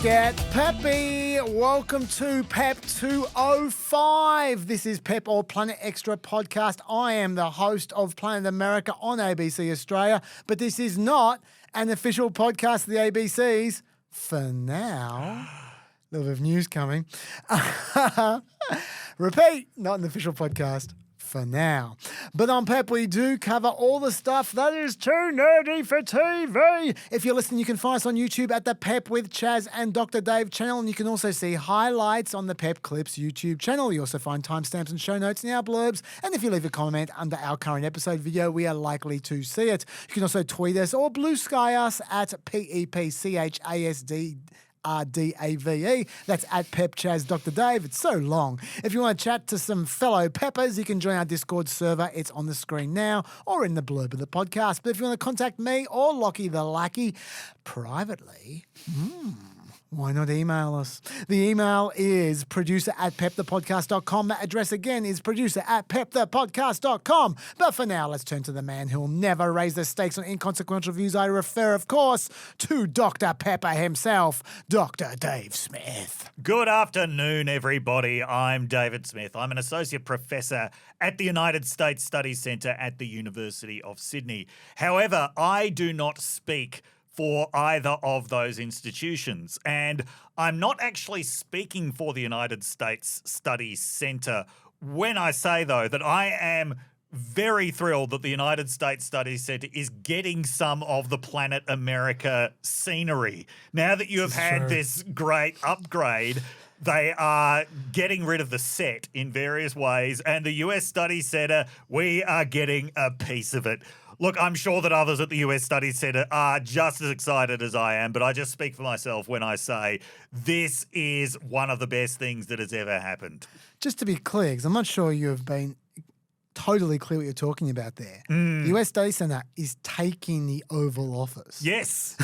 Get peppy. Welcome to PEP 205. This is PEP or Planet Extra podcast. I am the host of Planet America on ABC Australia, but this is not an official podcast of the ABCs for now. A little bit of news coming. Repeat, not an official podcast for now. But on PEP, we do cover all the stuff that is too nerdy for TV. If you're listening, you can find us on YouTube at the PEP with Chaz and Dr. Dave channel, and you can also see highlights on the PEP Clips YouTube channel. You also find timestamps and show notes in our blurbs, and if you leave a comment under our current episode video, we are likely to see it. You can also tweet us or blue sky us at PEPCHASD. RDAVE. That's at Pep Chaz Dr. Dave. It's so long. If you want to chat to some fellow peppers, you can join our Discord server. It's on the screen now or in the blurb of the podcast. But if you want to contact me or Lockie the Lackey privately, why not email us? The email is producer@pepthepodcast.com. That address again is producer@pepthepodcast.com. But for now, let's turn to the man who will never raise the stakes on inconsequential views. I refer, of course, to Dr. Pepper himself, Dr. Dave Smith. Good afternoon, everybody. I'm David Smith. I'm an associate professor at the United States Studies Centre at the University of Sydney. However, I do not speak for either of those institutions. And I'm not actually speaking for the United States Studies Centre when I say, though, that I am very thrilled that the United States Studies Centre is getting some of the Planet America scenery. Now that you have had this great upgrade, they are getting rid of the set in various ways, and the US Studies Centre, we are getting a piece of it. Look, I'm sure that others at the US Studies Centre are just as excited as I am, but I just speak for myself when I say this is one of the best things that has ever happened. Just to be clear, because I'm not sure you have been totally clear what you're talking about there. The US Studies Centre is taking the Oval Office. Yes.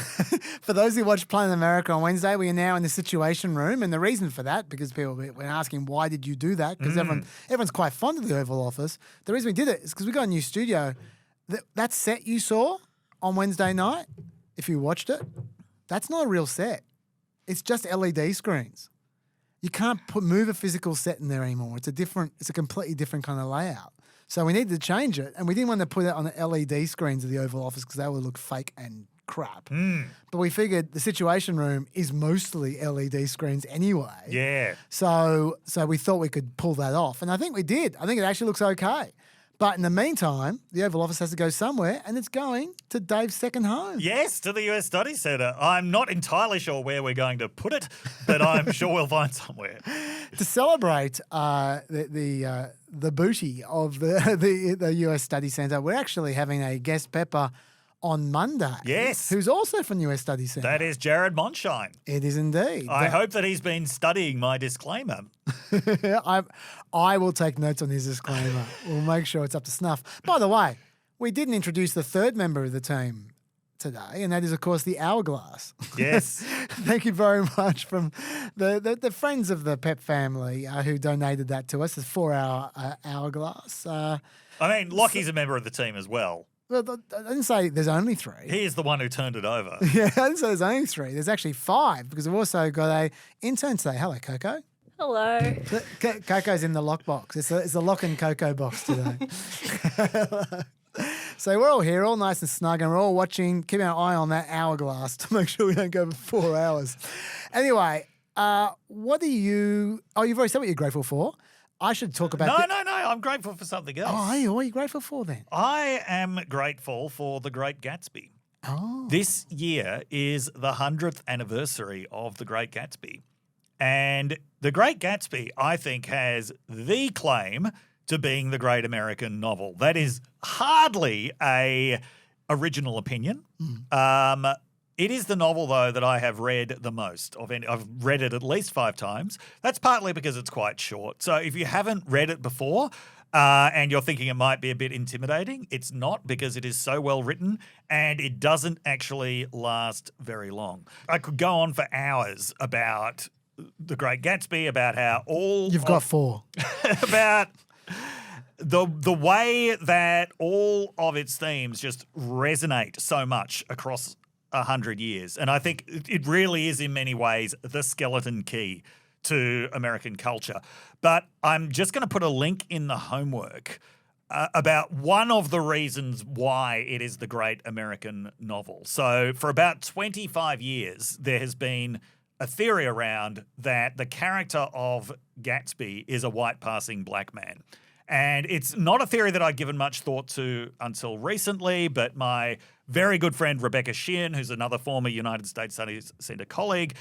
For those who watched Planet America on Wednesday, we are now in the Situation Room, and the reason for that, because people were asking, why did you do that? Because everyone's quite fond of the Oval Office. The reason we did it is because we got a new studio. That set you saw on Wednesday night, if you watched it, that's not a real set. It's just LED screens. You can't move a physical set in there anymore. It's a completely different kind of layout. So we needed to change it, and we didn't want to put it on the LED screens of the Oval Office because that would look fake and crap. But we figured the Situation Room is mostly LED screens anyway. Yeah. So we thought we could pull that off, and I think we did. I think it actually looks okay. But in the meantime, the Oval Office has to go somewhere, and it's going to Dave's second home. Yes, to the US Studies Centre. I'm not entirely sure where we're going to put it, but I'm sure we'll find somewhere. To celebrate the booty of the US Studies Centre, we're actually having a guest pepper on Monday. Yes. Who's also from US Studies Centre. That is Jared Monshine. It is indeed. I hope that he's been studying my disclaimer. I will take notes on his disclaimer. We'll make sure it's up to snuff. By the way, we didn't introduce the third member of the team today, and that is, of course, the Hourglass. Yes. Thank you very much from the friends of the PEP family who donated that to us. It's 4-hour Hourglass. Lockie's a member of the team as well. Well, I didn't say there's only 3. He is the one who turned it over. Yeah, I didn't say there's only 3. There's actually 5 because we've also got a intern today. Hello, Coco. Hello. Coco's in the lockbox. It's a lock and Coco box today. So we're all here, all nice and snug, and we're all watching, keeping our eye on that Hourglass to make sure we don't go for 4 hours. Anyway, what are you... Oh, you've already said what you're grateful for. I should talk about... No. I'm grateful for something else. Oh, what are you grateful for then? I am grateful for The Great Gatsby. Oh. This year is the 100th anniversary of The Great Gatsby. And The Great Gatsby, I think, has the claim to being the great American novel. That is hardly a original opinion. It is the novel, though, that I have read the most of any. I've read it at least 5 times. That's partly because it's quite short. So if you haven't read it before and you're thinking it might be a bit intimidating, it's not, because it is so well written and it doesn't actually last very long. I could go on for hours about The Great Gatsby, about how all... You've got 4. about... The way that all of its themes just resonate so much across 100 years. And I think it really is in many ways the skeleton key to American culture. But I'm just going to put a link in the homework about one of the reasons why it is the great American novel. So for about 25 years, there has been a theory around that the character of Gatsby is a white passing black man. And it's not a theory that I'd given much thought to until recently, but my very good friend Rebecca Sheehan, who's another former United States Studies Centre colleague,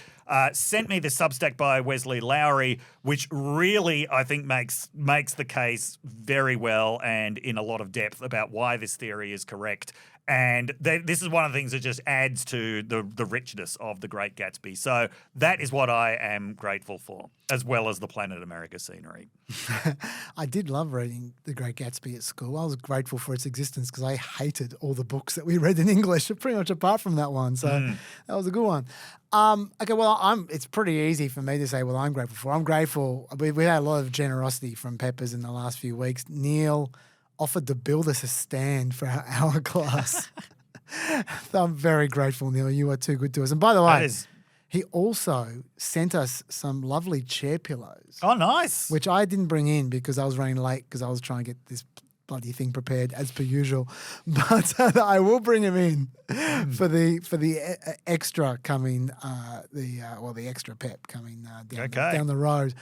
sent me this Substack by Wesley Lowery, which really, I think, makes the case very well and in a lot of depth about why this theory is correct. And this is one of the things that just adds to the richness of The Great Gatsby. So that is what I am grateful for, as well as the Planet America scenery. I did love reading The Great Gatsby at school. I was grateful for its existence because I hated all the books that we read in English, pretty much apart from that one. So that was a good one. Okay, well, it's pretty easy for me to say what I'm grateful for. I'm grateful. We had a lot of generosity from Peppers in the last few weeks. Neil offered to build us a stand for our Hourglass. So I'm very grateful, Neil. You are too good to us. And by the way, he also sent us some lovely chair pillows. Oh, nice. Which I didn't bring in because I was running late because I was trying to get this bloody thing prepared as per usual. But I will bring them in for the extra coming, the extra PEP coming down the road.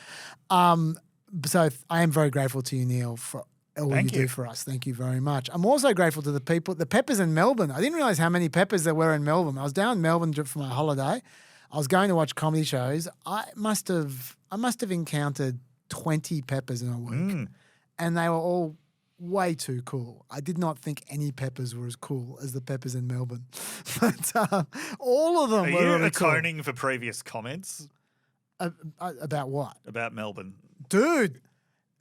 So I am very grateful to you, Neil, for all you do for us. Thank you very much. I'm also grateful to the Peppers in Melbourne. I didn't realize how many Peppers there were in Melbourne. I was down in Melbourne for my holiday. I was going to watch comedy shows. I must have encountered 20 Peppers in a week, and they were all way too cool. I did not think any Peppers were as cool as the Peppers in Melbourne, but all of them were really cool. Are you atoning for previous comments? About what? About Melbourne. Dude.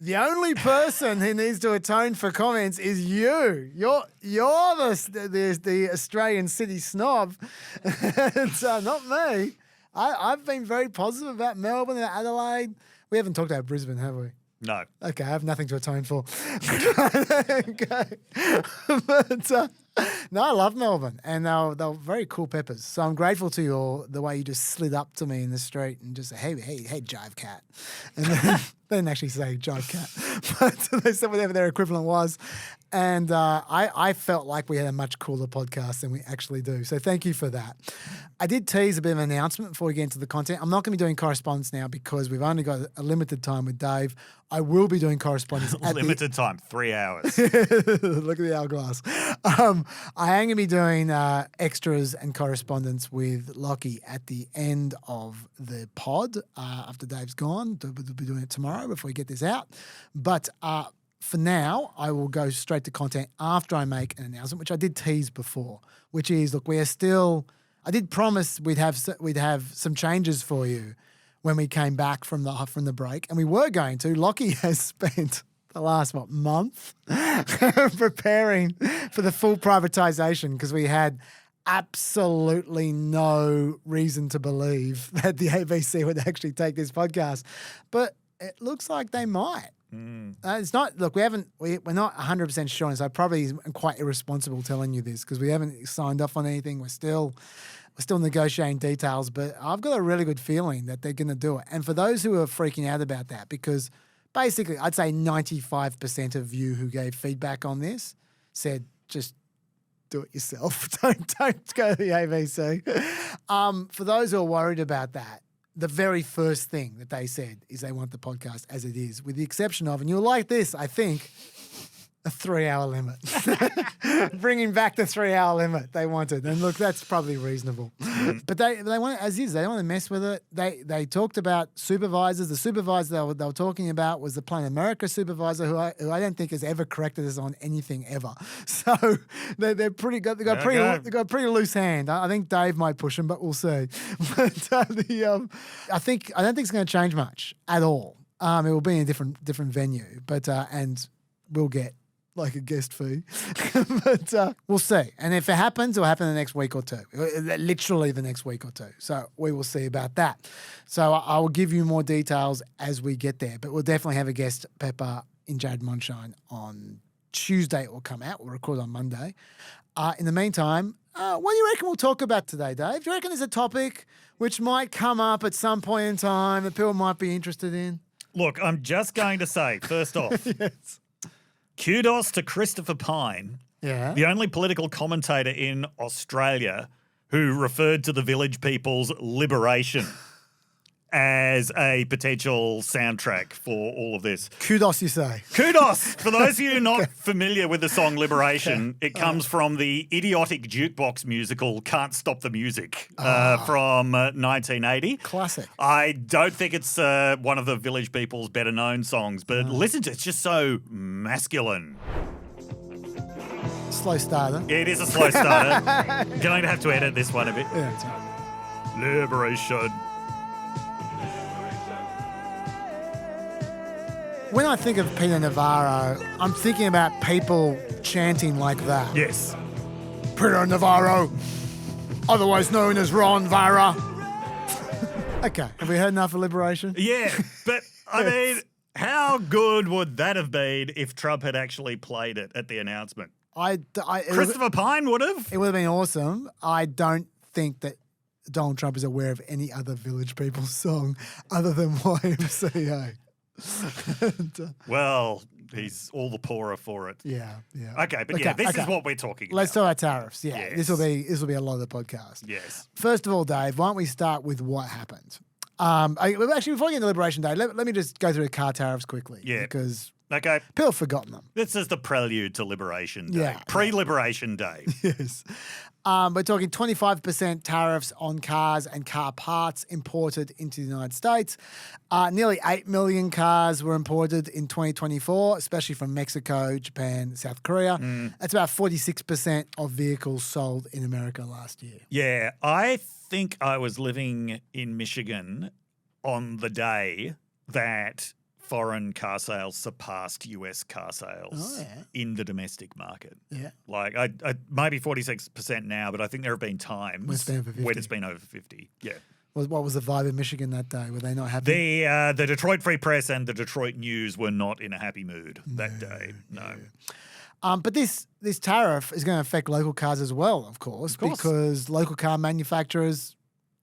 The only person who needs to atone for comments is you. You're the Australian city snob. It's not me. I've been very positive about Melbourne and Adelaide. We haven't talked about Brisbane, have we? No. Okay, I have nothing to atone for. Okay. But, no, I love Melbourne, and they're very cool Peppers. So I'm grateful to the way you just slid up to me in the street and just say, hey, Jive Cat. And then, they didn't actually say Jive Cat, but they said whatever their equivalent was. And I felt like we had a much cooler podcast than we actually do. So thank you for that. I did tease a bit of an announcement before we get into the content. I'm not going to be doing correspondence now because we've only got a limited time with Dave. I will be doing correspondence at limited time, 3 hours. Look at the hourglass. I am going to be doing extras and correspondence with Lockie at the end of the pod after Dave's gone. We'll be doing it tomorrow before we get this out. But for now, I will go straight to content after I make an announcement, which I did tease before, which is, look, we are still – I did promise we'd have some changes for you when we came back from the break, and we were going to. Lockie has spent the last, month preparing for the full privatisation because we had absolutely no reason to believe that the ABC would actually take this podcast. But it looks like they might. It's not. Look, we're not 100% sure, and so I probably am quite irresponsible telling you this because we haven't signed off on anything. We're still negotiating details, but I've got a really good feeling that they're going to do it. And for those who are freaking out about that, because basically I'd say 95% of you who gave feedback on this said just do it yourself. Don't go to the ABC. For those who are worried about that, the very first thing that they said is they want the podcast as it is, with the exception of, and you'll like this, I think, a 3-hour limit. Bringing back the 3-hour limit they wanted. And look, that's probably reasonable. But they want it as is. They don't want to mess with it. They talked about supervisors. The supervisor they were talking about was the Planet America supervisor who I don't think has ever corrected us on anything ever. So they're pretty good. They've got a pretty loose hand. I think Dave might push them, but we'll see. But I don't think it's going to change much at all. It will be in a different venue, but and we'll get like a guest fee. But we'll see. And if it happens, it'll happen in the next week or two. Literally the next week or two. So we will see about that. So I will give you more details as we get there. But we'll definitely have a guest pepper in Jared Monshine on Tuesday it will come out. We'll record on Monday. In the meantime, what do you reckon we'll talk about today, Dave? Do you reckon there's a topic which might come up at some point in time that people might be interested in? Look, I'm just going to say, first off, Yes. kudos to Christopher Pyne, Yeah. the only political commentator in Australia who referred to the Village People's liberation as a potential soundtrack for all of this. Kudos, you say. Kudos! For those of you not familiar with the song Liberation, it comes from the idiotic jukebox musical Can't Stop the Music from 1980. Classic. I don't think it's one of the Village People's better known songs, but listen to it. It's just so masculine. Slow starter. It is a slow starter. Going to have to edit this one a bit. Yeah, that's right. Liberation. When I think of Peter Navarro, I'm thinking about people chanting like that. Yes. Peter Navarro, otherwise known as Ron Vara. Okay, have we heard enough of liberation? Yeah, but I mean, how good would that have been if Trump had actually played it at the announcement? Christopher Pyne would have. It would have been awesome. I don't think that Donald Trump is aware of any other Village People song other than YMCA. Well, he's all the poorer for it. Yeah. Okay, but this is what we're talking about. Let's talk about tariffs. Yeah, Yes. this will be a lot of the podcast. Yes. First of all, Dave, why don't we start with what happened? Actually, before we get into Liberation Day, let me just go through the car tariffs quickly. Yeah. Because Okay. people have forgotten them. This is the prelude to Liberation Day. Yeah. Pre-Liberation Day. Yes. We're talking 25% tariffs on cars and car parts imported into the United States. Nearly 8 million cars were imported in 2024, especially from Mexico, Japan, South Korea. That's about 46% of vehicles sold in America last year. Yeah, I think I was living in Michigan on the day that foreign car sales surpassed US car sales in the domestic market. Yeah. Like, I maybe 46% now, but I think there have been times when it's been over 50. Yeah. What was the vibe in Michigan that day? Were they not happy? The Detroit Free Press and the Detroit News were not in a happy mood that day. No. But this tariff is going to affect local cars as well, of course, because local car manufacturers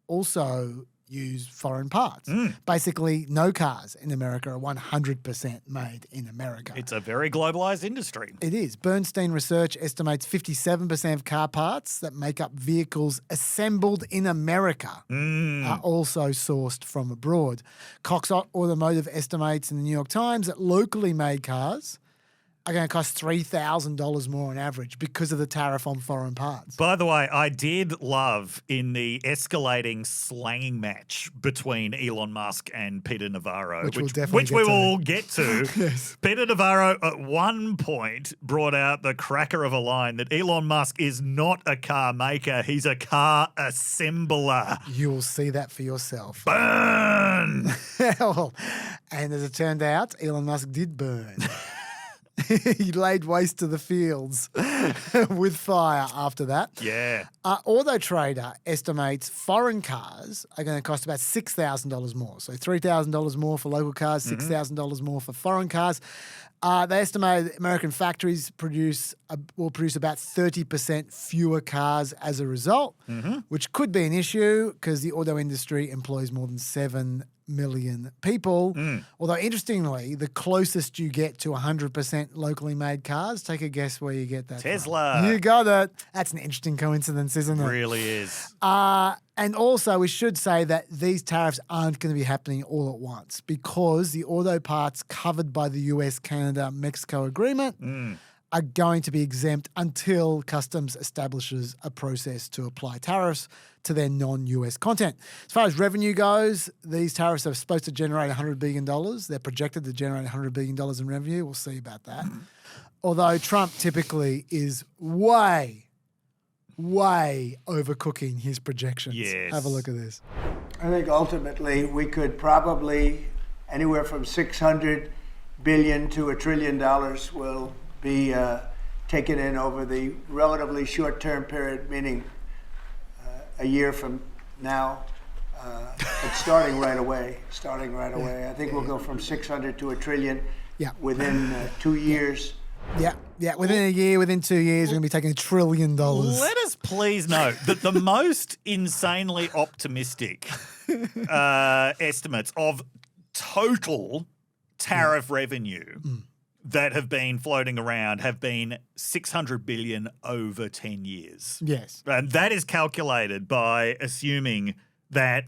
also use foreign parts. Basically, no cars in America are 100% made in America. It's a very globalized industry. It is. Bernstein Research estimates 57% of car parts that make up vehicles assembled in America are also sourced from abroad. Cox Automotive estimates in the New York Times that locally made cars are going to cost $3,000 more on average because of the tariff on foreign parts. By the way, I did love in the escalating slanging match between Elon Musk and Peter Navarro, which we will get to. Yes. Peter Navarro at one point brought out the cracker of a line that Elon Musk is not a car maker, he's a car assembler. You will see that for yourself. Burn! And as it turned out, Elon Musk did burn. He laid waste to the fields with fire after that. Yeah. Auto Trader estimates foreign cars are going to cost about $6,000 more. So $3,000 more for local cars, $6,000 more for foreign cars. They estimate American factories will produce about 30% fewer cars as a result, which could be an issue because the auto industry employs more than 7 million people. Although, interestingly, the closest you get to 100% locally made cars, take a guess where you get that Tesla. from. You got it. That's an interesting coincidence, isn't it? Really is. And also, we should say that these tariffs aren't going to be happening all at once because the auto parts covered by the US, Canada, Mexico agreement are going to be exempt until customs establishes a process to apply tariffs to their non-US content. As far as revenue goes, these tariffs are supposed to generate $100 billion. They're projected to generate $100 billion in revenue. We'll see about that. Although Trump typically is way overcooking his projections. Yes. Have a look at this. I think ultimately we could probably anywhere from $600 billion to $1 trillion will be taken in over the relatively short-term period, meaning a year from now. But starting right away. I think we'll go from 600 to $1 trillion within 2 years. Yeah. Within a year, within 2 years, we're going to be taking $1 trillion. Let us please note that the most insanely optimistic estimates of total tariff revenue that have been floating around have been $600 billion over 10 years. Yes. And that is calculated by assuming that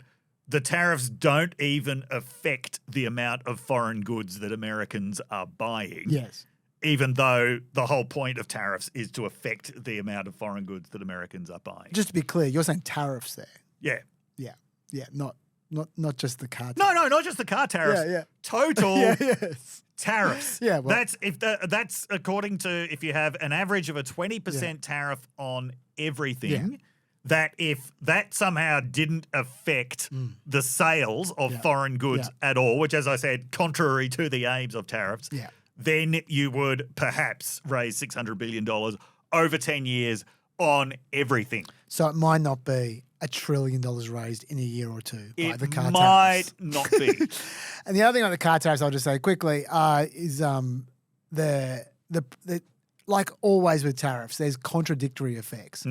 the tariffs don't even affect the amount of foreign goods that Americans are buying. Yes. Even though the whole point of tariffs is to affect the amount of foreign goods that Americans are buying. Just to be clear, you're saying tariffs there. Yeah. Yeah. Not just the car. No, not just the car tariffs. Yeah. Total Yes. tariffs. Yeah, well- that's according to if you have an average of a 20% tariff on everything. Yeah. That if that somehow didn't affect the sales of foreign goods at all, which, as I said, contrary to the aims of tariffs, then you would perhaps raise $600 billion over 10 years on everything. So it might not be $1 trillion raised in a year or two by the car It tariffs. might not be. And the other thing on the car tariffs, I'll just say quickly, is the like always with tariffs, there's contradictory effects.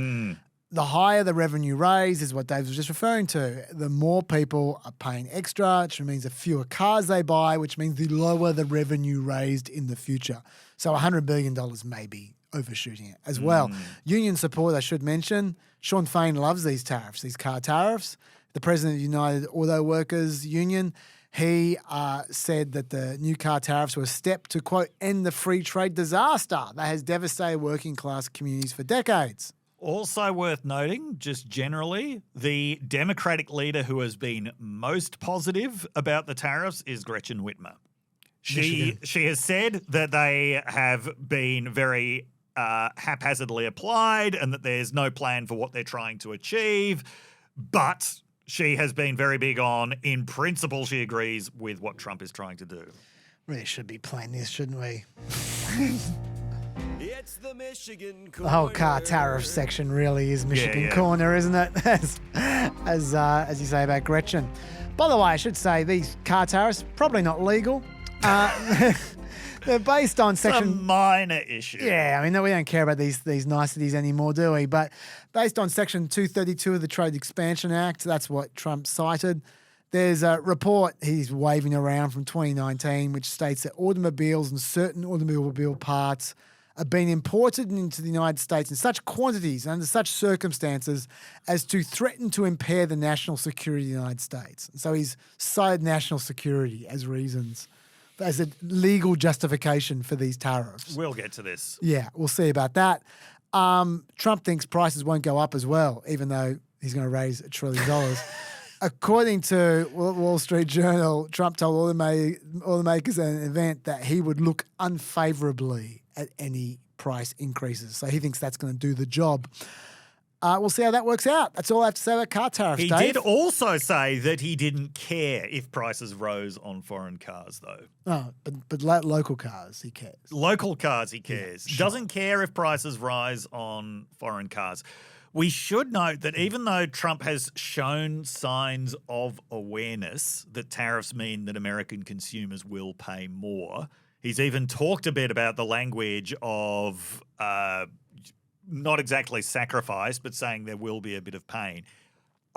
The higher the revenue raised is what Dave was just referring to. The more people are paying extra, which means the fewer cars they buy, which means the lower the revenue raised in the future. So $100 billion may be overshooting it as well. Union support, I should mention. Sean Fain loves these tariffs, these car tariffs. The president of the United Auto Workers Union, he said that the new car tariffs were a step to, quote, end the free trade disaster that has devastated working class communities for decades. Also worth noting, just generally, the Democratic leader who has been most positive about the tariffs is Gretchen Whitmer. She has said that they have been very haphazardly applied and that there's no plan for what they're trying to achieve, but she has been very big on, in principle, she agrees with what Trump is trying to do. Really should be playing this, shouldn't we? It's the Michigan The whole car Corner. tariff section really is Michigan yeah. Corner, isn't it? As you say about Gretchen. By the way, I should say these car tariffs probably not legal. They're based on It's a section. minor issue. Yeah, I mean, we don't care about these niceties anymore, do we? But based on Section 232 of the Trade Expansion Act, that's what Trump cited. There's a report he's waving around from 2019 which states that automobiles and certain automobile parts are being imported into the United States in such quantities and under such circumstances as to threaten to impair the national security of the United States. So he's cited national security as reasons, as a legal justification for these tariffs. We'll get to this. Yeah, we'll see about that. Trump thinks prices won't go up as well, even though he's going to raise $1 trillion. According to Wall Street Journal, Trump told automakers at an event that he would look unfavorably at any price increases. So he thinks that's going to do the job. We'll see how that works out. That's all I have to say about car tariffs, He Dave. did also say that he didn't care if prices rose on foreign cars, though. Oh, but local cars, he cares. Local cars, he cares. sure. Doesn't care if prices rise on foreign cars. We should note that even though Trump has shown signs of awareness that tariffs mean that American consumers will pay more, he's even talked a bit about the language of not exactly sacrifice, but saying there will be a bit of pain.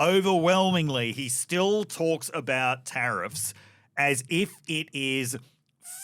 Overwhelmingly, he still talks about tariffs as if it is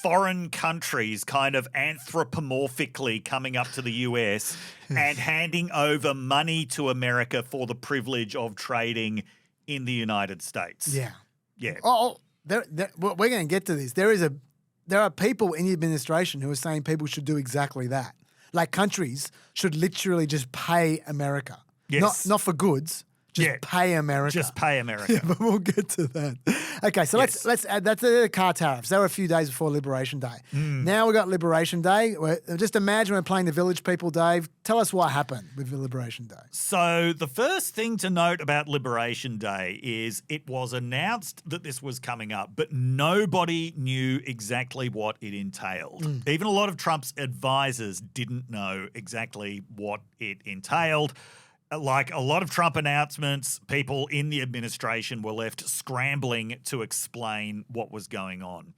foreign countries kind of anthropomorphically coming up to the US and handing over money to America for the privilege of trading in the United States. Yeah. Yeah. We're going to get to this. There are people in the administration who are saying people should do exactly that. Like countries should literally just pay America. Yes. Not for goods, just pay America. Just pay America. Yeah, but we'll get to that. Okay, so Yes. let's add that's the car tariffs. They were a few days before Liberation Day. Now we've got Liberation Day. Just imagine we're playing the Village People, Dave. Tell us what happened with Liberation Day. So the first thing to note about Liberation Day is it was announced that this was coming up, but nobody knew exactly what it entailed. Even a lot of Trump's advisors didn't know exactly what it entailed. Like a lot of Trump announcements, people in the administration were left scrambling to explain what was going on.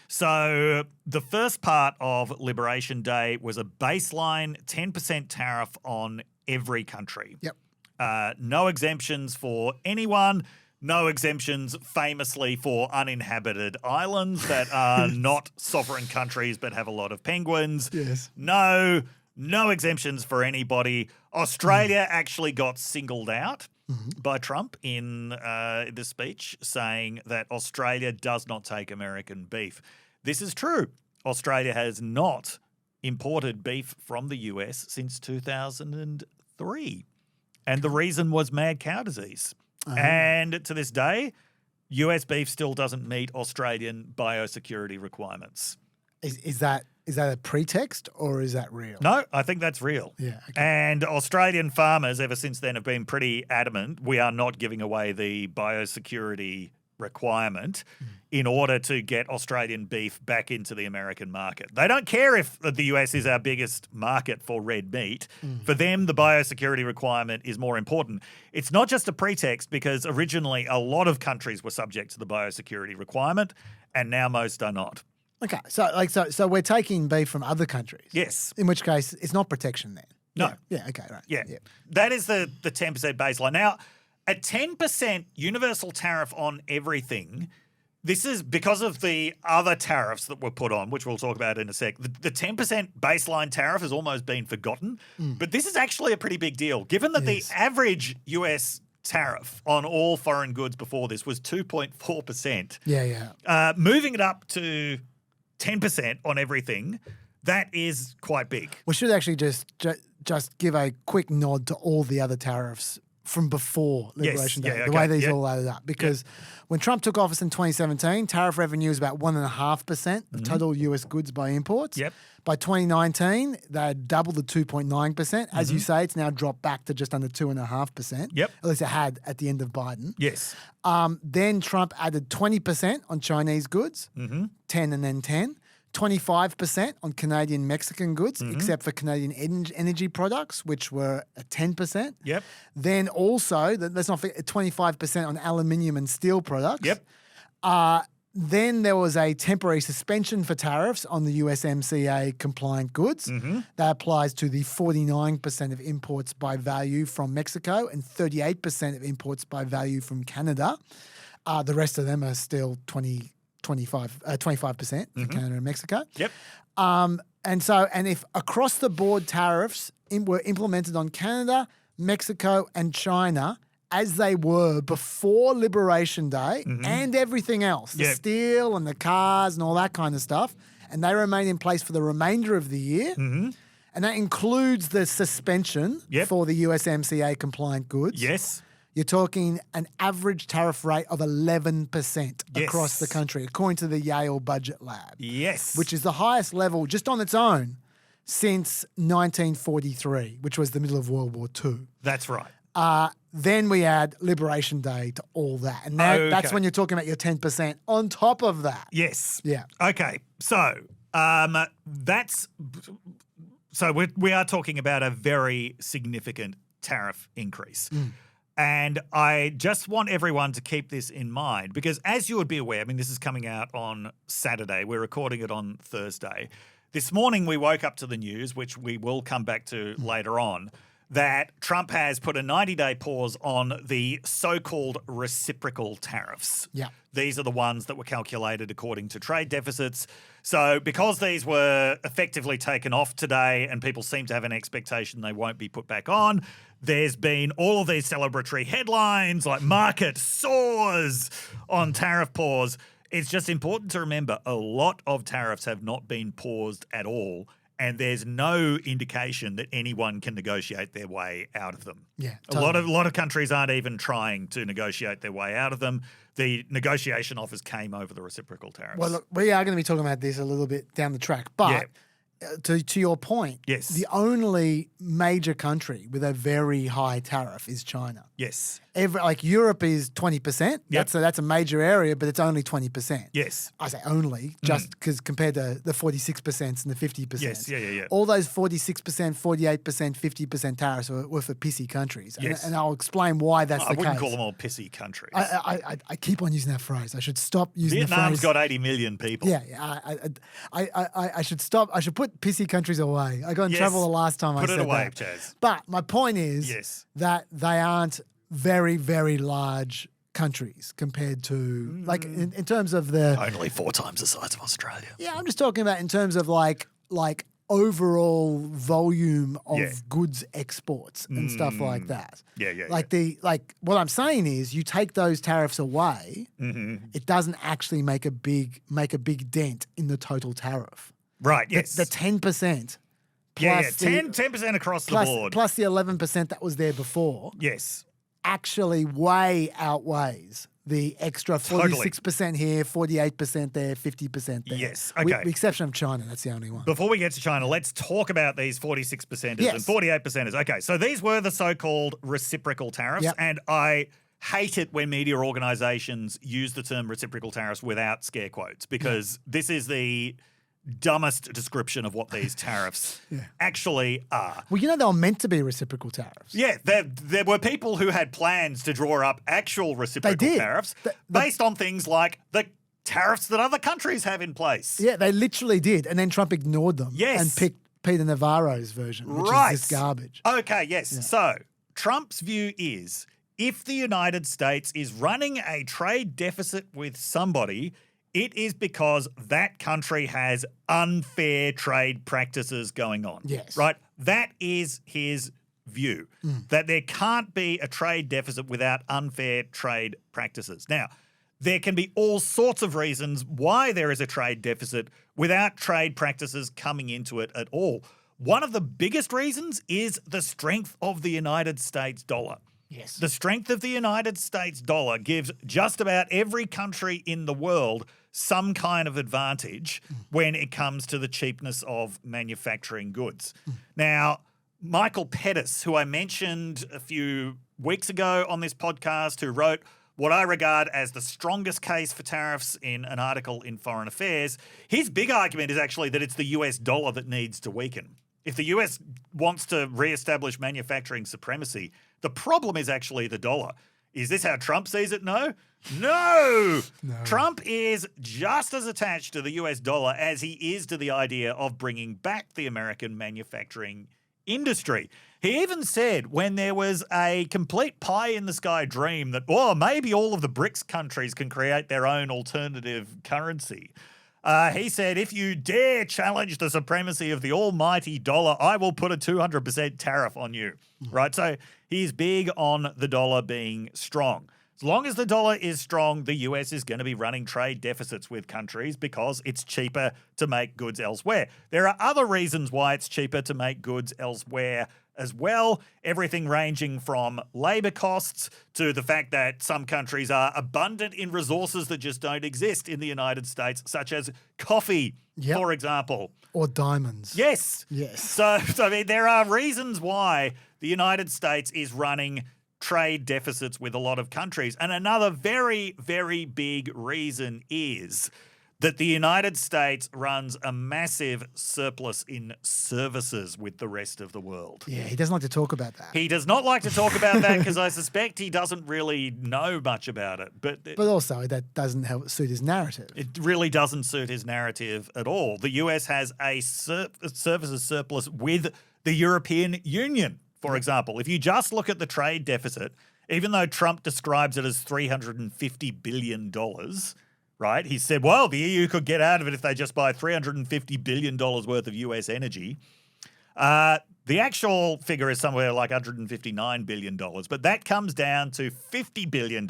So the first part of Liberation Day was a baseline 10% tariff on every country. Yep. No exemptions for anyone. No exemptions famously for uninhabited islands that are not sovereign countries but have a lot of penguins. Yes. No exemptions for anybody. Australia actually got singled out by Trump in the speech, saying that Australia does not take American beef. This is true. Australia has not imported beef from the US since 2003. And the reason was mad cow disease. And to this day, US beef still doesn't meet Australian biosecurity requirements. Is that a pretext or is that real? No, I think that's real. Yeah. Okay. And Australian farmers ever since then have been pretty adamant we are not giving away the biosecurity requirement in order to get Australian beef back into the American market. They don't care if the US is our biggest market for red meat. For them, the biosecurity requirement is more important. It's not just a pretext because originally a lot of countries were subject to the biosecurity requirement and now most are not. Okay. So we're taking beef from other countries. Yes. In which case it's not protection then. No. Yeah. Okay. Right. Yeah. That is the 10% baseline. Now, a 10% universal tariff on everything, this is because of the other tariffs that were put on, which we'll talk about in a sec. The 10% baseline tariff has almost been forgotten, but this is actually a pretty big deal, given that the average US tariff on all foreign goods before this was 2.4%. Yeah. Moving it up to 10% on everything, that is quite big. We should actually just give a quick nod to all the other tariffs from before Liberation Day, the way these all added up. Because when Trump took office in 2017, tariff revenue was about 1.5% of total US goods by imports. Yep. By 2019, they had doubled to 2.9%. As you say, it's now dropped back to just under 2.5%. Yep. At least it had at the end of Biden. Yes. Then Trump added 20% on Chinese goods, 10 and then 10. 25% on Canadian Mexican goods, except for Canadian energy products, which were at 10%. Yep. Then also, let's not forget, 25% on aluminium and steel products. Yep. Then there was a temporary suspension for tariffs on the USMCA compliant goods. That applies to the 49% of imports by value from Mexico and 38% of imports by value from Canada. The rest of them are still 25% for Canada and Mexico. Yep. And if across the board tariffs were implemented on Canada, Mexico, and China as they were before Liberation Day and everything else, the steel and the cars and all that kind of stuff, and they remain in place for the remainder of the year. And that includes the suspension for the USMCA compliant goods. Yes. You're talking an average tariff rate of 11% across the country, according to the Yale Budget Lab. Yes. Which is the highest level just on its own since 1943, which was the middle of World War II. That's right. Then we add Liberation Day to all that. And that's when you're talking about your 10% on top of that. Yes. Yeah. Okay. So we are talking about a very significant tariff increase. And I just want everyone to keep this in mind because as you would be aware, I mean, this is coming out on Saturday. We're recording it on Thursday. This morning we woke up to the news, which we will come back to later on, that Trump has put a 90-day pause on the so-called reciprocal tariffs. Yeah. These are the ones that were calculated according to trade deficits. So because these were effectively taken off today and people seem to have an expectation they won't be put back on, there's been all of these celebratory headlines like market soars on tariff pause. It's just important to remember a lot of tariffs have not been paused at all. And there's no indication that anyone can negotiate their way out of them. Yeah, totally. A lot of countries aren't even trying to negotiate their way out of them. The negotiation offers came over the reciprocal tariffs. Well, look, we are going to be talking about this a little bit down the track. But to your point, yes, the only major country with a very high tariff is China. Yes. Europe is 20%. Yep. That's a major area, but it's only 20%. Yes. I say only, just because compared to the 46% and the 50%. Yes, yeah. All those 46%, 48%, 50% tariffs were for pissy countries. Yes. And I'll explain why that's I the case. wouldn't call them all pissy countries. I keep on using that phrase. I should stop using the Vietnam's phrase. got 80 million people. Yeah. I should stop. I should put pissy countries away. I got in Yes. trouble the last time I Put said it away, that. Chaz. But my point is Yes. that they aren't very, very large countries compared to, in terms of the... Only 4 times the size of Australia. Yeah, I'm just talking about in terms of like overall volume of goods exports and stuff like that. Yeah. What I'm saying is you take those tariffs away, it doesn't actually make a big dent in the total tariff. Right, yes. The 10%. Yeah, plus 10% across the board. Plus the 11% that was there before Yes. actually way outweighs the extra 46% here, 48% there, 50% there. Yes, With okay. the exception of China, that's the only one. Before we get to China, let's talk about these 46%ers Yes. and 48%ers. Okay, so these were the so-called reciprocal tariffs, Yep. and I hate it when media organizations use the term reciprocal tariffs without scare quotes because this is the dumbest description of what these tariffs actually are. Well, they were meant to be reciprocal tariffs. Yeah, there were people who had plans to draw up actual reciprocal did. tariffs based on things like the tariffs that other countries have in place. Yeah, they literally did. And then Trump ignored them Yes. and picked Peter Navarro's version, which Right. is this garbage. Okay, yes. So Trump's view is if the United States is running a trade deficit with somebody, it is because that country has unfair trade practices going on. Yes. Right? That is his view, that there can't be a trade deficit without unfair trade practices. Now, there can be all sorts of reasons why there is a trade deficit without trade practices coming into it at all. One of the biggest reasons is the strength of the United States dollar. Yes. The strength of the United States dollar gives just about every country in the world some kind of advantage when it comes to the cheapness of manufacturing goods. Now, Michael Pettis, who I mentioned a few weeks ago on this podcast, who wrote what I regard as the strongest case for tariffs in an article in Foreign Affairs, his big argument is actually that it's the US dollar that needs to weaken. If the US wants to reestablish manufacturing supremacy, the problem is actually the dollar. Is this how Trump sees it? No. Trump is just as attached to the US dollar as he is to the idea of bringing back the American manufacturing industry. He even said when there was a complete pie-in-the-sky dream that, maybe all of the BRICS countries can create their own alternative currency. He said, if you dare challenge the supremacy of the almighty dollar, I will put a 200% tariff on you. Right? So he's big on the dollar being strong. As long as the dollar is strong, the US is going to be running trade deficits with countries because it's cheaper to make goods elsewhere. There are other reasons why it's cheaper to make goods elsewhere as well, everything ranging from labor costs to the fact that some countries are abundant in resources that just don't exist in the United States, such as coffee, for example. Or diamonds. Yes. Yes. So, I mean, there are reasons why the United States is running trade deficits with a lot of countries. And another very, very big reason is that the United States runs a massive surplus in services with the rest of the world. Yeah, he doesn't like to talk about that. He does not like to talk about that because I suspect he doesn't really know much about it. But also, that doesn't help suit his narrative. it really doesn't suit his narrative at all. The US has a services surplus with the European Union, for example. If you just look at the trade deficit, even though Trump describes it as $350 billion, right? He said, well, the EU could get out of it if they just buy $350 billion worth of US energy. The actual figure is somewhere like $159 billion, but that comes down to $50 billion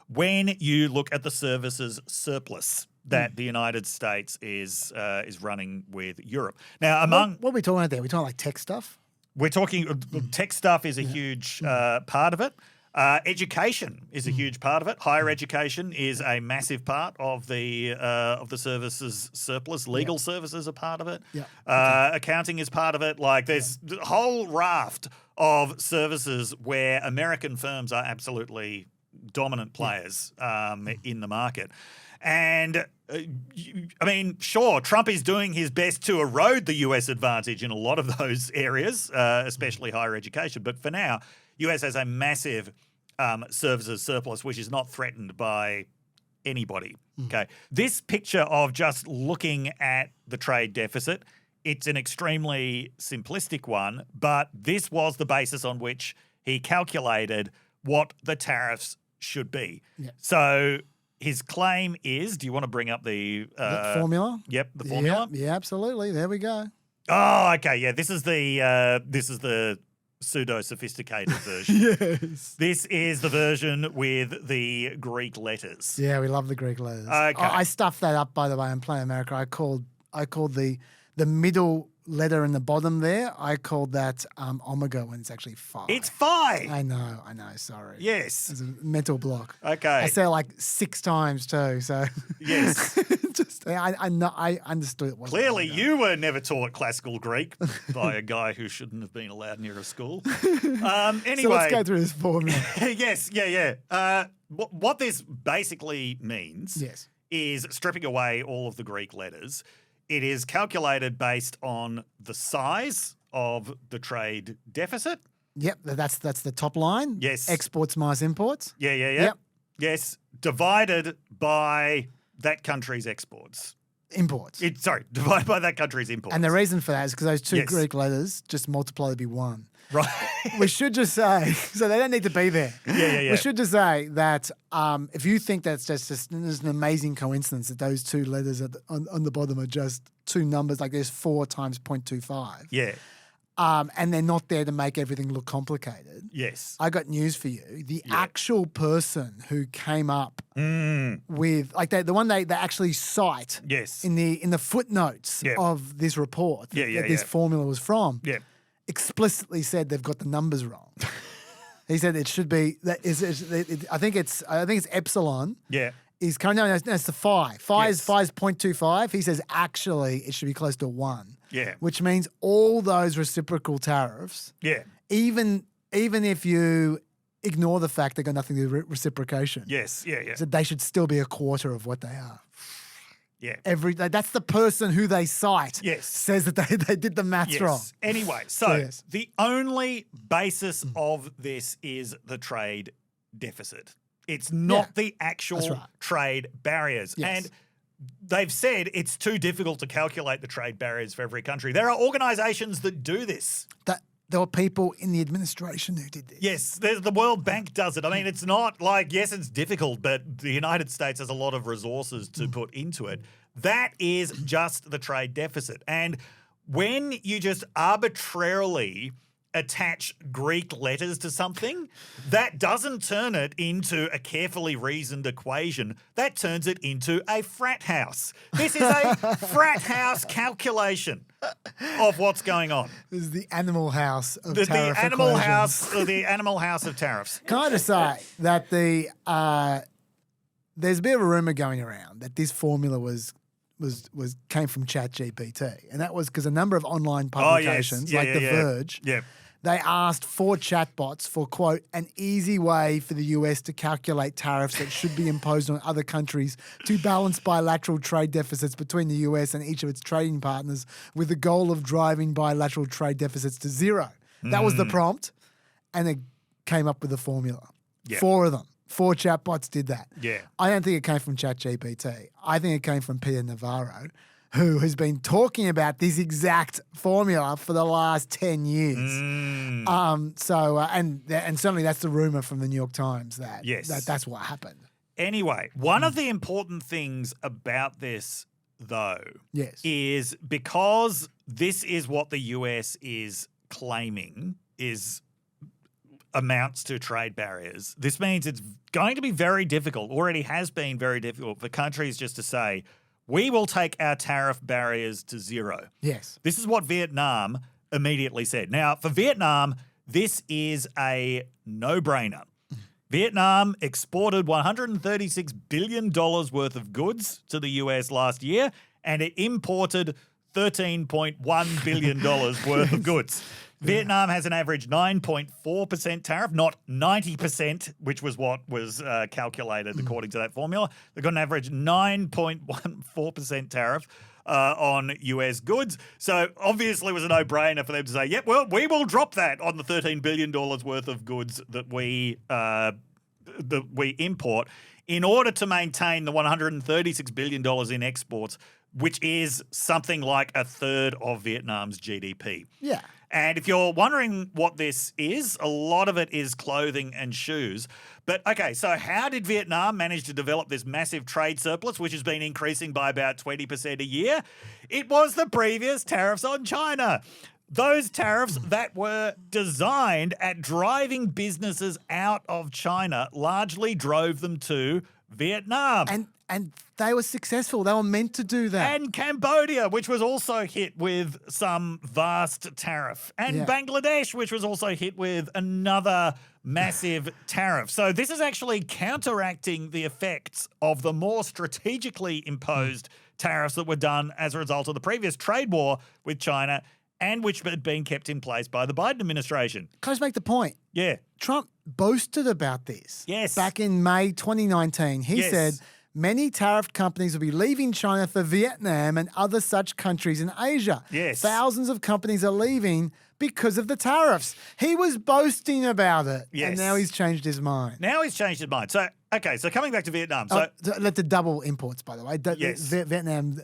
when you look at the services surplus that the United States is running with Europe. Now, What are we talking about there? We're talking like tech stuff? we're talking tech stuff is a huge part of it. Education is a huge part of it. Higher education is a massive part of the services surplus. Legal services are part of it. Yeah. Accounting is part of it. Like there's the whole raft of services where American firms are absolutely dominant players in the market. And, I mean, sure, Trump is doing his best to erode the US advantage in a lot of those areas, especially higher education. But for now, US has a massive services surplus, which is not threatened by anybody. Okay. This picture of just looking at the trade deficit, it's an extremely simplistic one, but this was the basis on which he calculated what the tariffs should be. Yeah. So his claim is, do you want to bring up the formula? Yep, the formula. Yeah, absolutely. There we go. Oh, okay. Yeah, this is the pseudo-sophisticated version. Yes. This is the version with the Greek letters. Yeah, we love the Greek letters. Okay. I stuffed that up, by the way, in Play America. I called the middle letter in the bottom there, I called that omega when it's actually phi. It's phi. I know. Sorry. Yes. It's a mental block. Okay. I said it like 6 times too. So yes, I understood it. Clearly, you were never taught classical Greek by a guy who shouldn't have been allowed near a school. Anyway, so let's go through this formula. Yes. Yeah. What this basically means is stripping away all of the Greek letters. It is calculated based on the size of the trade deficit. Yep, that's the top line. Yes. Exports minus imports. Yeah. Yep. Yes, divided by that country's exports. Imports. Divided by that country's imports. And the reason for that is because those two Greek letters just multiply to be 1. Right. We should just say, so they don't need to be there. Yeah. We should just say that if you think that's just an amazing coincidence that those 2 letters on the bottom are just 2 numbers, like there's 4 times 0.25. Yeah. And they're not there to make everything look complicated. Yes. I got news for you. The actual person who came up with, like the one they actually cite in the footnotes of this report that this formula was from, explicitly said they've got the numbers wrong. He said it should be I think it's epsilon. Yeah. Is kind of no, it's the phi. Phi is 0.25. He says actually it should be close to 1. Yeah. Which means all those reciprocal tariffs. Yeah. Even if you ignore the fact they got nothing to do with reciprocation. Yes. Yeah. So they should still be a quarter of what they are. Yeah. That's the person who they cite. Yes. Says that they did the maths wrong. Anyway, so the only basis of this is the trade deficit. It's not the actual trade barriers. Yes. And they've said it's too difficult to calculate the trade barriers for every country. There are organizations that do this. There were people in the administration who did this. Yes, the World Bank does it. I mean, it's not like, yes, it's difficult, but the United States has a lot of resources to put into it. That is just the trade deficit. And when you just arbitrarily attach Greek letters to something, that doesn't turn it into a carefully reasoned equation. That turns it into a frat house. This is a frat house calculation of what's going on. This is the animal house of tariff the animal equations. the animal house of tariffs. Can I just say that there's a bit of a rumor going around that this formula came from ChatGPT, and that was because a number of online publications The Verge, they asked 4 chatbots for, quote, an easy way for the US to calculate tariffs that should be imposed on other countries to balance bilateral trade deficits between the US and each of its trading partners with the goal of driving bilateral trade deficits to 0. That was the prompt, and it came up with a formula. 4 of them. 4 chatbots did that. Yeah. I don't think it came from ChatGPT. I think it came from Peter Navarro, who has been talking about this exact formula for the last 10 years. And certainly that's the rumor from the New York Times that's what happened. Anyway, one of the important things about this, though, is because this is what the US is claiming amounts to trade barriers. This means it's going to be very difficult, already has been very difficult for countries just to say, we will take our tariff barriers to 0. Yes. This is what Vietnam immediately said. Now, for Vietnam, this is a no-brainer. Vietnam exported $136 billion worth of goods to the US last year, and it imported $13.1 billion worth of goods. Vietnam has an average 9.4% tariff, not 90%, which was what was calculated according to that formula. They've got an average 9.14% tariff on US goods. So obviously it was a no-brainer for them to say, yep, well, we will drop that on the $13 billion worth of goods that we import in order to maintain the $136 billion in exports, which is something like a third of Vietnam's GDP. Yeah. And if you're wondering what this is, a lot of it is clothing and shoes. But okay, so how did Vietnam manage to develop this massive trade surplus, which has been increasing by about 20% a year? It was the previous tariffs on China. Those tariffs that were designed at driving businesses out of China largely drove them to Vietnam. And they were successful. They were meant to do that. And Cambodia, which was also hit with some vast tariff. And Bangladesh, which was also hit with another massive tariff. So this is actually counteracting the effects of the more strategically imposed tariffs that were done as a result of the previous trade war with China and which had been kept in place by the Biden administration. Can I just make the point? Yeah. Trump boasted about this. Yes. Back in May 2019. He said many tariffed companies will be leaving China for Vietnam and other such countries in Asia. Yes. Thousands of companies are leaving because of the tariffs. He was boasting about it. Yes. And now he's changed his mind. Now he's changed his mind. So, okay, so coming back to Vietnam. So, let the double imports, by the way. Yes. Vietnam,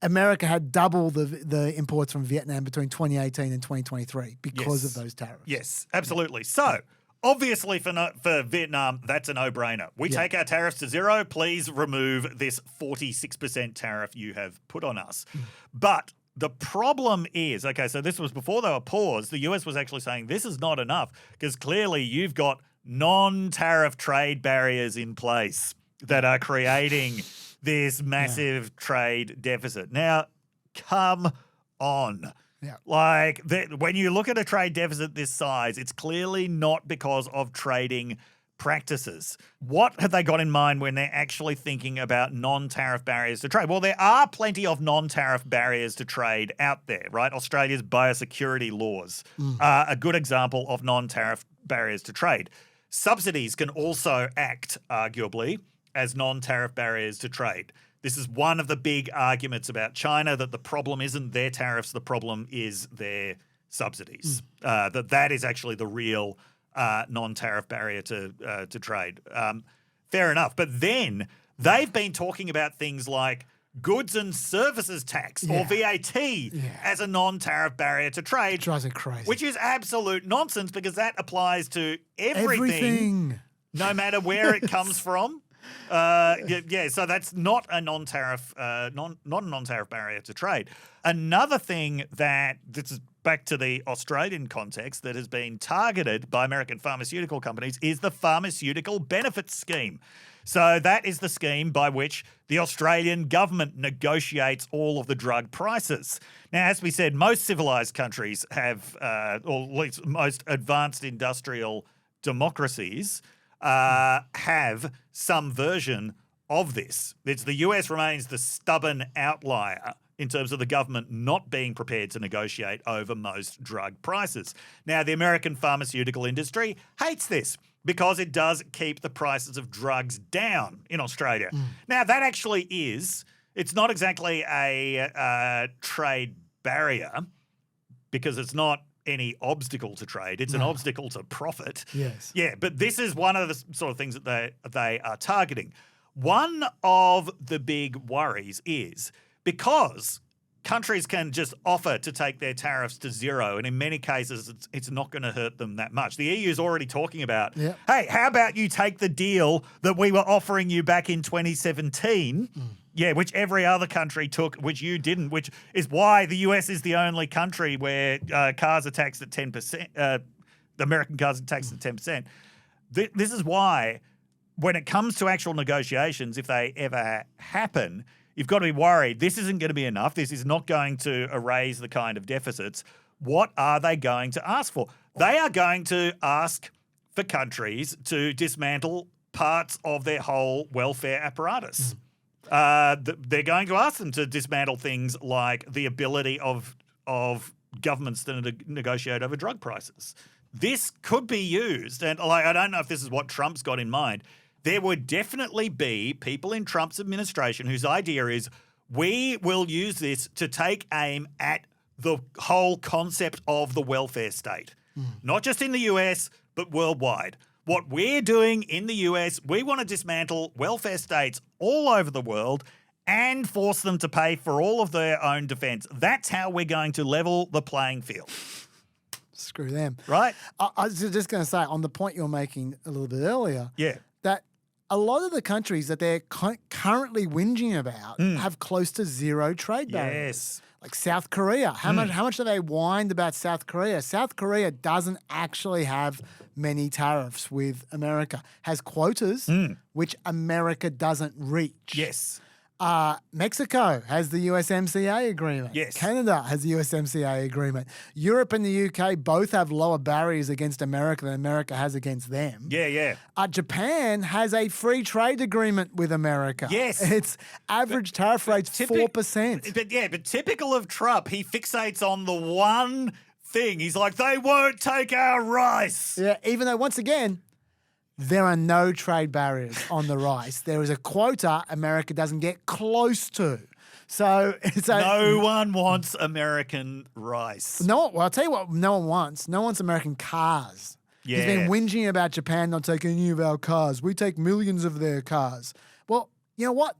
America had double the imports from Vietnam between 2018 and 2023 because of those tariffs. Yes, absolutely. So, obviously for Vietnam, that's a no-brainer. We take our tariffs to zero. Please remove this 46% tariff you have put on us. But the problem is, okay, so this was before they were paused. The US was actually saying this is not enough because clearly you've got non-tariff trade barriers in place that are creating this massive trade deficit. Now, come on. Yeah. Like, when you look at a trade deficit this size, it's clearly not because of trading practices. What have they got in mind when they're actually thinking about non-tariff barriers to trade? Well, there are plenty of non-tariff barriers to trade out there, right? Australia's biosecurity laws are a good example of non-tariff barriers to trade. Subsidies can also act, arguably, as non-tariff barriers to trade. This is one of the big arguments about China, that the problem isn't their tariffs, the problem is their subsidies. That is actually the real non-tariff barrier to trade. Fair enough. But then they've been talking about things like goods and services tax or VAT as a non-tariff barrier to trade. It drives me crazy. Which is absolute nonsense because that applies to everything. No matter where it comes from. So that's not a non-tariff, not a non-tariff barrier to trade. Another thing that this is back to the Australian context that has been targeted by American pharmaceutical companies is the Pharmaceutical Benefits Scheme. So that is the scheme by which the Australian government negotiates all of the drug prices. Now, as we said, most civilized countries have, or at least most advanced industrial democracies have some version of this. The US remains the stubborn outlier in terms of the government not being prepared to negotiate over most drug prices. Now, the American pharmaceutical industry hates this because it does keep the prices of drugs down in Australia. Now, that actually it's not exactly a trade barrier because it's not any obstacle to trade. It's an obstacle to profit. Yes. Yeah, but this is one of the sort of things that they are targeting. One of the big worries is because countries can just offer to take their tariffs to zero, and in many cases it's not going to hurt them that much. The EU is already talking about, hey, how about you take the deal that we were offering you back in 2017, which every other country took, which you didn't, which is why the US is the only country where cars are taxed at 10%, the American cars are taxed at 10%. This is why when it comes to actual negotiations, if they ever happen, you've got to be worried. This isn't going to be enough. This is not going to erase the kind of deficits. What are they going to ask for? They are going to ask for countries to dismantle parts of their whole welfare apparatus. They're going to ask them to dismantle things like the ability of governments that negotiate over drug prices. This could be used, and I don't know if this is what Trump's got in mind. There would definitely be people in Trump's administration whose idea is we will use this to take aim at the whole concept of the welfare state, not just in the US, but worldwide. What we're doing in the US, we want to dismantle welfare states all over the world and force them to pay for all of their own defense. That's how we're going to level the playing field. Screw them. Right? I was just going to say, on the point you were making a little bit earlier, Yeah. that a lot of the countries that they're currently whinging about have close to zero trade barriers. Yes. Like South Korea. How much do they whined about South Korea? South Korea doesn't actually have many tariffs with America. Has quotas, which America doesn't reach. Yes. Mexico has the USMCA agreement. Yes. Canada has the USMCA agreement. Europe and the UK both have lower barriers against America than America has against them. Yeah, yeah. Japan has a free trade agreement with America. Yes. Its average tariff rate's 4%. But typical of Trump, he fixates on the one thing. He's like, they won't take our rice. Yeah, even though, once again, there are no trade barriers on the rice. There is a quota America doesn't get close to. So No one wants American rice. well, I'll tell you what no one wants. No one wants American cars. Yeah. He's been whinging about Japan not taking any of our cars. We take millions of their cars. Well, you know what?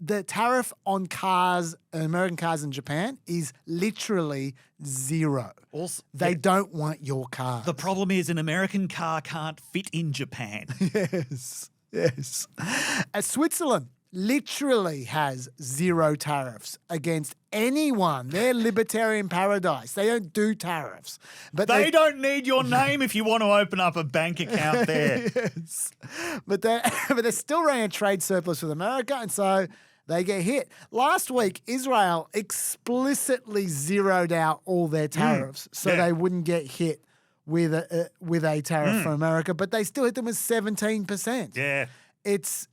The tariff on cars, American cars in Japan, is literally zero. Also, They don't want your car. the problem is an American car can't fit in Japan. Yes. Switzerland literally has zero tariffs against anyone. They're libertarian paradise. They don't do tariffs. But They don't need your name if you want to open up a bank account there. Yes. But they're still running a trade surplus with America, and so they get hit. Last week, Israel explicitly zeroed out all their tariffs so they wouldn't get hit with a tariff from America, but they still hit them with 17%. Yeah. It's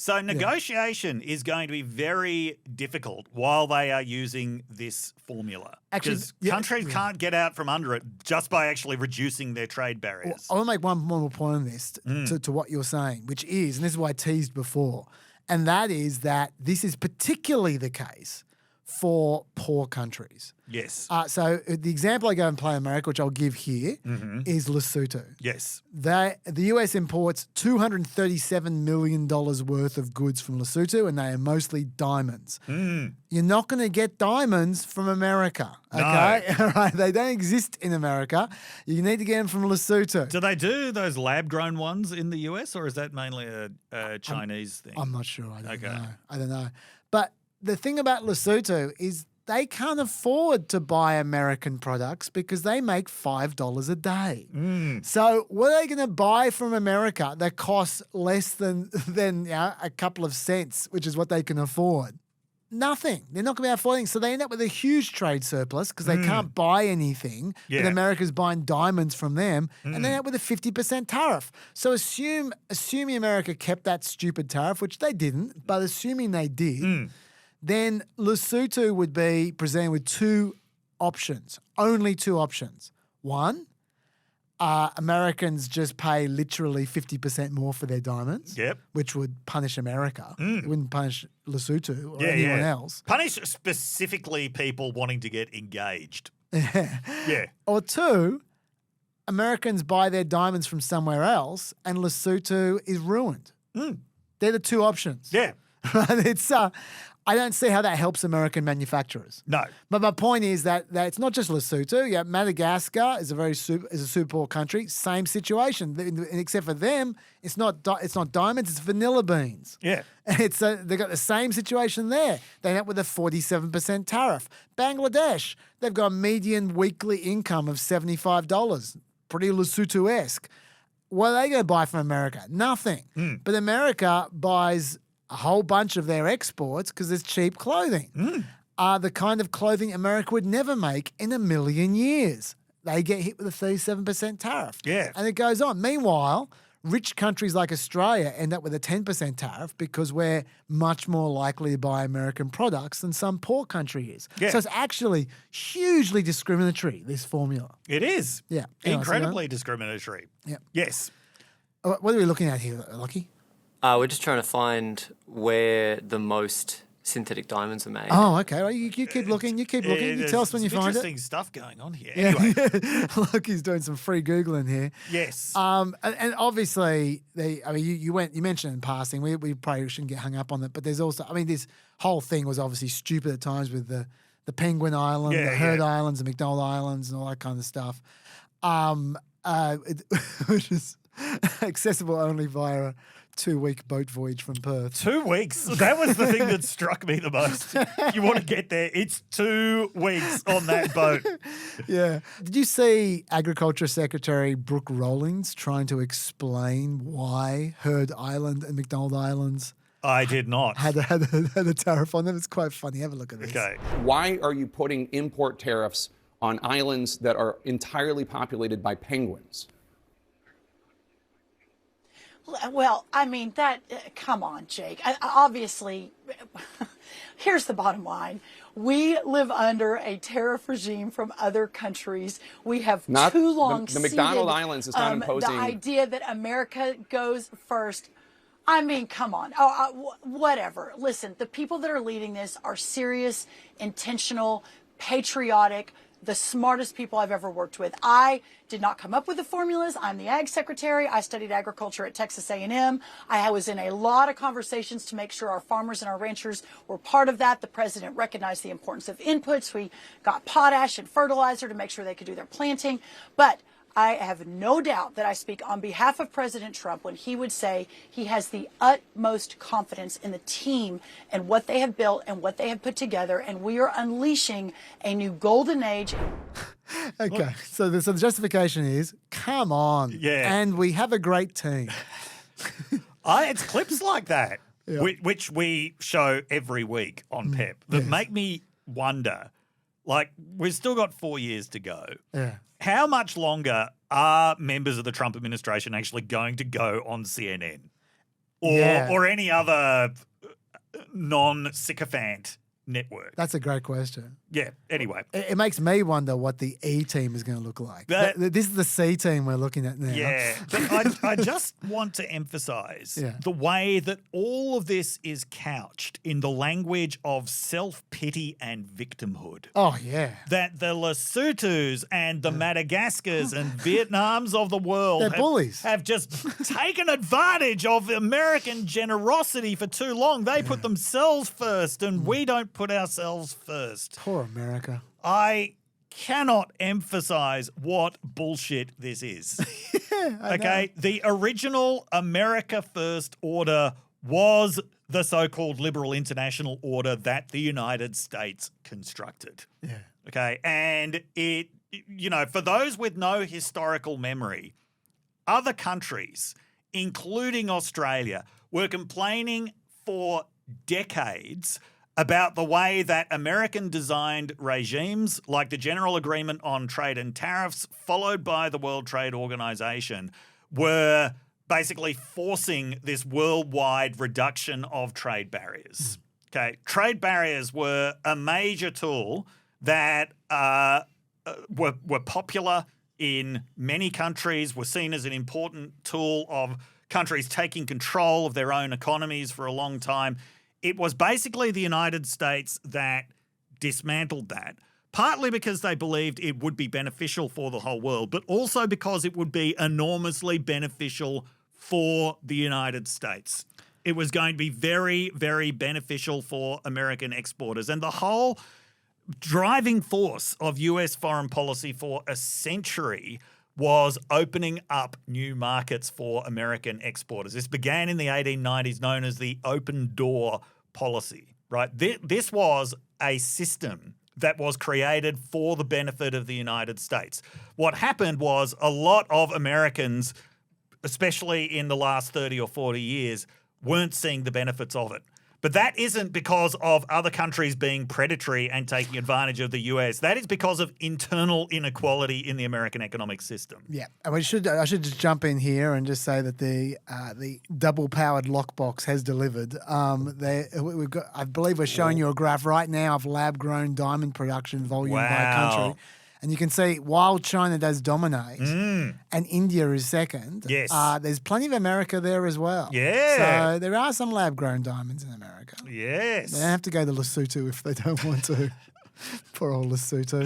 so negotiation is going to be very difficult while they are using this formula. Actually, Because countries can't get out from under it just by actually reducing their trade barriers. I want to make one more point on this to what you're saying, which is, and this is what I teased before, and that is that this is particularly the case for poor countries. Yes. So the example I go and play America, which I'll give here, is Lesotho. Yes. The US imports $237 million worth of goods from Lesotho, and they are mostly diamonds. You're not going to get diamonds from America, okay? No. All right, they don't exist in America. You need to get them from Lesotho. Do they do those lab-grown ones in the US, or is that mainly a Chinese thing? I'm not sure. I don't know. But the thing about Lesotho is they can't afford to buy American products because they make $5 a day. So what are they going to buy from America that costs less than a couple of cents, which is what they can afford? Nothing. They're not going to be affording. So they end up with a huge trade surplus because they can't buy anything. Yeah. But America's buying diamonds from them, and they end up with a 50% tariff. So assuming America kept that stupid tariff, which they didn't, but assuming they did, then Lesotho would be presented with only two options. One, Americans just pay literally 50% more for their diamonds, which would punish America. It wouldn't punish Lesotho or anyone else. Punish specifically people wanting to get engaged. Yeah. Or two, Americans buy their diamonds from somewhere else and Lesotho is ruined. They're the two options. Yeah. It's I don't see how that helps American manufacturers. No. But my point is that it's not just Lesotho. Yeah, Madagascar is a super poor country. Same situation, except for them, it's not diamonds, it's vanilla beans. Yeah. It's they got the same situation there. They end up with a 47% tariff. Bangladesh, they've got a median weekly income of $75. Pretty Lesotho-esque. What are they going to buy from America? Nothing. But America buys a whole bunch of their exports because it's cheap clothing. The kind of clothing America would never make in a million years. They get hit with a 37% tariff. Yeah. And it goes on. Meanwhile, rich countries like Australia end up with a 10% tariff because we're much more likely to buy American products than some poor country is. Yeah. So it's actually hugely discriminatory, this formula. It is. Yeah. Incredibly discriminatory. Yeah. Yes. What are we looking at here, Lockie? We're just trying to find where the most synthetic diamonds are made. Oh, okay. Well, you keep looking. You keep looking. You tell us when you find it. Interesting stuff going on here. Anyway. Lockie's doing some free Googling here. Yes. And obviously, you mentioned in passing, we probably shouldn't get hung up on it, but there's also, this whole thing was obviously stupid at times with the Penguin Island, the Heard Islands, the McDonald Islands, and all that kind of stuff, which is accessible only via a 2-week boat voyage from Perth. 2 weeks. That was the thing that struck me the most. You want to get there, it's 2 weeks on that boat. Yeah. Did you see Agriculture Secretary Brooke Rollings trying to explain why Heard Island and McDonald Islands I did not. had a tariff on them? It's quite funny. Have a look at this. Okay. Why are you putting import tariffs on islands that are entirely populated by penguins? Well, come on, Jake. Obviously, here's the bottom line. We live under a tariff regime from other countries. We have too long the McDonald Islands is not imposing the idea that America goes first. Come on. Whatever. Listen, the people that are leading this are serious, intentional, patriotic, the smartest people I've ever worked with. I did not come up with the formulas. I'm the ag secretary. I studied agriculture at Texas A&M. I was in a lot of conversations to make sure our farmers and our ranchers were part of that. The president recognized the importance of inputs. We got potash and fertilizer to make sure they could do their planting. But I have no doubt that I speak on behalf of President Trump when he would say he has the utmost confidence in the team and what they have built and what they have put together, and we are unleashing a new golden age. Okay, so the justification is, come on. Yeah. And we have a great team. It's clips like that, which we show every week on PEP, that make me wonder, we've still got 4 years to go. Yeah. How much longer are members of the Trump administration actually going to go on CNN or any other non-sycophant network? That's a great question. Yeah, anyway. It makes me wonder what the E team is going to look like. This is the C team we're looking at now. Yeah, but I just want to emphasize the way that all of this is couched in the language of self-pity and victimhood. Oh, yeah. That the Lesothos and the Madagascars and Vietnams of the world They're bullies. have just taken advantage of American generosity for too long. They put themselves first and we don't put ourselves first. Poor America. I cannot emphasize what bullshit this is. Okay? The original America First order was the so-called liberal international order that the United States constructed. Yeah. Okay? And it, for those with no historical memory, other countries, including Australia, were complaining for decades about the way that American-designed regimes, like the General Agreement on Trade and Tariffs, followed by the World Trade Organization, were basically forcing this worldwide reduction of trade barriers. Okay, trade barriers were a major tool that were popular in many countries, were seen as an important tool of countries taking control of their own economies for a long time. It was basically the United States that dismantled that, partly because they believed it would be beneficial for the whole world, but also because it would be enormously beneficial for the United States. It was going to be very, very beneficial for American exporters. And the whole driving force of US foreign policy for a century was opening up new markets for American exporters. This began in the 1890s, known as the open door policy, right? This was a system that was created for the benefit of the United States. What happened was a lot of Americans, especially in the last 30 or 40 years, weren't seeing the benefits of it. But that isn't because of other countries being predatory and taking advantage of the US. That is because of internal inequality in the American economic system. Yeah, and I should just jump in here and just say that the double-powered lockbox has delivered. I believe we're showing you a graph right now of lab-grown diamond production volume by country. And you can see while China does dominate and India is second, Yes. There's plenty of America there as well. Yeah. So there are some lab-grown diamonds in America. Yes. They don't have to go to Lesotho if they don't want to. Poor old Lesotho.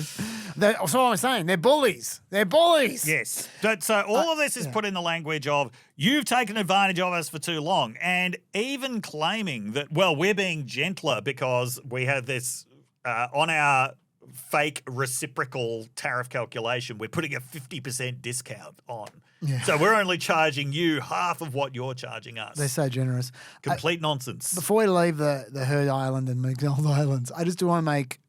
That's what I'm saying. They're bullies. They're bullies. Yes. So all of this is put in the language of you've taken advantage of us for too long, and even claiming that, well, we're being gentler because we have this on our fake reciprocal tariff calculation, we're putting a 50% discount on. Yeah. So we're only charging you half of what you're charging us. They're so generous. Complete nonsense. Before we leave the Heard Island and McDonald Islands, I just do want to make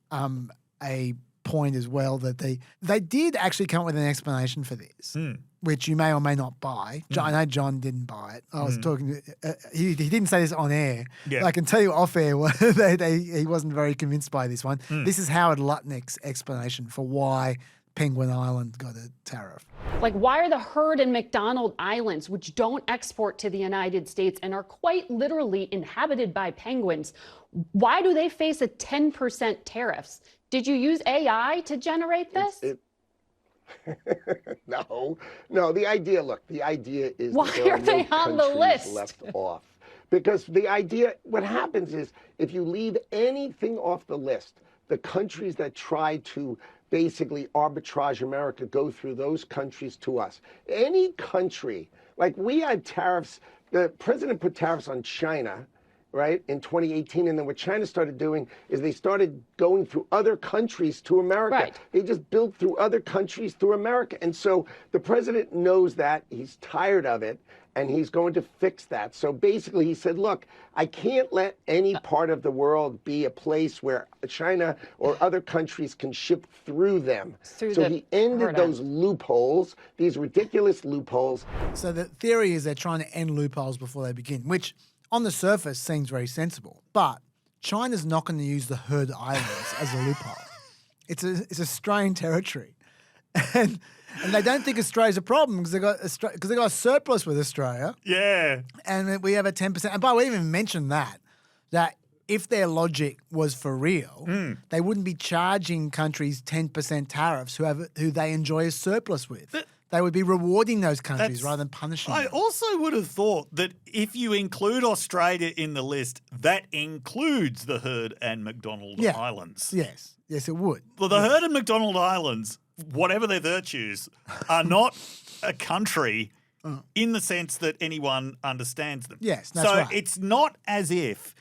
a point as well that they did actually come up with an explanation for this, which you may or may not buy. I know John didn't buy it. I was talking to he didn't say this on air. Yeah. But I can tell you off air he wasn't very convinced by this one. This is Howard Lutnick's explanation for why Penguin Island got a tariff. Like, why are the Heard and McDonald Islands, which don't export to the United States and are quite literally inhabited by penguins, why do they face a 10% tariffs? Did you use AI to generate this? No. The idea is Why that there are they no on the countries list? left off. Because the idea, what happens is if you leave anything off the list, the countries that try to basically arbitrage America go through those countries to us. Any country, like we had tariffs, the president put tariffs on China, right, in 2018. And then what China started doing is they started going through other countries to America. Right. They just built through other countries through America. And so the president knows that. He's tired of it. And he's going to fix that. So basically he said, look, I can't let any part of the world be a place where China or other countries can ship through them. So he ended those loopholes, these ridiculous loopholes. So the theory is they're trying to end loopholes before they begin, which on the surface seems very sensible. But China's not going to use the Heard Islands as a loophole. It's a strained territory. And they don't think Australia's a problem because they got a surplus with Australia. Yeah. And we have a 10%. And by the way, we even mentioned that if their logic was for real, they wouldn't be charging countries 10% tariffs who they enjoy a surplus with. They would be rewarding those countries rather than punishing them. I also would have thought that if you include Australia in the list, that includes the Heard and McDonald Islands. Yes, it would. Well, the Heard and McDonald Islands, whatever their virtues, are not a country in the sense that anyone understands them. Yes, that's right. So it's not as if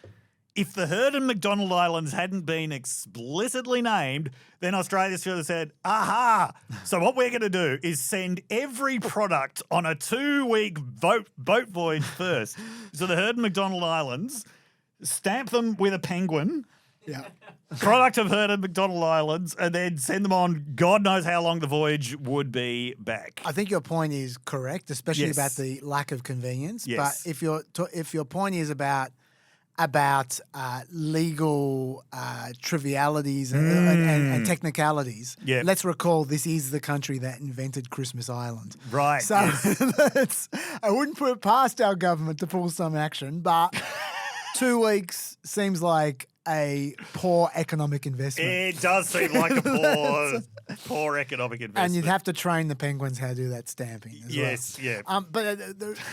the Heard and McDonald Islands hadn't been explicitly named, then Australia should have said, aha, so what we're going to do is send every product on a 2-week boat voyage first. So the Heard and McDonald Islands, stamp them with a penguin, product of Heard and McDonald Islands, and then send them on God knows how long the voyage would be back. I think your point is correct, especially Yes. about the lack of convenience. Yes. But if your point is about legal trivialities and technicalities, Yep. let's recall this is the country that invented Christmas Island. Right. So I wouldn't put it past our government to pull some action, but 2 weeks seems like a poor economic investment. It does seem like a poor economic investment. And you'd have to train the penguins how to do that stamping as Yes, well. yeah. But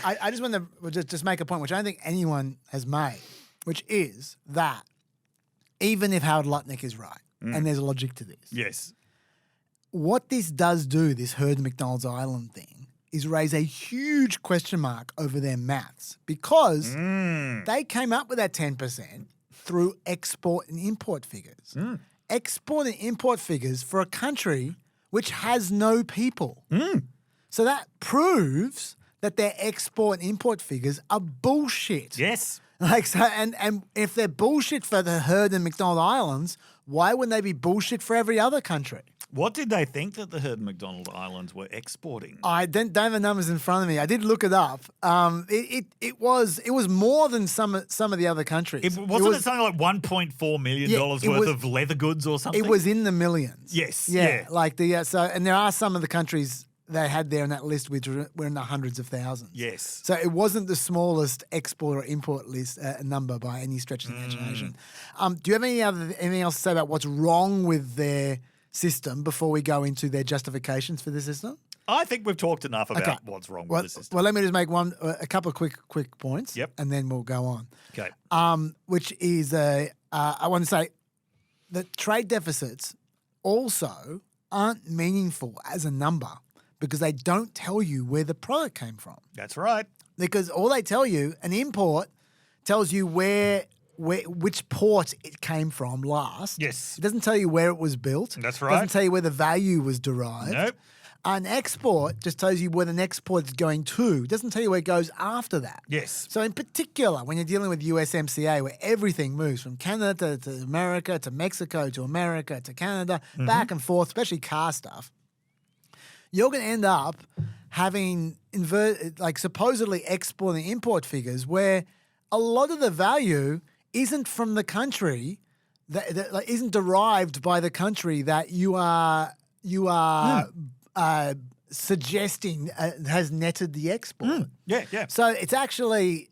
I just want to just make a point, which I don't think anyone has made, which is that even if Howard Lutnick is right, and there's logic to this, Yes. what this does do, this Heard McDonald's Island thing, is raise a huge question mark over their maths because they came up with that 10% through export and import figures. Export and import figures for a country which has no people. So that proves that their export and import figures are bullshit. Yes. And if they're bullshit for the Heard and McDonald Islands, why wouldn't they be bullshit for every other country? What did they think that the Heard McDonald Islands were exporting? I don't have the numbers in front of me. I did look it up. It was more than some of the other countries. Wasn't it something like $1.4 million worth of leather goods or something? It was in the millions. Yes. Yeah. Like and there are some of the countries they had there on that list which were in the hundreds of thousands. Yes. So it wasn't the smallest export or import list number by any stretch of the imagination. Do you have anything else to say about what's wrong with their system before we go into their justifications for the system? I think we've talked enough about what's wrong with the system. Well, let me just make a couple of quick points. Yep. And then we'll go on. Okay. Which is, I want to say that trade deficits also aren't meaningful as a number because they don't tell you where the product came from. That's right. Because all they tell you, an import tells you which port it came from last. Yes. It doesn't tell you where it was built. That's It right. doesn't tell you where the value was derived. Nope. An export just tells you where the next port is going to. It doesn't tell you where it goes after that. Yes. So in particular, when you're dealing with USMCA, where everything moves from Canada to America to Mexico to America to Canada, back and forth, especially car stuff, you're going to end up having supposedly export and import figures where a lot of the value isn't from the country, that isn't derived by the country that you are suggesting has netted the export. Yeah. So it's actually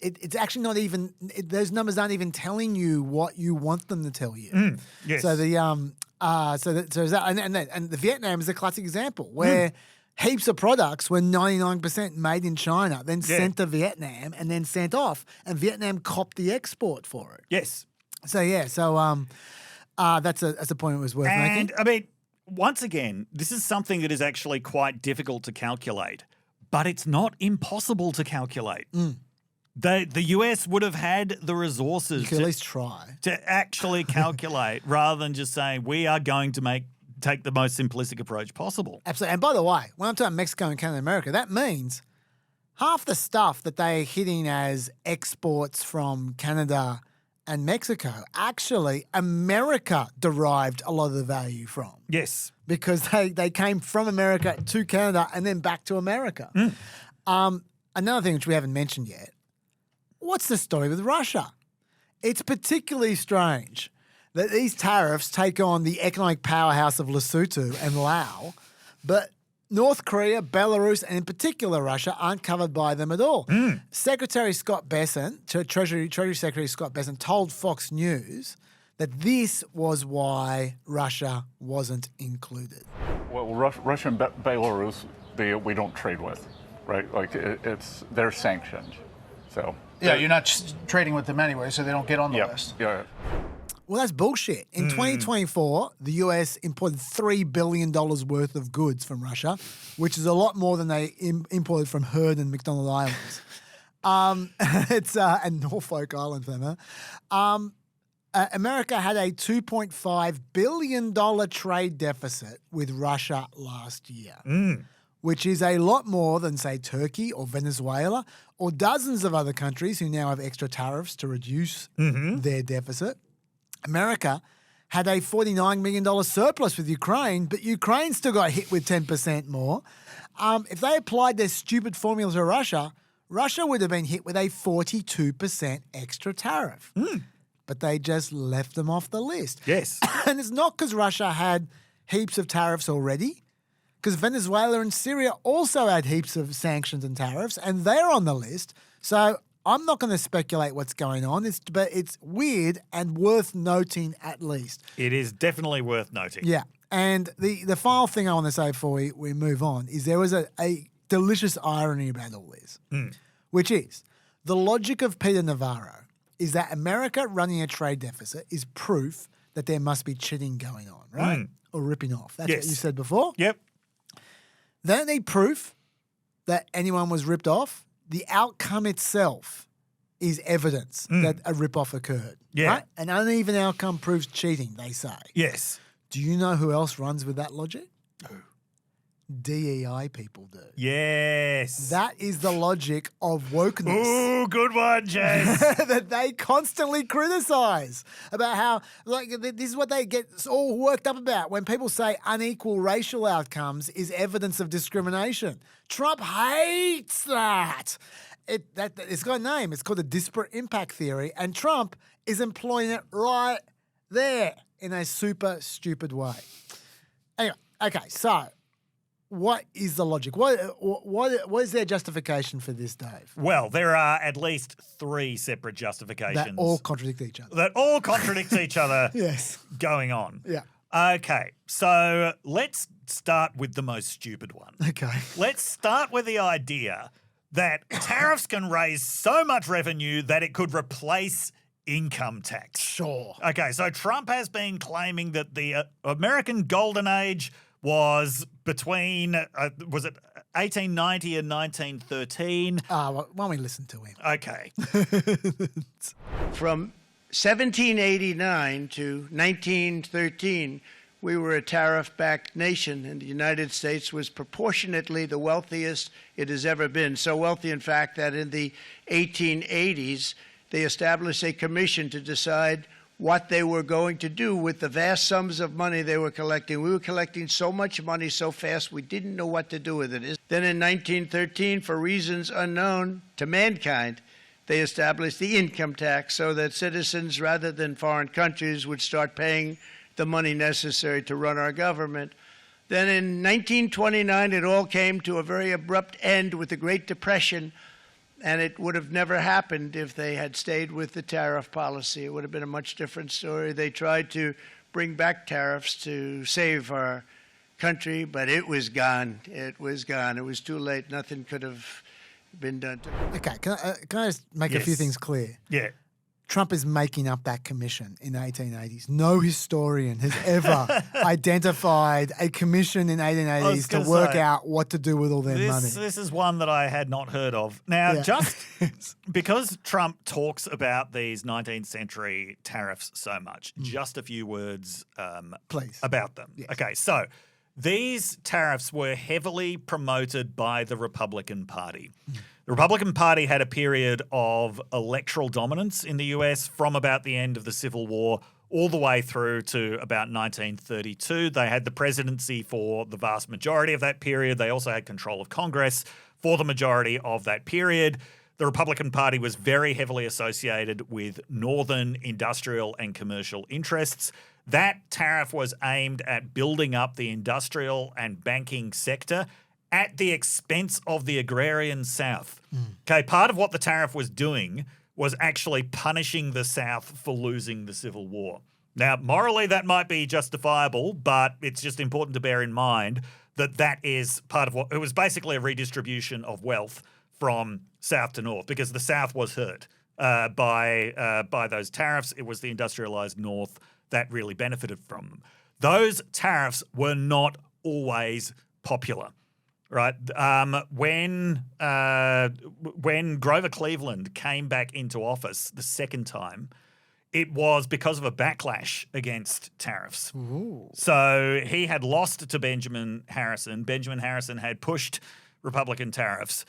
not even those numbers aren't even telling you what you want them to tell you. Yes. So the Vietnam is a classic example where heaps of products were 99% made in China, then sent to Vietnam and then sent off, and Vietnam copped the export for it. Yes. So that's a point that was worth making. And I mean, once again, this is something that is actually quite difficult to calculate, but it's not impossible to calculate. The US would have had the resources You could at least try. to actually calculate rather than just saying we are going to take the most simplistic approach possible. Absolutely. And by the way, when I'm talking Mexico and Canada and America, that means half the stuff that they're hitting as exports from Canada and Mexico, actually America derived a lot of the value from. Yes. Because they came from America to Canada and then back to America. Another thing which we haven't mentioned yet, what's the story with Russia? It's particularly strange that these tariffs take on the economic powerhouse of Lesotho and Laos, but North Korea, Belarus, and in particular Russia aren't covered by them at all. Secretary Scott Bessent, Treasury Secretary Scott Bessent, told Fox News that this was why Russia wasn't included. Well, Russia and Belarus, we don't trade with, right? Like they're sanctioned, so. Yeah, you're not trading with them anyway, so they don't get on the list. Yeah. Well, that's bullshit. In 2024, the US imported $3 billion worth of goods from Russia, which is a lot more than they imported from Heard and McDonald Islands. And Norfolk Island, for that matter. America had a $2.5 billion trade deficit with Russia last year, which is a lot more than, say, Turkey or Venezuela or dozens of other countries who now have extra tariffs to reduce their deficit. America had a $49 million surplus with Ukraine, but Ukraine still got hit with 10% more. If they applied their stupid formula to Russia, Russia would have been hit with a 42% extra tariff. But they just left them off the list. Yes. And it's not because Russia had heaps of tariffs already, because Venezuela and Syria also had heaps of sanctions and tariffs, and they're on the list. So I'm not going to speculate what's going on, but it's weird and worth noting at least. It is definitely worth noting. Yeah. And the final thing I want to say before we move on is there was a delicious irony about all this, which is the logic of Peter Navarro is that America running a trade deficit is proof that there must be cheating going on, right? Or ripping off. That's what you said before. Yep. They don't need proof that anyone was ripped off. The outcome itself is evidence that a rip-off occurred. Yeah. Right? An uneven outcome proves cheating, they say. Yes. Do you know who else runs with that logic? DEI people do. Yes. That is the logic of wokeness. Ooh, good one, Jess. That they constantly criticize about how, like, this is what they get all worked up about when people say unequal racial outcomes is evidence of discrimination. Trump hates that. It's got a name. It's called the disparate impact theory, and Trump is employing it right there in a super stupid way. Anyway, okay, so what is the logic? What is their justification for this, Dave? Well, there are at least 3 separate justifications. That all contradict each other. That all contradict each other Yes. going on. Yeah. Okay, so let's start with the most stupid one. Okay. Let's start with the idea that tariffs can raise so much revenue that it could replace income tax. Sure. Okay, so Trump has been claiming that the American Golden Age was between, was it 1890 and 1913? Why don't we listen to him? Okay. From 1789 to 1913, we were a tariff-backed nation, and the United States was proportionately the wealthiest it has ever been. So wealthy, in fact, that in the 1880s, they established a commission to decide what they were going to do with the vast sums of money they were collecting. We were collecting so much money so fast we didn't know what to do with it. Then in 1913, for reasons unknown to mankind, they established the income tax so that citizens, rather than foreign countries, would start paying the money necessary to run our government. Then in 1929, it all came to a very abrupt end with the Great Depression, and it would have never happened if they had stayed with the tariff policy. It would have been a much different story. They tried to bring back tariffs to save our country, but it was gone. It was gone. It was too late. Nothing could have been done to it. Okay, can I just make a few things clear? Yeah. Trump is making up that commission in the 1880s. No historian has ever identified a commission in 1880s to work out what to do with all their money. This is one that I had not heard of. Now, just because Trump talks about these 19th century tariffs so much, just a few words Please. about them. Yes. Okay, so these tariffs were heavily promoted by the Republican Party. The Republican Party had a period of electoral dominance in the US from about the end of the Civil War all the way through to about 1932. They had the presidency for the vast majority of that period. They also had control of Congress for the majority of that period. The Republican Party was very heavily associated with northern industrial and commercial interests. That tariff was aimed at building up the industrial and banking sector at the expense of the agrarian South. Okay, part of what the tariff was doing was actually punishing the South for losing the Civil War. Now, morally, that might be justifiable, but it's just important to bear in mind that that is part of what it was basically a redistribution of wealth from South to North because the South was hurt by those tariffs. It was the industrialized North that really benefited from them. Those tariffs were not always popular. Right. When Grover Cleveland came back into office the second time, it was because of a backlash against tariffs. Ooh. So he had lost to Benjamin Harrison. Benjamin Harrison had pushed Republican tariffs.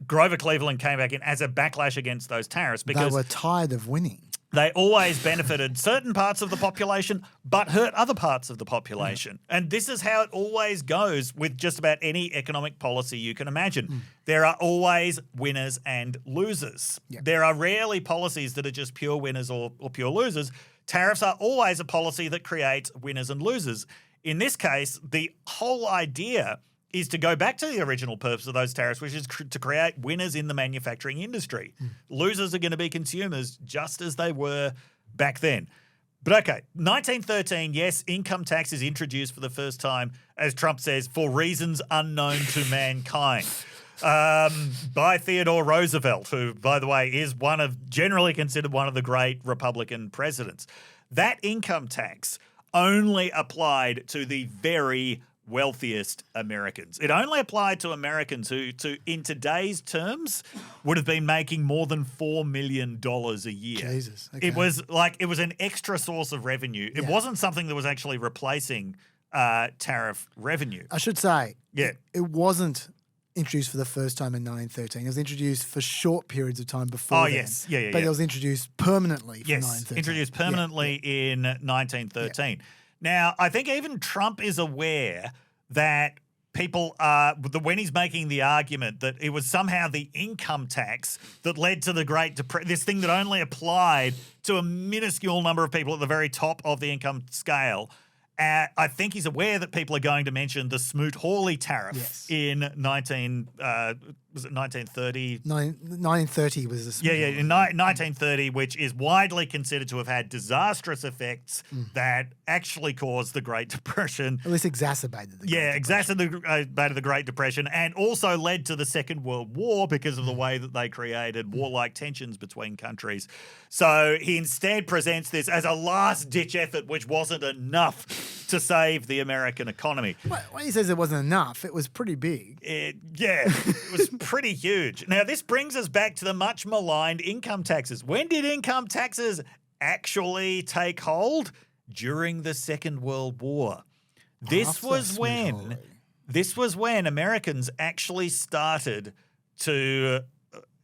Grover Cleveland came back in as a backlash against those tariffs because they were tired of winning. They always benefited certain parts of the population, but hurt other parts of the population. And this is how it always goes with just about any economic policy you can imagine. There are always winners and losers. There are rarely policies that are just pure winners or pure losers. Tariffs are always a policy that creates winners and losers. In this case, the whole idea is to go back to the original purpose of those tariffs, which is to create winners in the manufacturing industry. Losers are going to be consumers just as they were back then. But okay, 1913, yes, income tax is introduced for the first time, as Trump says, for reasons unknown to mankind. By Theodore Roosevelt, who, by the way, is generally considered one of the great Republican presidents. That income tax only applied to the very wealthiest Americans. It only applied to Americans who, in today's terms, would have been making more than $4 million a year. Jesus. Okay. It was an extra source of revenue. It wasn't something that was actually replacing tariff revenue. I should say, Yeah. it wasn't introduced for the first time in 1913. It was introduced for short periods of time before then. Yes. Yeah. But it was introduced permanently for 1913. Introduced permanently in 1913. Yeah. Now, I think even Trump is aware that people are, when he's making the argument that it was somehow the income tax that led to the Great Depression, this thing that only applied to a minuscule number of people at the very top of the income scale. I think he's aware that people are going to mention the Smoot-Hawley tariff in 1930? 1930 was the Smoot-Hawley. In 1930, which is widely considered to have had disastrous effects that actually caused the Great Depression. At least exacerbated the Great Depression. Exacerbated the Great Depression, and also led to the Second World War because of the way that they created warlike tensions between countries. So he instead presents this as a last-ditch effort, which wasn't enough to save the American economy. When he says it wasn't enough, it was pretty big. It was pretty huge. Now, this brings us back to the much maligned income taxes. When did income taxes actually take hold? During the Second World War. This was when Americans actually started to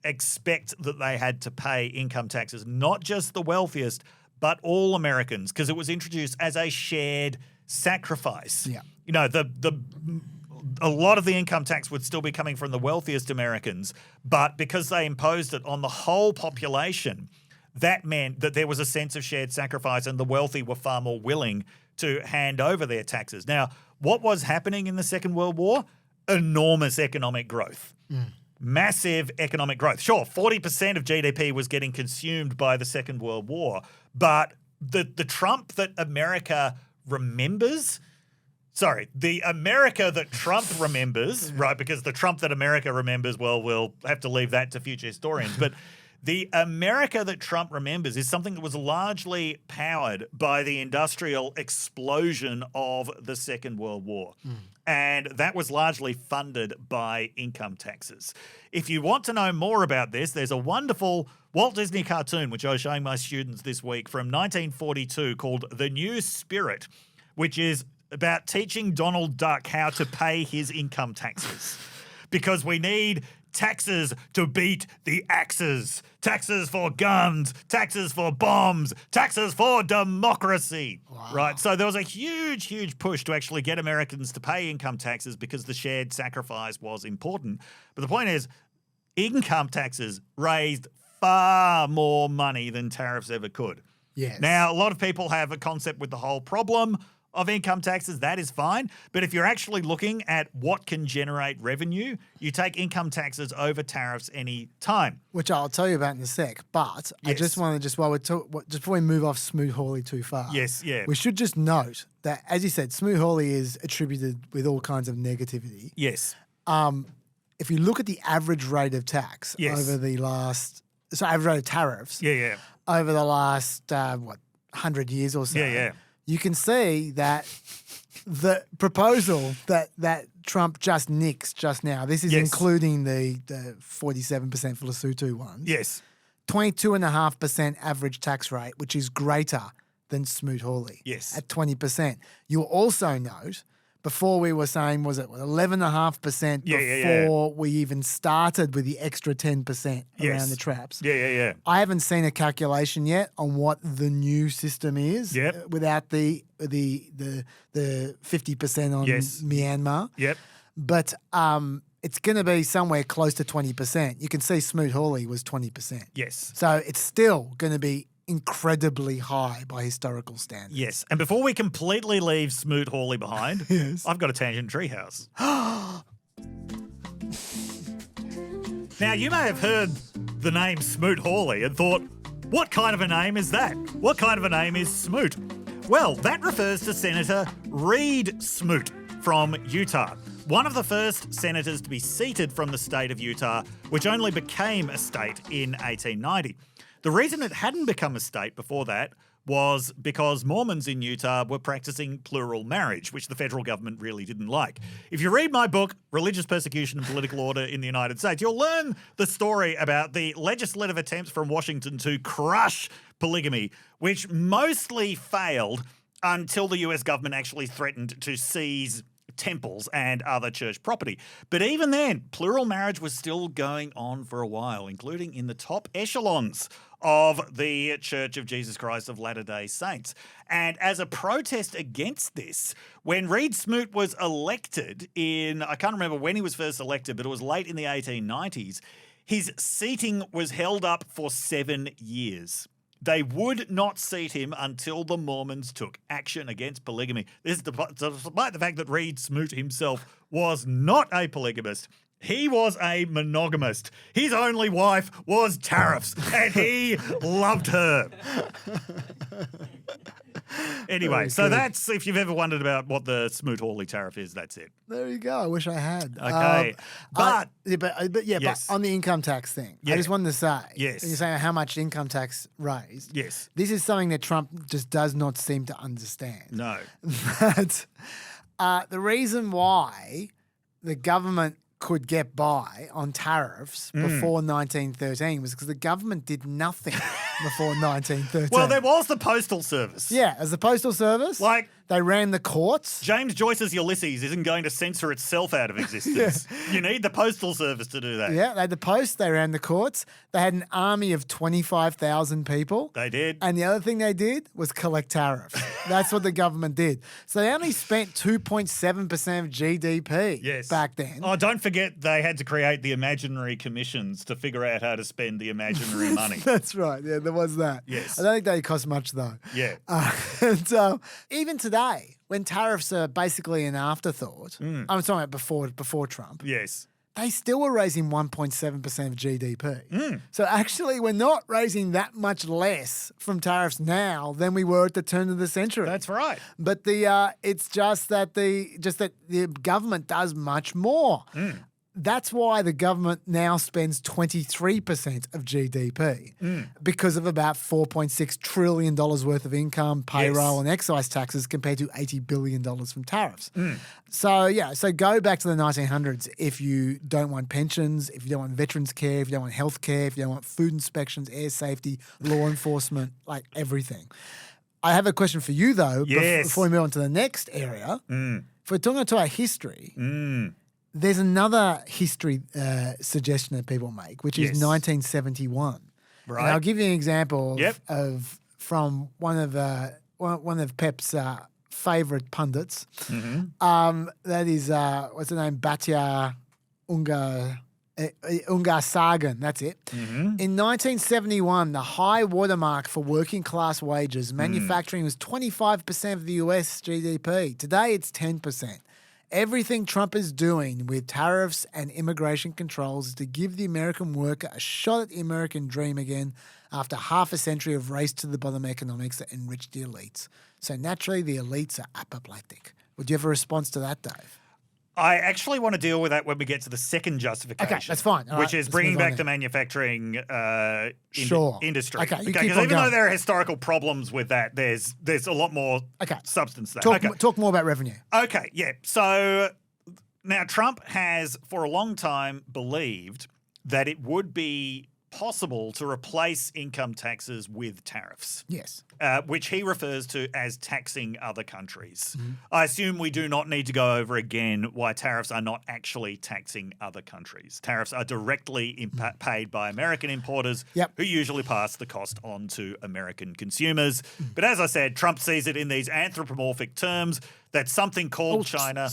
expect that they had to pay income taxes, not just the wealthiest, but all Americans, because it was introduced as a shared sacrifice. Yeah. You know, a lot of the income tax would still be coming from the wealthiest Americans, but because they imposed it on the whole population, that meant that there was a sense of shared sacrifice and the wealthy were far more willing to hand over their taxes. Now, what was happening in the Second World War? Enormous economic growth. Massive economic growth. Sure, 40% of GDP was getting consumed by the Second World War, but the Trump that America remembers, the America that Trump remembers, right, because the Trump that America remembers, well, we'll have to leave that to future historians, but the America that Trump remembers is something that was largely powered by the industrial explosion of the Second World War. And that was largely funded by income taxes. If you want to know more about this, there's a wonderful Walt Disney cartoon, which I was showing my students this week, from 1942 called The New Spirit, which is about teaching Donald Duck how to pay his income taxes. Because we need taxes to beat the axes. Taxes for guns, taxes for bombs, taxes for democracy. Wow. Right? So there was a huge, huge push to actually get Americans to pay income taxes because the shared sacrifice was important. But the point is, income taxes raised far more money than tariffs ever could. Yes. Now, a lot of people have a concept with the whole problem of income taxes. That is fine. But if you're actually looking at what can generate revenue, you take income taxes over tariffs any time. Which I'll tell you about in a sec. But I just want to, just before we move off Smoot-Hawley too far, we should just note that, as you said, Smoot-Hawley is attributed with all kinds of negativity. Yes. If you look at the average rate of tax over the last, average rate of tariffs over the last, 100 years or so, you can see that the proposal that Trump just nixed just now, this is including the 47% for Lesotho ones. Yes. 22.5% average tax rate, which is greater than Smoot-Hawley. Yes. At 20%. You'll also note, before we were saying, was it 11.5% before we even started with the extra 10% around the traps? Yeah. I haven't seen a calculation yet on what the new system is without the 50% on Myanmar. Yep. But it's going to be somewhere close to 20%. You can see Smoot-Hawley was 20%. Yes. So it's still going to be incredibly high by historical standards. Yes. And before we completely leave Smoot-Hawley behind, I've got a tangent treehouse. Now, you may have heard the name Smoot-Hawley and thought, what kind of a name is that? What kind of a name is Smoot? Well, that refers to Senator Reed Smoot from Utah, one of the first senators to be seated from the state of Utah, which only became a state in 1890. The reason it hadn't become a state before that was because Mormons in Utah were practicing plural marriage, which the federal government really didn't like. If you read my book, Religious Persecution and Political Order in the United States, you'll learn the story about the legislative attempts from Washington to crush polygamy, which mostly failed until the US government actually threatened to seize temples and other church property. But even then, plural marriage was still going on for a while, including in the top echelons of the Church of Jesus Christ of Latter-day Saints. And as a protest against this, when Reed Smoot was elected I can't remember when he was first elected, but it was late in the 1890s, his seating was held up for 7 years. They would not seat him until the Mormons took action against polygamy. This is despite the fact that Reed Smoot himself was not a polygamist. He was a monogamist. His only wife was Tariffs, and he loved her. Anyway, so that's, if you've ever wondered about what the Smoot-Hawley tariff is, that's it. There you go. I wish I had. Okay. But Yes. on the income tax thing, Yeah. I just wanted to say, Yes. you're saying how much income tax raised. Yes. This is something that Trump just does not seem to understand. No. That the reason why the government could get by on tariffs before 1913 was because the government did nothing before 1913. Well, there was the Postal Service. Yeah, as the Postal Service, Like, they ran the courts. James Joyce's Ulysses isn't going to censor itself out of existence. You need the Postal Service to do that. Yeah, they had the post, they ran the courts. They had an army of 25,000 people. They did. And the other thing they did was collect tariffs. That's what the government did. So they only spent 2.7% of GDP back then. Oh, don't forget they had to create the imaginary commissions to figure out how to spend the imaginary money. That's right. Yeah, there was that. Yes. I don't think they cost much though. Yeah. And even today, when tariffs are basically an afterthought, I'm talking about before Trump. Yes. They still were raising 1.7% of GDP. So actually, we're not raising that much less from tariffs now than we were at the turn of the century. That's right. But it's just that the government does much more. That's why the government now spends 23% of GDP because of about $4.6 trillion worth of income, payroll, and excise taxes compared to $80 billion from tariffs. So go back to the 1900s if you don't want pensions, if you don't want veterans care, if you don't want health care, if you don't want food inspections, air safety, law enforcement, like everything. I have a question for you, though, before we move on to the next area. If we're talking about our history, there's another history suggestion that people make, which is 1971. Right. And I'll give you an example from one of Pep's favourite pundits. That is, what's her name? Batya Ungar Sargon, that's it. In 1971, the high watermark for working class wages, manufacturing was 25% of the US GDP. Today, it's 10%. Everything Trump is doing with tariffs and immigration controls is to give the American worker a shot at the American dream again after half a century of race-to-the-bottom economics that enriched the elites. So naturally, the elites are apoplectic. Would you have a response to that, Dave? I actually want to deal with that when we get to the second justification. Okay, that's fine. All which right, is let's bringing move on back the manufacturing industry. Okay, you keep because on even though going. there are historical problems with that, there's a lot more substance there. Talk more about revenue. Okay, yeah. So now Trump has for a long time believed that it would be possible to replace income taxes with tariffs. Yes. Which he refers to as taxing other countries. I assume we do not need to go over again why tariffs are not actually taxing other countries. Tariffs are directly paid by American importers who usually pass the cost on to American consumers. But as I said, Trump sees it in these anthropomorphic terms that something called China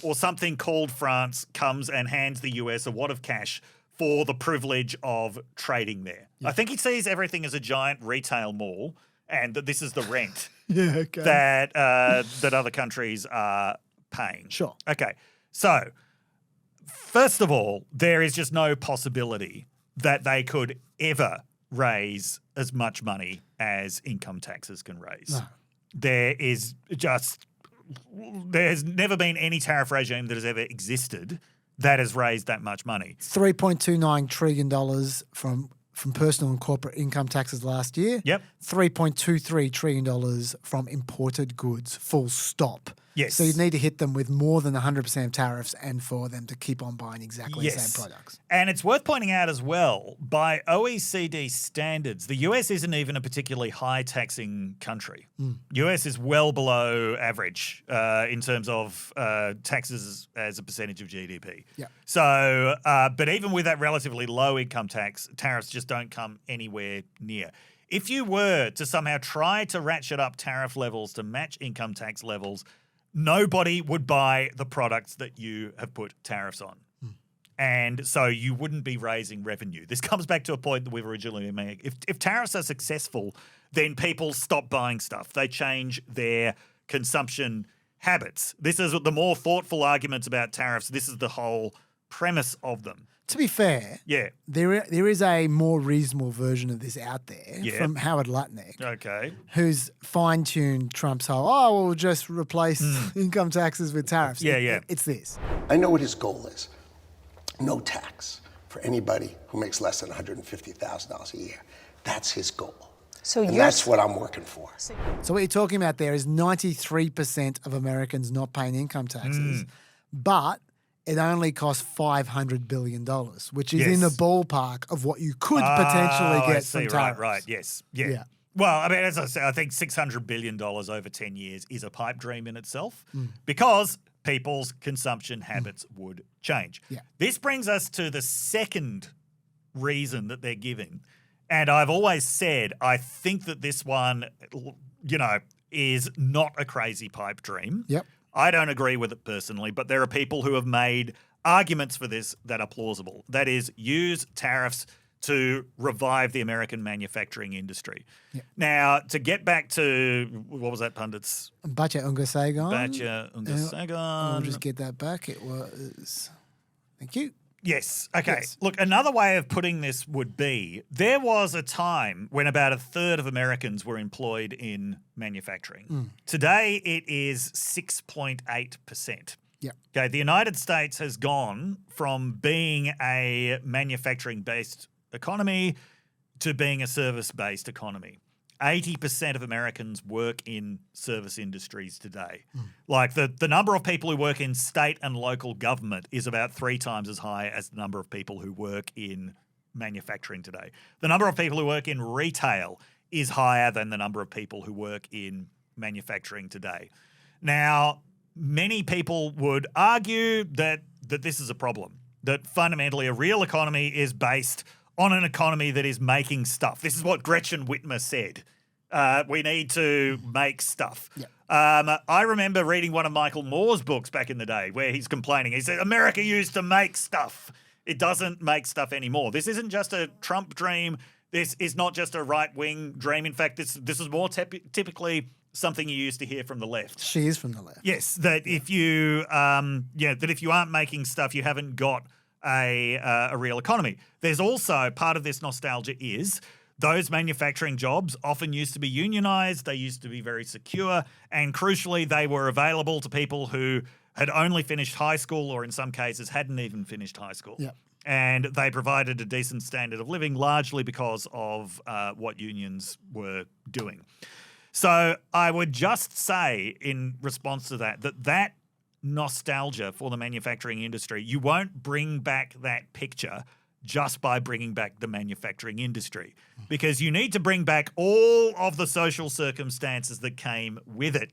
or something called France comes and hands the US a wad of cash for the privilege of trading there. I think he sees everything as a giant retail mall and that this is the rent that other countries are paying. Sure. Okay. So, first of all, there is just no possibility that they could ever raise as much money as income taxes can raise. No. There's never been any tariff regime that has ever existed that has raised that much money. $3.29 trillion from personal and corporate income taxes last year. Yep. $3.23 trillion from imported goods, full stop. Yes. So you'd need to hit them with more than 100% of tariffs and for them to keep on buying exactly the same products. And it's worth pointing out as well, by OECD standards, the US isn't even a particularly high taxing country. US is well below average in terms of taxes as a percentage of GDP. Yeah. So, but even with that relatively low income tax, tariffs just don't come anywhere near. If you were to somehow try to ratchet up tariff levels to match income tax levels, nobody would buy the products that you have put tariffs on. And so you wouldn't be raising revenue. This comes back to a point that we've originally made. If tariffs are successful, then people stop buying stuff. They change their consumption habits. This is the more thoughtful arguments about tariffs. This is the whole premise of them. To be fair, there is a more reasonable version of this out there from Howard Lutnick, who's fine-tuned Trump's whole, we'll just replace income taxes with tariffs. It's this. I know what his goal is. No tax for anybody who makes less than $150,000 a year. That's his goal. And that's what I'm working for. So what you're talking about there is 93% of Americans not paying income taxes, but it only costs $500 billion, which is in the ballpark of what you could potentially get from tariffs. Right, yes. Well, I mean, as I say, I think $600 billion over 10 years is a pipe dream in itself because people's consumption habits would change. This brings us to the second reason that they're giving. And I've always said I think that this one, is not a crazy pipe dream. I don't agree with it personally, but there are people who have made arguments for this that are plausible. That is, use tariffs to revive the American manufacturing industry. Now, to get back to, what was that, pundits? Bacha Unga Sagan. I'll just get that back. It was, thank you. Yes. Okay. Look, another way of putting this would be there was a time when about a third of Americans were employed in manufacturing. Today, it is 6.8%. Okay. The United States has gone from being a manufacturing-based economy to being a service-based economy. 80% of Americans work in service industries today. Like the number of people who work in state and local government is about 3 times as high as the number of people who work in manufacturing today. The number of people who work in retail is higher than the number of people who work in manufacturing today. Now, many people would argue that this is a problem, that fundamentally a real economy is based on an economy that is making stuff. This is what Gretchen Whitmer said. We need to make stuff. I remember reading one of Michael Moore's books back in the day where he's complaining. He said, America used to make stuff. It doesn't make stuff anymore. This isn't just a Trump dream. This is not just a right-wing dream. In fact, this is more typically something you used to hear from the left. She is from the left. Yes, that if you aren't making stuff, you haven't got a real economy. There's also part of this nostalgia is those manufacturing jobs often used to be unionized. They used to be very secure. And crucially, they were available to people who had only finished high school or in some cases hadn't even finished high school. And they provided a decent standard of living largely because of what unions were doing. So I would just say in response to that nostalgia for the manufacturing industry, you won't bring back that picture just by bringing back the manufacturing industry, because you need to bring back all of the social circumstances that came with it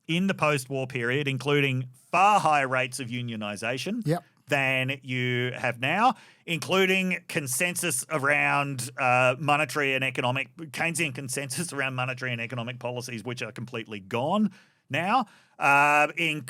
in the post-war period, including far higher rates of unionization than you have now, including consensus around monetary and economic, Keynesian consensus around monetary and economic policies, which are completely gone now,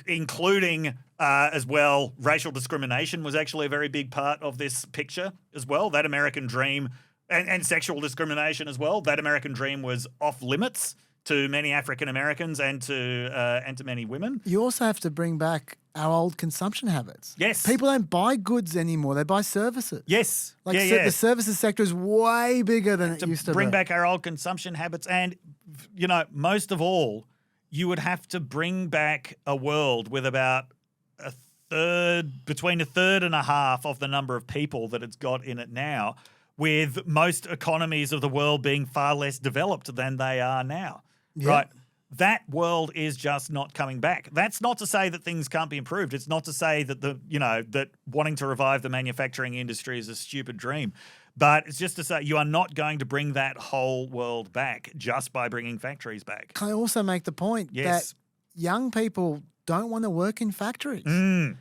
including as well, racial discrimination was actually a very big part of this picture as well. That American dream, and sexual discrimination as well. That American dream was off limits to many African Americans and to many women. You also have to bring back our old consumption habits. Yes. People don't buy goods anymore. They buy services. Yes. The services sector is way bigger than it used to be. Bring back our old consumption habits. And, most of all, you would have to bring back a world with about between a third and a half of the number of people that it's got in it now, with most economies of the world being far less developed than they are now. Right? that world is just not coming back. That's not to say that things can't be improved. It's not to say that that wanting to revive the manufacturing industry is a stupid dream. But it's just to say you are not going to bring that whole world back just by bringing factories back. Can I also make the point that young people don't want to work in factories? I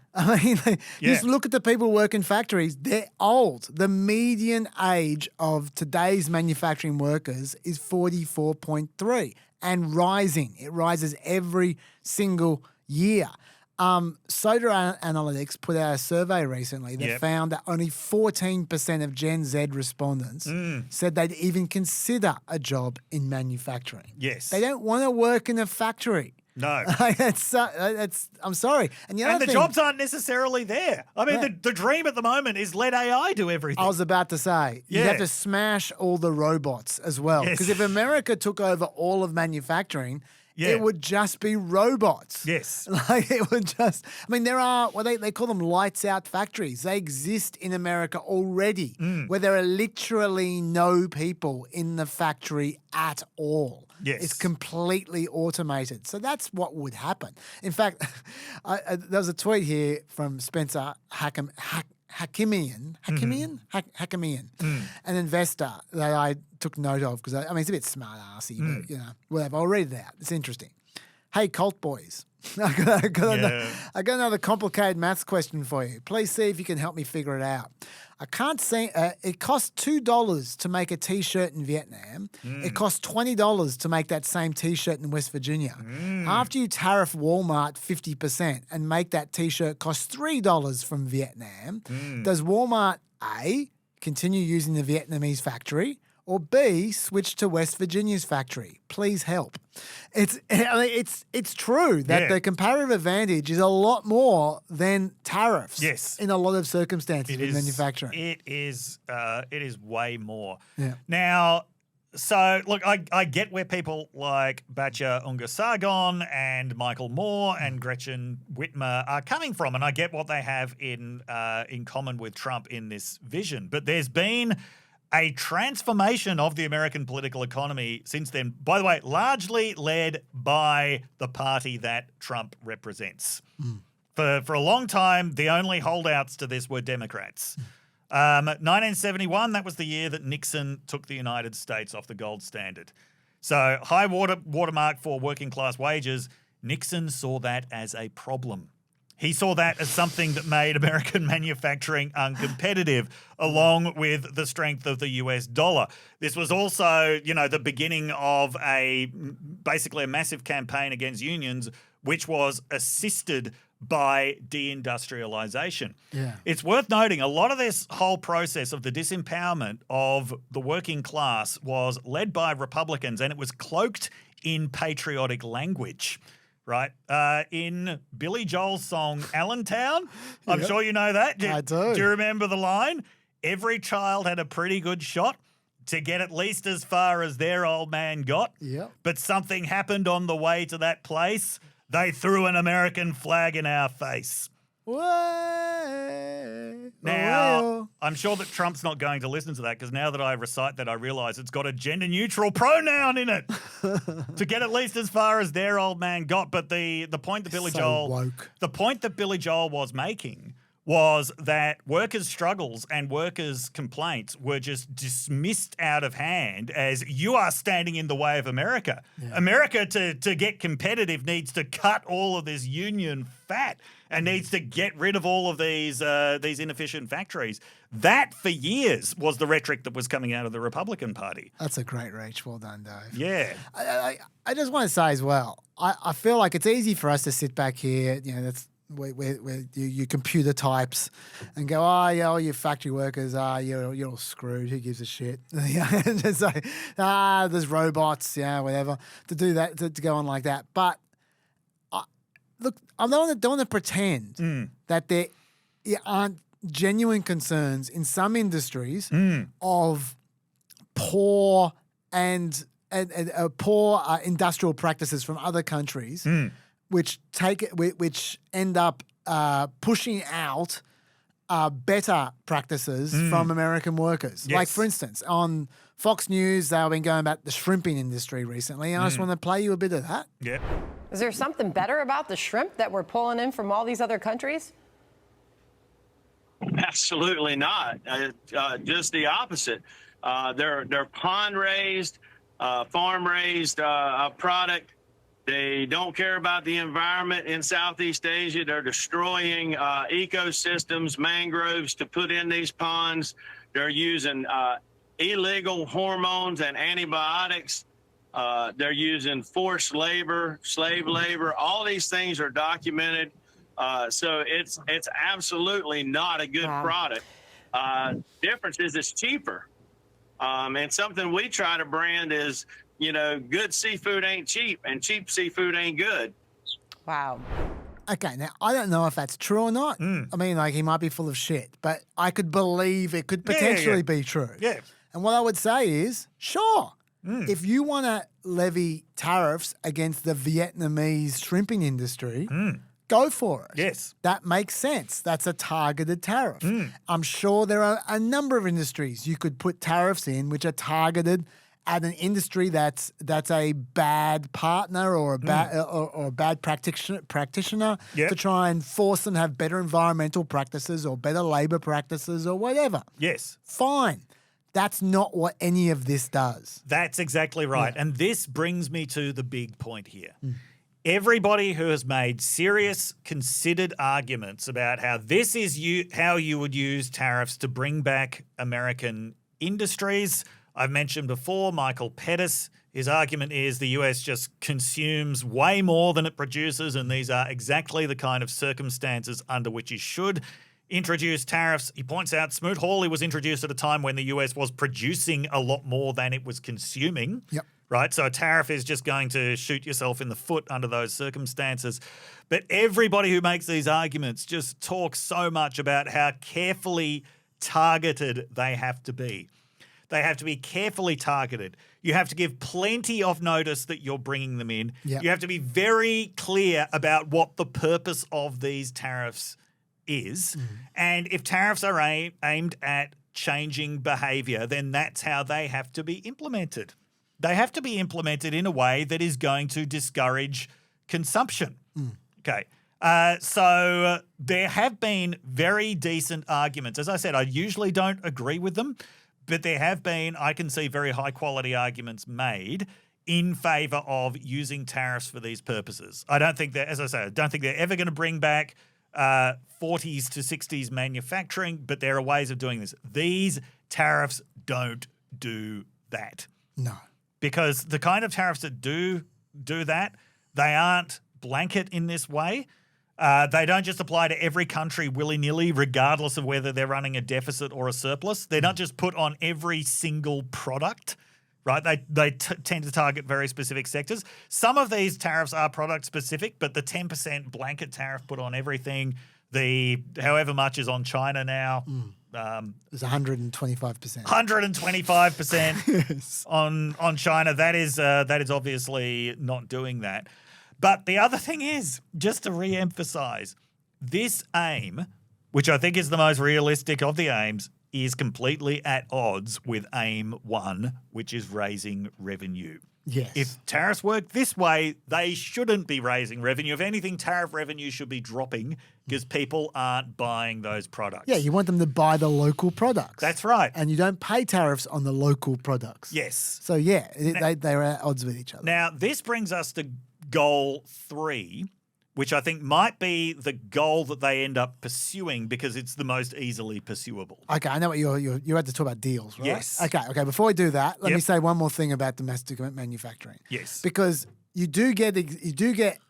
mean, just look at the people who work in factories. They're old. The median age of today's manufacturing workers is 44.3 and rising. It rises every single year. Soda Analytics put out a survey recently that found that only 14% of Gen Z respondents said they'd even consider a job in manufacturing. Yes. They don't want to work in a factory. No. I'm sorry. And the jobs aren't necessarily there. I mean, the dream at the moment is let AI do everything. I was about to say, you have to smash all the robots as well. Because if America took over all of manufacturing, it would just be robots. Yes. It would just, there are, they call them lights out factories. They exist in America already where there are literally no people in the factory at all. Yes. It's completely automated. So that's what would happen. In fact, there was a tweet here from Spencer Hakimian, an investor that I took note of because it's a bit smart-arsey, but whatever. I'll read it out. It's interesting. Hey, Colt boys. I got another complicated maths question for you. Please see if you can help me figure it out. I can't say it costs $2 to make a T-shirt in Vietnam. It costs $20 to make that same T-shirt in West Virginia. After you tariff Walmart 50% and make that T-shirt cost $3 from Vietnam, does Walmart A, continue using the Vietnamese factory, or B, switch to West Virginia's factory? Please help. It's true that the comparative advantage is a lot more than tariffs. Yes. In a lot of circumstances with manufacturing. It is way more. Yeah. Now, so look, I get where people like Batya Ungar-Sargon and Michael Moore and Gretchen Whitmer are coming from, and I get what they have in common with Trump in this vision. But there's been a transformation of the American political economy since then, by the way, largely led by the party that Trump represents. For a long time, the only holdouts to this were Democrats. 1971, that was the year that Nixon took the United States off the gold standard. So high watermark for working class wages, Nixon saw that as a problem. He saw that as something that made American manufacturing uncompetitive, along with the strength of the US dollar. This was also, the beginning of basically a massive campaign against unions, which was assisted by deindustrialization. Yeah. It's worth noting a lot of this whole process of the disempowerment of the working class was led by Republicans, and it was cloaked in patriotic language. Right? In Billy Joel's song Allentown, I'm sure you know that. I do. Do you remember the line? Every child had a pretty good shot to get at least as far as their old man got. Yep. But something happened on the way to that place. They threw an American flag in our face. Now, I'm sure that Trump's not going to listen to that because now that I recite that, I realize it's got a gender-neutral pronoun in it to get at least as far as their old man got. But the point that Billy Joel was making was that workers' struggles and workers' complaints were just dismissed out of hand as you are standing in the way of America. Yeah. America, to get competitive, needs to cut all of this union fat and needs to get rid of all of these inefficient factories. That, for years, was the rhetoric that was coming out of the Republican Party. That's a great reach. Well done, Dave. Yeah. I just want to say as well, I feel like it's easy for us to sit back here, that's where you computer types and go, all you factory workers, you're all screwed. Who gives a shit? Just like, there's robots, whatever, to do that, to go on like that. But look, I don't want to pretend that there aren't genuine concerns in some industries of poor and poor industrial practices from other countries, which end up pushing out better practices from American workers. Yes. Like, for instance, on Fox News, they've been going about the shrimping industry recently, and I just want to play you a bit of that. Yeah. Is there something better about the shrimp that we're pulling in from all these other countries? Absolutely not. Just the opposite. They're pond-raised, farm-raised product. They don't care about the environment in Southeast Asia. They're destroying ecosystems, mangroves to put in these ponds. They're using illegal hormones and antibiotics. They're using forced labor, slave labor. All these things are documented. So it's absolutely not a good product. Difference is it's cheaper. And something we try to brand is, good seafood ain't cheap, and cheap seafood ain't good. Wow. Okay, now, I don't know if that's true or not. I mean, like, he might be full of shit, but I could believe it could potentially be true. Yeah. And what I would say is, sure, if you want to levy tariffs against the Vietnamese shrimping industry, go for it. Yes. That makes sense. That's a targeted tariff. I'm sure there are a number of industries you could put tariffs in which are targeted at an industry that's a bad partner or a bad or a bad practitioner to try and force them to have better environmental practices or better labor practices or whatever. Yes. Fine. That's not what any of this does. That's exactly right. And this brings me to the big point here. Everybody who has made serious, considered arguments about how this is how you would use tariffs to bring back American industries. I've mentioned before, Michael Pettis, his argument is the US just consumes way more than it produces, and these are exactly the kind of circumstances under which you should introduce tariffs. He points out Smoot-Hawley was introduced at a time when the US was producing a lot more than it was consuming. Yep. Right? So a tariff is just going to shoot yourself in the foot under those circumstances. But everybody who makes these arguments just talks so much about how carefully targeted they have to be. They have to be carefully targeted. You have to give plenty of notice that you're bringing them in. Yep. You have to be very clear about what the purpose of these tariffs is. And if tariffs are aimed at changing behavior, then that's how they have to be implemented. They have to be implemented in a way that is going to discourage consumption. Okay. So there have been very decent arguments. As I said, I usually don't agree with them, but there have been, I can see, very high quality arguments made in favor of using tariffs for these purposes. I don't think that, as I say, I don't think they're ever going to bring back 40s to 60s manufacturing, but there are ways of doing this. These tariffs don't do that. No. Because the kind of tariffs that do that, they aren't blanket in this way. They don't just apply to every country willy-nilly, regardless of whether they're running a deficit or a surplus. They're not just put on every single product, right? They tend to target very specific sectors. Some of these tariffs are product-specific, but the 10% blanket tariff put on everything, the however much is on China now. It's 125%. 125% on China. That is obviously not doing that. But the other thing is, just to re-emphasize, this aim, which I think is the most realistic of the aims, is completely at odds with aim 1, which is raising revenue. Yes. If tariffs work this way, they shouldn't be raising revenue. If anything, tariff revenue should be dropping because people aren't buying those products. Yeah, you want them to buy the local products. That's right. And you don't pay tariffs on the local products. Yes. So, yeah, they're at odds with each other. Now, this brings us to goal 3, which I think might be the goal that they end up pursuing because it's the most easily pursuable. Okay, I know what you're had to talk about deals, right? Yes. Okay. Before we do that, let me say one more thing about domestic manufacturing. Yes. Because you do get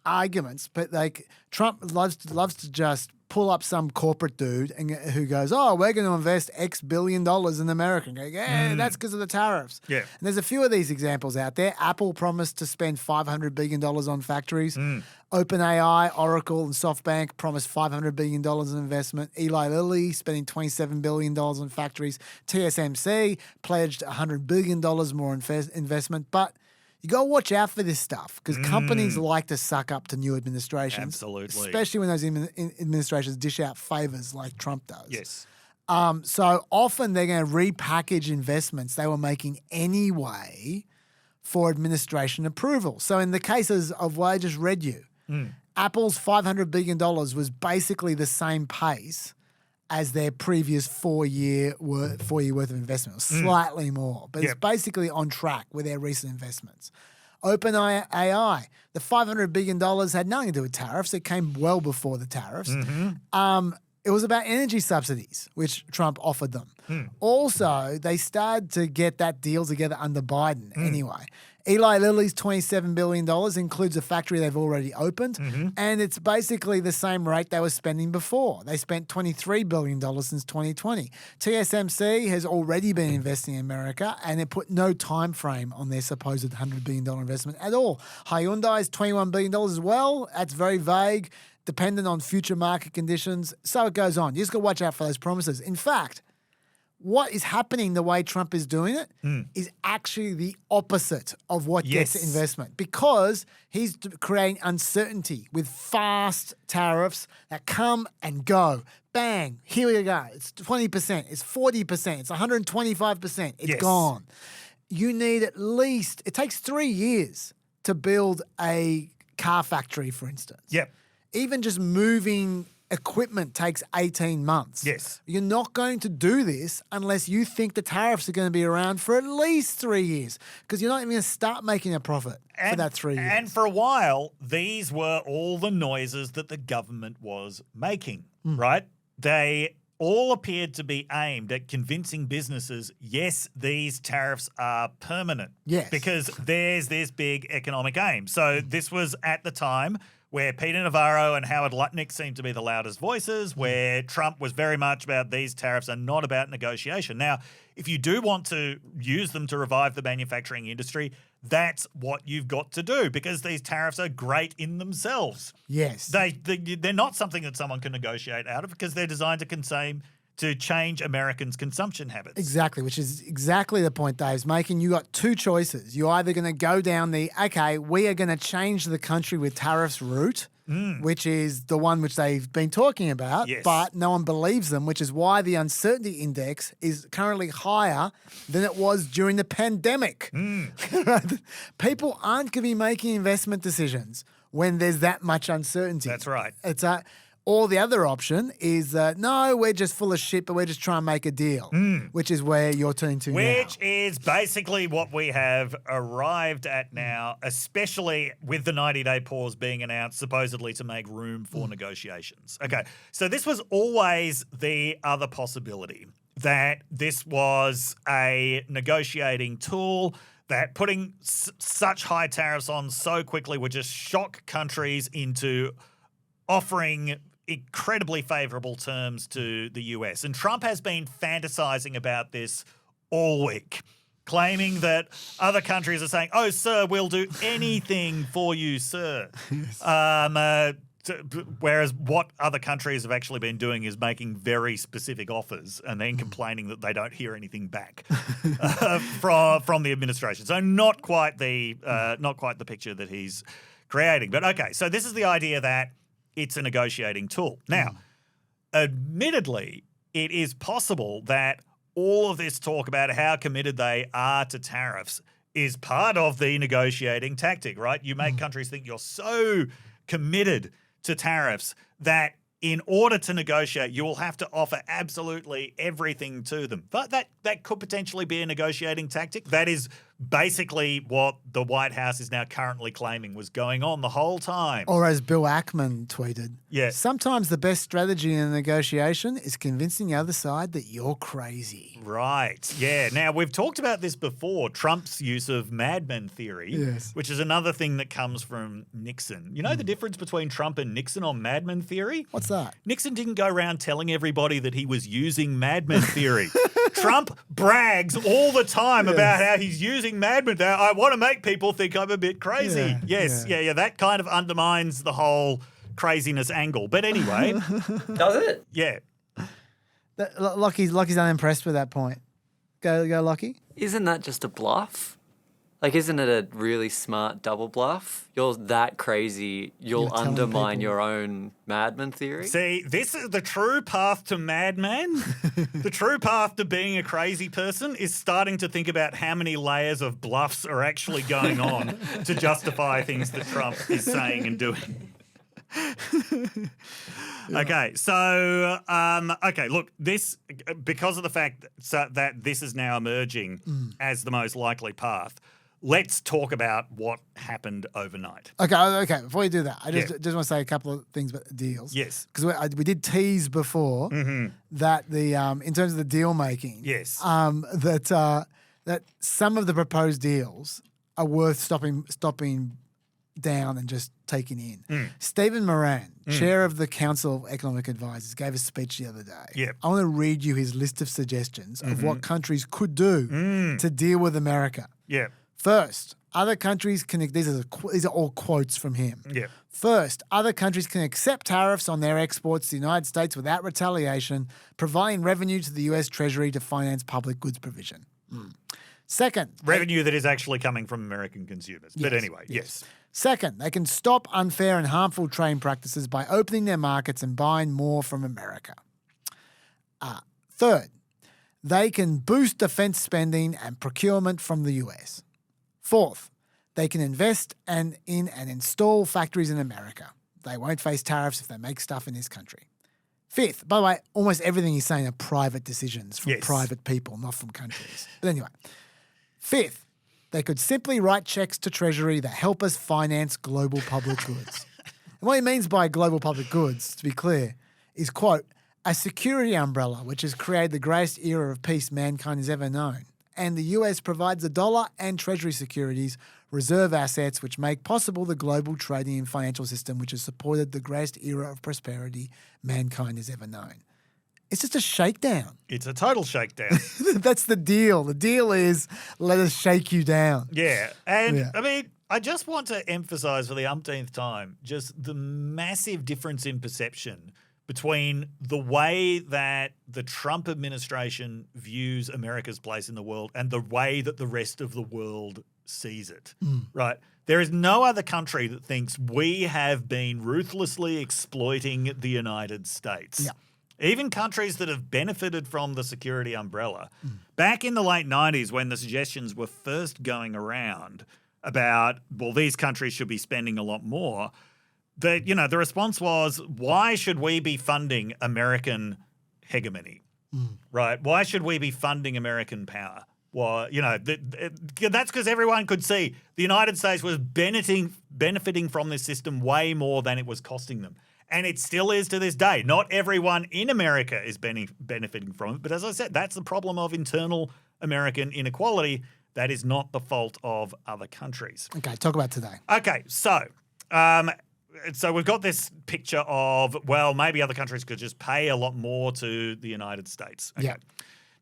arguments, but like Trump loves to just pull up some corporate dude who goes, "Oh, we're going to invest X billion dollars in America." And go, "Yeah, that's because of the tariffs." Yeah. And there's a few of these examples out there. Apple promised to spend $500 billion on factories. OpenAI, Oracle, and SoftBank promised $500 billion in investment. Eli Lilly spending $27 billion on factories. TSMC pledged $100 billion more investment. But You got to watch out for this stuff because companies like to suck up to new administrations. Absolutely. Especially when those administrations dish out favors like Trump does. Yes. So often they're going to repackage investments they were making anyway for administration approval. So in the cases of what I just read you, Apple's $500 billion was basically the same pace as their previous 4 year worth of investment, or slightly more. But it's basically on track with their recent investments. OpenAI, the $500 billion had nothing to do with tariffs. It came well before the tariffs. It was about energy subsidies, which Trump offered them. Also, they started to get that deal together under Biden anyway. Eli Lilly's $27 billion includes a factory they've already opened, and it's basically the same rate they were spending before. They spent $23 billion since 2020. TSMC has already been investing in America, and it put no time frame on their supposed $100 billion investment at all. Hyundai's $21 billion as well. That's very vague, dependent on future market conditions. So it goes on. You just got to watch out for those promises. In fact, what is happening the way Trump is doing it is actually the opposite of what gets investment because he's creating uncertainty with fast tariffs that come and go. Bang, here we go. It's 20%, it's 40%, it's 125%. It's gone. You need at least, it takes 3 years to build a car factory, for instance. Yep. Even just moving equipment takes 18 months. Yes. You're not going to do this unless you think the tariffs are going to be around for at least 3 years because you're not even going to start making a profit for that 3 years. And for a while, these were all the noises that the government was making, right? They all appeared to be aimed at convincing businesses, yes, these tariffs are permanent. Yes. Because there's this big economic aim. So this was at the time where Peter Navarro and Howard Lutnick seemed to be the loudest voices, where Trump was very much about these tariffs are not about negotiation. Now, if you do want to use them to revive the manufacturing industry, that's what you've got to do because these tariffs are great in themselves. Yes. They're not something that someone can negotiate out of because they're designed to change Americans' consumption habits. Exactly, which is exactly the point Dave's making. You got two choices. You're either going to go down the, okay, we are going to change the country with tariffs route, which is the one which they've been talking about, but no one believes them, which is why the uncertainty index is currently higher than it was during the pandemic. People aren't going to be making investment decisions when there's that much uncertainty. That's right. Or the other option is, no, we're just full of shit, but we're just trying to make a deal, which is where you're turning to now. Which is basically what we have arrived at now, especially with the 90-day pause being announced, supposedly to make room for negotiations. Okay, so this was always the other possibility, that this was a negotiating tool that putting such high tariffs on so quickly would just shock countries into offering incredibly favorable terms to the US. And Trump has been fantasizing about this all week, claiming that other countries are saying, oh, sir, we'll do anything for you, sir. Whereas what other countries have actually been doing is making very specific offers and then complaining that they don't hear anything back from the administration. So not quite the picture that he's creating. But okay, so this is the idea that it's a negotiating tool. Now, admittedly, it is possible that all of this talk about how committed they are to tariffs is part of the negotiating tactic, right? You make countries think you're so committed to tariffs that in order to negotiate, you will have to offer absolutely everything to them. But that could potentially be a negotiating tactic. That is basically what the White House is now currently claiming was going on the whole time. Or as Bill Ackman tweeted, sometimes the best strategy in a negotiation is convincing the other side that you're crazy. Right. Yeah. Now, we've talked about this before, Trump's use of madman theory, which is another thing that comes from Nixon. You know the difference between Trump and Nixon on madman theory? What's that? Nixon didn't go around telling everybody that he was using madman theory. Trump brags all the time about how he's using madman. I want to make people think I'm a bit crazy. Yeah. That kind of undermines the whole craziness angle. But anyway. Does it? Yeah. Lockie's unimpressed with that point. Go, Lockie. Isn't that just a bluff? Like, isn't it a really smart double bluff? You're that crazy, you'll undermine your own madman theory? See, this is the true path to madman. The true path to being a crazy person is starting to think about how many layers of bluffs are actually going on to justify things that Trump is saying and doing. Okay, so look, this because of the fact that this is now emerging as the most likely path. Let's talk about what happened overnight. Okay. Before you do that, I just want to say a couple of things about the deals. Yes, because we did tease before that the in terms of the deal making. Yes, that some of the proposed deals are worth stopping down and just taking in. Stephen Moran, chair of the Council of Economic Advisors, gave a speech the other day. Yep. I want to read you his list of suggestions of what countries could do to deal with America. Yeah. First, other countries can. These are all quotes from him. Yeah. First, other countries can accept tariffs on their exports to the United States without retaliation, providing revenue to the U.S. Treasury to finance public goods provision. Second, revenue that is actually coming from American consumers. But anyway, yes. Second, they can stop unfair and harmful trade practices by opening their markets and buying more from America. Third, they can boost defense spending and procurement from the US. Fourth, they can invest in and install factories in America. They won't face tariffs if they make stuff in this country. Fifth, by the way, almost everything he's saying are private decisions from private people, not from countries. But anyway, fifth, they could simply write checks to Treasury that help us finance global public goods. And what he means by global public goods, to be clear, is, quote, a security umbrella which has created the greatest era of peace mankind has ever known. And the US provides the dollar and Treasury securities, reserve assets, which make possible the global trading and financial system which has supported the greatest era of prosperity mankind has ever known. It's just a shakedown. It's a total shakedown. That's the deal. The deal is let us shake you down. Yeah. And I mean, I just want to emphasize for the umpteenth time just the massive difference in perception between the way that the Trump administration views America's place in the world and the way that the rest of the world sees it, right? There is no other country that thinks we have been ruthlessly exploiting the United States. Yeah. Even countries that have benefited from the security umbrella. Back in the late 90s when the suggestions were first going around about, well, these countries should be spending a lot more, the response was, why should we be funding American hegemony, right? Why should we be funding American power? Well, that's because everyone could see the United States was benefiting from this system way more than it was costing them. And it still is to this day. Not everyone in America is benefiting from it. But as I said, that's the problem of internal American inequality. That is not the fault of other countries. Okay, talk about today. Okay, so we've got this picture of, well, maybe other countries could just pay a lot more to the United States. Okay. Yeah.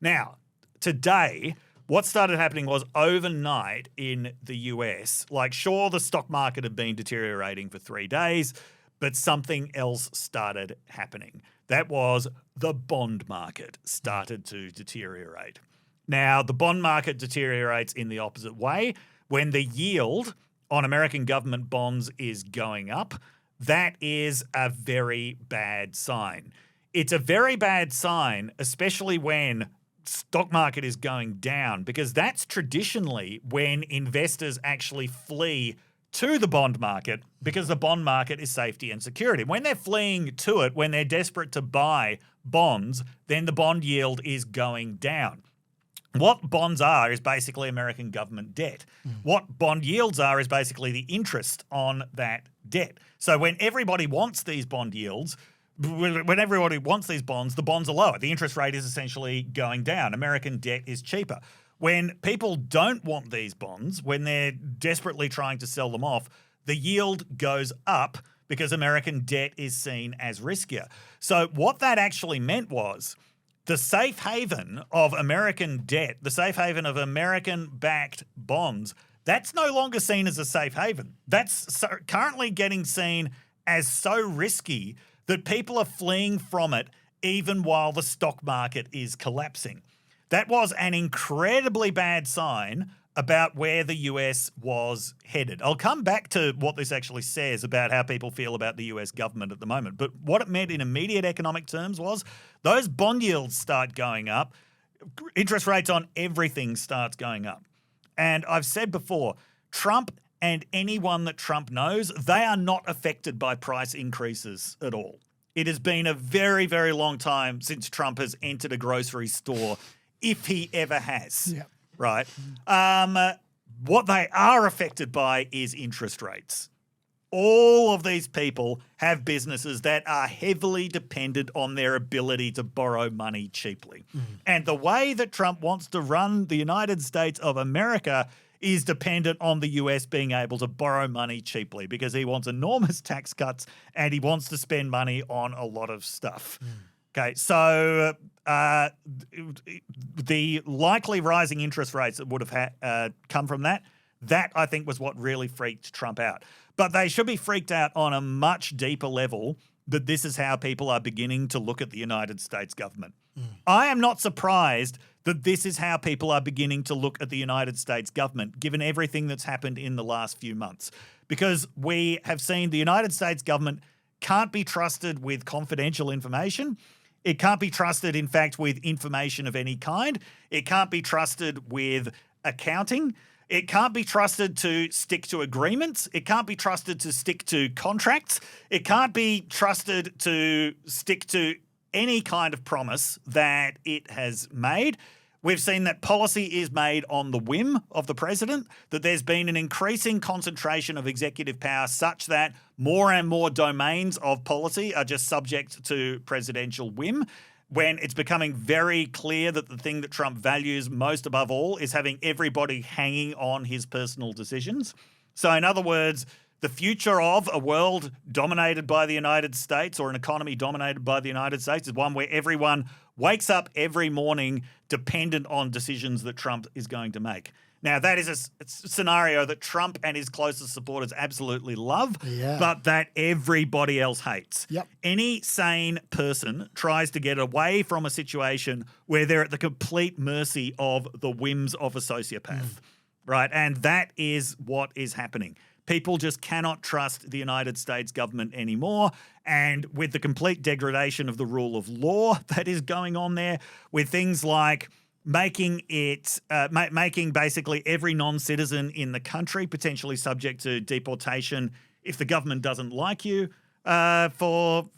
Now, today, what started happening was overnight in the US, sure, the stock market had been deteriorating for 3 days, but something else started happening. That was the bond market started to deteriorate. Now, the bond market deteriorates in the opposite way. When the yield on American government bonds is going up, that is a very bad sign. It's a very bad sign, especially when stock market is going down, because that's traditionally when investors actually flee to the bond market because the bond market is safety and security. When they're fleeing to it, when they're desperate to buy bonds, then the bond yield is going down. What bonds are is basically American government debt. What bond yields are is basically the interest on that debt. So when everybody wants these bond yields, when everybody wants these bonds, the bonds are lower. The interest rate is essentially going down. American debt is cheaper. When people don't want these bonds, when they're desperately trying to sell them off, the yield goes up because American debt is seen as riskier. So what that actually meant was the safe haven of American debt, the safe haven of American-backed bonds, that's no longer seen as a safe haven. That's currently getting seen as so risky that people are fleeing from it even while the stock market is collapsing. That was an incredibly bad sign about where the US was headed. I'll come back to what this actually says about how people feel about the US government at the moment. But what it meant in immediate economic terms was those bond yields start going up. Interest rates on everything starts going up. And I've said before, Trump and anyone that Trump knows, they are not affected by price increases at all. It has been a very, very long time since Trump has entered a grocery store, if he ever has. Yeah. Right? What they are affected by is interest rates. All of these people have businesses that are heavily dependent on their ability to borrow money cheaply. And the way that Trump wants to run the United States of America is dependent on the US being able to borrow money cheaply because he wants enormous tax cuts and he wants to spend money on a lot of stuff. Okay, so the likely rising interest rates that would have come from that I think was what really freaked Trump out. But they should be freaked out on a much deeper level that this is how people are beginning to look at the United States government. I am not surprised that this is how people are beginning to look at the United States government, given everything that's happened in the last few months. Because we have seen the United States government can't be trusted with confidential information. It can't be trusted, in fact, with information of any kind. It can't be trusted with accounting. It can't be trusted to stick to agreements. It can't be trusted to stick to contracts. It can't be trusted to stick to any kind of promise that it has made. We've seen that policy is made on the whim of the president, that there's been an increasing concentration of executive power such that more and more domains of policy are just subject to presidential whim, when it's becoming very clear that the thing that Trump values most above all is having everybody hanging on his personal decisions. So in other words, the future of a world dominated by the United States or an economy dominated by the United States is one where everyone wakes up every morning dependent on decisions that Trump is going to make. Now, that is a scenario that Trump and his closest supporters absolutely love, but that everybody else hates. Any sane person tries to get away from a situation where they're at the complete mercy of the whims of a sociopath, right? And that is what is happening. People just cannot trust the United States government anymore. And with the complete degradation of the rule of law that is going on there, with things like making basically every non-citizen in the country potentially subject to deportation if the government doesn't like you for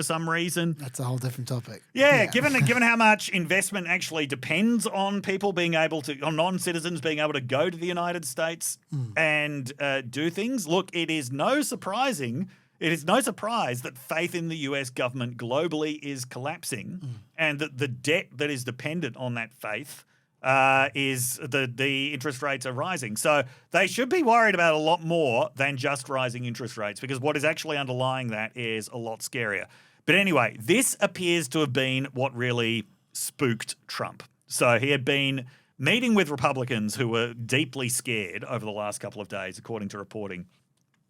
some reason. That's a whole different topic. Yeah. Given how much investment actually depends on people being able to, on non-citizens being able to go to the United States and do things. Look, it is no surprise that faith in the US government globally is collapsing and that the debt that is dependent on that faith is the interest rates are rising. So they should be worried about a lot more than just rising interest rates because what is actually underlying that is a lot scarier. But anyway, this appears to have been what really spooked Trump. So he had been meeting with Republicans who were deeply scared over the last couple of days, according to reporting.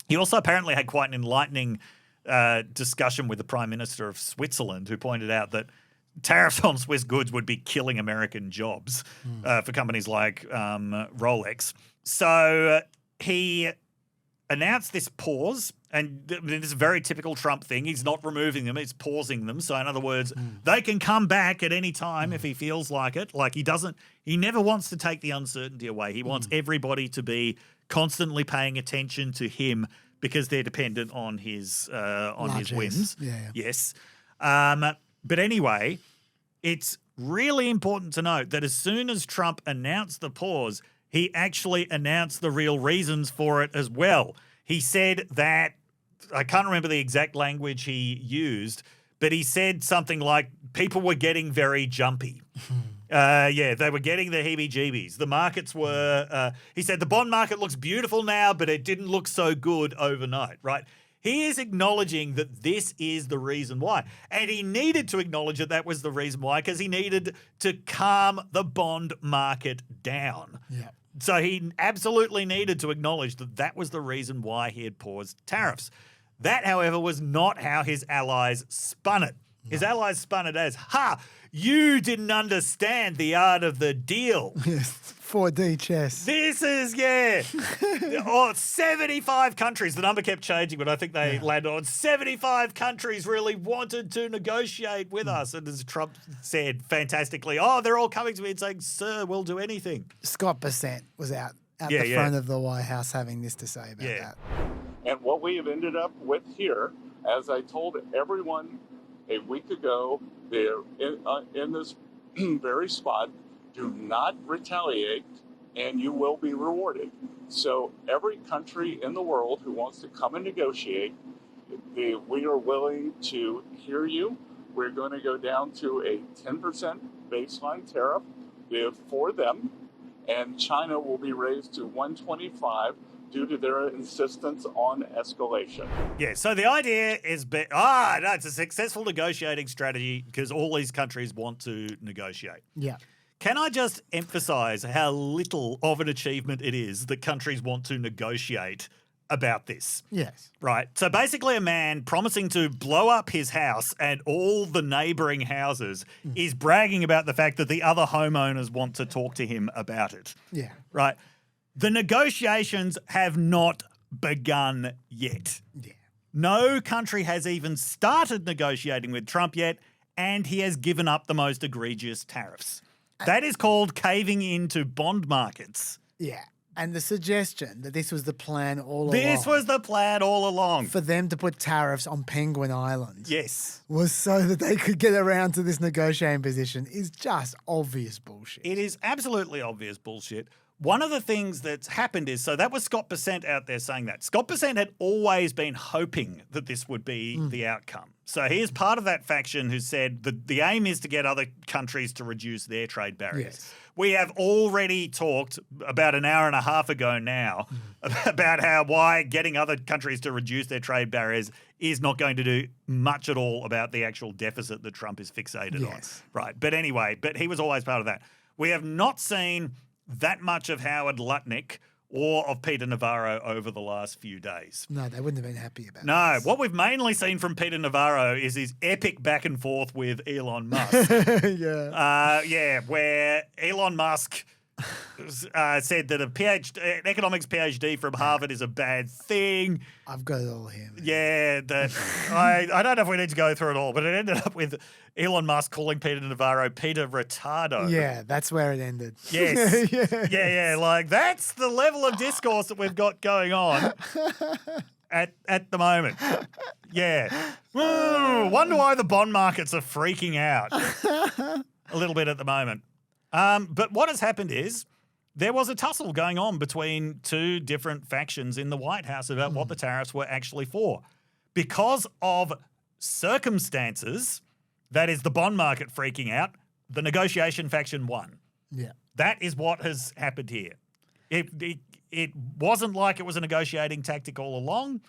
He also apparently had quite an enlightening discussion with the Prime Minister of Switzerland, who pointed out that tariffs on Swiss goods would be killing American jobs for companies like Rolex. So he announced this pause, and this is a very typical Trump thing. He's not removing them, he's pausing them. So in other words, they can come back at any time if he feels like it. Like he never wants to take the uncertainty away. He wants everybody to be constantly paying attention to him because they're dependent on his whims. Yes. But anyway, it's really important to note that as soon as Trump announced the pause, he actually announced the real reasons for it as well. He said that, I can't remember the exact language he used, but he said something like people were getting very jumpy. They were getting the heebie-jeebies. The markets were, he said, the bond market looks beautiful now, but it didn't look so good overnight, right? He is acknowledging that this is the reason why. And he needed to acknowledge that that was the reason why because he needed to calm the bond market down. So he absolutely needed to acknowledge that that was the reason why he had paused tariffs. That, however, was not how his allies spun it. His allies spun it as, you didn't understand the art of the deal. 4D chess. This is, 75 countries. The number kept changing, but I think they landed on 75 countries really wanted to negotiate with us. And as Trump said fantastically, they're all coming to me and saying, sir, we'll do anything. Scott Bessent was out at the front of the White House having this to say about that. And what we have ended up with here, as I told everyone a week ago, they're in this very spot, do not retaliate and you will be rewarded. So every country in the world who wants to come and negotiate, we are willing to hear you. We're going to go down to a 10% baseline tariff for them, and China will be raised to 125 due to their insistence on escalation. Yeah, so the idea is, it's a successful negotiating strategy because all these countries want to negotiate. Yeah. Can I just emphasize how little of an achievement it is that countries want to negotiate about this? Yes. Right. So basically a man promising to blow up his house and all the neighbouring houses is bragging about the fact that the other homeowners want to talk to him about it. Yeah. Right. The negotiations have not begun yet. Yeah. No country has even started negotiating with Trump yet, and he has given up the most egregious tariffs. That is called caving into bond markets. Yeah. And the suggestion that this was the plan all along. This was the plan all along. For them to put tariffs on Penguin Island. Yes. Was so that they could get around to this negotiating position is just obvious bullshit. It is absolutely obvious bullshit. One of the things that's happened is, so that was Scott Bessent out there saying that. Scott Bessent had always been hoping that this would be the outcome. So he is part of that faction who said that the aim is to get other countries to reduce their trade barriers. Yes. We have already talked about an hour and a half ago now about why getting other countries to reduce their trade barriers is not going to do much at all about the actual deficit that Trump is fixated on. Right. But anyway, he was always part of that. We have not seen that much of Howard Lutnick or of Peter Navarro over the last few days. No, they wouldn't have been happy about No, this. what we've mainly seen from Peter Navarro is his epic back and forth with Elon Musk. Where Elon Musk said that an economics PhD from Harvard is a bad thing. I've got it all here. Man. Yeah, I don't know if we need to go through it all, but it ended up with Elon Musk calling Peter Navarro Peter Retardo. Yeah, that's where it ended. Yes. Yes. Yeah, like that's the level of discourse that we've got going on at the moment. Yeah. Wonder why the bond markets are freaking out a little bit at the moment. But what has happened is there was a tussle going on between two different factions in the White House about what the tariffs were actually for. Because of circumstances, that is the bond market freaking out, the negotiation faction won. Yeah. That is what has happened here. It wasn't like it was a negotiating tactic all along.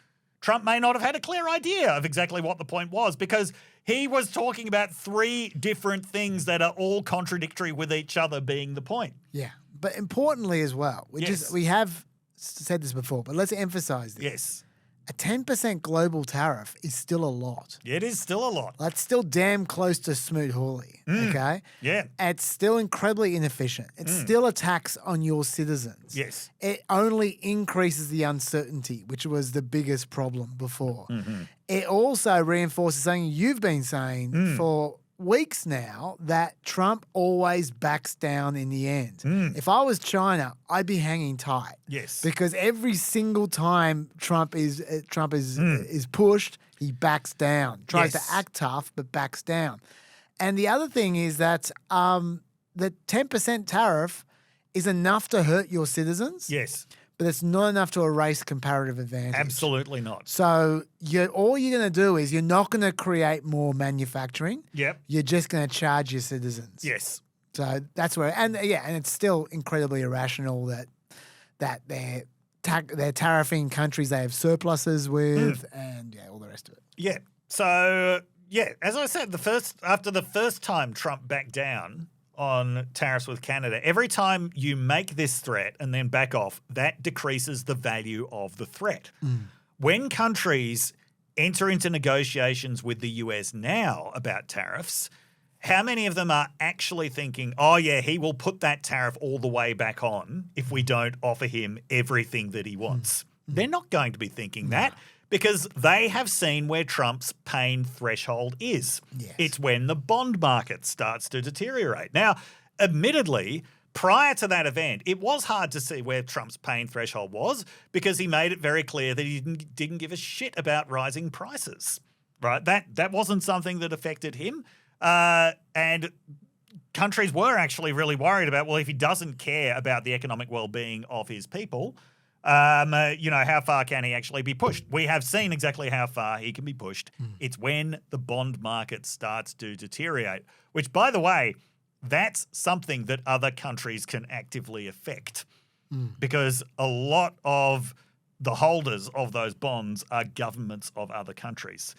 Trump may not have had a clear idea of exactly what the point was because he was talking about three different things that are all contradictory with each other being the point. Yeah. But importantly as well, we have said this before, but let's emphasize this. Yes. A 10% global tariff is still a lot. It is still a lot. That's still damn close to Smoot-Hawley, okay? Yeah. It's still incredibly inefficient. It's still a tax on your citizens. Yes. It only increases the uncertainty, which was the biggest problem before. It also reinforces something you've been saying for weeks now, that Trump always backs down in the end. If I was China, I'd be hanging tight. Yes. Because every single time Trump is pushed, he backs down. Tries to act tough, but backs down. And the other thing is that the 10% tariff is enough to hurt your citizens. Yes. But it's not enough to erase comparative advantage. Absolutely not. So all you're going to do is you're not going to create more manufacturing. Yep. You're just going to charge your citizens. Yes. So that's where, and it's still incredibly irrational that they're tariffing countries they have surpluses with, and all the rest of it. Yeah. So as I said, after the first time Trump backed down on tariffs with Canada, every time you make this threat and then back off, that decreases the value of the threat. When countries enter into negotiations with the US now about tariffs, how many of them are actually thinking, oh, yeah, he will put that tariff all the way back on if we don't offer him everything that he wants? They're not going to be thinking that because they have seen where Trump's pain threshold is. Yes. It's when the bond market starts to deteriorate. Now, admittedly, prior to that event, it was hard to see where Trump's pain threshold was because he made it very clear that he didn't give a shit about rising prices, right? That wasn't something that affected him. And countries were actually really worried about, well, if he doesn't care about the economic well-being of his people, how far can he actually be pushed? We have seen exactly how far he can be pushed. It's when the bond market starts to deteriorate, which, by the way, that's something that other countries can actively affect because a lot of the holders of those bonds are governments of other countries.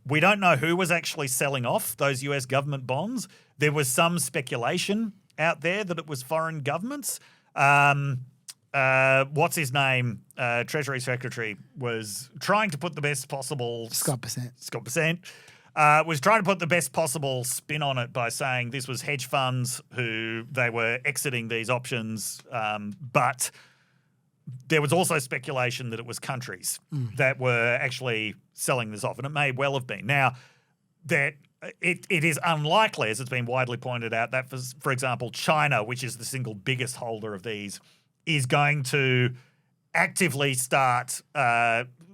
We don't know who was actually selling off those US government bonds. There was some speculation out there that it was foreign governments. What's his name? Treasury Secretary was trying to put the best possible... Scott Bessent. Was trying to put the best possible spin on it by saying this was hedge funds who they were exiting these options, but there was also speculation that it was countries that were actually selling this off, and it may well have been. Now, that it is unlikely, as it's been widely pointed out, that, for example, China, which is the single biggest holder of these, is going to actively start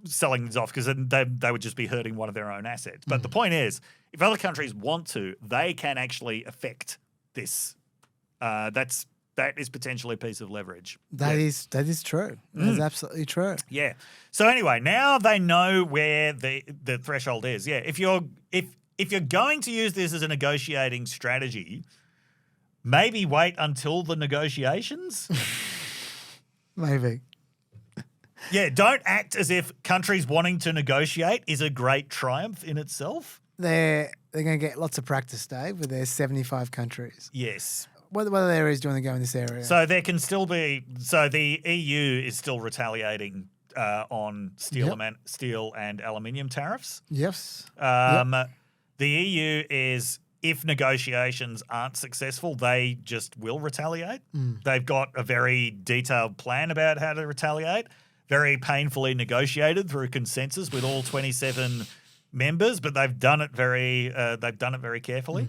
selling these off because they would just be hurting one of their own assets. But the point is, if other countries want to, they can actually affect this. That is potentially a piece of leverage. That is true. That's absolutely true. Yeah. So anyway, now they know where the threshold is. Yeah. If you're going to use this as a negotiating strategy, maybe wait until the negotiations. Maybe. Yeah, don't act as if countries wanting to negotiate is a great triumph in itself. They're going to get lots of practice, Dave, with their 75 countries. Yes. What other areas do you want to go in this area? So there can still be – so the EU is still retaliating on steel and aluminium tariffs. Yes. The EU is – if negotiations aren't successful, they just will retaliate. They've got a very detailed plan about how to retaliate, very painfully negotiated through consensus with all 27 members, but they've done it very carefully.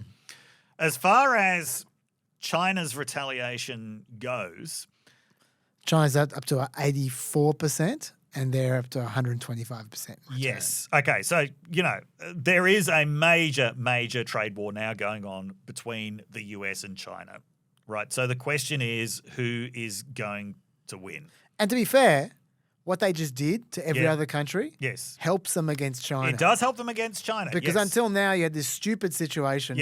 As far as China's retaliation goes, China's up to 84%. And they're up to 125%. Yes. Okay. So, there is a major, major trade war now going on between the US and China, right? So the question is, who is going to win? And to be fair, what they just did to every other country helps them against China. It does help them against China. Because until now, you had this stupid situation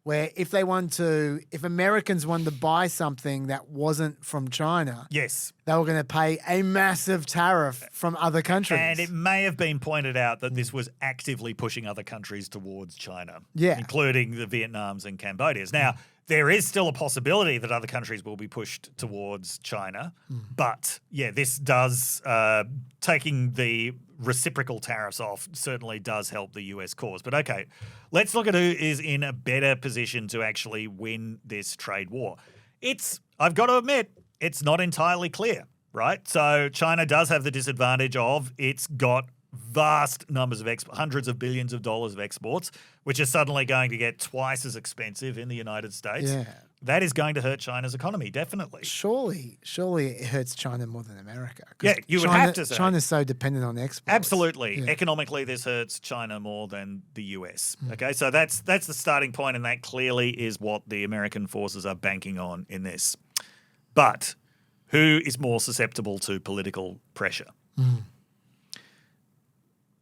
where if Americans wanted to buy something that wasn't from China, they were going to pay a massive tariff from other countries. And it may have been pointed out that this was actively pushing other countries towards China, including the Vietnams and Cambodias. Now, there is still a possibility that other countries will be pushed towards China. But, this does taking the reciprocal tariffs off certainly does help the US cause. But, okay, let's look at who is in a better position to actually win this trade war. I've got to admit, it's not entirely clear, right? So China does have the disadvantage of it's got vast numbers of hundreds of billions of dollars of exports, which are suddenly going to get twice as expensive in the United States. Yeah. That is going to hurt China's economy, definitely. Surely it hurts China more than America. Yeah, you would have to say. China's so dependent on exports. Absolutely. Yeah. Economically, this hurts China more than the US. Okay, so that's the starting point, and that clearly is what the American forces are banking on in this. But who is more susceptible to political pressure?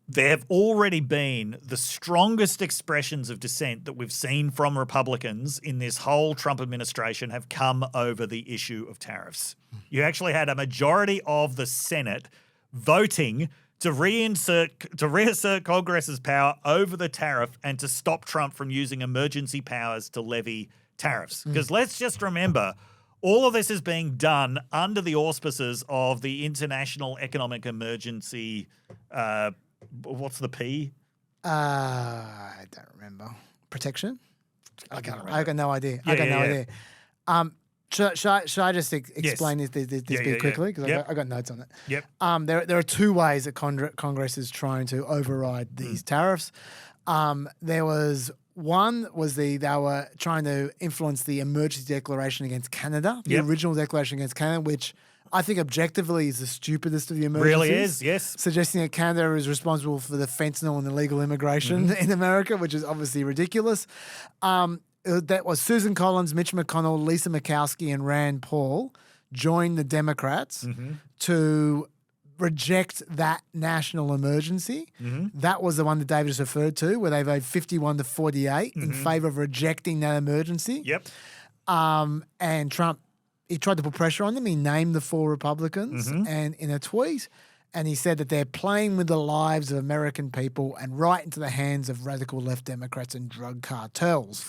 There have already been the strongest expressions of dissent that we've seen from Republicans in this whole Trump administration have come over the issue of tariffs. You actually had a majority of the Senate voting to reassert Congress's power over the tariff and to stop Trump from using emergency powers to levy tariffs. Because let's just remember, all of this is being done under the auspices of the International Economic Emergency what's the P? I don't remember. Protection? I got no idea. I got no idea. Should I just explain this bit quickly? Because I got notes on it. Yep. There are two ways that Congress is trying to override these tariffs. There was one was they were trying to influence the emergency declaration against Canada, the original declaration against Canada, which I think objectively is the stupidest of the emergencies. Really is, yes. Suggesting that Canada is responsible for the fentanyl and illegal immigration in America, which is obviously ridiculous. That was Susan Collins, Mitch McConnell, Lisa Murkowski, and Rand Paul joined the Democrats to reject that national emergency. That was the one that David just referred to, where they voted 51 to 48 in favor of rejecting that emergency. Yep. And Trump, he tried to put pressure on them. He named the 4 Republicans and in a tweet, and he said that they're playing with the lives of American people and right into the hands of radical left Democrats and drug cartels.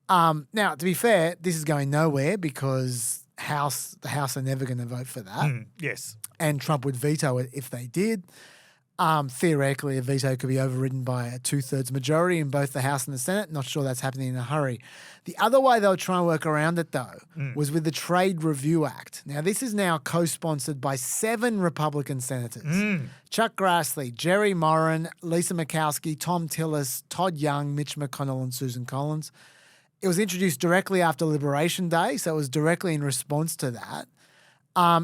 Now, to be fair, this is going nowhere because the House are never going to vote for that. Yes. And Trump would veto it if they did. Theoretically, a veto could be overridden by a 2/3 majority in both the House and the Senate. Not sure that's happening in a hurry. The other way they were trying to work around it, though, was with the Trade Review Act. Now, this is now co-sponsored by 7 Republican senators. Chuck Grassley, Jerry Moran, Lisa Murkowski, Tom Tillis, Todd Young, Mitch McConnell, and Susan Collins. It was introduced directly after Liberation Day, so it was directly in response to that.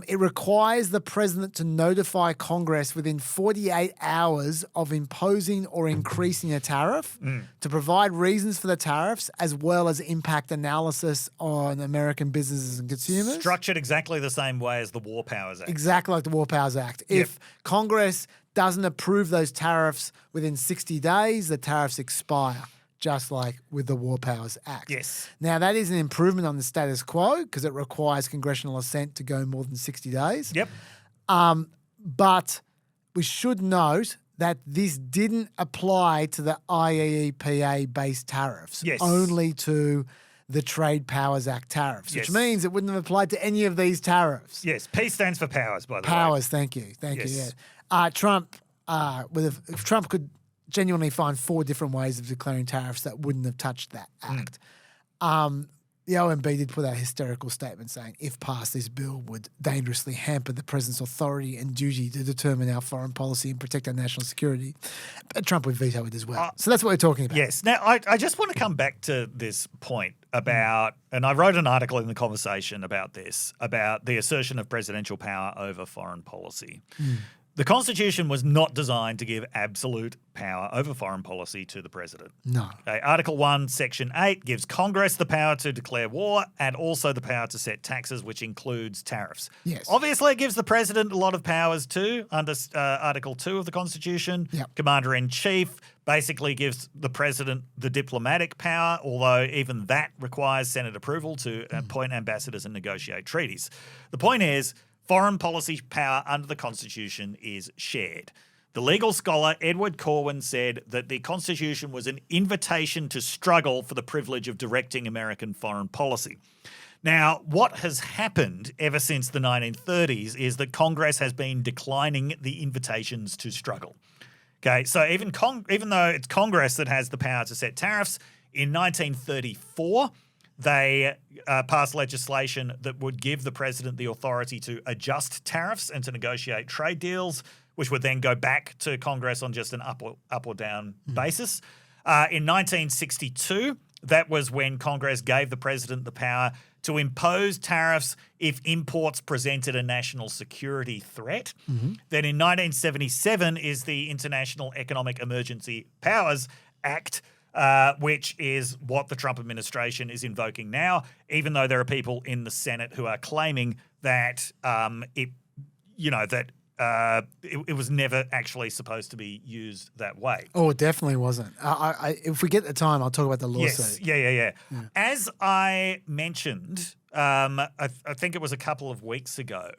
It requires the president to notify Congress within 48 hours of imposing or increasing a tariff to provide reasons for the tariffs as well as impact analysis on American businesses and consumers. Structured exactly the same way as the War Powers Act. Exactly like the War Powers Act. If Congress doesn't approve those tariffs within 60 days, the tariffs expire. Just like with the War Powers Act. Yes. Now, that is an improvement on the status quo because it requires congressional assent to go more than 60 days. Yep. But we should note that this didn't apply to the IEEPA-based tariffs. Yes. Only to the Trade Powers Act tariffs, which means it wouldn't have applied to any of these tariffs. Yes. P stands for powers, by the way. Powers, thank you. Thank you, yeah. Trump, if Trump could genuinely find 4 different ways of declaring tariffs that wouldn't have touched that act. The OMB did put out a hysterical statement saying, if passed, this bill would dangerously hamper the president's authority and duty to determine our foreign policy and protect our national security. But Trump would veto it as well. So that's what we're talking about. Yes. Now, I just want to come back to this point about, and I wrote an article in The Conversation about this, about the assertion of presidential power over foreign policy. The Constitution was not designed to give absolute power over foreign policy to the president. No. Okay, Article 1, Section 8 gives Congress the power to declare war and also the power to set taxes, which includes tariffs. Yes. Obviously, it gives the president a lot of powers too. Under Article 2 of the Constitution, Commander-in-Chief basically gives the president the diplomatic power, although even that requires Senate approval to appoint ambassadors and negotiate treaties. The point is, foreign policy power under the Constitution is shared. The legal scholar Edward Corwin said that the Constitution was an invitation to struggle for the privilege of directing American foreign policy. Now, what has happened ever since the 1930s is that Congress has been declining the invitations to struggle. Okay, so even though it's Congress that has the power to set tariffs, in 1934, they passed legislation that would give the president the authority to adjust tariffs and to negotiate trade deals, which would then go back to Congress on just an up or down basis. In 1962, that was when Congress gave the president the power to impose tariffs if imports presented a national security threat. Then in 1977 is the International Economic Emergency Powers Act, which is what the Trump administration is invoking now, even though there are people in the Senate who are claiming that it was never actually supposed to be used that way. Oh, it definitely wasn't. If we get the time, I'll talk about the lawsuit. Yes, yeah. As I mentioned, I think it was a couple of weeks ago,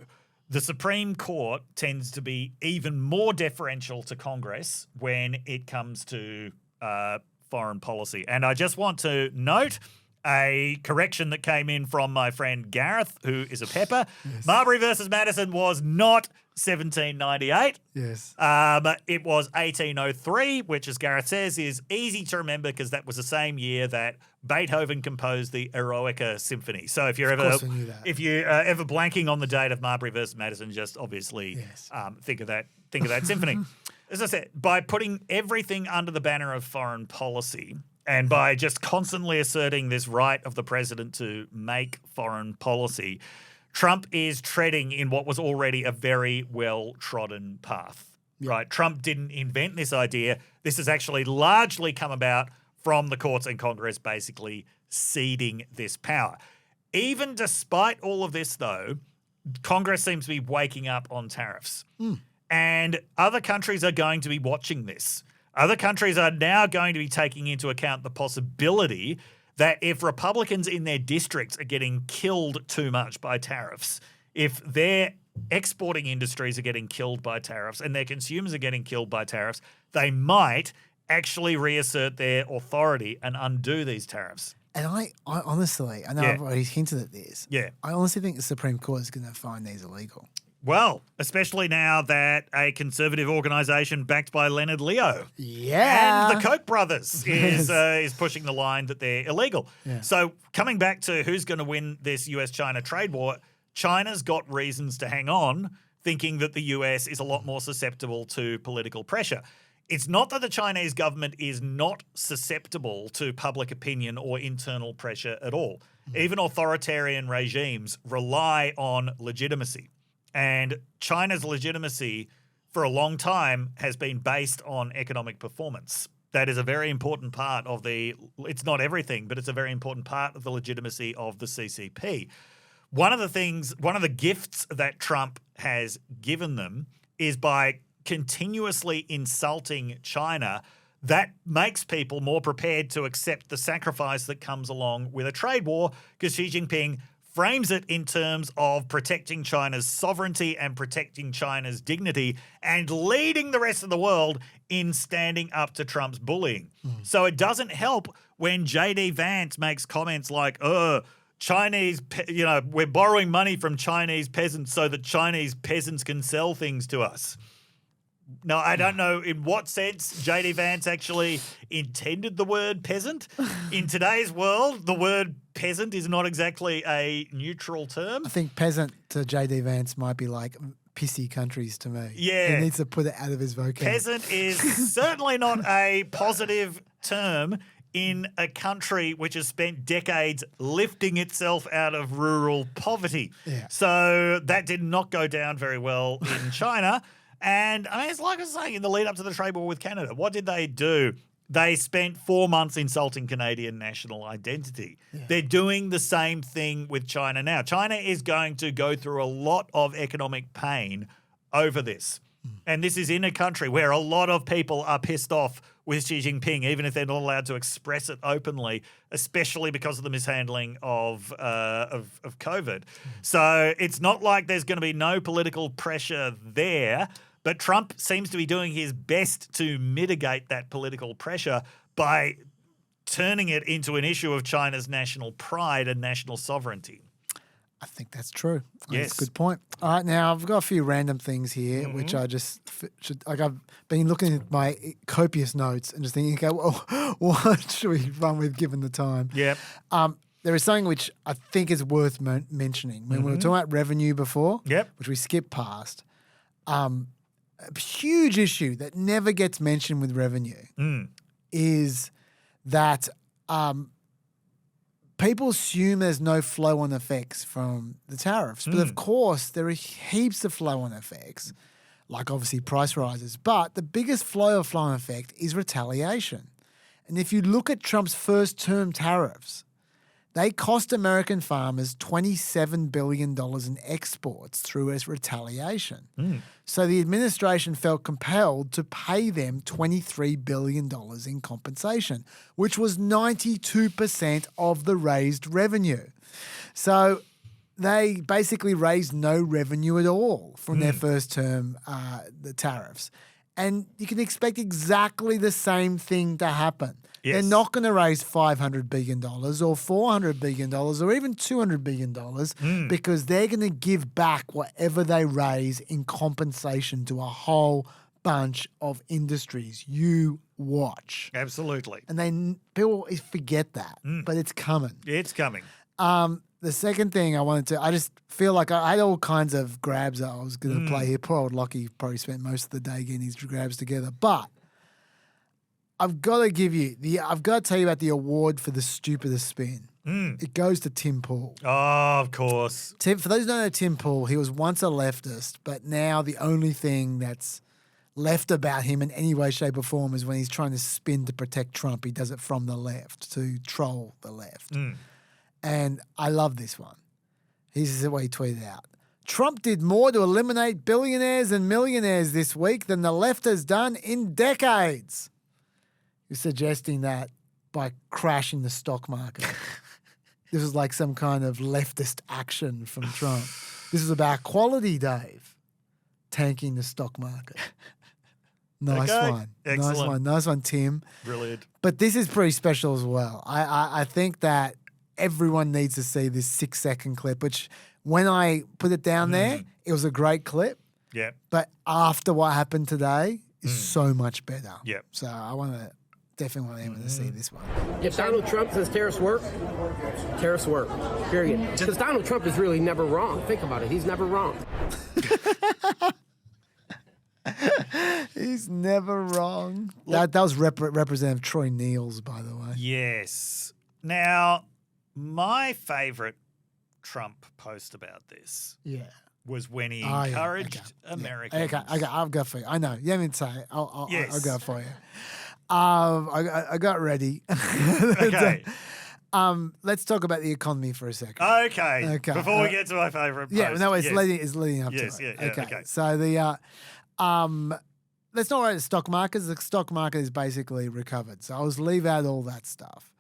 the Supreme Court tends to be even more deferential to Congress when it comes to foreign policy. And I just want to note A correction that came in from my friend Gareth, who is a pepper. Yes. Marbury versus Madison was not 1798. Yes. It was 1803, which, as Gareth says, is easy to remember because that was the same year that Beethoven composed the Eroica Symphony. So if you're ever blanking on the date of Marbury versus Madison, just obviously think of that symphony. As I said, by putting everything under the banner of foreign policy and by just constantly asserting this right of the president to make foreign policy, Trump is treading in what was already a very well-trodden path, right? Trump didn't invent this idea. This has actually largely come about from the courts and Congress basically ceding this power. Even despite all of this, though, Congress seems to be waking up on tariffs. And other countries are going to be watching this. Other countries are now going to be taking into account the possibility that if Republicans in their districts are getting killed too much by tariffs, if their exporting industries are getting killed by tariffs and their consumers are getting killed by tariffs, they might actually reassert their authority and undo these tariffs. And I honestly, I know I've already hinted at this. Yeah. I honestly think the Supreme Court is going to find these illegal. Well, especially now that a conservative organisation backed by Leonard Leo and the Koch brothers is pushing the line that they're illegal. Yeah. So coming back to who's going to win this US-China trade war, China's got reasons to hang on, thinking that the US is a lot more susceptible to political pressure. It's not that the Chinese government is not susceptible to public opinion or internal pressure at all. Even authoritarian regimes rely on legitimacy. And China's legitimacy for a long time has been based on economic performance. That is a very important part of it's not everything, but it's a very important part of the legitimacy of the CCP. One of the gifts that Trump has given them is by continuously insulting China, that makes people more prepared to accept the sacrifice that comes along with a trade war, because Xi Jinping frames it in terms of protecting China's sovereignty and protecting China's dignity and leading the rest of the world in standing up to Trump's bullying. So it doesn't help when J.D. Vance makes comments like, Chinese, we're borrowing money from Chinese peasants so that Chinese peasants can sell things to us. Now, I don't know in what sense J.D. Vance actually intended the word peasant. In today's world, the word peasant is not exactly a neutral term. I think peasant to J.D. Vance might be like pissy countries to me. Yeah. He needs to put it out of his vocabulary. Peasant is certainly not a positive term in a country which has spent decades lifting itself out of rural poverty. Yeah. So that did not go down very well in China. And I mean, it's like I was saying in the lead up to the trade war with Canada. What did they do? They spent 4 months insulting Canadian national identity. Yeah. They're doing the same thing with China now. China is going to go through a lot of economic pain over this. And this is in a country where a lot of people are pissed off with Xi Jinping, even if they're not allowed to express it openly, especially because of the mishandling of COVID. So it's not like there's going to be no political pressure there. But Trump seems to be doing his best to mitigate that political pressure by turning it into an issue of China's national pride and national sovereignty. I think that's true. Yes. That's a good point. All right, now I've got a few random things here, which I just should, I've been looking at my copious notes and just thinking, okay, well, what should we run with given the time? Yep. There is something which I think is worth mentioning. When we were talking about revenue before, which we skipped past, a huge issue that never gets mentioned with revenue is that people assume there's no flow-on effects from the tariffs. But of course, there are heaps of flow-on effects, like obviously price rises. But the biggest flow-on effect is retaliation. And if you look at Trump's first-term tariffs, they cost American farmers $27 billion in exports through as retaliation. So the administration felt compelled to pay them $23 billion in compensation, which was 92% of the raised revenue. So they basically raised no revenue at all from their first term, the tariffs. And you can expect exactly the same thing to happen. Yes. They're not going to raise $500 billion or $400 billion or even $200 billion because they're going to give back whatever they raise in compensation to a whole bunch of industries. You watch. Absolutely. And people forget that, but it's coming. It's coming. The second thing I just feel like I had all kinds of grabs that I was going to play here. Poor old Lockie probably spent most of the day getting these grabs together. But I've got to tell you about the award for the stupidest spin. It goes to Tim Pool. Oh, of course. For those who don't know Tim Pool, he was once a leftist, but now the only thing that's left about him in any way, shape, or form is when he's trying to spin to protect Trump. He does it from the left to troll the left. And I love this one. This is what he tweeted out. Trump did more to eliminate billionaires and millionaires this week than the left has done in decades. You're suggesting that by crashing the stock market. This was like some kind of leftist action from Trump. This is about quality, Dave. Tanking the stock market. Nice one. Excellent. Nice one, Tim. Brilliant. But this is pretty special as well. I think that everyone needs to see this 6-second clip, which when I put it down there, it was a great clip. Yeah. But after what happened today is so much better. Yeah. So I definitely want everyone to see this one. If Donald Trump says tariffs work, period. Because Donald Trump is really never wrong. Think about it. He's never wrong. He's never wrong. That was Representative Troy Neals, by the way. Yes. Now, my favourite Trump post about this was when he encouraged Americans. Okay, I'll go for you. I know. You haven't say it. I'll go for you. I got ready. Okay. Let's talk about the economy for a second. Okay. Before we get to my favourite post. Yeah, no, it's leading up to it. Yeah, okay. So let's not worry about the stock market. The stock market is basically recovered. So I'll leave out all that stuff.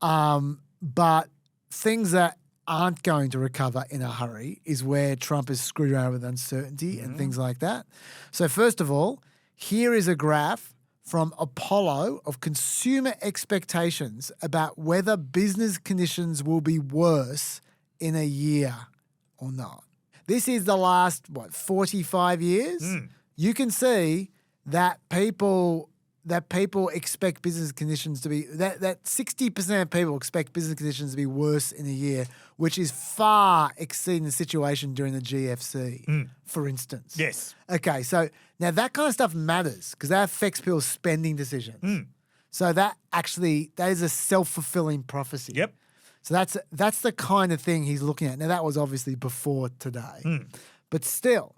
But things that aren't going to recover in a hurry is where Trump is screwed around with uncertainty and things like that. So first of all, here is a graph from Apollo of consumer expectations about whether business conditions will be worse in a year or not. This is the last, 45 years? You can see that people expect business conditions to be, that 60% of people expect business conditions to be worse in a year, which is far exceeding the situation during the GFC, for instance. Yes. Okay, so now that kind of stuff matters because that affects people's spending decisions. So that is a self-fulfilling prophecy. Yep. So that's the kind of thing he's looking at. Now that was obviously before today, but still,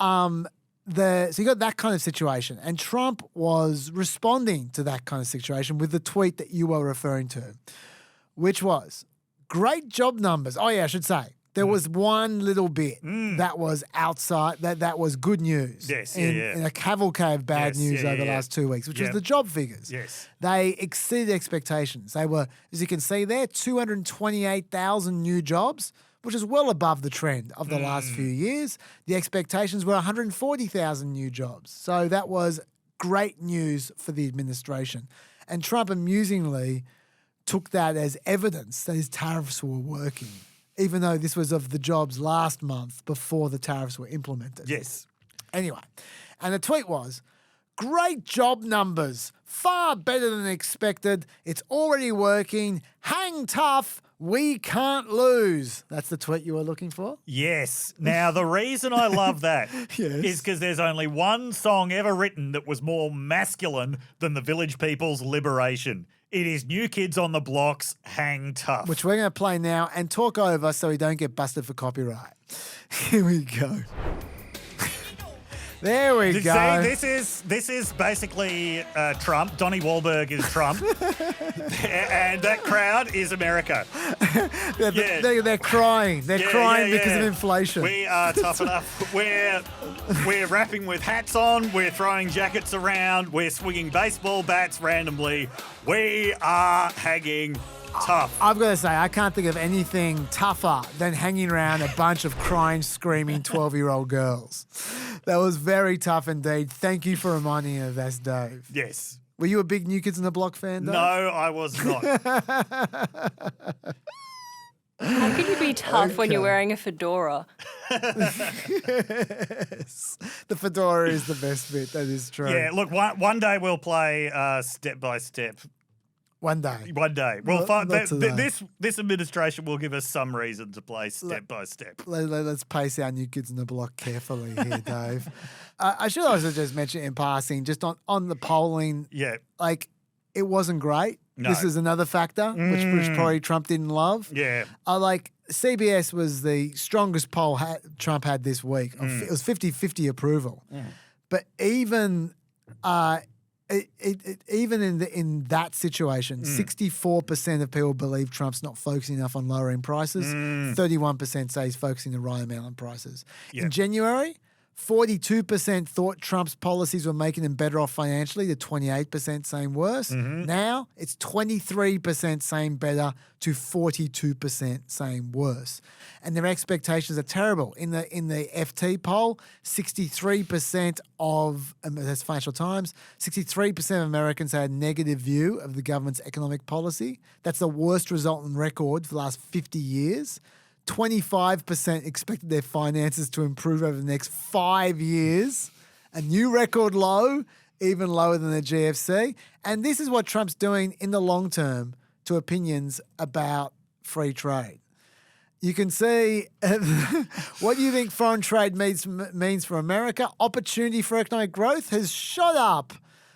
so you got that kind of situation, and Trump was responding to that kind of situation with the tweet that you were referring to, which was great job numbers. Oh yeah, I should say there was one little bit that was outside that was good news. Yes, in a cavalcade of bad news over the last 2 weeks, which was the job figures. Yes, they exceeded expectations. They were, as you can see there, 228,000 new jobs, which is well above the trend of the last few years. The expectations were 140,000 new jobs. So that was great news for the administration. And Trump amusingly took that as evidence that his tariffs were working, even though this was of the jobs last month before the tariffs were implemented. Yes. Anyway, and the tweet was, great job numbers, far better than expected. It's already working. Hang tough. We can't lose. That's the tweet you were looking for? Yes. Now, the reason I love that is because there's only one song ever written that was more masculine than the Village People's Liberation. It is New Kids on the Block's Hang Tough. Which we're going to play now and talk over so we don't get busted for copyright. Here we go. There we go. See, this is basically Trump. Donnie Wahlberg is Trump, and that crowd is America. They're crying. They're crying because of inflation. We are tough enough. We're rapping with hats on. We're throwing jackets around. We're swinging baseball bats randomly. We are hanging tough. I've got to say, I can't think of anything tougher than hanging around a bunch of crying, screaming 12-year-old girls. That was very tough indeed. Thank you for reminding me of that, Dave. Yes. Were you a big New Kids on the Block fan, Dave? No, I was not. How can you be tough when you're wearing a fedora? Yes. The fedora is the best bit. That is true. Yeah, look, one day we'll play step by step. One day. One day. We'll find not today. this administration will give us some reason to play step by step. Let's pace our New Kids on the Block carefully here, Dave. I should also just mention in passing, just on the polling, like, it wasn't great. No. This is another factor, which probably Trump didn't love. Yeah. Like, CBS was the strongest poll Trump had this week. It was 50-50 approval. But even even in that situation, 64% of people believe Trump's not focusing enough on lowering prices. 31% say he's focusing the right amount on prices. In January, 42% thought Trump's policies were making them better off financially, to 28% saying worse. Now it's 23% saying better to 42% saying worse. And their expectations are terrible. In the FT poll, 63% of, that's Financial Times, 63% of Americans had a negative view of the government's economic policy. That's the worst result on record for the last 50 years. 25% expected their finances to improve over the next 5 years. A new record low, even lower than the GFC. And this is what Trump's doing in the long term to opinions about free trade. You can see what do you think foreign trade means for America? Opportunity for economic growth has shot up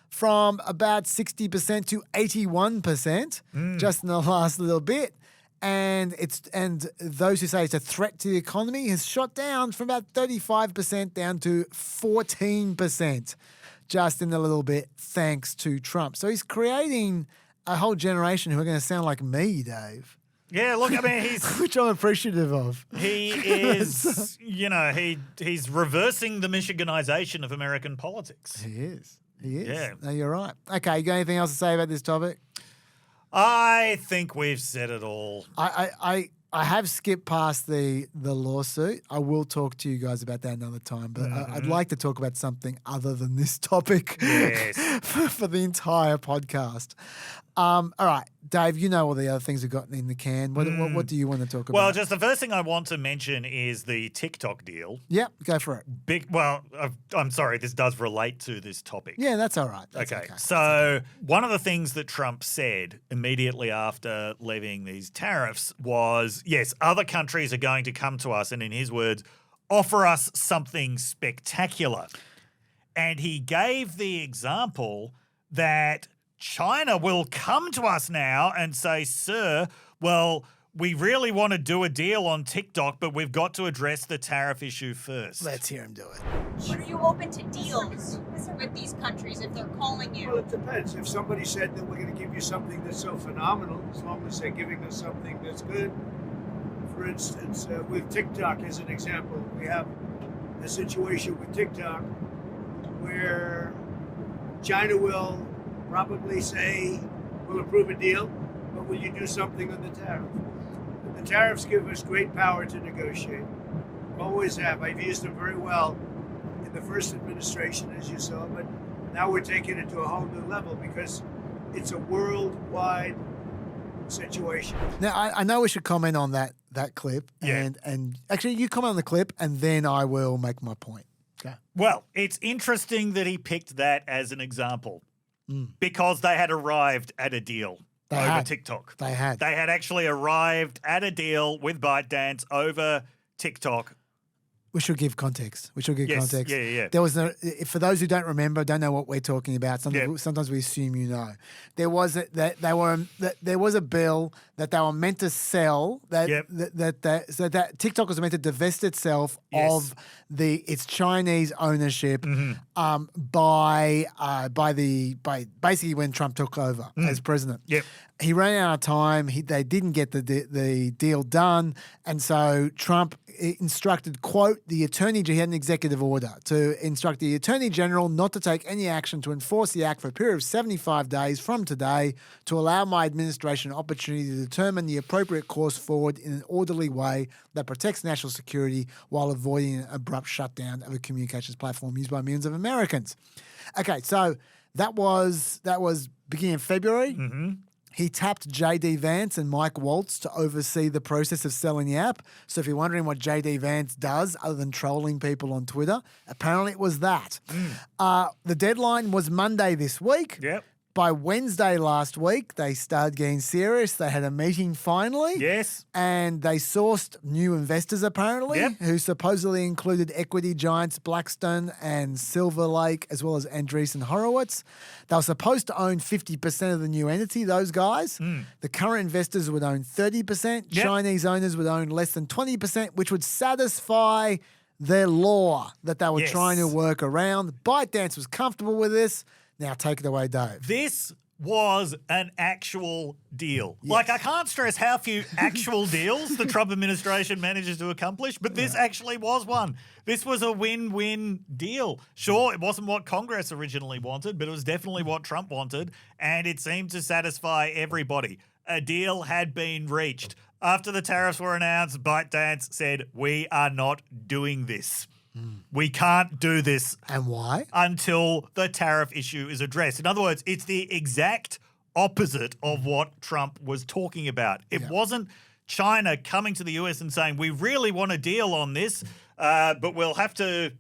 from about 60% to 81% just in the last little bit. And those who say it's a threat to the economy has shot down from about 35% down to 14% just in a little bit, thanks to Trump. So he's creating a whole generation who are going to sound like me, Dave. Yeah, look, I mean, he's which I'm appreciative of. He is, he's reversing the Michiganization of American politics. He is. Yeah. No, you're right. Okay, you got anything else to say about this topic? I think we've said it all. I have skipped past the lawsuit. I will talk to you guys about that another time, but I'd like to talk about something other than this topic for the entire podcast. All right, Dave, you know all the other things we've got in the can. What do you want to talk about? Well, just the first thing I want to mention is the TikTok deal. Yep, go for it. I'm sorry, this does relate to this topic. Yeah, that's all right. Okay. So one of the things that Trump said immediately after levying these tariffs was, yes, other countries are going to come to us and, in his words, offer us something spectacular. And he gave the example that China will come to us now and say, sir, well, we really want to do a deal on TikTok, but we've got to address the tariff issue first. Let's hear him do it. Are you open to deals with these countries if they're calling you? Well, it depends. If somebody said that we're going to give you something that's so phenomenal, as long as they're giving us something that's good. For instance, with TikTok as an example, we have a situation with TikTok where China will probably say, we'll approve a deal, but will you do something on the tariff? The tariffs give us great power to negotiate. Always have. I've used them very well in the first administration, as you saw, but now we're taking it to a whole new level because it's a worldwide situation. Now, I know we should comment on that clip. Yeah. And actually, you comment on the clip, and then I will make my point. Okay. Well, it's interesting that he picked that as an example. Because they had arrived at a deal over TikTok. They had actually arrived at a deal with ByteDance over TikTok. We should give context. Context. Yeah. There was for those who don't know what we're talking about. Sometimes we assume you know. There was a bill that they were meant to sell that TikTok was meant to divest itself of its Chinese ownership by basically when Trump took over as president. Yep. He ran out of time. They didn't get the deal done, and so Trump instructed, quote, he had an executive order to instruct the Attorney General not to take any action to enforce the act for a period of 75 days from today to allow my administration an opportunity to determine the appropriate course forward in an orderly way that protects national security while avoiding an abrupt shutdown of a communications platform used by millions of Americans. Okay, so That was beginning of February. Mm-hmm. He tapped JD Vance and Mike Waltz to oversee the process of selling the app. So if you're wondering what JD Vance does other than trolling people on Twitter, apparently it was that. The deadline was Monday this week. Yep. By Wednesday last week, they started getting serious. They had a meeting finally. Yes. And they sourced new investors, apparently, who supposedly included equity giants Blackstone and Silver Lake, as well as Andreessen Horowitz. They were supposed to own 50% of the new entity, those guys. The current investors would own 30%. Chinese owners would own less than 20%, which would satisfy their law that they were trying to work around. ByteDance was comfortable with this. Now take it away, Dave. This was an actual deal. Like, I can't stress how few actual deals the Trump administration manages to accomplish, but this actually was one. This was a win-win deal. Sure, it wasn't what Congress originally wanted, but it was definitely what Trump wanted, and it seemed to satisfy everybody. A deal had been reached. After the tariffs were announced, ByteDance said, we are not doing this. We can't do this. And why? Until the tariff issue is addressed. In other words, it's the exact opposite of what Trump was talking about. It wasn't China coming to the US and saying, we really want a deal on this, but we'll have to,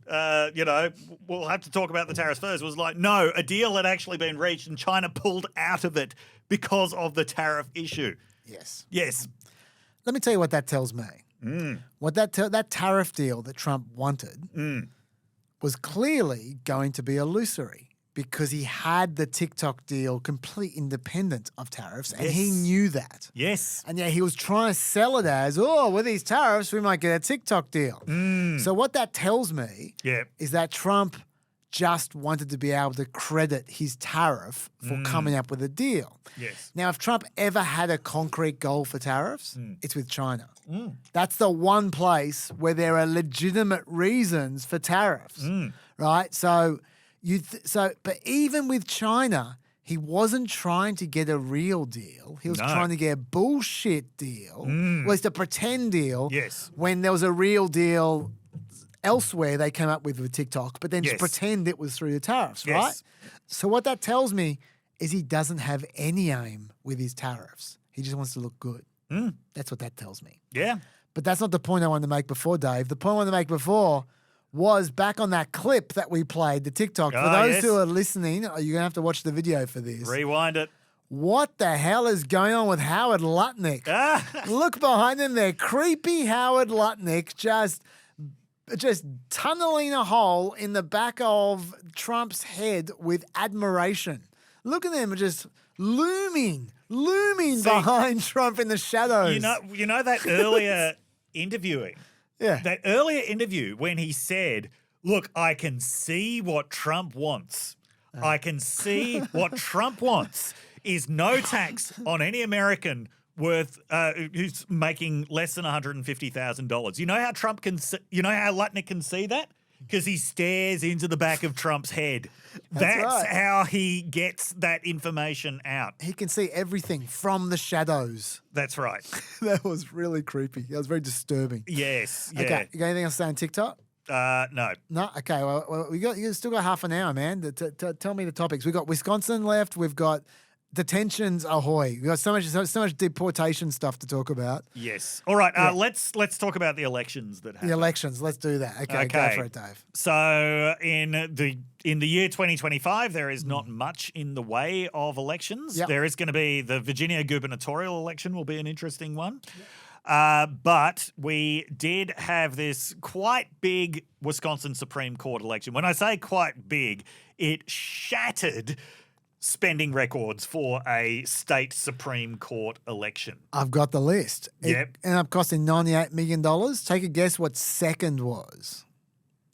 we'll have to talk about the tariffs first. It was like, no, a deal had actually been reached and China pulled out of it because of the tariff issue. Yes. Yes. Let me tell you what that tells me. What that tariff deal that Trump wanted was clearly going to be illusory because he had the TikTok deal complete independent of tariffs and he knew that. Yes. And he was trying to sell it as, with these tariffs, we might get a TikTok deal. So what that tells me is that Trump just wanted to be able to credit his tariff for coming up with a deal. Yes. Now, if Trump ever had a concrete goal for tariffs, it's with China. That's the one place where there are legitimate reasons for tariffs, right? So, but even with China, he wasn't trying to get a real deal. He was trying to get a bullshit deal, well, at least a pretend deal. Yes. When there was a real deal elsewhere they came up with TikTok, but then just pretend it was through the tariffs, right? So what that tells me is he doesn't have any aim with his tariffs. He just wants to look good. That's what that tells me. Yeah. But that's not the point I wanted to make before, Dave. The point I wanted to make before was back on that clip that we played, the TikTok. For those who are listening, you're going to have to watch the video for this. Rewind it. What the hell is going on with Howard Lutnick? Look behind him there. Creepy Howard Lutnick just tunneling a hole in the back of Trump's head with admiration. Look at them just looming behind Trump in the shadows. You know that earlier interviewing? Yeah. That earlier interview when he said, look, I can see what Trump wants. I can see what Trump wants is no tax on any American worth who's making less than $150,000. You know how Trump can? You know how Lutnick can see that? Because he stares into the back of Trump's head. That's how he gets that information out. He can see everything from the shadows. That's right. That was really creepy. That was very disturbing. Yes. Yeah. Okay. You got anything else to say on TikTok? No. No. Okay. Well, you still got half an hour, man. Tell me the topics. We got Wisconsin left. We've got detentions, ahoy. We've got so much deportation stuff to talk about. Yes. All right. Let's talk about the elections that happened. The elections. Let's do that. Okay. Go for it, Dave. So in the year 2025, there is not much in the way of elections. Yep. There is going to be the Virginia gubernatorial election will be an interesting one. But we did have this quite big Wisconsin Supreme Court election. When I say quite big, it shattered spending records for a state Supreme Court election. I've got the list. Yep. It ended up costing $98 million. Take a guess what second was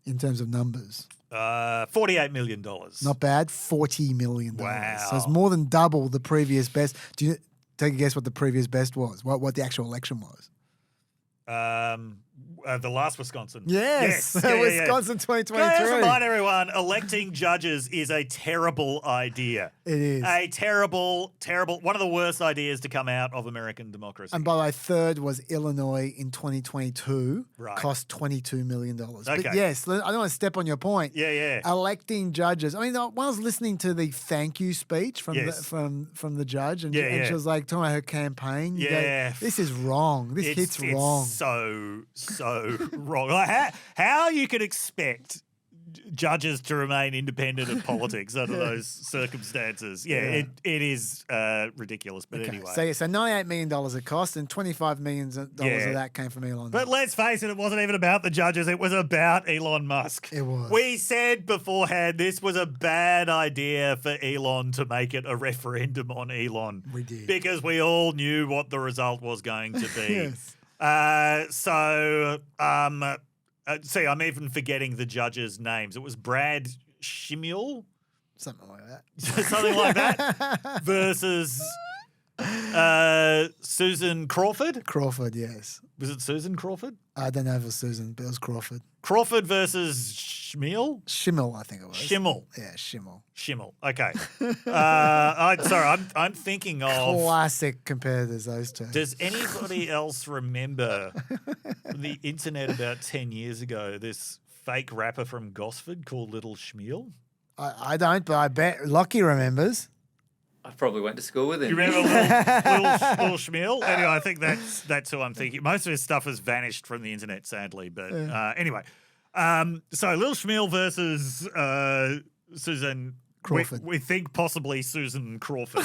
in terms of numbers. $48 million. Not bad. $40 million. Wow. So it's more than double the previous best. Do you take a guess what the previous best was? What the actual election was? The last Wisconsin. Yes. Yeah, Wisconsin 2023. Let's remind everyone, electing judges is a terrible idea. It is. A terrible, one of the worst ideas to come out of American democracy. And by the way, third was Illinois in 2022. Right. Cost $22 million. Okay. But yes, I don't want to step on your point. Yeah. Electing judges. I mean, when I was listening to the thank you speech from Yes. from the judge, and, Yeah. she was like talking about her campaign. You Yeah. go, this is wrong. This hits wrong. It's so wrong. Like how you could expect judges to remain independent of politics under those circumstances. Yeah. It is ridiculous. But anyway. So $98 million it cost, and $25 million of that came from Elon But Musk. let's face it wasn't even about the judges. It was about Elon Musk. It was. We said beforehand this was a bad idea for Elon to make it a referendum on Elon. We did. Because we all knew what the result was going to be. Yes. See, I'm even forgetting the judges' names. It was Brad Schimel, Something like that. something like that, versus Susan Crawford. Crawford, yes. Was it Susan Crawford? I don't know if it was Susan, but it was Crawford. Crawford versus Schmiel? Schimmel, I think it was. Schimmel. Yeah, Schimmel. Schimmel. Okay. I'm thinking of Classic competitors, those two. Does anybody else remember the internet about 10 years ago, this fake rapper from Gosford called Little Schmiel? I don't, but I bet Lockie remembers. I probably went to school with him. You remember little Schmiel? Anyway, I think that's who I'm thinking. Most of his stuff has vanished from the internet, sadly. But anyway, so Little Schmiel versus Susan Crawford. We think possibly Susan Crawford.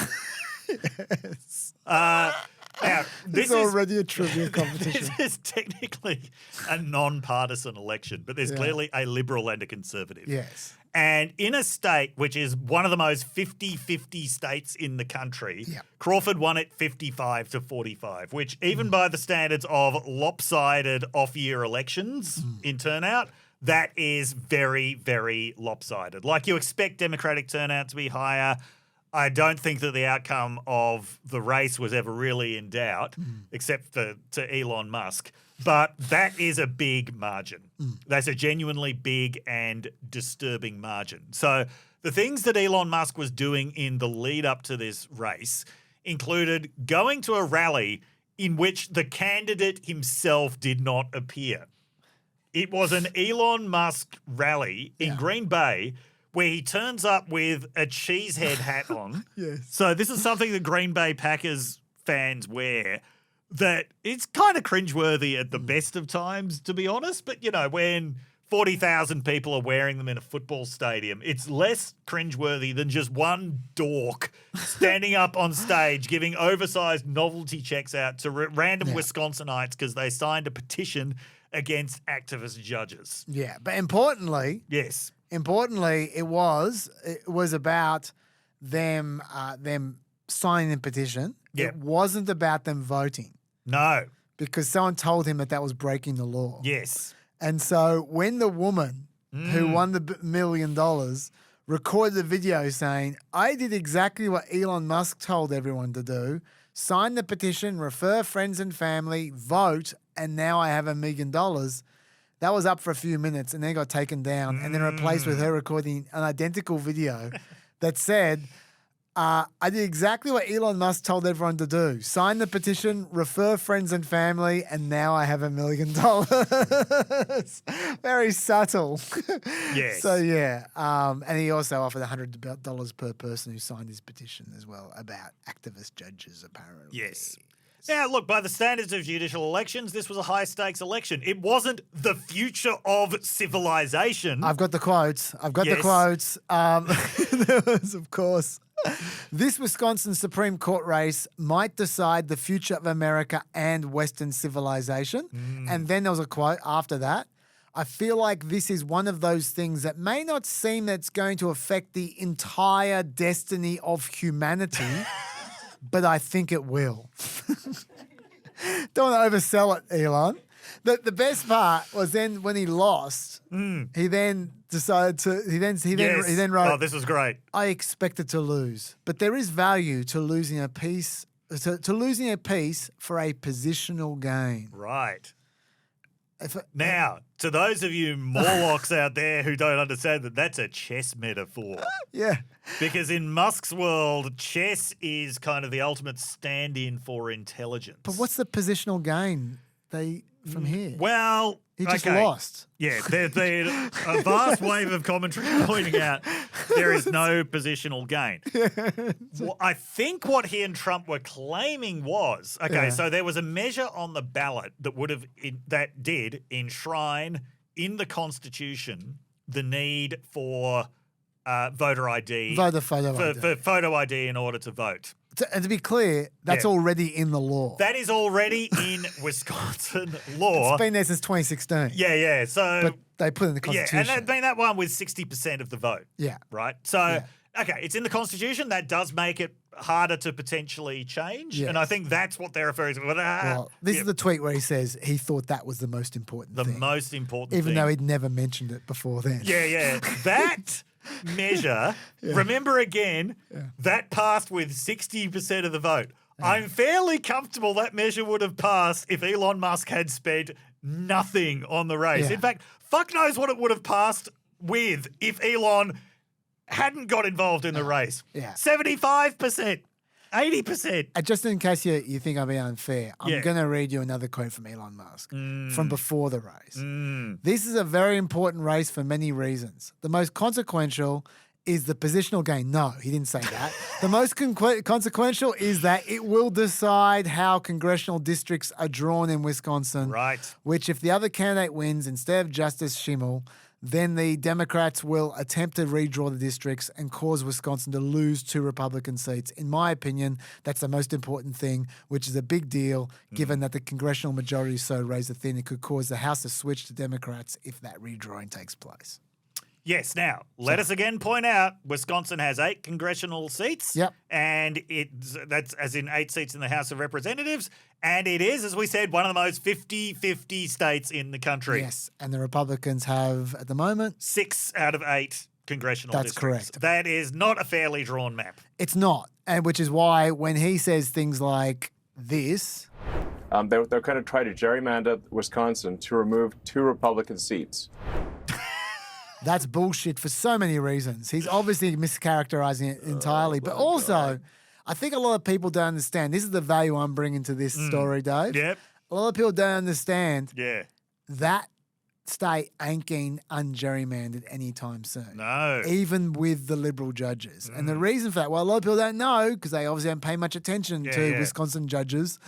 Yes. Now, This is already a trivia competition. This is technically a non-partisan election, but there's clearly a Liberal and a Conservative. Yes. And in a state which is one of the most 50-50 states in the country, Crawford won it 55 to 45, which even by the standards of lopsided off-year elections in turnout, that is very, very lopsided. Like you expect Democratic turnout to be higher. I don't think that the outcome of the race was ever really in doubt, except to Elon Musk. But that is a big margin. That's a genuinely big and disturbing margin. So the things that Elon Musk was doing in the lead up to this race included going to a rally in which the candidate himself did not appear. It was an Elon Musk rally in Green Bay where he turns up with a cheesehead hat on. Yes. So this is something the Green Bay Packers fans wear that it's kind of cringeworthy at the best of times, to be honest. But, you know, when 40,000 people are wearing them in a football stadium, it's less cringeworthy than just one dork standing up on stage giving oversized novelty checks out to random Wisconsinites because they signed a petition against activist judges. Yeah, but importantly, it was about them signing the petition. Yeah. It wasn't about them voting. No. Because someone told him that was breaking the law. Yes. And so when the woman who won the $1 million recorded the video saying, I did exactly what Elon Musk told everyone to do, sign the petition, refer friends and family, vote, and now I have $1 million. That was up for a few minutes and then got taken down and then replaced with her recording an identical video that said, I did exactly what Elon Musk told everyone to do. Sign the petition, refer friends and family, and now I have $1 million. Very subtle. Yes. So, and he also offered $100 per person who signed his petition as well about activist judges, apparently. Yes. Now, look, by the standards of judicial elections, this was a high-stakes election. It wasn't the future of civilization. I've got the quotes. There was, of course, this Wisconsin Supreme Court race might decide the future of America and Western civilization. And then there was a quote after that. I feel like this is one of those things that may not seem that it's going to affect the entire destiny of humanity, but I think it will. Don't want to oversell it, Elon. The best part was then when he lost, he then decided to, he then wrote, oh, this is great. I expected to lose, but there is value to losing a piece, to losing a piece for a positional gain. Right. Now, to those of you Morlocks out there who don't understand that's a chess metaphor. Yeah. Because in Musk's world, chess is kind of the ultimate stand-in for intelligence. But what's the positional gain from here? Well, he just lost. Yeah, there's a vast wave of commentary pointing out there is no positional gain. Well, I think what he and Trump were claiming was so there was a measure on the ballot that did enshrine in the Constitution the need for voter ID, for photo ID in order to vote. And to be clear, that's already in the law. That is already in Wisconsin law. It's been there since 2016. Yeah. So, but they put it in the Constitution. Yeah, and that one with 60% of the vote. Yeah. Right? So, it's in the Constitution. That does make it harder to potentially change. Yes. And I think that's what they're referring to. Well, this is the tweet where he says he thought that was the most important thing. The most important thing. Even though he'd never mentioned it before then. Yeah. That measure, remember again, that passed with 60% of the vote. I'm fairly comfortable that measure would have passed if Elon Musk had spent nothing on the race. In fact, fuck knows what it would have passed with if Elon hadn't got involved in the race. 75%. 80%. Just in case you think I'm being unfair, I'm going to read you another quote from Elon Musk from before the race. This is a very important race for many reasons. The most consequential is the positional gain. No, he didn't say that. The most consequential is that it will decide how congressional districts are drawn in Wisconsin. Right. Which, if the other candidate wins instead of Justice Schimmel, then the Democrats will attempt to redraw the districts and cause Wisconsin to lose 2 Republican seats. In my opinion, that's the most important thing, which is a big deal, given that the congressional majority is so razor thin, it could cause the House to switch to Democrats if that redrawing takes place. Yes. Now, let us again point out Wisconsin has 8 congressional seats. Yep. And that's as in 8 seats in the House of Representatives. And it is, as we said, one of the most 50-50 states in the country. Yes. And the Republicans have, at the moment, 6 out of 8 congressional That's districts. correct. That is not a fairly drawn map. It's not. And which is why when he says things like this. They're going to try to gerrymander Wisconsin to remove 2 Republican seats. That's bullshit for so many reasons. He's obviously mischaracterizing it entirely. But also, I think a lot of people don't understand. This is the value I'm bringing to this story, Dave. Yep. A lot of people don't understand that state ain't getting ungerrymandered anytime soon. No. Even with the Liberal judges. And the reason for that, well, a lot of people don't know, because they obviously don't pay much attention to Wisconsin judges,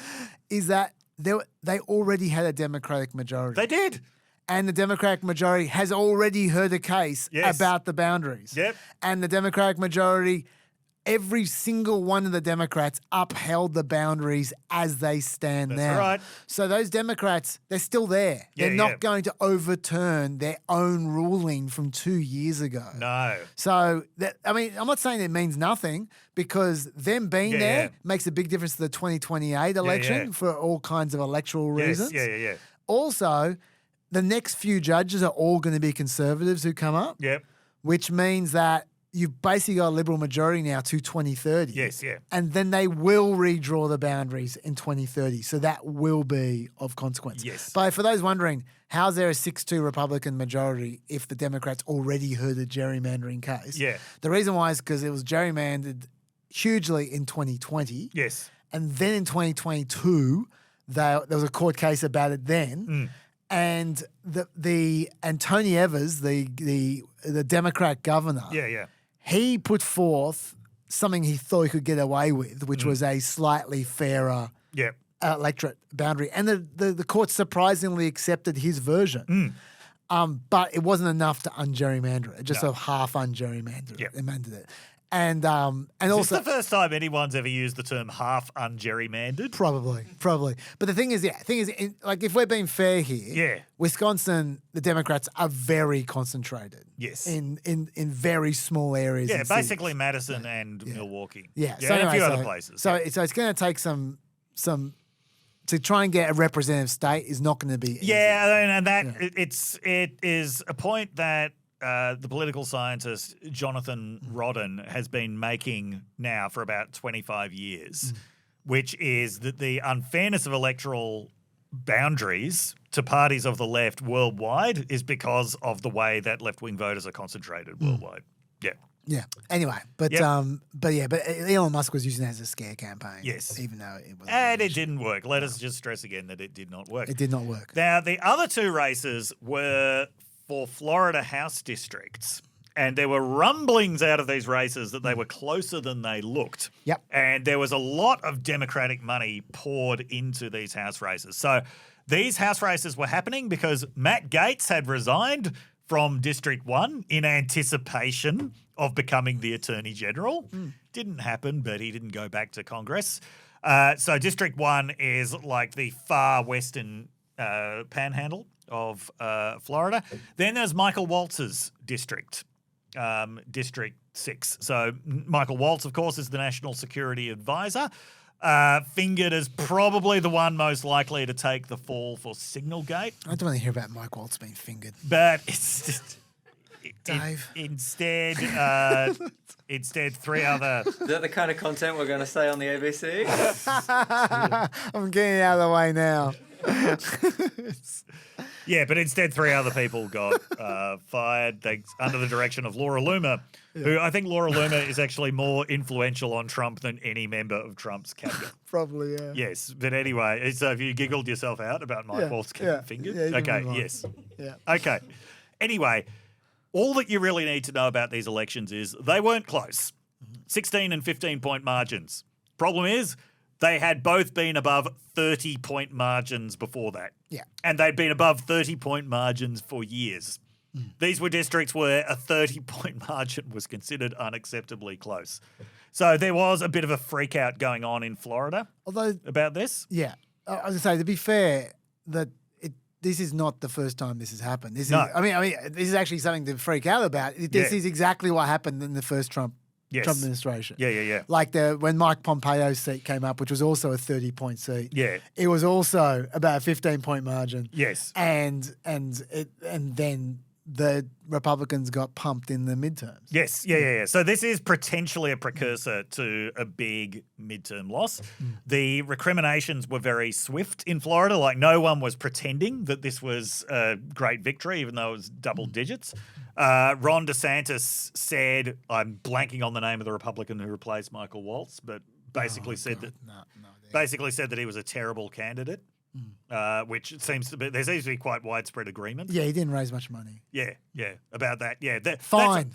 is that they already had a Democratic majority. They did. And the Democratic majority has already heard a case about the boundaries. Yep. And the Democratic majority, every single one of the Democrats upheld the boundaries as they stand now. That's right. So those Democrats, they're still there. They're not going to overturn their own ruling from 2 years ago. No. So, I'm not saying it means nothing, because them being there makes a big difference to the 2028 election for all kinds of electoral reasons. Yeah. Also, the next few judges are all going to be conservatives who come up. Yep. Which means that you've basically got a Liberal majority now to 2030. Yes, yeah. And then they will redraw the boundaries in 2030. So that will be of consequence. Yes. But for those wondering, how's there a 6-2 Republican majority if the Democrats already heard a gerrymandering case? Yeah. The reason why is because it was gerrymandered hugely in 2020. Yes. And then in 2022, there was a court case about it then. And and Tony Evers, the Democrat governor, he put forth something he thought he could get away with, which was a slightly fairer electorate boundary. And the court surprisingly accepted his version. But it wasn't enough to ungerrymander it. It just sort of half ungerrymandered it. And Is also, this the first time anyone's ever used the term half ungerrymandered? Probably. But the thing is, if we're being fair here, Wisconsin, the Democrats are very concentrated. Yes. In very small areas. Yeah, and basically cities. Madison and Milwaukee. Yeah. So and a few other places. So it's going to take some to try and get a representative state is not going to be easy. Yeah, and that it is a point that the political scientist Jonathan Rodden has been making now for about 25 years, which is that the unfairness of electoral boundaries to parties of the left worldwide is because of the way that left-wing voters are concentrated worldwide. Yeah. Yeah. Anyway, but Elon Musk was using it as a scare campaign. Yes. Even though it was. And it didn't work. Let us just stress again that it did not work. It did not work. Now, the other two races were for Florida House districts. And there were rumblings out of these races that they were closer than they looked. Yep. And there was a lot of Democratic money poured into these House races. So these House races were happening because Matt Gaetz had resigned from District 1 in anticipation of becoming the Attorney General. Didn't happen, but he didn't go back to Congress. So District 1 is like the far western panhandle of Florida. Then there's Michael Waltz's district. District 6. So Michael Waltz, of course, is the National Security Advisor, fingered as probably the one most likely to take the fall for Signalgate. I don't want to hear about Mike Waltz being fingered. But it's just... Dave. Instead, three other... Is that the kind of content we're going to say on the ABC? I'm getting out of the way now. Yeah, but instead three other people got fired under the direction of Laura Loomer, who I think Laura Loomer is actually more influential on Trump than any member of Trump's cabinet. Probably, yeah. Yes, but anyway, so have you giggled yourself out about Mike Waltz getting fingered? Yeah, okay, yes. Yeah. Okay. Anyway, all that you really need to know about these elections is they weren't close. 16 and 15-point margins. Problem is, they had both been above 30-point margins before that. Yeah. And they'd been above 30-point margins for years. These were districts where a 30-point margin was considered unacceptably close. So there was a bit of a freak out going on in Florida about this. Yeah. I was going to say, to be fair, that this is not the first time this has happened. This is, I mean, this is actually something to freak out about. This is exactly what happened in the first Trump administration. Yeah. Like when Mike Pompeo's seat came up, which was also a 30-point seat. Yeah. It was also about a 15-point margin. Yes. And then the Republicans got pumped in the midterms. Yes. Yeah. So this is potentially a precursor to a big midterm loss. The recriminations were very swift in Florida. Like no one was pretending that this was a great victory, even though it was double digits. Ron DeSantis said, I'm blanking on the name of the Republican who replaced Michael Waltz, but basically said that he was a terrible candidate, which there seems to be quite widespread agreement. Yeah, he didn't raise much money. Yeah, about that. Yeah, Fine.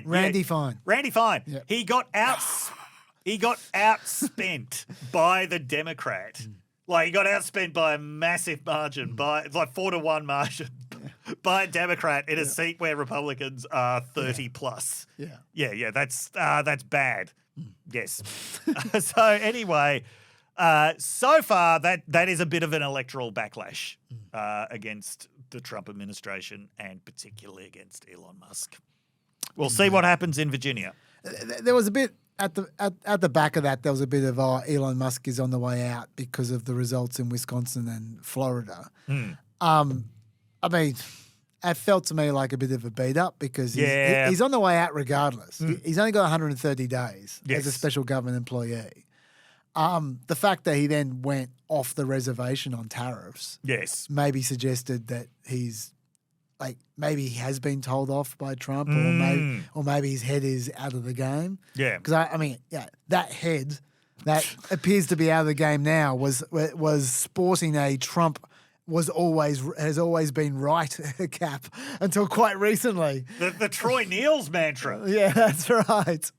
Randy Fine. Randy Fine. Yep. He got outspent by the Democrat. Like he got outspent by a massive margin, by it's like 4-1 margin by a Democrat in a seat where Republicans are 30 plus. Yeah. That's bad. Yes. So anyway, so far that is a bit of an electoral backlash against the Trump administration and particularly against Elon Musk. We'll see what happens in Virginia. There was a bit at the back of that. There was a bit of Elon Musk is on the way out because of the results in Wisconsin and Florida. I mean, it felt to me like a bit of a beat up because he's on the way out regardless. He's only got 130 days as a special government employee. The fact that he then went off the reservation on tariffs, maybe suggested that maybe he has been told off by Trump, or maybe his head is out of the game. Yeah, because that head that appears to be out of the game now was sporting a Trump has always been right cap until quite recently. The Troy Niels mantra. Yeah, that's right.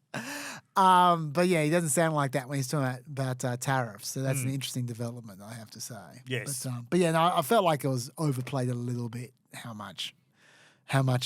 But yeah, he doesn't sound like that when he's talking about tariffs. So that's an interesting development, I have to say. Yes. But yeah, no, I felt like it was overplayed a little bit how much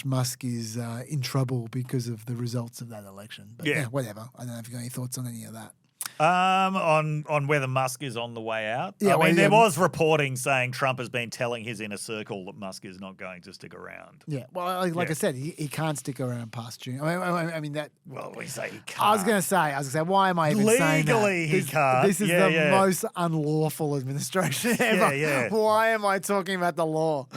Musk is in trouble because of the results of that election. But yeah, whatever. I don't know if you've got any thoughts on any of that. On whether Musk is on the way out. Yeah, there was reporting saying Trump has been telling his inner circle that Musk is not going to stick around. Yeah, well, I said, he can't stick around past June. I mean that. Well, we say he can't. I was going to say, why am I even saying that? Legally, he can't. This is the most unlawful administration ever. Yeah. Why am I talking about the law?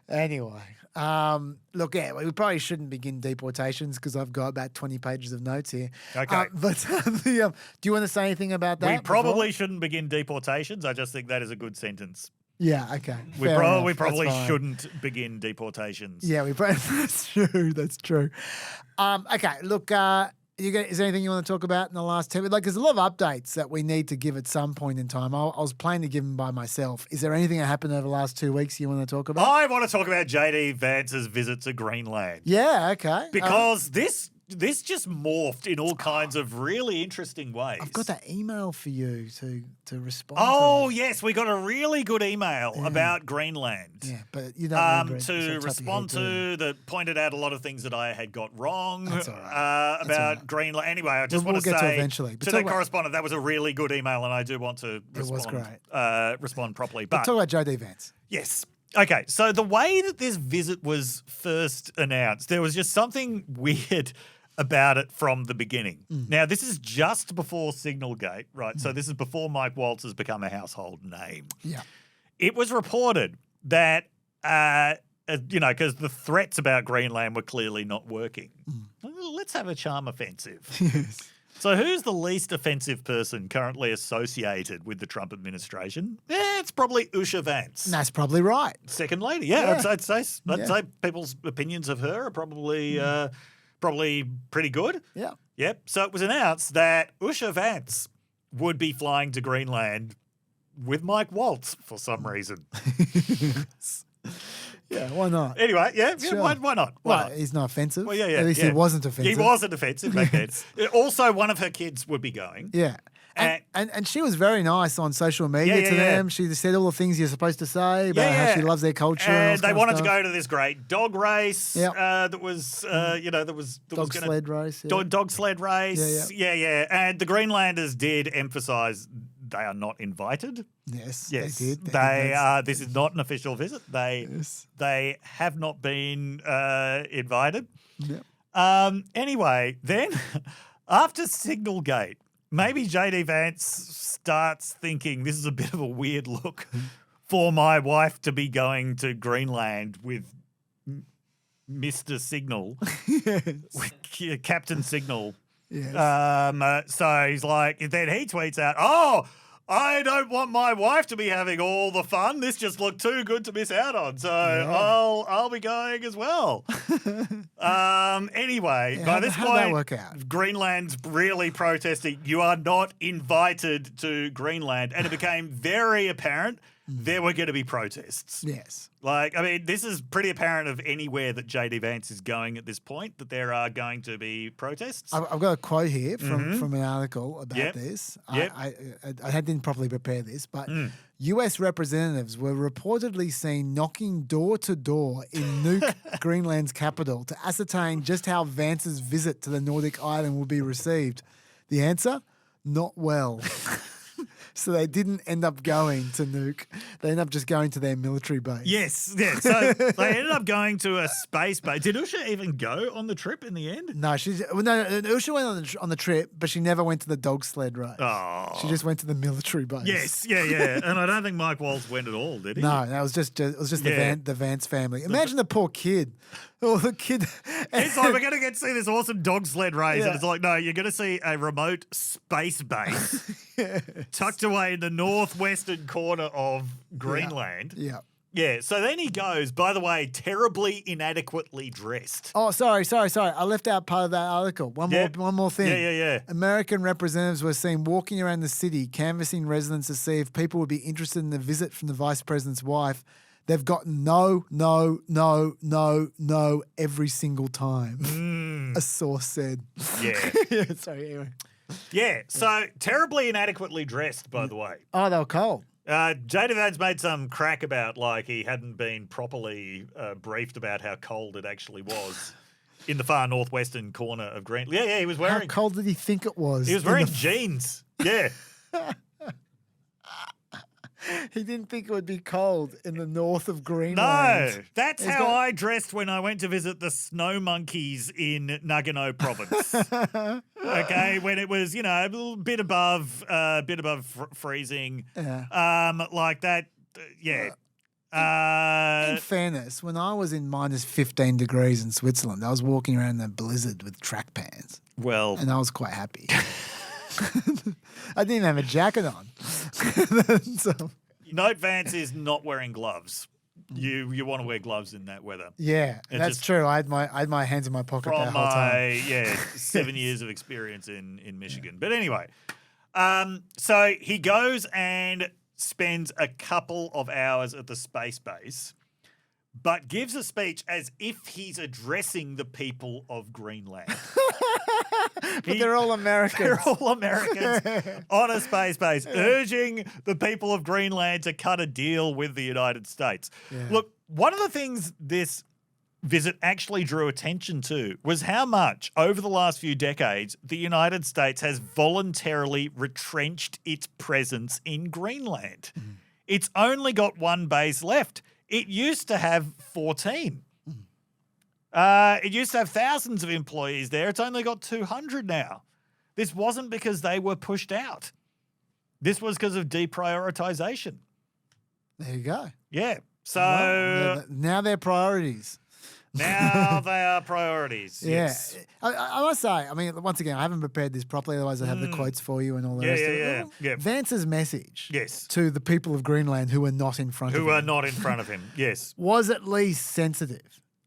Anyway. Look, yeah, we probably shouldn't begin deportations because I've got about 20 pages of notes here. Okay. But do you want to say anything about that? We probably before? shouldn't begin deportations. I just think that is a good sentence. Yeah, okay. We Fair enough. probably That's fine. shouldn't begin deportations. Yeah, we probably, that's true. That's true. Okay, look, is there anything you want to talk about in the last 10 minutes? Like, there's a lot of updates that we need to give at some point in time. I was planning to give them by myself. Is there anything that happened over the last 2 weeks you want to talk about? I want to talk about JD Vance's visit to Greenland. Yeah, okay. Because this just morphed in all kinds of really interesting ways. I've got that email for you to respond Oh, to. yes, we got a really good email about Greenland. Yeah, but you don't remember it, so to it's up respond your head, to that pointed out a lot of things that I had got wrong That's all right. about all right. Greenland. Anyway, I just We'll want to get to say eventually. But to talk the about- correspondent, that was a really good email, and I do want to respond properly. But talk about JD Vance. yes. Okay, so the way that this visit was first announced, there was just something weird about it from the beginning. Now, this is just before Signalgate, right? So this is before Mike Waltz has become a household name. Yeah. It was reported that, because the threats about Greenland were clearly not working. Well, let's have a charm offensive. Yes. So who's the least offensive person currently associated with the Trump administration? It's probably Usha Vance. That's probably right. Second lady. Yeah. I'd say people's opinions of her are probably pretty good. Yeah. Yep. So it was announced that Usha Vance would be flying to Greenland with Mike Waltz for some reason. Yeah, why not? Anyway, Sure. why not? Well, he's not offensive. Well, yeah. At least he wasn't offensive. He wasn't offensive back then. Also, one of her kids would be going. Yeah. And she was very nice on social media to them. She said all the things you're supposed to say about how she loves their culture. And they wanted to go go to this great dog race that was, dog sled race. Dog sled race. Yeah. And the Greenlanders did emphasise they are not invited. Yes, they did. This is not an official visit. They have not been invited. Yep. Anyway, then after Signalgate, maybe JD Vance starts thinking this is a bit of a weird look for my wife to be going to Greenland with Mr. Signal, with Captain Signal. Yes. So he's like, then he tweets out, "Oh, I don't want my wife to be having all the fun. This just looked too good to miss out on. So I'll be going as well." Anyway, by this how'd that point, work out? Greenland's really protesting. You are not invited to Greenland, and it became very apparent there were going to be protests. Yes. Like, I mean, this is pretty apparent of anywhere that JD Vance is going at this point, that there are going to be protests. I've got a quote here from an article about this. Yep. I didn't properly prepare this, but US representatives were reportedly seen knocking door to door in Nuuk, Greenland's capital, to ascertain just how Vance's visit to the Nordic island would be received. The answer? Not well. So they didn't end up going to Nuuk. They ended up just going to their military base. Yes. So they ended up going to a space base. Did Usha even go on the trip in the end? No, Usha went on the trip, but she never went to the dog sled race. Oh. She just went to the military base. Yes, yeah. And I don't think Mike Waltz went at all, did he? No, it was just the Vance family. Imagine the poor kid. Oh, the kid. It's like, we're going to see this awesome dog sled race. And it's like, no, you're going to see a remote space base tucked away in the northwestern corner of Greenland. Yeah. Yeah, so then he goes, by the way, terribly inadequately dressed. Oh, sorry. I left out part of that article. One more thing. Yeah. American representatives were seen walking around the city, canvassing residents to see if people would be interested in the visit from the vice president's wife. They've gotten no every single time, a source said. Yeah. Sorry, anyway. Yeah, so terribly inadequately dressed, by the way. Oh, they were cold. JD Vance made some crack about like he hadn't been properly briefed about how cold it actually was in the far northwestern corner of Greenland. Yeah, he was wearing... How cold did he think it was? He was wearing jeans. Yeah. He didn't think it would be cold in the north of Greenland. No, that's how I dressed when I went to visit the snow monkeys in Nagano province. Okay, when it was, a little bit above freezing. Yeah. Like that. Yeah. In fairness, when I was in minus 15 degrees in Switzerland, I was walking around in a blizzard with track pants. Well, and I was quite happy. I didn't even have a jacket on. So, note Vance is not wearing gloves. You want to wear gloves in that weather. Yeah, that's true. I had my hands in my pocket From that whole time. my 7 years of experience in Michigan. But anyway, so he goes and spends a couple of hours at the space base, but gives a speech as if he's addressing the people of Greenland. But they're all Americans. They're all Americans on a space base, urging the people of Greenland to cut a deal with the United States. Yeah. Look, one of the things this visit actually drew attention to was how much, over the last few decades, the United States has voluntarily retrenched its presence in Greenland. It's only got one base left. It used to have 14. It used to have thousands of employees there. It's only got 200 now. This wasn't because they were pushed out. This was because of deprioritization. There you go. Yeah. So Well, now they're priorities. now they are priorities. Yeah. Yes. I must say, I mean, once again, I haven't prepared this properly, otherwise I have the quotes for you and all the rest of it. Yeah. Vance's message Yes. to the people of Greenland who are not in front of him. Who are not in front of him. Yes. Was at least sensitive.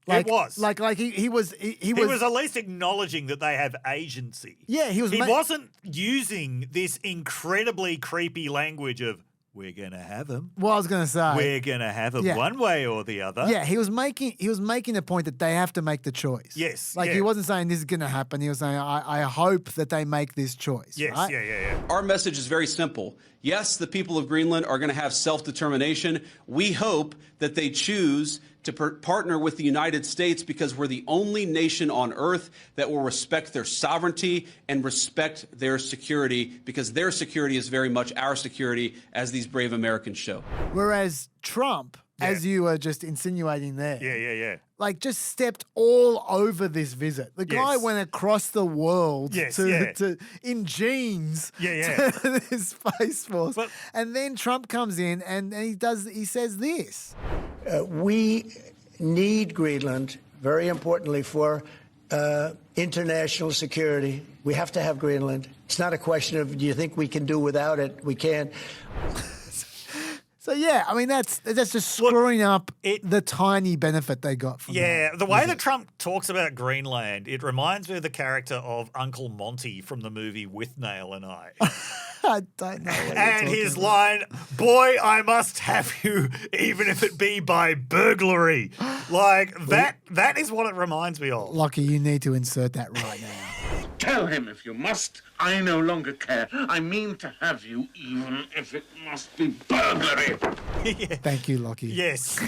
It was. Like he was He was at least acknowledging that they have agency. Yeah, he was He wasn't using this incredibly creepy language of, we're going to have them. Well, I was going to say. We're going to have them one way or the other. Yeah, he was making the point that they have to make the choice. Yes. Like yeah. he wasn't saying this is going to happen. He was saying, I hope that they make this choice. Yes, right? yeah. Our message is very simple. Yes, the people of Greenland are going to have self-determination. We hope that they choose to partner with the United States because we're the only nation on Earth that will respect their sovereignty and respect their security, because their security is very much our security, as these brave Americans show. Whereas Trump, as you were just insinuating there, Yeah. like just stepped all over this visit. The guy Yes. went across the world to in jeans to this Space Force. And then Trump comes in and he says this. We need Greenland, very importantly, for international security. We have to have Greenland. It's not a question of, do you think we can do without it? We can. So, yeah, I mean, that's just screwing up the tiny benefit they got from that. The way that Trump talks about Greenland, it reminds me of the character of Uncle Monty from the movie With Nail and I. I don't know what And his line, boy, I must have you, even if it be by burglary. Like, that is what it reminds me of. Lockie, you need to insert that right now. Tell him if you must. I no longer care. I mean to have you, even if it must be burglary. Thank you, Lockie. Yes.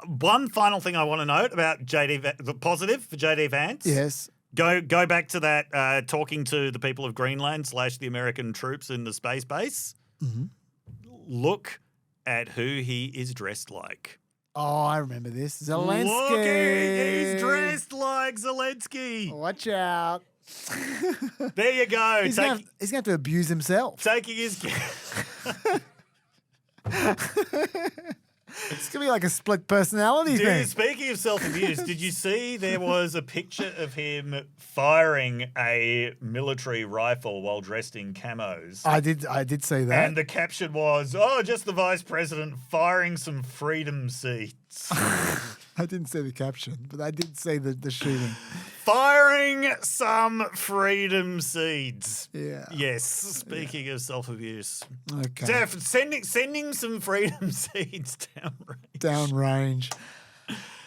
One final thing I want to note about the positive for JD Vance. Yes. Go back to that talking to the people of Greenland / the American troops in the space base. Mm-hmm. Look at who he is dressed like. Oh, I remember this. Zelensky. Look, he's dressed like Zelensky. Watch out. There you go. He's going to have to abuse himself. Taking his... It's going to be like a split personality thing. Speaking of self-abuse, did you see there was a picture of him firing a military rifle while dressed in camos? I did see that. And the caption was, just the vice president firing some freedom seeds. I didn't see the caption, but I did see the shooting. Firing some freedom seeds. Yeah. Yes, speaking of self-abuse. Okay. Steph, sending some freedom seeds downrange.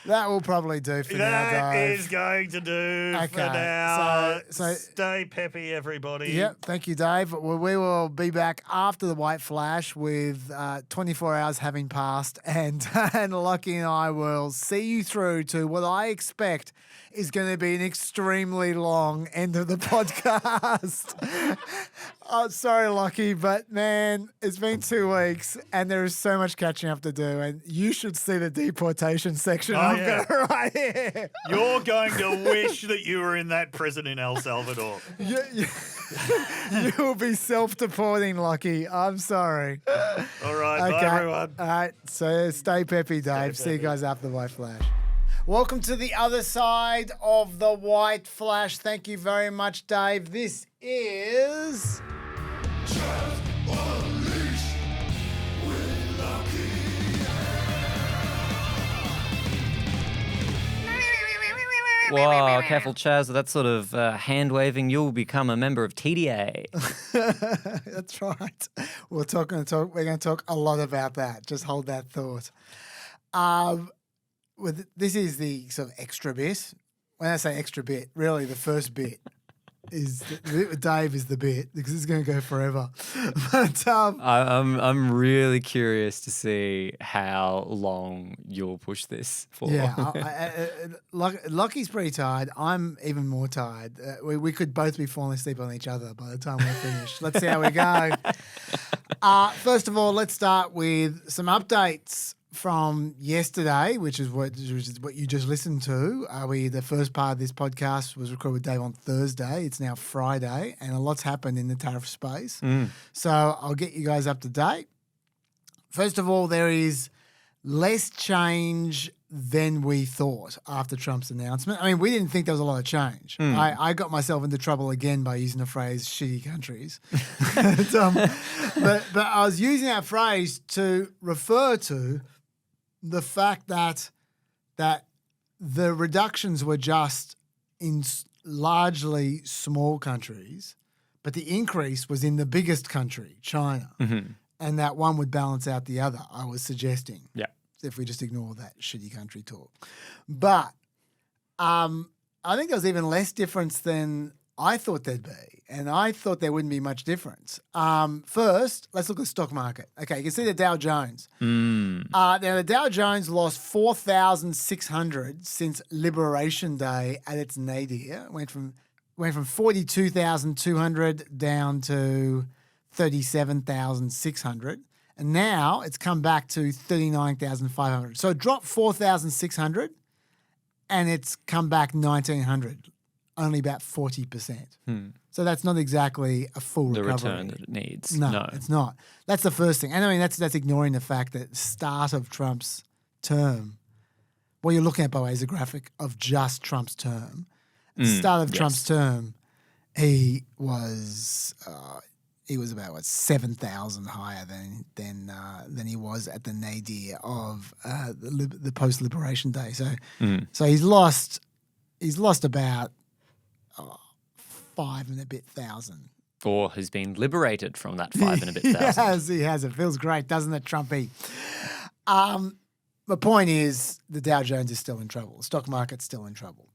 That will probably do for now, Dave. That is going to do for now. So stay peppy, everybody. Yep. Thank you, Dave. We will be back after the white flash with 24 hours having passed, and Lucky and I will see you through to what I expect is going to be an extremely long end of the podcast. Oh, sorry, Lockie, but man, it's been 2 weeks and there is so much catching up to do. And you should see the deportation section I've got right here. You're going to wish that you were in that prison in El Salvador. You'll be self-deporting, Lockie. I'm sorry. All right, bye, everyone. All right, so stay peppy, Dave. See you guys after the White Flash. Welcome to the other side of the White Flash. Thank you very much, Dave. This is... Wow, careful, Chaz. That sort of hand waving, you'll become a member of TDA. That's right. We're going to talk a lot about that. Just hold that thought. This is the sort of extra bit. When I say extra bit, really the first bit is Dave is the bit because it's going to go forever. But I'm really curious to see how long you'll push this for. Yeah, Lockie's pretty tired. I'm even more tired. We could both be falling asleep on each other by the time we're finished. Let's see how we go. First of all, let's start with some updates from yesterday, which is what you just listened to. The first part of this podcast was recorded with Dave on Thursday. It's now Friday, and a lot's happened in the tariff space. So I'll get you guys up to date. First of all, there is less change than we thought after Trump's announcement. I mean, we didn't think there was a lot of change. I got myself into trouble again by using the phrase "shitty countries," but I was using that phrase to refer to the fact that the reductions were just in largely small countries, but the increase was in the biggest country, China, and that one would balance out the other, I was suggesting. Yeah. If we just ignore that shitty country talk. But I think there was even less difference than I thought there'd be, and I thought there wouldn't be much difference. First, let's look at the stock market. Okay, you can see the Dow Jones. Now, the Dow Jones lost 4,600 since Liberation Day at its nadir. Went from 42,200 down to 37,600. And now it's come back to 39,500. So it dropped 4,600 and it's come back 1,900, only about 40%. So that's not exactly a full recovery. The return that it needs. No, it's not. That's the first thing. And I mean, that's ignoring the fact that start of Trump's term, what you're looking at, by the way, is a graphic of just Trump's term. At the start of Trump's term, he was about 7,000 higher than he was at the nadir of the post-Liberation Day. So he's lost about 5 and a bit thousand. Or has been liberated from that 5 and a bit thousand. He has. It feels great, doesn't it, Trumpy? The point is the Dow Jones is still in trouble. The stock market's still in trouble.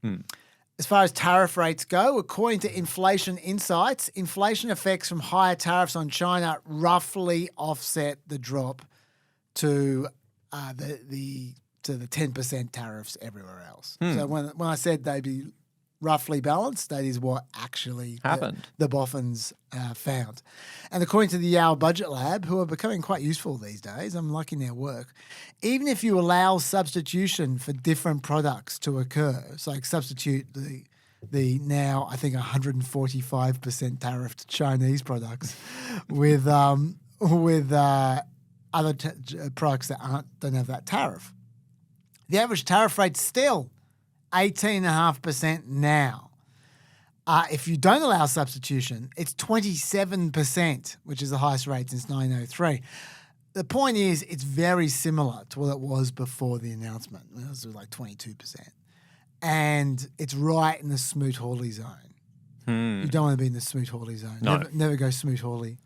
As far as tariff rates go, according to Inflation Insights, inflation effects from higher tariffs on China roughly offset the drop to the 10% tariffs everywhere else. So when I said they'd be roughly balanced, that is what actually happened. The boffins found. And according to the Yale Budget Lab, who are becoming quite useful these days, I'm liking their work, even if you allow substitution for different products to occur, so like substitute the now, I think, 145% tariffed Chinese products with other products that don't have that tariff, the average tariff rate's still 18.5% now. If you don't allow substitution, it's 27%, which is the highest rate since 1903. The point is, it's very similar to what it was before the announcement. It was like 22%. And it's right in the Smoot-Hawley zone. You don't want to be in the Smoot-Hawley zone. No. Never go Smoot-Hawley.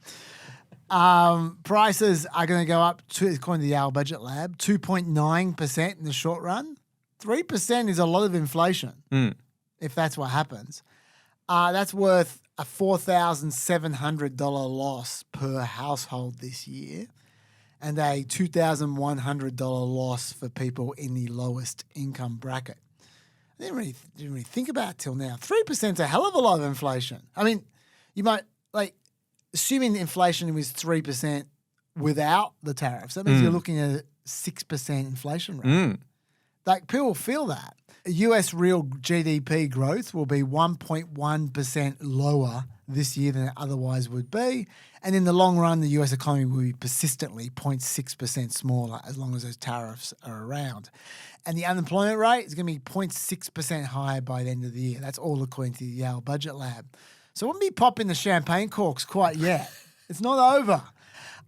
Prices are going to go up, according to the Yale Budget Lab, 2.9% in the short run. 3% is a lot of inflation, if that's what happens. That's worth a $4,700 loss per household this year and a $2,100 loss for people in the lowest income bracket. I didn't really think about it till now. 3% is a hell of a lot of inflation. I mean, you might, like, assuming inflation was 3% without the tariffs, that means you're looking at a 6% inflation rate. Like, people feel that. US real GDP growth will be 1.1% lower this year than it otherwise would be. And in the long run, the US economy will be persistently 0.6% smaller as long as those tariffs are around. And the unemployment rate is going to be 0.6% higher by the end of the year. That's all according to the Yale Budget Lab. So I wouldn't be popping the champagne corks quite yet. It's not over.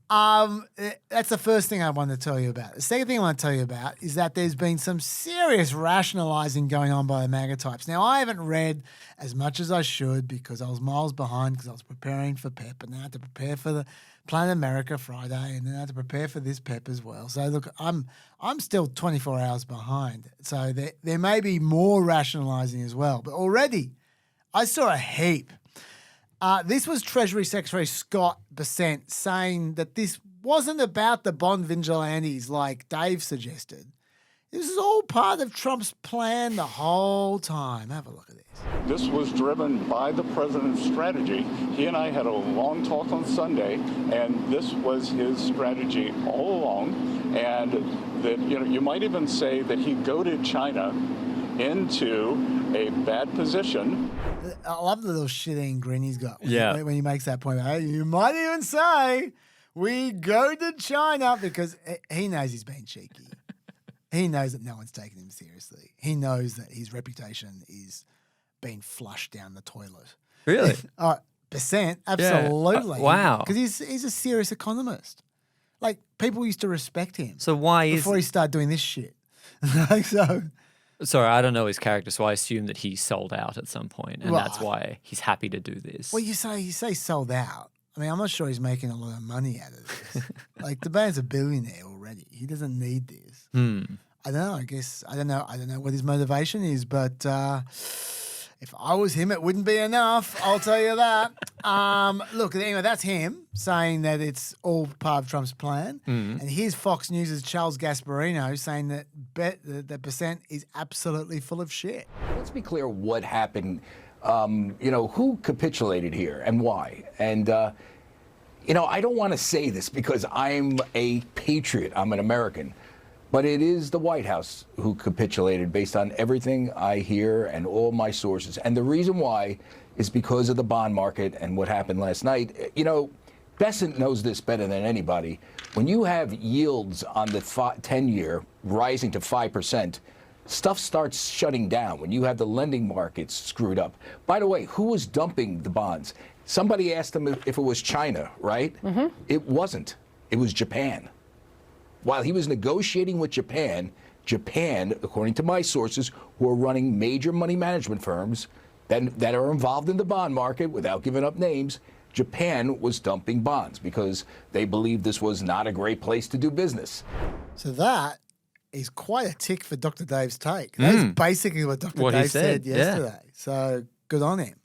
That's the first thing I want to tell you about. The second thing I want to tell you about is that there's been some serious rationalizing going on by the MAGA types. Now, I haven't read as much as I should because I was miles behind because I was preparing for PEP, and then I had to prepare for the Planet America Friday, and then I had to prepare for this PEP as well. So look, I'm still 24 hours behind. So there may be more rationalizing as well. But already, I saw a heap. This was Treasury Secretary Scott Bessent saying that this wasn't about the bond vigilantes like Dave suggested. This is all part of Trump's plan the whole time. Have a look at this. This was driven by the president's strategy. He and I had a long talk on Sunday, and this was his strategy all along. And that, you might even say that he goaded China into a bad position. I love the little shit-eating grin he's got when he makes that point. Hey, you might even say we go to China because he knows he's being cheeky. He knows that no one's taking him seriously. He knows that his reputation is being flushed down the toilet. Really? Percent, absolutely. Wow. Because he's a serious economist. Like, people used to respect him. So why before he started doing this shit? Sorry, I don't know his character, so I assume that he sold out at some point, and that's why he's happy to do this. Well, you say sold out. I mean, I'm not sure he's making a lot of money out of this. Like, the man's a billionaire already. He doesn't need this. I don't know. I don't know what his motivation is, but if I was him, it wouldn't be enough. I'll tell you that. Look, anyway, that's him saying that it's all part of Trump's plan. And here's Fox News' Charles Gasparino saying that Bessent is absolutely full of shit. Let's be clear what happened. Who capitulated here and why? And, I don't want to say this because I'm a patriot. I'm an American. But it is the White House who capitulated based on everything I hear and all my sources. And the reason why is because of the bond market and what happened last night. Bessent knows this better than anybody. When you have yields on the 10-year rising to 5%, stuff starts shutting down when you have the lending markets screwed up. By the way, who was dumping the bonds? Somebody asked them if it was China, right? It wasn't. It was Japan. While he was negotiating with Japan, according to my sources, who are running major money management firms that are involved in the bond market without giving up names, Japan was dumping bonds because they believed this was not a great place to do business. So that is quite a tick for Dr. Dave's take. That's basically what Dr. Dave said yesterday. Yeah. So good on him.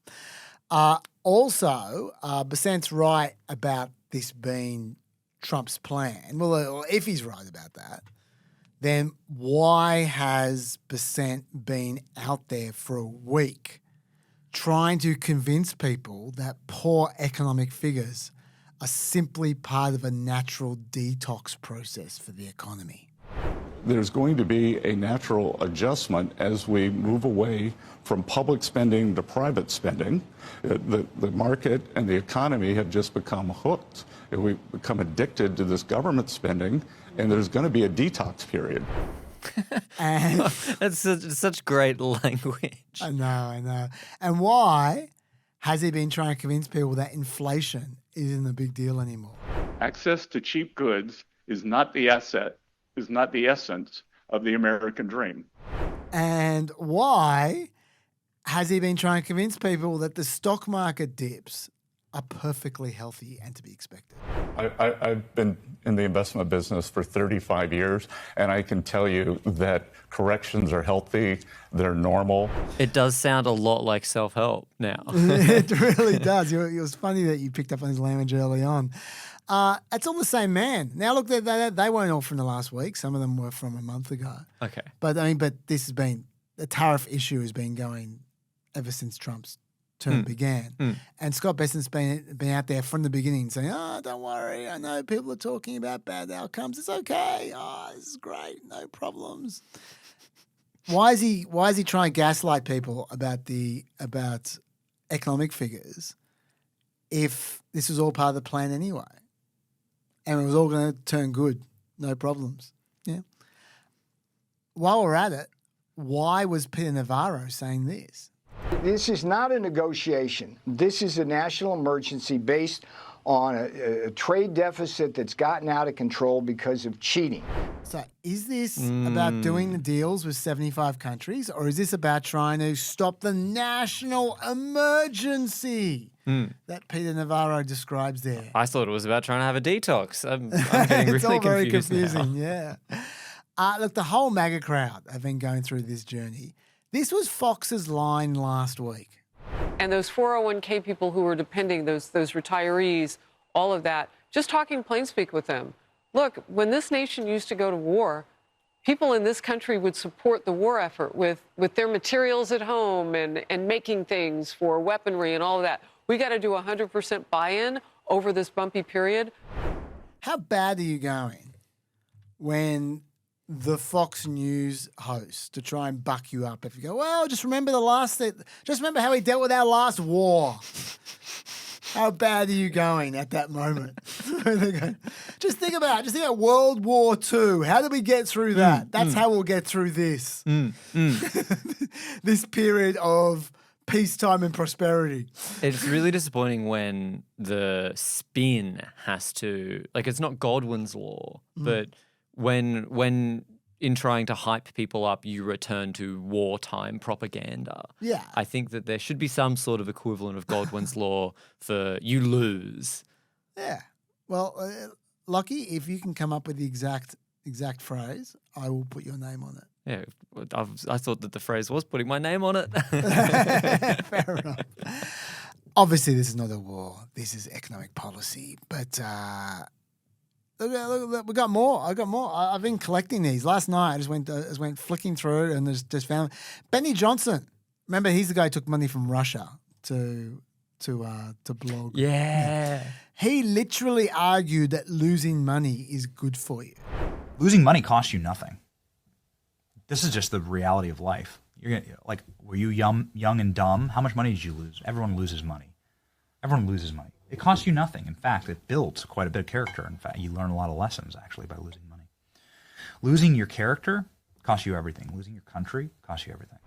Also, Bessent's right about this being Trump's plan. Well, if he's right about that, then why has Bessent been out there for a week trying to convince people that poor economic figures are simply part of a natural detox process for the economy? There's going to be a natural adjustment as we move away from public spending to private spending. The market and the economy have just become hooked. We've become addicted to this government spending, and there's going to be a detox period. And That's such great language. I know. And why has he been trying to convince people that inflation isn't a big deal anymore? Access to cheap goods is not the essence of the American dream. And why has he been trying to convince people that the stock market dips are perfectly healthy and to be expected? I've been in the investment business for 35 years, and I can tell you that corrections are healthy, they're normal. It does sound a lot like self-help now. It really does. It was funny that you picked up on his language early on. It's all the same man. Now, look, they weren't all from the last week. Some of them were from a month ago. Okay. But this has been, the tariff issue has been going ever since Trump's term began. And Scott Bessent's been out there from the beginning saying, oh, don't worry, I know people are talking about bad outcomes. It's okay. Oh, this is great. No problems. Why is he trying to gaslight people about economic figures if this was all part of the plan anyway? And it was all going to turn good. No problems. Yeah. While we're at it, why was Peter Navarro saying this? This is not a negotiation. This is a national emergency based on a trade deficit that's gotten out of control because of cheating. So is this about doing the deals with 75 countries, or is this about trying to stop the national emergency that Peter Navarro describes there? I thought it was about trying to have a detox. I'm getting it's really all very confused confusing, now. yeah. Look, the whole MAGA crowd have been going through this journey. This was Fox's line last week. And those 401k people who were depending, those retirees, all of that, just talking plain speak with them. Look, when this nation used to go to war, people in this country would support the war effort with their materials at home and making things for weaponry and all of that. We got to do 100% buy-in over this bumpy period. How bad are you going when the Fox News host to try and buck you up if you go, well, just remember how he dealt with our last war. How bad are you going at that moment? Just think about World War II. How did we get through that? That's how we'll get through this. This period of peacetime and prosperity. It's really disappointing when the spin has to, like, it's not Godwin's law, but when in trying to hype people up, you return to wartime propaganda. Yeah. I think that there should be some sort of equivalent of Godwin's law for you lose. Yeah. Well, Lockie, if you can come up with the exact phrase, I will put your name on it. Yeah, I thought that the phrase was putting my name on it. Fair enough. Obviously, this is not a war. This is economic policy. But look, we got more. I got more. I've been collecting these. Last night, I just went flicking through it and just found Benny Johnson. Remember, he's the guy who took money from Russia to blog. Yeah. He literally argued that losing money is good for you. Losing money costs you nothing. This is just the reality of life. Were you young and dumb? How much money did you lose? Everyone loses money. Everyone loses money. It costs you nothing. In fact, it builds quite a bit of character. In fact, you learn a lot of lessons, actually, by losing money. Losing your character costs you everything. Losing your country costs you everything.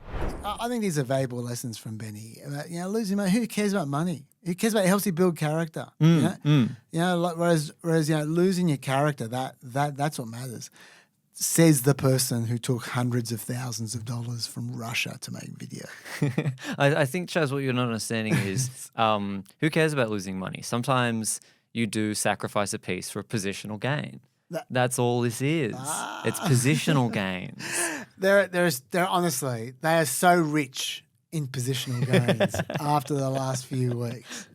I think these are valuable lessons from Benny. About, losing money. Who cares about money? Who cares about it? Helps you build character. Whereas losing your character, that's what matters. Says the person who took hundreds of thousands of dollars from Russia to make video. I think, Chaz, what you're not understanding is who cares about losing money? Sometimes you do sacrifice a piece for positional gain. That's all this is. It's positional gains. They're honestly, they are so rich in positional gains after the last few weeks.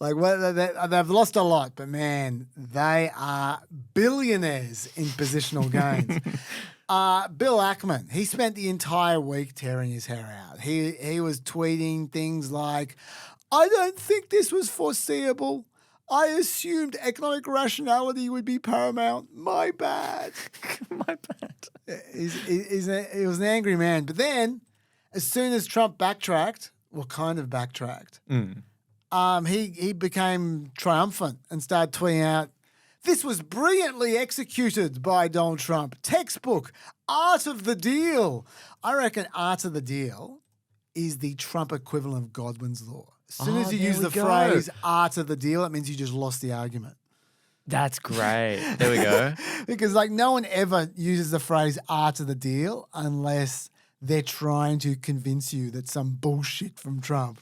Like, they've lost a lot, but man, they are billionaires in positional gains. Bill Ackman, he spent the entire week tearing his hair out. He was tweeting things like, I don't think this was foreseeable. I assumed economic rationality would be paramount. My bad. My bad. He was an angry man. But then, as soon as Trump backtracked, kind of backtracked, he became triumphant and started tweeting out, this was brilliantly executed by Donald Trump. Textbook, art of the deal. I reckon art of the deal is the Trump equivalent of Godwin's law. As soon as you use the phrase art of the deal, it means you just lost the argument. That's great. There we go. Because no one ever uses the phrase art of the deal unless they're trying to convince you that some bullshit from Trump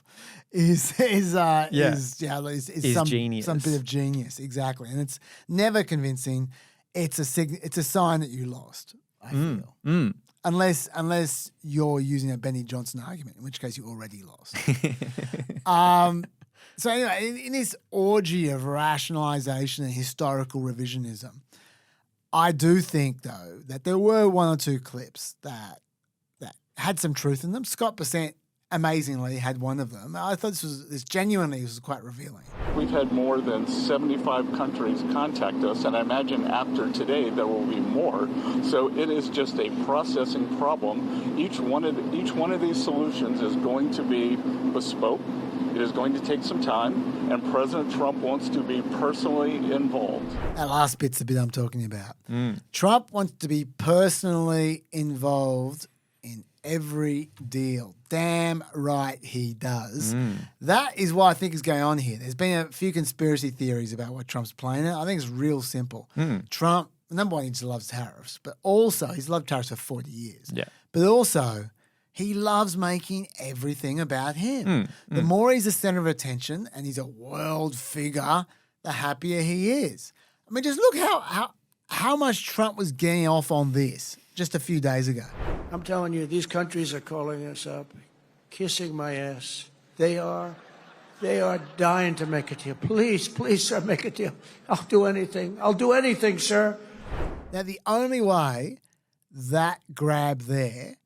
is genius. Some bit of genius, exactly. And it's never convincing. It's a sign that you lost, I feel. Unless you're using a Benny Johnson argument, in which case you already lost. So anyway, in this orgy of rationalization and historical revisionism, I do think, though, that there were one or two clips that had some truth in them. Scott Bessent amazingly had one of them. I thought this genuinely was quite revealing. We've had more than 75 countries contact us, and I imagine after today there will be more. So it is just a processing problem. Each one of these solutions is going to be bespoke. It is going to take some time, and President Trump wants to be personally involved. That last bit's the bit I'm talking about. Trump wants to be personally involved in every deal. Damn right he does. That is what I think is going on here. There's been a few conspiracy theories about what Trump's playing at. I think it's real simple. Trump, number one, he just loves tariffs, but also he's loved tariffs for 40 years. Yeah. But also he loves making everything about him. The more he's the center of attention and he's a world figure, the happier he is. I mean, just look how much Trump was getting off on this just a few days ago. I'm telling you, these countries are calling us up, kissing my ass. They are dying to make a deal. Please, sir, make a deal. I'll do anything, sir. Now, the only way that grab there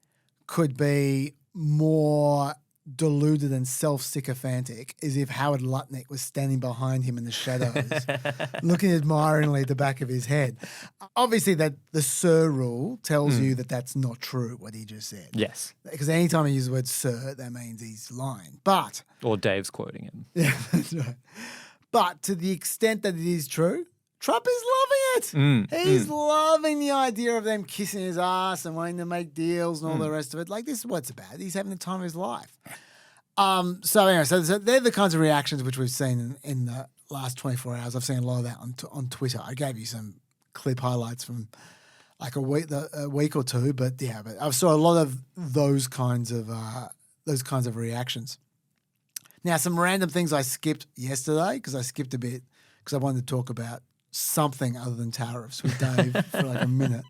could be more deluded and self-sycophantic is if Howard Lutnick was standing behind him in the shadows, looking admiringly at the back of his head. Obviously, that the sir rule tells you that that's not true, what he just said. Yes. Because anytime he uses the word sir, that means he's lying. But... Or Dave's quoting him. Yeah, that's right. But to the extent that it is true, Trump is loving it. He's loving the idea of them kissing his ass and wanting to make deals and all the rest of it. Like, this is what it's about. He's having the time of his life. So anyway, so they're the kinds of reactions which we've seen in the last 24 hours. I've seen a lot of that on Twitter. I gave you some clip highlights from like a week or two, but I saw a lot of those kinds of reactions. Now, some random things I skipped yesterday because I skipped a bit because I wanted to talk about something other than tariffs with Dave for like a minute.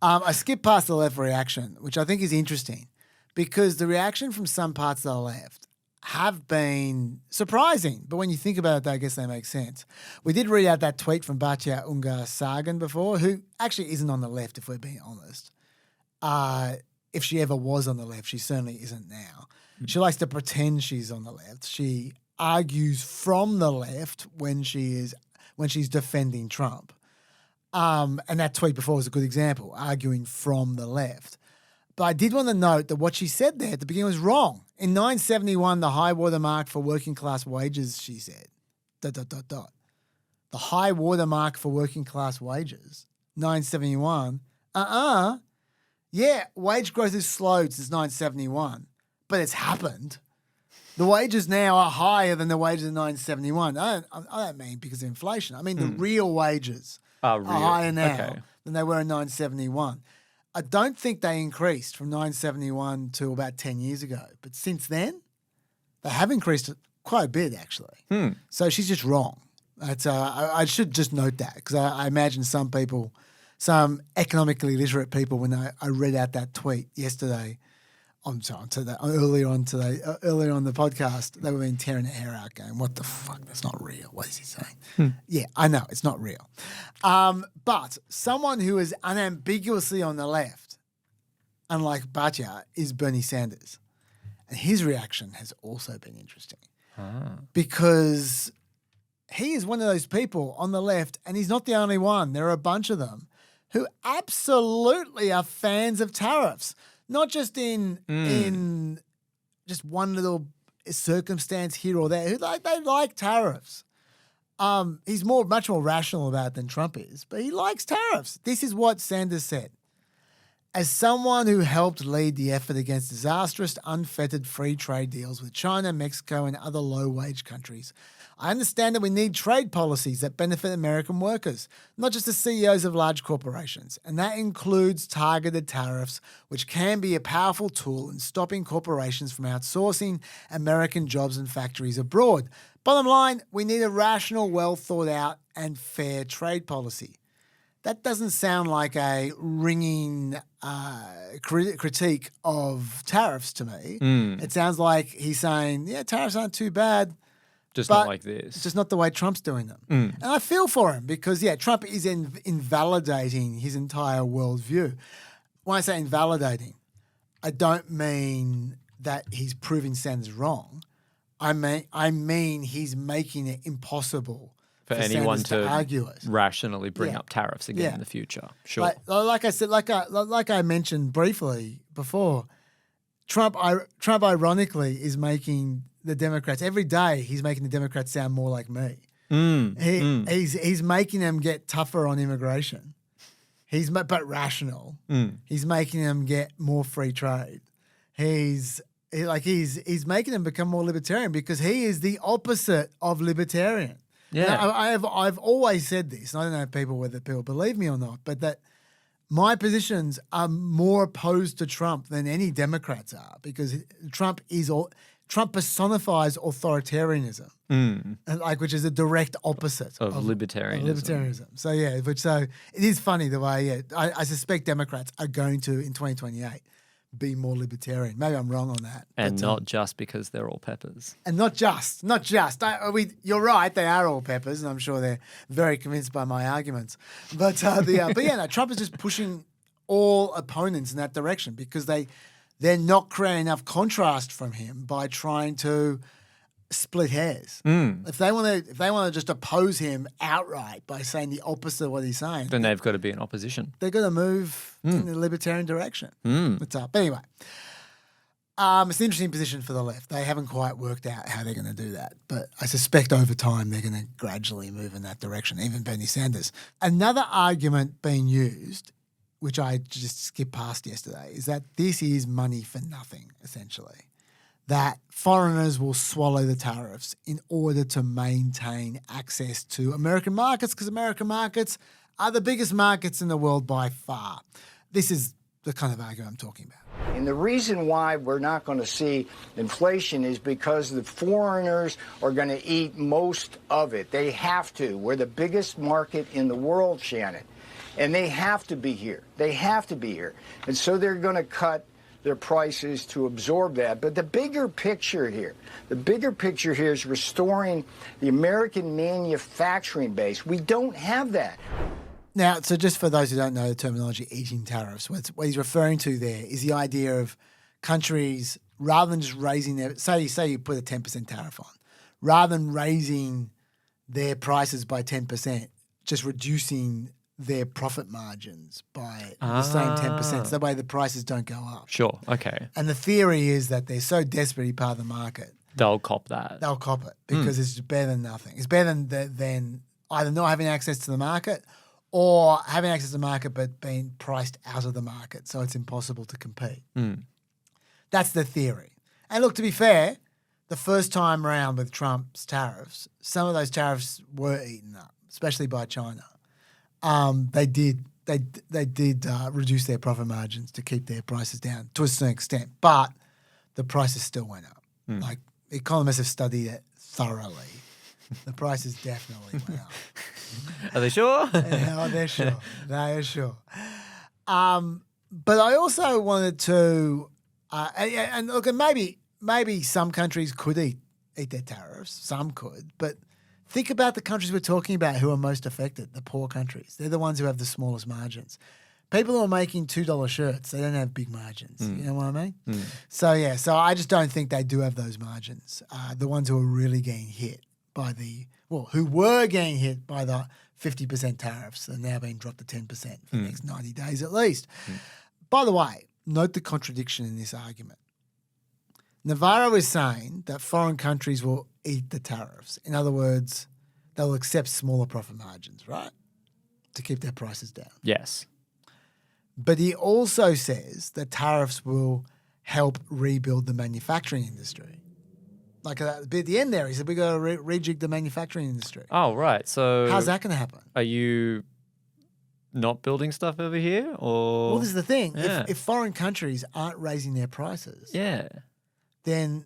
I skipped past the left reaction, which I think is interesting because the reaction from some parts of the left have been surprising. But when you think about it, I guess they make sense. We did read out that tweet from Batya Ungar-Sargon before, who actually isn't on the left, if we're being honest. If she ever was on the left, she certainly isn't now. She likes to pretend she's on the left. She argues from the left when she's defending Trump. And that tweet before was a good example, arguing from the left. But I did want to note that what she said there at the beginning was wrong. In 1971, the high water mark for working class wages, she said, ... The high water mark for working class wages, 1971, yeah, wage growth has slowed since 1971, but it's happened. The wages now are higher than the wages in 1971. I don't mean because of inflation. I mean the real wages are higher now than they were in 1971. I don't think they increased from 1971 to about 10 years ago. But since then, they have increased quite a bit, actually. So she's just wrong. That's, I should just note that because I imagine some people, some economically literate people, when I read out that tweet yesterday, earlier on the podcast, they were being tearing their hair out going, what the fuck, that's not real. What is he saying? Yeah, I know, it's not real. But someone who is unambiguously on the left, unlike Batya, is Bernie Sanders. And his reaction has also been interesting because he is one of those people on the left, and he's not the only one. There are a bunch of them who absolutely are fans of tariffs. Not just in just one little circumstance here or there. They like tariffs. He's much more rational about it than Trump is, but he likes tariffs. This is what Sanders said. As someone who helped lead the effort against disastrous, unfettered free trade deals with China, Mexico, and other low-wage countries, I understand that we need trade policies that benefit American workers, not just the CEOs of large corporations. And that includes targeted tariffs, which can be a powerful tool in stopping corporations from outsourcing American jobs and factories abroad. Bottom line, we need a rational, well-thought-out, and fair trade policy. That doesn't sound like a ringing critique of tariffs to me. It sounds like he's saying, yeah, tariffs aren't too bad. Just not like this. It's just not the way Trump's doing them. And I feel for him because, yeah, Trump is invalidating his entire worldview. When I say invalidating, I don't mean that he's proving Sanders wrong. I mean he's making it impossible for anyone Sanders to argue it. rationally bring Yeah. up tariffs again Yeah. in the future. Sure. Like I said, like I mentioned briefly before, Trump ironically is making the Democrats every day. He's making the Democrats sound more like me. He's making them get tougher on immigration. But rational. He's making them get more free trade. He's making them become more libertarian because he is the opposite of libertarian. Yeah. Now, I've always said this, and I don't know whether people believe me or not, but that my positions are more opposed to Trump than any Democrats are because Trump personifies authoritarianism, which is a direct opposite of libertarianism. So it is funny the way. I suspect Democrats are going to in 2028 be more libertarian. Maybe I'm wrong on that, And not just because they're all peppers. and not just. You're right. They are all peppers, and I'm sure they're very convinced by my arguments. But Trump is just pushing all opponents in that direction because they're not creating enough contrast from him by trying to split hairs. If they want to just oppose him outright by saying the opposite of what he's saying, Then they've got to be in opposition. they're going to move in the libertarian direction. What's up? But anyway, it's an interesting position for the left. They haven't quite worked out how they're going to do that, but I suspect over time they're going to gradually move in that direction, even Bernie Sanders. Another argument being used, which I just skipped past yesterday, is that this is money for nothing, essentially. That foreigners will swallow the tariffs in order to maintain access to American markets because American markets are the biggest markets in the world by far. This is the kind of argument I'm talking about. And the reason why we're not going to see inflation is because the foreigners are going to eat most of it. They have to. We're the biggest market in the world, Shannon. And they have to be here. They have to be here. And so they're going to cut their prices to absorb that. But the bigger picture here is restoring the American manufacturing base. We don't have that. Now, so just for those who don't know the terminology, eating tariffs, what he's referring to there is the idea of countries, rather than just raising their, say you put a 10% tariff on, rather than raising their prices by 10%, just reducing their profit margins by the same 10%. So that way the prices don't go up. Sure, okay. And the theory is that they're so desperate to be part of the market. They'll cop that. They'll cop it because it's better than nothing. It's better than either not having access to the market or having access to the market but being priced out of the market. So it's impossible to compete. That's the theory. And look, to be fair, the first time round with Trump's tariffs, some of those tariffs were eaten up, especially by China. They did reduce their profit margins to keep their prices down to a certain extent, but the prices still went up. Like economists have studied it thoroughly. The prices definitely went up. Are they sure? Yeah, they're sure. They are sure. But I also wanted to, and look, and maybe some countries could eat their tariffs. Some could, but think about the countries we're talking about who are most affected, the poor countries. They're the ones who have the smallest margins. People who are making $2 shirts, they don't have big margins. You know what I mean? So I just don't think they do have those margins. The ones who are really getting hit by who were getting hit by the 50% tariffs are now being dropped to 10% for the next 90 days at least. By the way, note the contradiction in this argument. Navarro is saying that foreign countries will eat the tariffs. In other words, they'll accept smaller profit margins, right? To keep their prices down. Yes. But he also says that tariffs will help rebuild the manufacturing industry. Like at the end there, he said, we've got to rejig the manufacturing industry. Oh, right. So how's that going to happen? Are you not building stuff over here? Or Well, this is the thing. Yeah. If foreign countries aren't raising their prices, then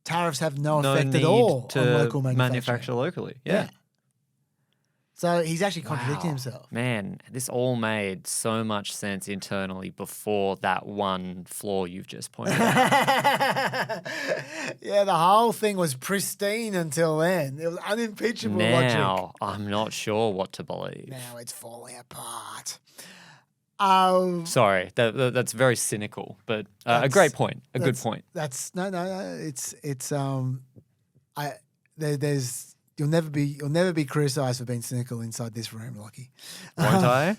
tariffs have no effect need at all to on local manufacturing. manufacture locally. Yeah. So he's actually contradicting himself. Man, this all made so much sense internally before that one flaw you've just pointed out. Yeah, the whole thing was pristine until then. It was unimpeachable logic. Now, I'm not sure what to believe. Now it's falling apart. Sorry, that's very cynical, but a great point, a good point. That's no. There's you'll never be criticised for being cynical inside this room, Lockie. Won't I?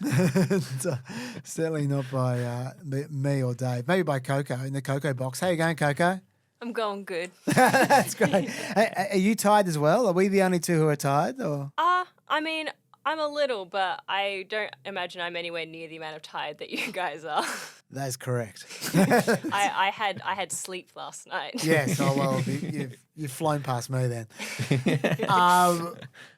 Certainly not by me or Dave. Maybe by Coco in the Coco box. How you going, Coco? I'm going good. That's great. Hey, are you tired as well? Are we the only two who are tired? Or I mean, I'm a little, but I don't imagine I'm anywhere near the amount of tired that you guys are. That's correct. I had sleep last night. Yes, well, you've flown past me then.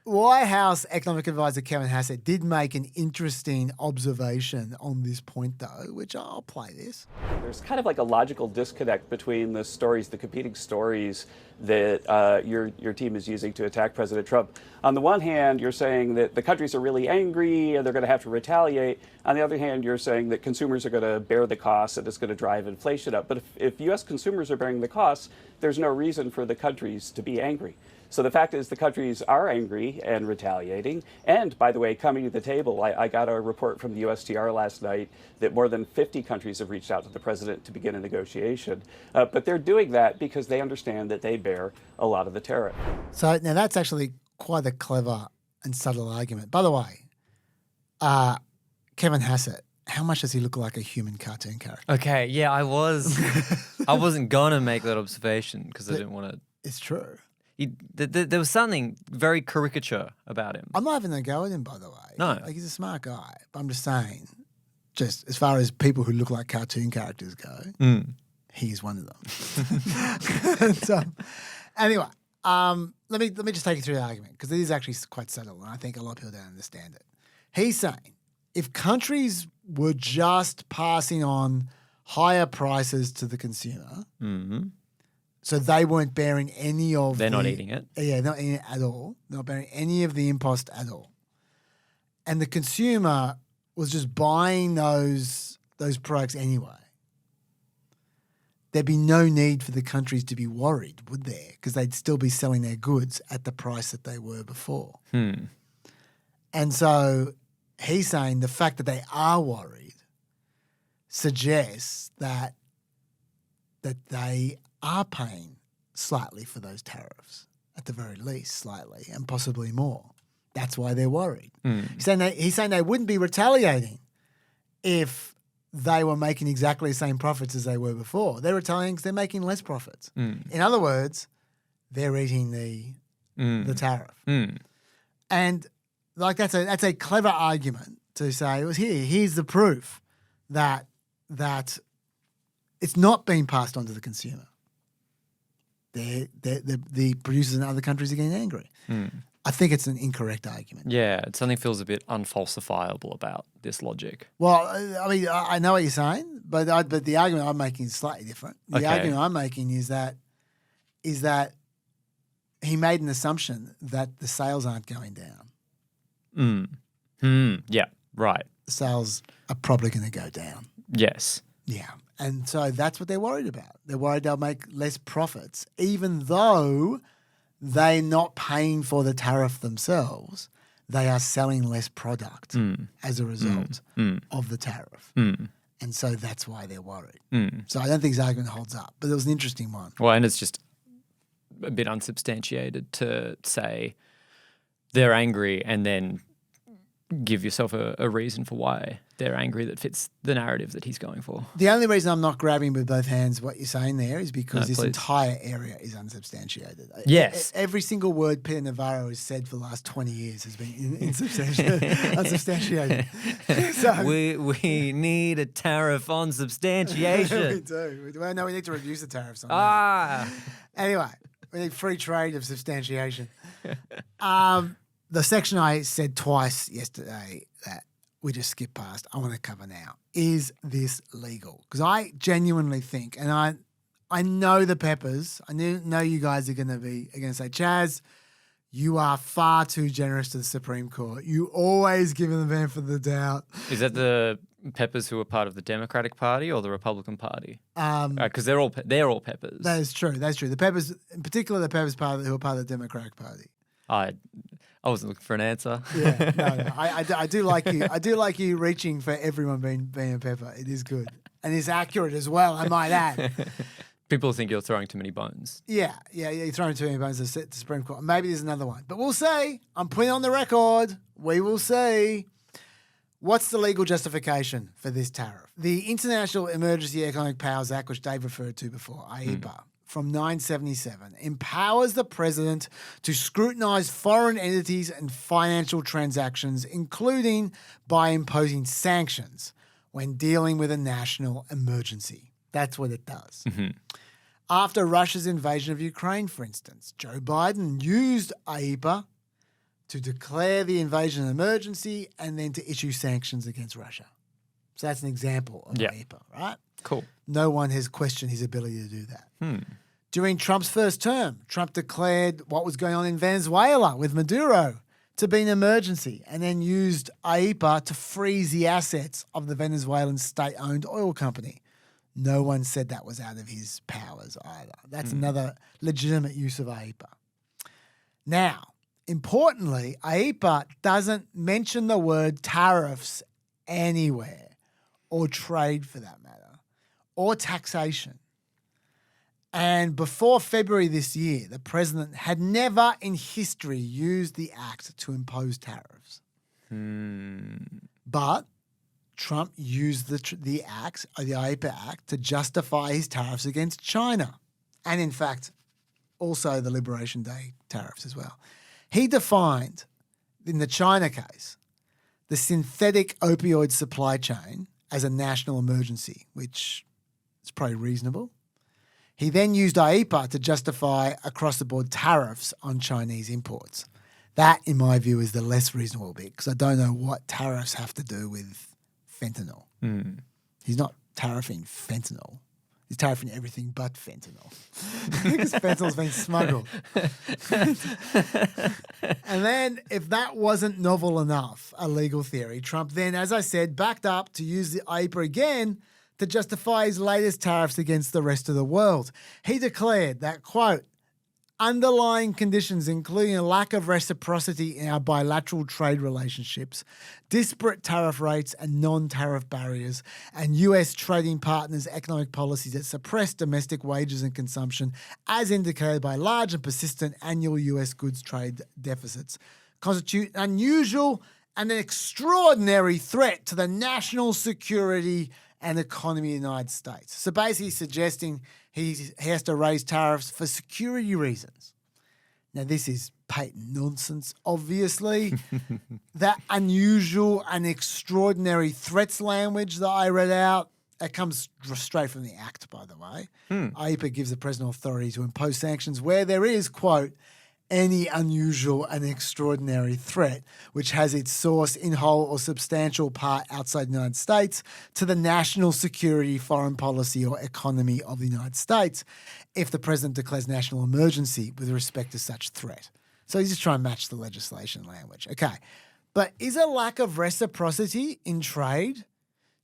White House Economic Advisor Kevin Hassett did make an interesting observation on this point, though, which I'll play this. There's kind of like a logical disconnect between the stories, the competing stories that your team is using to attack President Trump. On the one hand, you're saying that the countries are really angry and they're going to have to retaliate. On the other hand, you're saying that consumers are going to bear the costs and it's going to drive inflation up. But if U.S. consumers are bearing the costs, there's no reason for the countries to be angry. So the fact is the countries are angry and retaliating. And, by the way, coming to the table, I got a report from the USTR last night that more than 50 countries have reached out to the president to begin a negotiation. But they're doing that because they understand that they bear a lot of the tariff. So now that's actually quite a clever and subtle argument. By the way, Kevin Hassett, how much does he look like a human cartoon character? Okay, yeah, I wasn't going to make that observation because I didn't want to. It's true. There was something very caricature about him. I'm not having a go at him, by the way. No. Like, he's a smart guy. But I'm just saying, just as far as people who look like cartoon characters go, he's one of them. So, anyway, let me just take you through the argument because it is actually quite subtle and I think a lot of people don't understand it. He's saying if countries were just passing on higher prices to the consumer, so they weren't bearing any of They're not eating it. Yeah, not eating it at all. They're not bearing any of the impost at all. And the consumer was just buying those products anyway. There'd be no need for the countries to be worried, would there? Because they'd still be selling their goods at the price that they were before. And so he's saying the fact that they are worried suggests that they are paying slightly for those tariffs, at the very least slightly, and possibly more. That's why they're worried. He's saying they wouldn't be retaliating if they were making exactly the same profits as they were before. They're retaliating because they're making less profits. In other words, they're eating the tariff. And like that's a clever argument to say, well, here's the proof that it's not being passed on to the consumer. The producers in other countries are getting angry. I think it's an incorrect argument. Yeah, something feels a bit unfalsifiable about this logic. Well, I mean, I know what you're saying, but the argument I'm making is slightly different. The argument I'm making is that he made an assumption that the sales aren't going down. Yeah, right. The sales are probably going to go down. Yes. Yeah. And so that's what they're worried about. They're worried they'll make less profits, even though they're not paying for the tariff themselves. They are selling less product as a result of the tariff. And so that's why they're worried. So I don't think his argument holds up, but it was an interesting one. Well, and it's just a bit unsubstantiated to say they're angry and then give yourself a reason for why they're angry that fits the narrative that he's going for. The only reason I'm not grabbing with both hands what you're saying there is because this please. entire area is unsubstantiated. Yes. Every single word Peter Navarro has said for the last 20 years has been unsubstantiated. So, we need a tariff on substantiation. We do. Well, no, we need to reduce the tariffs on that. Anyway, we need free trade of substantiation. The section I said twice yesterday that we just skipped past, I want to cover now. Is this legal? Because I genuinely think, and I know the Peppers, I know you guys are going to say, Chaz, you are far too generous to the Supreme Court. You always give them the benefit of the doubt. Is that the Peppers who are part of the Democratic Party or the Republican Party? Because they're all Peppers. That is true. That's true. The Peppers, in particular, the Peppers who are part of the Democratic Party. I wasn't looking for an answer. Yeah, no. I do like you. I do like you reaching for everyone being a pepper. It is good. And it's accurate as well, I might add. People think you're throwing too many bones. Yeah. You're throwing too many bones to the Supreme Court. Maybe there's another one. But we'll see. I'm putting on the record. We will see. What's the legal justification for this tariff? The International Emergency Economic Powers Act, which Dave referred to before, IEPA, from 1977, empowers the president to scrutinise foreign entities and financial transactions, including by imposing sanctions when dealing with a national emergency. That's what it does. After Russia's invasion of Ukraine, for instance, Joe Biden used IEPA to declare the invasion an emergency and then to issue sanctions against Russia. So that's an example of IEPA, right? Cool. No one has questioned his ability to do that. During Trump's first term, Trump declared what was going on in Venezuela with Maduro to be an emergency and then used IEPA to freeze the assets of the Venezuelan state-owned oil company. No one said that was out of his powers either. That's another legitimate use of IEPA. Now, importantly, IEPA doesn't mention the word tariffs anywhere, or trade for that matter, or taxation. And before February this year, the president had never in history used the act to impose tariffs. But Trump used the act, the IEPA Act, to justify his tariffs against China. And in fact, also the Liberation Day tariffs as well. He defined, in the China case, the synthetic opioid supply chain as a national emergency, which is probably reasonable. He then used IEPA to justify across-the-board tariffs on Chinese imports. That, in my view, is the less reasonable bit, because I don't know what tariffs have to do with fentanyl. He's not tariffing fentanyl. He's tariffing everything but fentanyl. Because fentanyl's been smuggled. And then, if that wasn't novel enough, a legal theory, Trump then, as I said, backed up to use the IEPA again to justify his latest tariffs against the rest of the world. He declared that, quote, underlying conditions, including a lack of reciprocity in our bilateral trade relationships, disparate tariff rates and non-tariff barriers, and US trading partners' economic policies that suppress domestic wages and consumption, as indicated by large and persistent annual US goods trade deficits, constitute an unusual and an extraordinary threat to the national security and economy of the United States. So basically suggesting he has to raise tariffs for security reasons. Now, this is patent nonsense, obviously. That unusual and extraordinary threats language that I read out, that comes straight from the Act, by the way. IEPA gives the president authority to impose sanctions where there is, quote, any unusual and extraordinary threat which has its source in whole or substantial part outside the United States to the national security, foreign policy or economy of the United States if the president declares national emergency with respect to such threat. So he's just trying to match the legislation language. Okay. But is a lack of reciprocity in trade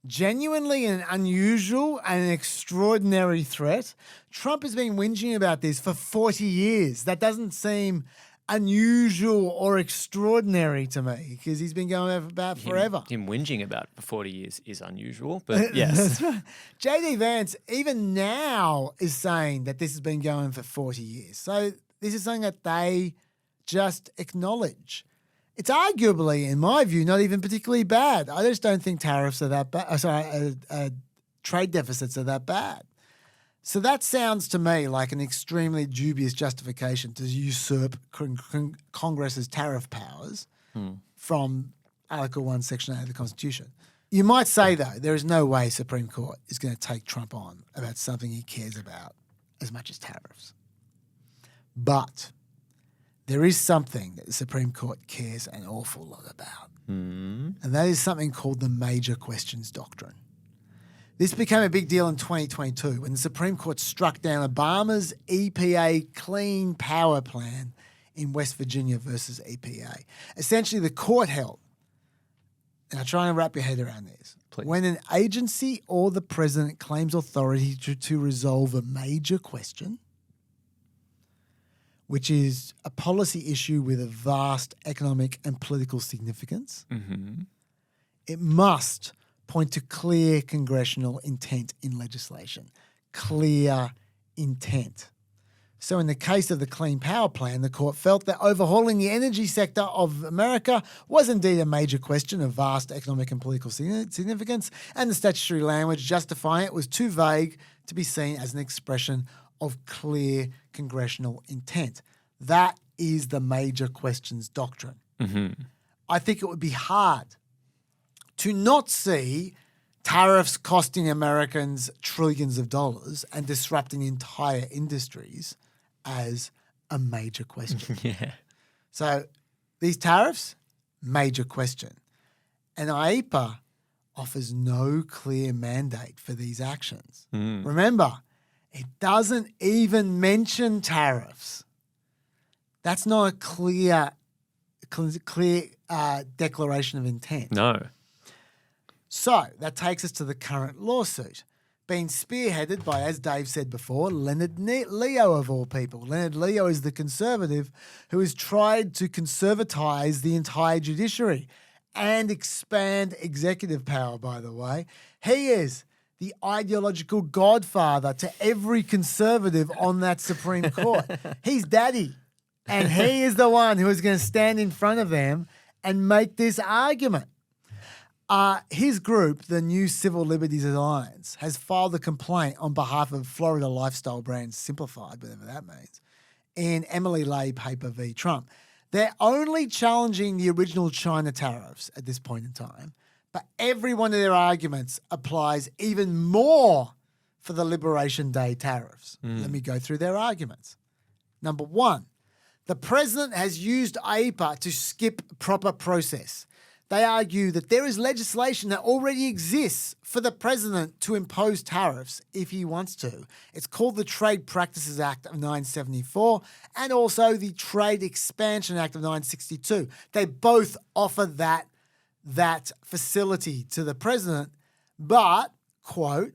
genuinely an unusual and an extraordinary threat? Trump has been whinging about this for 40 years. That doesn't seem unusual or extraordinary to me because he's been going about forever. Him whinging about it for 40 years is unusual, but yes. That's right. JD Vance, even now, is saying that this has been going for 40 years. So this is something that they just acknowledge. It's arguably, in my view, not even particularly bad. I just don't think tariffs are that bad. Trade deficits are that bad. So that sounds to me like an extremely dubious justification to usurp Congress's tariff powers from Article 1, Section 8 of the Constitution. You might say, though, there is no way Supreme Court is going to take Trump on about something he cares about as much as tariffs. But there is something that the Supreme Court cares an awful lot about. And that is something called the Major Questions Doctrine. This became a big deal in 2022 when the Supreme Court struck down Obama's EPA Clean Power Plan in West Virginia versus EPA. Essentially, the court held, and I'll try and wrap your head around this, Please. When an agency or the president claims authority to resolve a major question, which is a policy issue with a vast economic and political significance, it must point to clear congressional intent in legislation. Clear intent. So in the case of the Clean Power Plan, the court felt that overhauling the energy sector of America was indeed a major question of vast economic and political significance, and the statutory language justifying it was too vague to be seen as an expression of clear congressional intent. That is the major questions doctrine. I think it would be hard to not see tariffs costing Americans trillions of dollars and disrupting entire industries as a major question. So these tariffs, major question. And IEPA offers no clear mandate for these actions. Remember, it doesn't even mention tariffs. That's not a clear declaration of intent. No. So that takes us to the current lawsuit, being spearheaded by, as Dave said before, Leonard Leo of all people. Leonard Leo is the conservative who has tried to conservatize the entire judiciary and expand executive power, by the way. He is the ideological godfather to every conservative on that Supreme Court. He's daddy. And he is the one who is going to stand in front of them and make this argument. His group, the New Civil Liberties Alliance, has filed a complaint on behalf of Florida lifestyle brand Simplified, whatever that means, in Emily Lay paper v. Trump. They're only challenging the original China tariffs at this point in time, but every one of their arguments applies even more for the Liberation Day tariffs. Let me go through their arguments. Number one, the president has used IEPA to skip proper process. They argue that there is legislation that already exists for the president to impose tariffs if he wants to. It's called the Trade Practices Act of 1974 and also the Trade Expansion Act of 1962. They both offer that facility to the president, but, quote,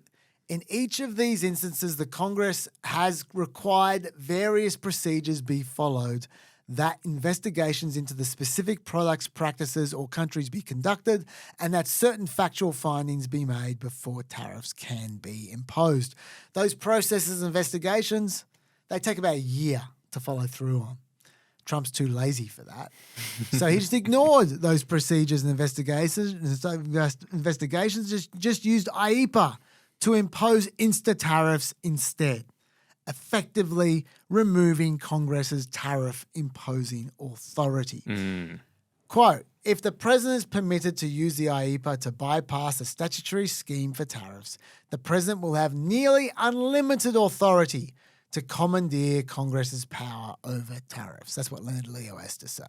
in each of these instances, the Congress has required various procedures be followed, that investigations into the specific products, practices, or countries be conducted, and that certain factual findings be made before tariffs can be imposed. Those processes and investigations, they take about a year to follow through on. Trump's too lazy for that. So he just ignored those procedures and investigations, just used IEPA to impose insta-tariffs instead, effectively removing Congress's tariff-imposing authority. Quote, if the president is permitted to use the IEPA to bypass a statutory scheme for tariffs, the president will have nearly unlimited authority to commandeer Congress's power over tariffs. That's what Leonard Leo has to say.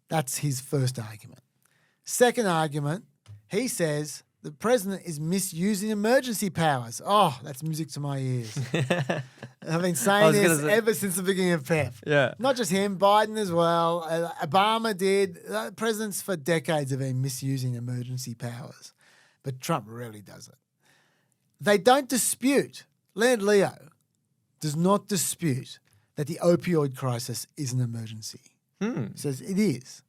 That's his first argument. Second argument, he says the president is misusing emergency powers. Oh, that's music to my ears. I've been saying this ever since the beginning of PEP. Yeah. Not just him, Biden as well. Obama did. Presidents for decades have been misusing emergency powers. But Trump really does it. They don't dispute, Leonard Leo does not dispute that the opioid crisis is an emergency. He says it is.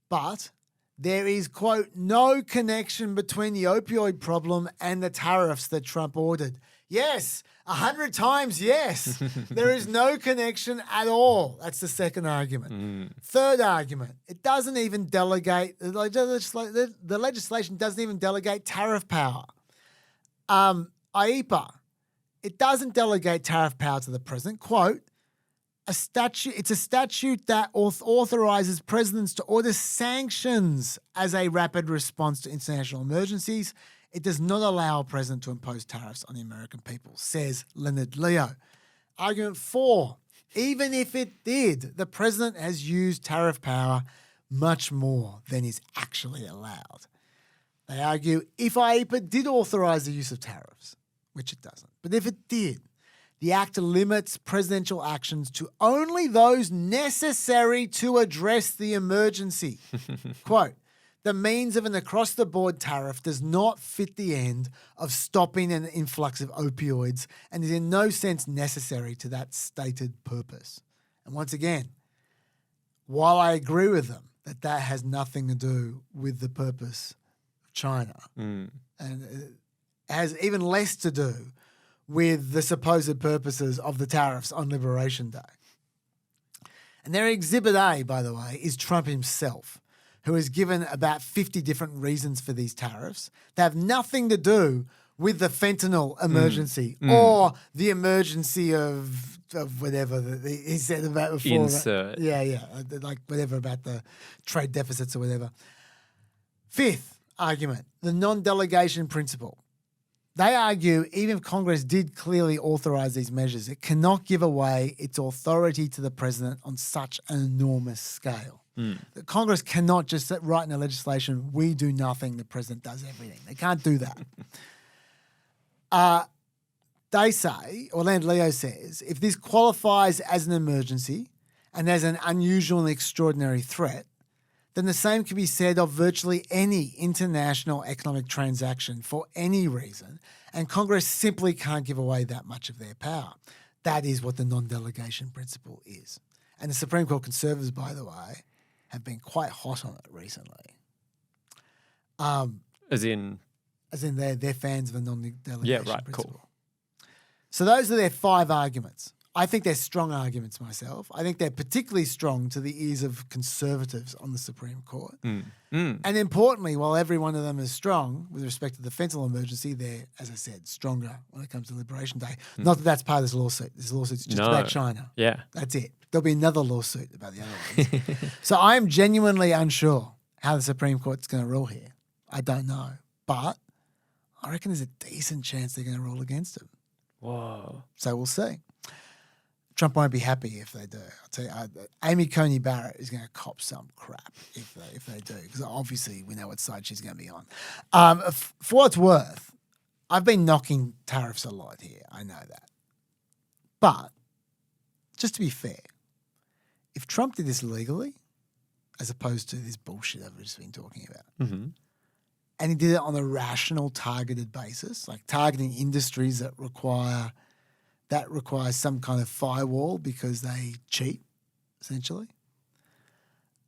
But there is, quote, no connection between the opioid problem and the tariffs that Trump ordered. Yes, 100 times yes. There is no connection at all. That's the second argument. Third argument, it doesn't even delegate, the legislation doesn't even delegate tariff power. IEPA, it doesn't delegate tariff power to the president. Quote, it's a statute that authorizes presidents to order sanctions as a rapid response to international emergencies. It does not allow a president to impose tariffs on the American people, says Leonard Leo. Argument 4, even if it did, the president has used tariff power much more than is actually allowed. They argue if IEPA did authorize the use of tariffs, which it doesn't, but if it did, the act limits presidential actions to only those necessary to address the emergency. Quote, the means of an across-the-board tariff does not fit the end of stopping an influx of opioids and is in no sense necessary to that stated purpose. And once again, while I agree with them that has nothing to do with the purpose of China, and it has even less to do with the supposed purposes of the tariffs on Liberation Day. And their Exhibit A, by the way, is Trump himself, who has given about 50 different reasons for these tariffs. They have nothing to do with the fentanyl emergency or the emergency of whatever he said about before. Insert. Yeah, like whatever about the trade deficits or whatever. Fifth argument, the non-delegation principle. They argue even if Congress did clearly authorize these measures, it cannot give away its authority to the president on such an enormous scale. The Congress cannot just write in a legislation, we do nothing, the president does everything. They can't do that. They say, Orlando Leo says, if this qualifies as an emergency and as an unusual and extraordinary threat, then the same can be said of virtually any international economic transaction for any reason, and Congress simply can't give away that much of their power. That is what the non-delegation principle is. And the Supreme Court conservatives, by the way, have been quite hot on it recently. As in they're fans of the non-delegation principle. Cool. So those are their 5 arguments. I think they're strong arguments myself. I think they're particularly strong to the ears of conservatives on the Supreme Court. And importantly, while every one of them is strong with respect to the fentanyl emergency, they're, as I said, stronger when it comes to Liberation Day. Not that that's part of this lawsuit. This lawsuit's just about China. Yeah. That's it. There'll be another lawsuit about the other ones. So I am genuinely unsure how the Supreme Court's going to rule here. I don't know. But I reckon there's a decent chance they're going to rule against him. Whoa. So we'll see. Trump won't be happy if they do. I'll tell you, Amy Coney Barrett is going to cop some crap if they do, because obviously we know what side she's going to be on. For what it's worth, I've been knocking tariffs a lot here. I know that. But just to be fair, if Trump did this legally, as opposed to this bullshit I've just been talking about, and he did it on a rational, targeted basis, like targeting industries that requires some kind of firewall because they cheat, essentially,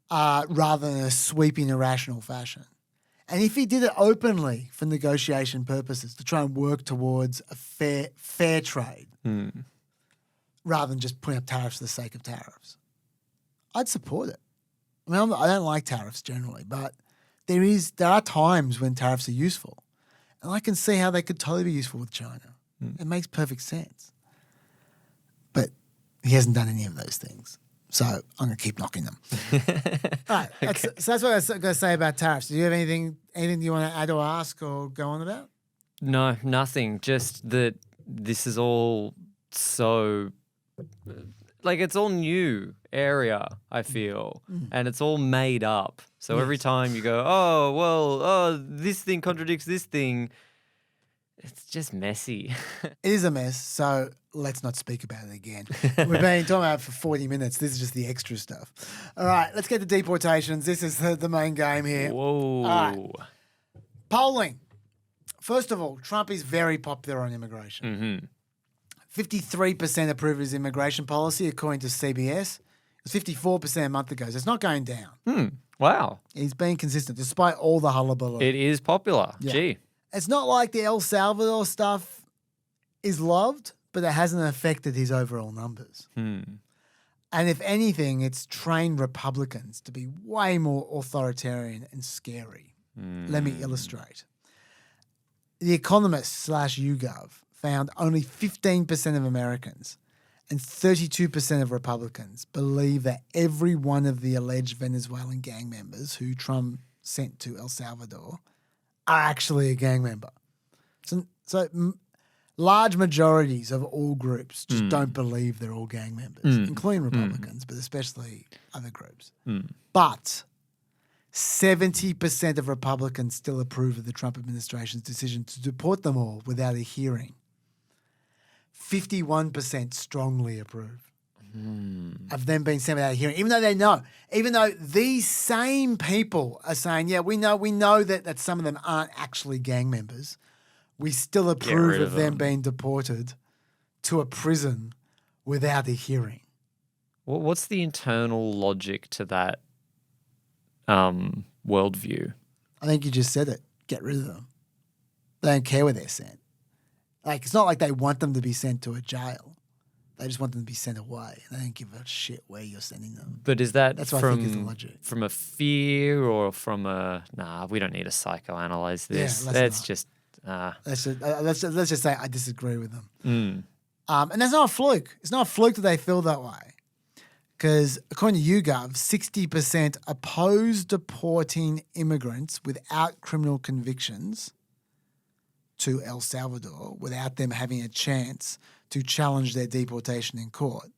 rather than a sweeping, irrational fashion. And if he did it openly for negotiation purposes to try and work towards a fair trade, rather than just putting up tariffs for the sake of tariffs, I'd support it. I mean, I don't like tariffs generally, but there are times when tariffs are useful. And I can see how they could totally be useful with China. It makes perfect sense. But he hasn't done any of those things. So I'm going to keep knocking them. All right. So that's what I was going to say about tariffs. Do you have anything you want to add or ask or go on about? No, nothing. Just that this is all so... like it's all new area, I feel, and it's all made up. So every time you go, this thing contradicts this thing, it's just messy. It is a mess, so let's not speak about it again. We've been talking about it for 40 minutes. This is just the extra stuff. All right, let's get to deportations. This is the main game here. Whoa. All right. Polling. First of all, Trump is very popular on immigration. 53% approve of his immigration policy, according to CBS. It was 54% a month ago, so it's not going down. Wow. He's been consistent, despite all the hullabaloo. It is popular. Yeah. Gee. It's not like the El Salvador stuff is loved, but it hasn't affected his overall numbers. And if anything, it's trained Republicans to be way more authoritarian and scary. Let me illustrate. The Economist /YouGov found only 15% of Americans and 32% of Republicans believe that every one of the alleged Venezuelan gang members who Trump sent to El Salvador are actually a gang member. So large majorities of all groups just don't believe they're all gang members, including Republicans, but especially other groups. But 70% of Republicans still approve of the Trump administration's decision to deport them all without a hearing. 51% strongly approve of them being sent without a hearing, even though they know, even though these same people are saying, yeah, we know that some of them aren't actually gang members. We still approve of them being deported to a prison without a hearing. What's the internal logic to that worldview? I think you just said it. Get rid of them. They don't care where they're sent. Like, it's not like they want them to be sent to a jail. They just want them to be sent away. They don't give a shit where you're sending them. But is that That's what I think is the logic. from a fear or from a, we don't need to psychoanalyze this. Yeah, That's just... Let's just say I disagree with them. Mm. And that's not a fluke. It's not a fluke that they feel that way. Because according to YouGov, 60% oppose deporting immigrants without criminal convictions to El Salvador without them having a chance to challenge their deportation in court.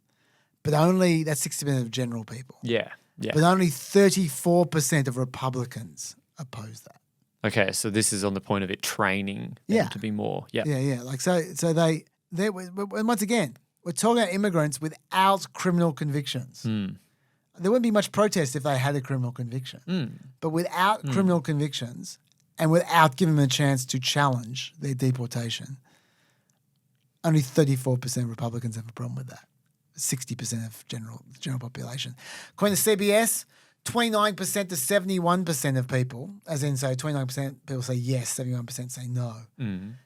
But that's 60% of general people. Yeah. But only 34% of Republicans oppose that. Okay, so this is on the point of it training them to be more. Yeah. Yeah. Like, so they once again, we're talking about immigrants without criminal convictions. Mm. There wouldn't be much protest if they had a criminal conviction. But without criminal convictions and without giving them a chance to challenge their deportation, only 34% of Republicans have a problem with that. 60% of general population. According to CBS, 29% to 71% of people, as in, so 29% people say yes, 71% say no,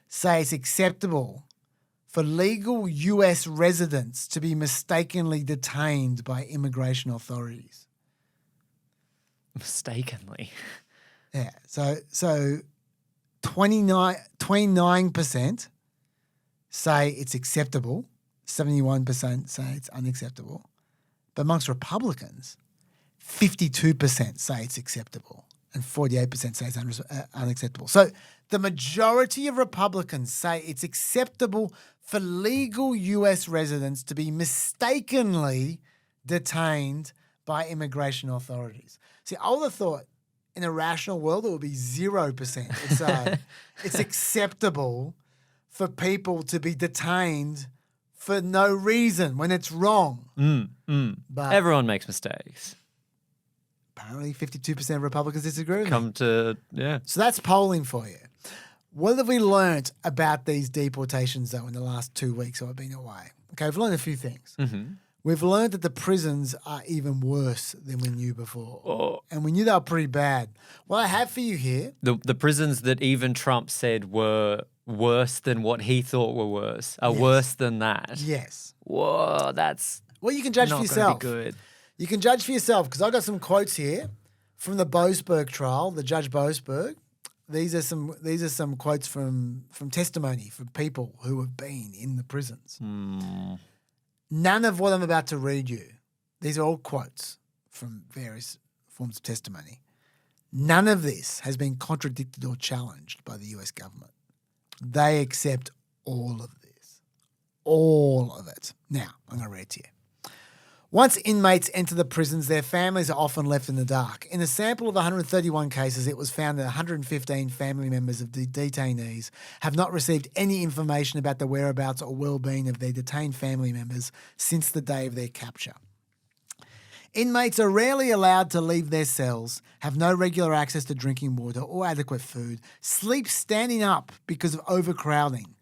say it's acceptable for legal US residents to be mistakenly detained by immigration authorities. Mistakenly? Yeah. So 29% say it's acceptable, 71% say it's unacceptable. But amongst Republicans, 52% say it's acceptable and 48% say it's unacceptable. So the majority of Republicans say it's acceptable for legal US residents to be mistakenly detained by immigration authorities. See, I would have thought in a rational world it would be 0%. It's, it's acceptable for people to be detained for no reason when it's wrong. But everyone makes mistakes. Apparently 52% of Republicans disagree with So that's polling for you. What have we learnt about these deportations, though, in the last 2 weeks I've been away? Okay, we've learned a few things. We've learned that the prisons are even worse than we knew before. And we knew they were pretty bad. What I have for you here... The prisons that even Trump said were worse than what he thought were worse are worse than that. Yes. Whoa, that's well, you can judge for yourself. Be good. You can judge for yourself because I got some quotes here from the Boasberg trial, the Judge Boasberg. These are some quotes from testimony from people who have been in the prisons. None of what I'm about to read you, these are all quotes from various forms of testimony. None of this has been contradicted or challenged by the US government. They accept all of this. All of it. Now, I'm going to read it to you. Once inmates enter the prisons, their families are often left in the dark. In a sample of 131 cases, it was found that 115 family members of the detainees have not received any information about the whereabouts or well-being of their detained family members since the day of their capture. Inmates are rarely allowed to leave their cells, have no regular access to drinking water or adequate food, sleep standing up because of overcrowding,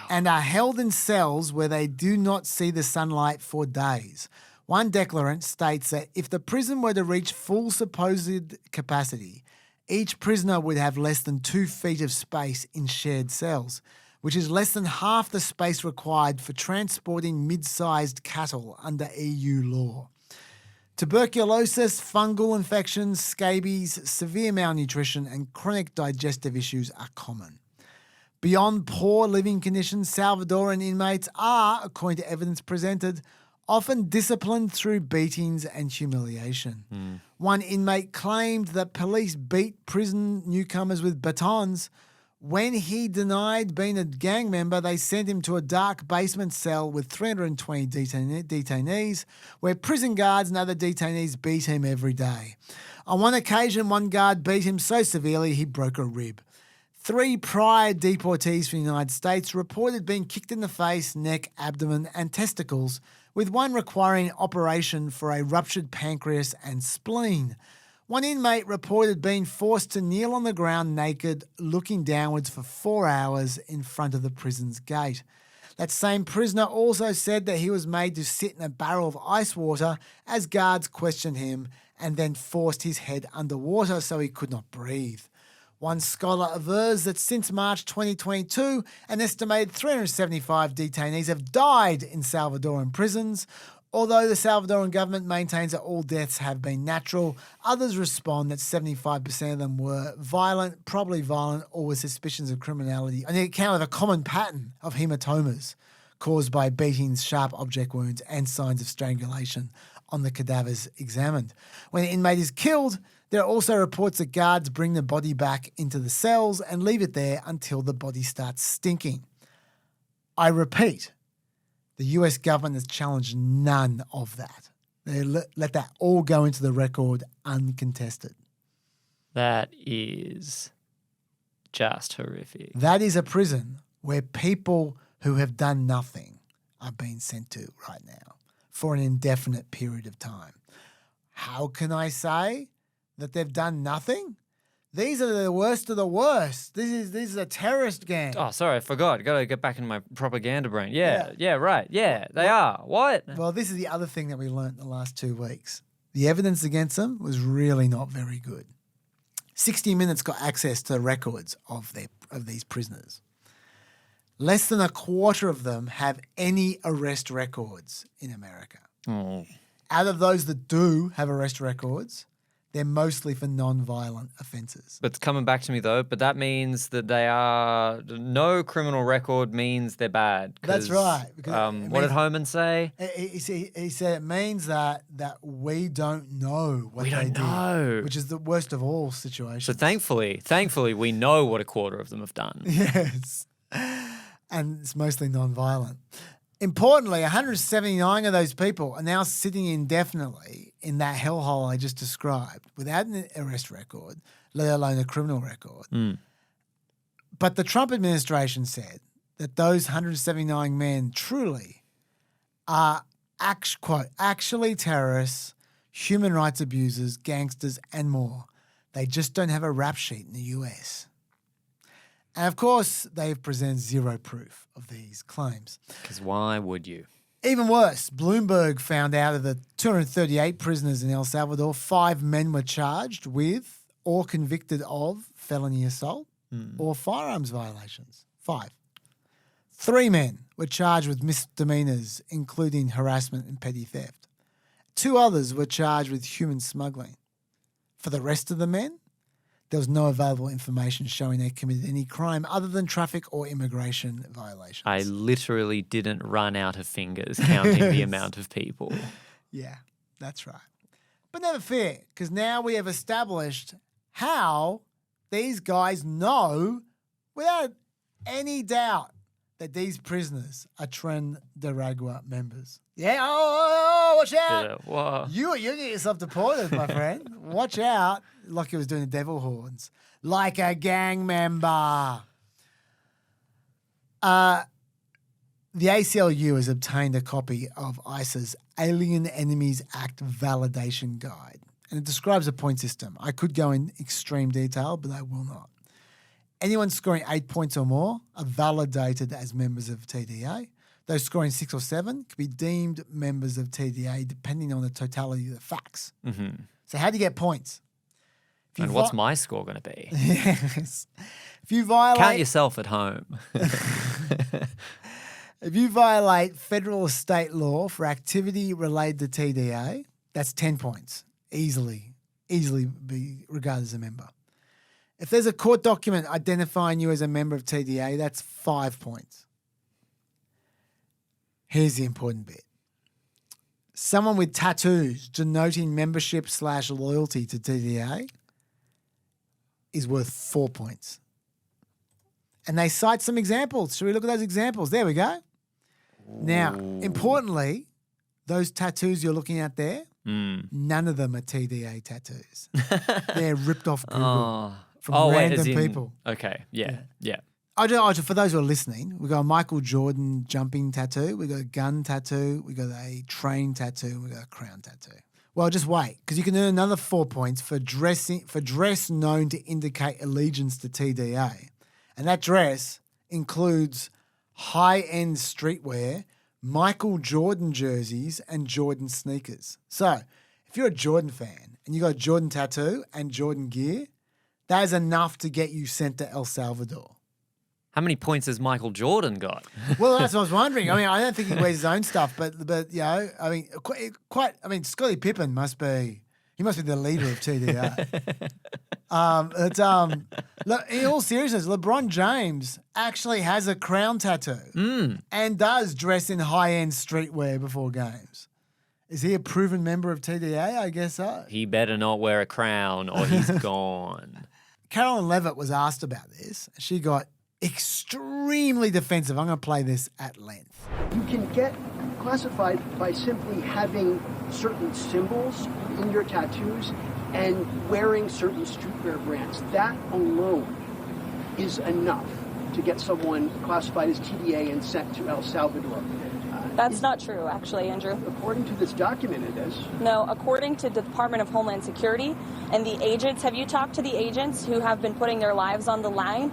and are held in cells where they do not see the sunlight for days. One declarant states that if the prison were to reach full supposed capacity, each prisoner would have less than 2 feet of space in shared cells, which is less than half the space required for transporting mid-sized cattle under EU law. Tuberculosis, fungal infections, scabies, severe malnutrition, and chronic digestive issues are common. Beyond poor living conditions, Salvadoran inmates are, according to evidence presented, often disciplined through beatings and humiliation. One inmate claimed that police beat prison newcomers with batons. When he denied being a gang member, they sent him to a dark basement cell with 320 detainees, where prison guards and other detainees beat him every day. On one occasion, one guard beat him so severely he broke a rib. 3 prior deportees from the United States reported being kicked in the face, neck, abdomen, and testicles, with one requiring operation for a ruptured pancreas and spleen. One inmate reported being forced to kneel on the ground naked, looking downwards for 4 hours in front of the prison's gate. That same prisoner also said that he was made to sit in a barrel of ice water as guards questioned him and then forced his head underwater so he could not breathe. One scholar avers that since March 2022, an estimated 375 detainees have died in Salvadoran prisons. Although the Salvadoran government maintains that all deaths have been natural, others respond that 75% of them were violent, probably violent, or with suspicions of criminality, on the account of a common pattern of hematomas caused by beatings, sharp object wounds, and signs of strangulation on the cadavers examined. When an inmate is killed, there are also reports that guards bring the body back into the cells and leave it there until the body starts stinking. I repeat, the US government has challenged none of that. They let that all go into the record uncontested. That is just horrific. That is a prison where people who have done nothing are being sent to right now for an indefinite period of time. How can I say that they've done nothing? These are the worst of the worst. This is a terrorist gang. Oh, sorry, I forgot. Got to get back in my propaganda brain. Yeah, right. Yeah, they are. What? Well, this is the other thing that we learnt the last 2 weeks. The evidence against them was really not very good. 60 Minutes got access to the records of these prisoners. Less than a quarter of them have any arrest records in America. Oh. Out of those that do have arrest records, they're mostly for non-violent offences. But it's coming back to me though, but that means that they are, no criminal record means they're bad. That's right. What did Homan say? He said it means that we don't know what they did, which is the worst of all situations. So thankfully, we know what a quarter of them have done. Yes. And it's mostly non-violent. Importantly, 179 of those people are now sitting indefinitely in that hellhole I just described without an arrest record, let alone a criminal record. But the Trump administration said that those 179 men truly are, quote, actually terrorists, human rights abusers, gangsters, and more. They just don't have a rap sheet in the US. And of course, they've presented zero proof of these claims. Because why would you? Even worse, Bloomberg found out of the 238 prisoners in El Salvador, 5 men were charged with or convicted of felony assault or firearms violations. 5. 3 men were charged with misdemeanors, including harassment and petty theft. 2 others were charged with human smuggling. For the rest of the men, there was no available information showing they committed any crime other than traffic or immigration violations. I literally didn't run out of fingers counting the amount of people. Yeah, that's right. But never fear, because now we have established how these guys know without any doubt that these prisoners are Tren de Ragua members. Yeah, watch out. Whoa. You get yourself deported, my friend. Watch out. Like he was doing the devil horns. Like a gang member. The ACLU has obtained a copy of ICE's Alien Enemies Act Validation Guide, and it describes a point system. I could go in extreme detail, but I will not. Anyone scoring 8 points or more are validated as members of TDA. Those scoring 6 or 7 could be deemed members of TDA depending on the totality of the facts. Mm-hmm. So how do you get points? And what's my score going to be? Yes. If you violate... Count yourself at home. If you violate federal or state law for activity related to TDA, that's 10 points. Easily be regarded as a member. If there's a court document identifying you as a member of TDA, that's 5 points. Here's the important bit. Someone with tattoos denoting membership/loyalty to TDA is worth 4 points. And they cite some examples. Should we look at those examples? There we go. Now, importantly, those tattoos you're looking at there, none of them are TDA tattoos. They're ripped off Google from random people. Okay, yeah. For those who are listening, we've got a Michael Jordan jumping tattoo, we've got a gun tattoo, we've got a train tattoo, and we've got a crown tattoo. Well, just wait, because you can earn another 4 points for dress known to indicate allegiance to TDA. And that dress includes high-end streetwear, Michael Jordan jerseys, and Jordan sneakers. So if you're a Jordan fan and you got a Jordan tattoo and Jordan gear, that is enough to get you sent to El Salvador. How many points has Michael Jordan got? Well, that's what I was wondering. I mean, I don't think he wears his own stuff, but you know, I mean, Scottie Pippen must be the leader of TDA. Look, in all seriousness, LeBron James actually has a crown tattoo and does dress in high-end streetwear before games. Is he a proven member of TDA? I guess so. He better not wear a crown or he's gone. Carolyn Levitt was asked about this. She got extremely defensive. I'm going to play this at length. You can get classified by simply having certain symbols in your tattoos and wearing certain streetwear brands. That alone is enough to get someone classified as TDA and sent to El Salvador. That's not true, actually, Andrew. According to this document, it is. No, according to the Department of Homeland Security and the agents, have you talked to the agents who have been putting their lives on the line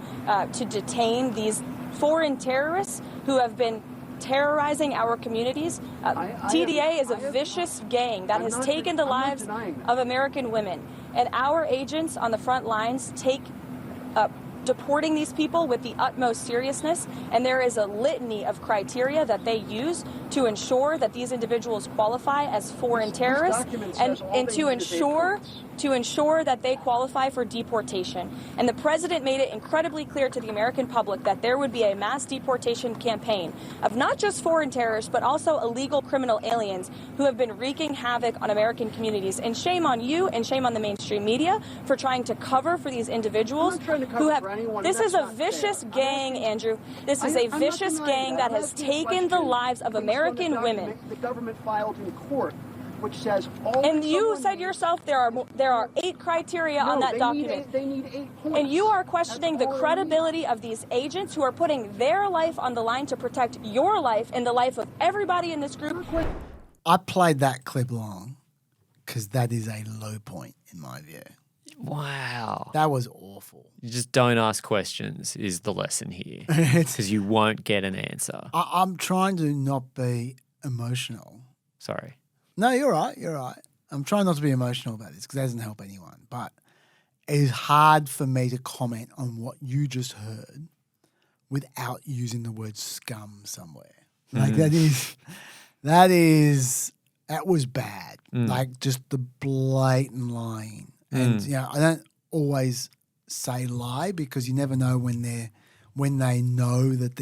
to detain these foreign terrorists who have been terrorizing our communities? TDA is a vicious gang that has taken the lives of American women. And our agents on the front lines take deporting these people with the utmost seriousness, and there is a litany of criteria that they use to ensure that these individuals qualify as foreign terrorists and to ensure that they qualify for deportation. And the president made it incredibly clear to the American public that there would be a mass deportation campaign of not just foreign terrorists, but also illegal criminal aliens who have been wreaking havoc on American communities. And shame on you and shame on the mainstream media for trying to cover for these individuals who have. This is a vicious gang, Andrew. This is a vicious gang that has taken the lives of American women. The government filed in court, which says all. And you said yourself there are 8 criteria on that document. They need 8 points. And you are questioning the credibility of these agents who are putting their life on the line to protect your life and the life of everybody in this group. I played that clip long because that is a low point in my view. Wow. That was awful. You just don't ask questions is the lesson here because you won't get an answer. I'm trying to not be emotional. Sorry. No, you're right. You're right. I'm trying not to be emotional about this because that doesn't help anyone. But it is hard for me to comment on what you just heard without using the word scum somewhere. Like that was bad. Like just the blatant lying. And you know, I don't always say lie because you never know when they know that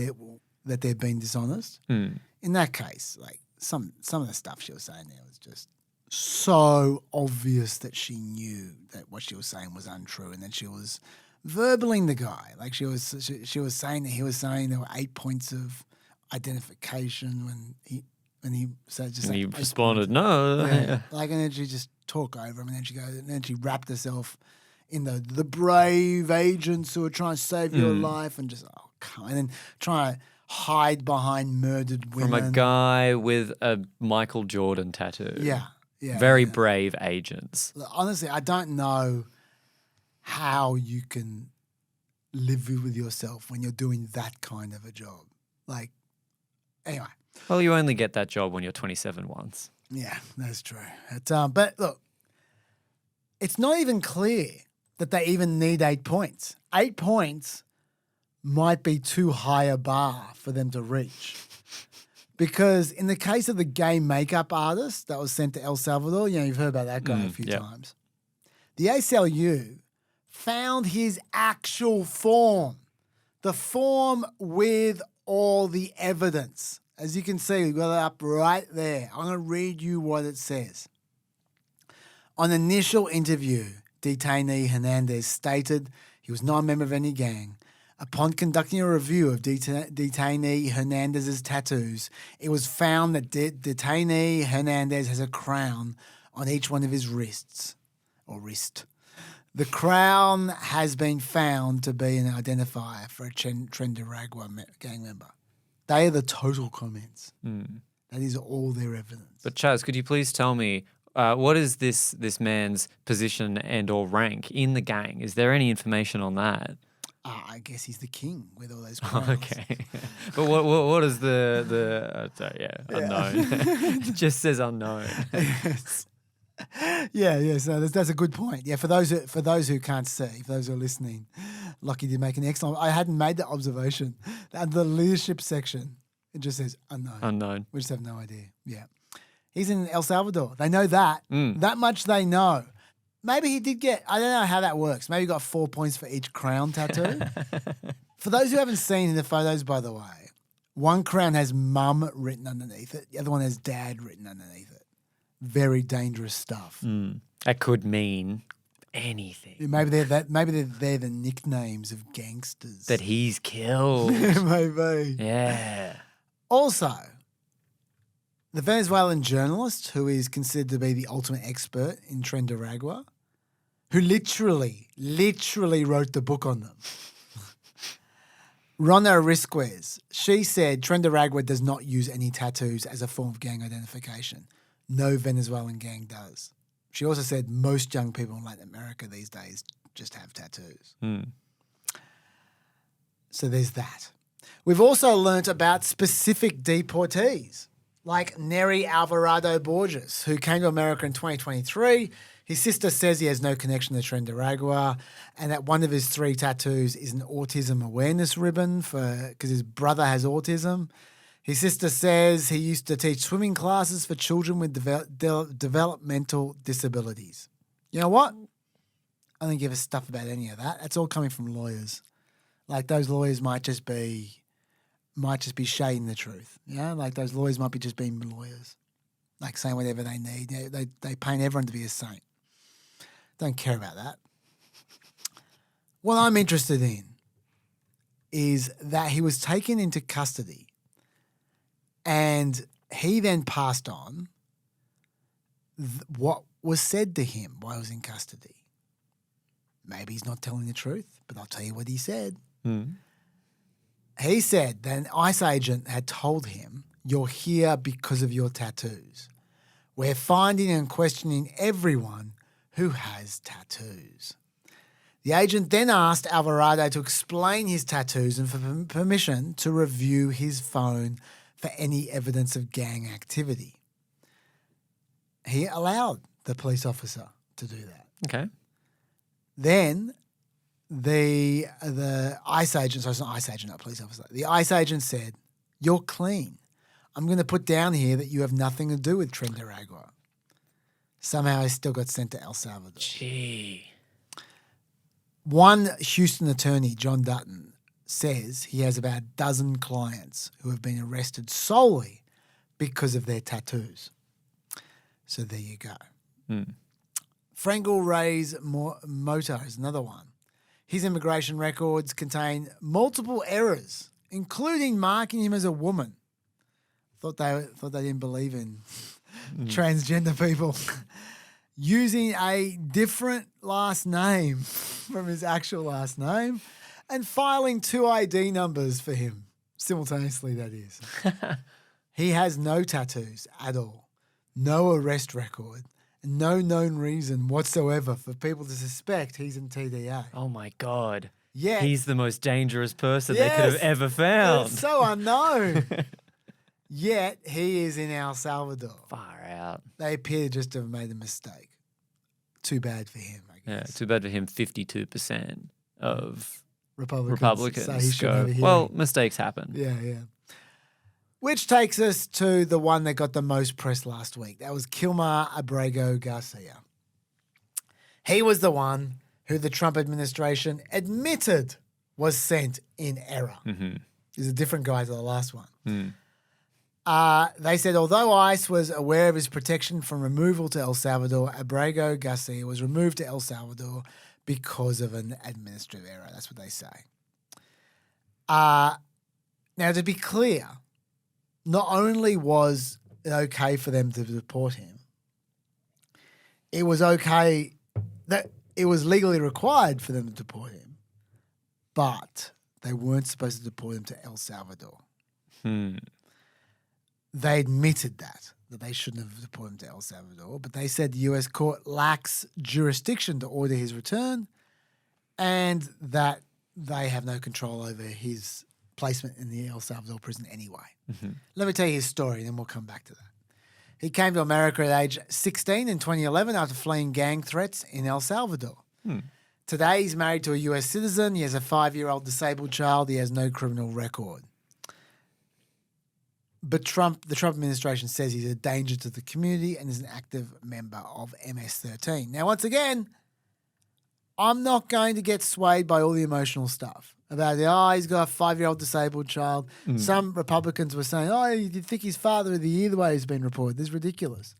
they're being dishonest. In that case, like some of the stuff she was saying there was just so obvious that she knew that what she was saying was untrue, and then she was verbaling the guy. Like she was saying that he was saying there were 8 points of identification when he said just. And he responded, "No." Yeah. Like, and then she just talk over him, and then she wrapped herself in the brave agents who are trying to save your life, and just and then try to hide behind murdered women. From a guy with a Michael Jordan tattoo. Yeah. Very brave agents. Honestly, I don't know how you can live with yourself when you're doing that kind of a job. Like, anyway. Well, you only get that job when you're 27 once. Yeah, that's true. But look, it's not even clear that they even need 8 points. 8 points might be too high a bar for them to reach. Because in the case of the gay makeup artist that was sent to El Salvador, you know, you've heard about that guy a few times. The ACLU found his actual form, the form with all the evidence. As you can see, we've got it up right there. I'm going to read you what it says. On initial interview, detainee Hernandez stated he was not a member of any gang. Upon conducting a review of detainee Hernandez's tattoos, it was found that detainee Hernandez has a crown on each one of his wrists or wrist. The crown has been found to be an identifier for a Trenderagua gang member. They are the total comments. That is all their evidence. But Chaz, could you please tell me what is this man's position and or rank in the gang? Is there any information on that? I guess he's the king with all those crowns. Okay. But what is the unknown. It just says unknown. Yes. Yeah. So that's a good point. Yeah, for those who can't see, for those who are listening, Lockie did make an excellent. I hadn't made that observation. Under the leadership section, it just says unknown. Unknown. We just have no idea. Yeah, he's in El Salvador. They know that. Mm. That much they know. Maybe he did get. I don't know how that works. Maybe he got 4 points for each crown tattoo. For those who haven't seen the photos, by the way, one crown has mum written underneath it. The other one has dad written underneath it. Very dangerous stuff. That could mean anything. Maybe they're the nicknames of gangsters That he's killed. Maybe. Yeah. Also, the Venezuelan journalist who is considered to be the ultimate expert in Trendaragua, who literally wrote the book on them. Rona Risquez, she said Trendaragua does not use any tattoos as a form of gang identification. No Venezuelan gang does. She also said most young people in Latin America these days just have tattoos. So there's that. We've also learnt about specific deportees, like Neri Alvarado Borges, who came to America in 2023. His sister says he has no connection to Trendaragua, and that one of his 3 tattoos is an autism awareness ribbon because his brother has autism. His sister says he used to teach swimming classes for children with developmental disabilities. You know what? I don't give a stuff about any of that. That's all coming from lawyers. Like those lawyers might just be shading the truth. Yeah, like those lawyers might be just being lawyers, like saying whatever they need. They paint everyone to be a saint. Don't care about that. What I'm interested in is that he was taken into custody and he then passed on what was said to him while he was in custody. Maybe he's not telling the truth, but I'll tell you what he said. He said that an ICE agent had told him, "You're here because of your tattoos. We're finding and questioning everyone who has tattoos." The agent then asked Alvarado to explain his tattoos and for permission to review his phone for any evidence of gang activity. He allowed the police officer to do that. Okay. Then the ICE agent, so it's not ICE agent, not police officer, the ICE agent said, "You're clean. I'm going to put down here that you have nothing to do with Trendaragua." Somehow he still got sent to El Salvador. Gee. One Houston attorney, John Dutton, says he has about a dozen clients who have been arrested solely because of their tattoos. So there you go. Frankel Reyes Moto is another one. His immigration records contain multiple errors, including marking him as a woman. Thought they didn't believe in transgender people. Using a different last name from his actual last name and filing 2 ID numbers for him simultaneously, that is. He has no tattoos at all, no arrest record, and no known reason whatsoever for people to suspect he's in TDA. Oh my God. Yeah. He's the most dangerous person they could have ever found. It's so unknown. Yet he is in El Salvador. Far out. They appear just to have made a mistake. Too bad for him, I guess. Yeah, too bad for him. 52% of Republicans say he should go, have a hearing. well, mistakes happen. Yeah. Which takes us to the one that got the most press last week. That was Kilmar Abrego Garcia. He was the one who the Trump administration admitted was sent in error. He's a different guy to the last one. They said, although ICE was aware of his protection from removal to El Salvador, Abrego Garcia was removed to El Salvador because of an administrative error. That's what they say. Now, to be clear, not only was it okay for them to deport him, it was okay that it was legally required for them to deport him, but they weren't supposed to deport him to El Salvador. They admitted that they shouldn't have deported him to El Salvador, but they said the U.S. court lacks jurisdiction to order his return and that they have no control over his placement in the El Salvador prison anyway. Mm-hmm. Let me tell you his story, and then we'll come back to that. He came to America at age 16 in 2011 after fleeing gang threats in El Salvador. Today, he's married to a US citizen. He has a 5-year-old disabled child. He has no criminal record. But the Trump administration says he's a danger to the community and is an active member of MS-13. Now, once again, I'm not going to get swayed by all the emotional stuff about he's got a 5-year-old disabled child. Some Republicans were saying, you think he's father of the year the way he's been reported. This is ridiculous.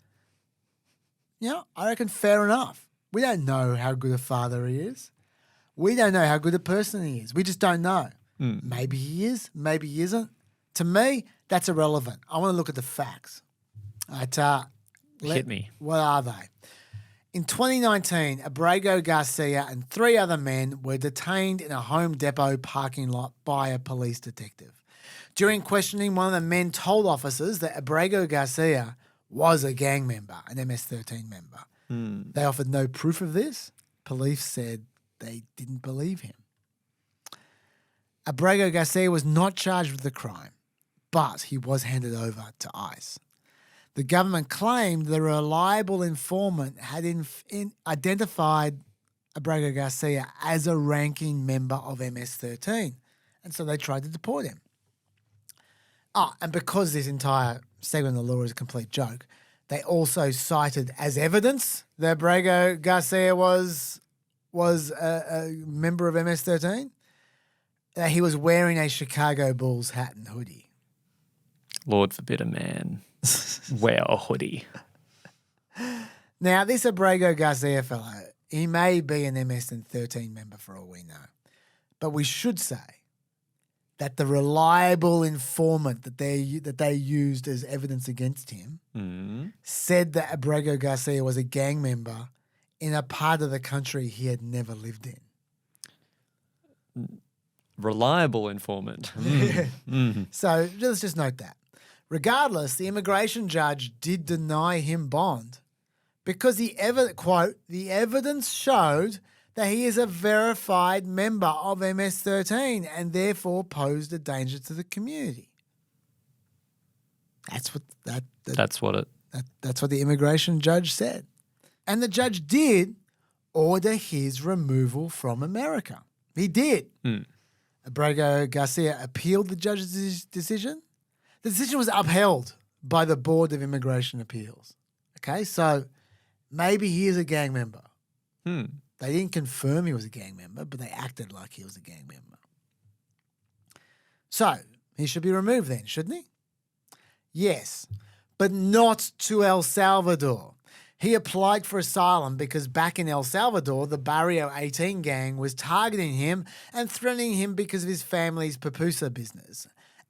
I reckon fair enough. We don't know how good a father he is. We don't know how good a person he is. We just don't know. Maybe he is, maybe he isn't. To me, that's irrelevant. I want to look at the facts. Hit me. What are they? In 2019, Abrego Garcia and 3 other men were detained in a Home Depot parking lot by a police detective. During questioning, one of the men told officers that Abrego Garcia was a gang member, an MS-13 member. They offered no proof of this. Police said they didn't believe him. Abrego Garcia was not charged with the crime, but he was handed over to ICE. The government claimed the reliable informant had identified Abrego Garcia as a ranking member of MS-13, and so they tried to deport him. And because this entire segment of the law is a complete joke, they also cited as evidence that Abrego Garcia was a member of MS-13, that he was wearing a Chicago Bulls hat and hoodie. Lord forbid a man wear a hoodie. Now, this Abrego Garcia fellow, he may be an MS-13 member for all we know, but we should say that the reliable informant that they used as evidence against him said that Abrego Garcia was a gang member in a part of the country he had never lived in. Reliable informant. So let's just note that. Regardless, the immigration judge did deny him bond because the evidence showed that he is a verified member of MS-13 and therefore posed a danger to the community. That's what the immigration judge said. And the judge did order his removal from America. He did. Abrego Garcia appealed the judge's decision. The decision was upheld by the Board of Immigration Appeals. Okay, so maybe he is a gang member. They didn't confirm he was a gang member, but they acted like he was a gang member. So he should be removed then, shouldn't he? Yes, but not to El Salvador. He applied for asylum because back in El Salvador, the Barrio 18 gang was targeting him and threatening him because of his family's pupusa business.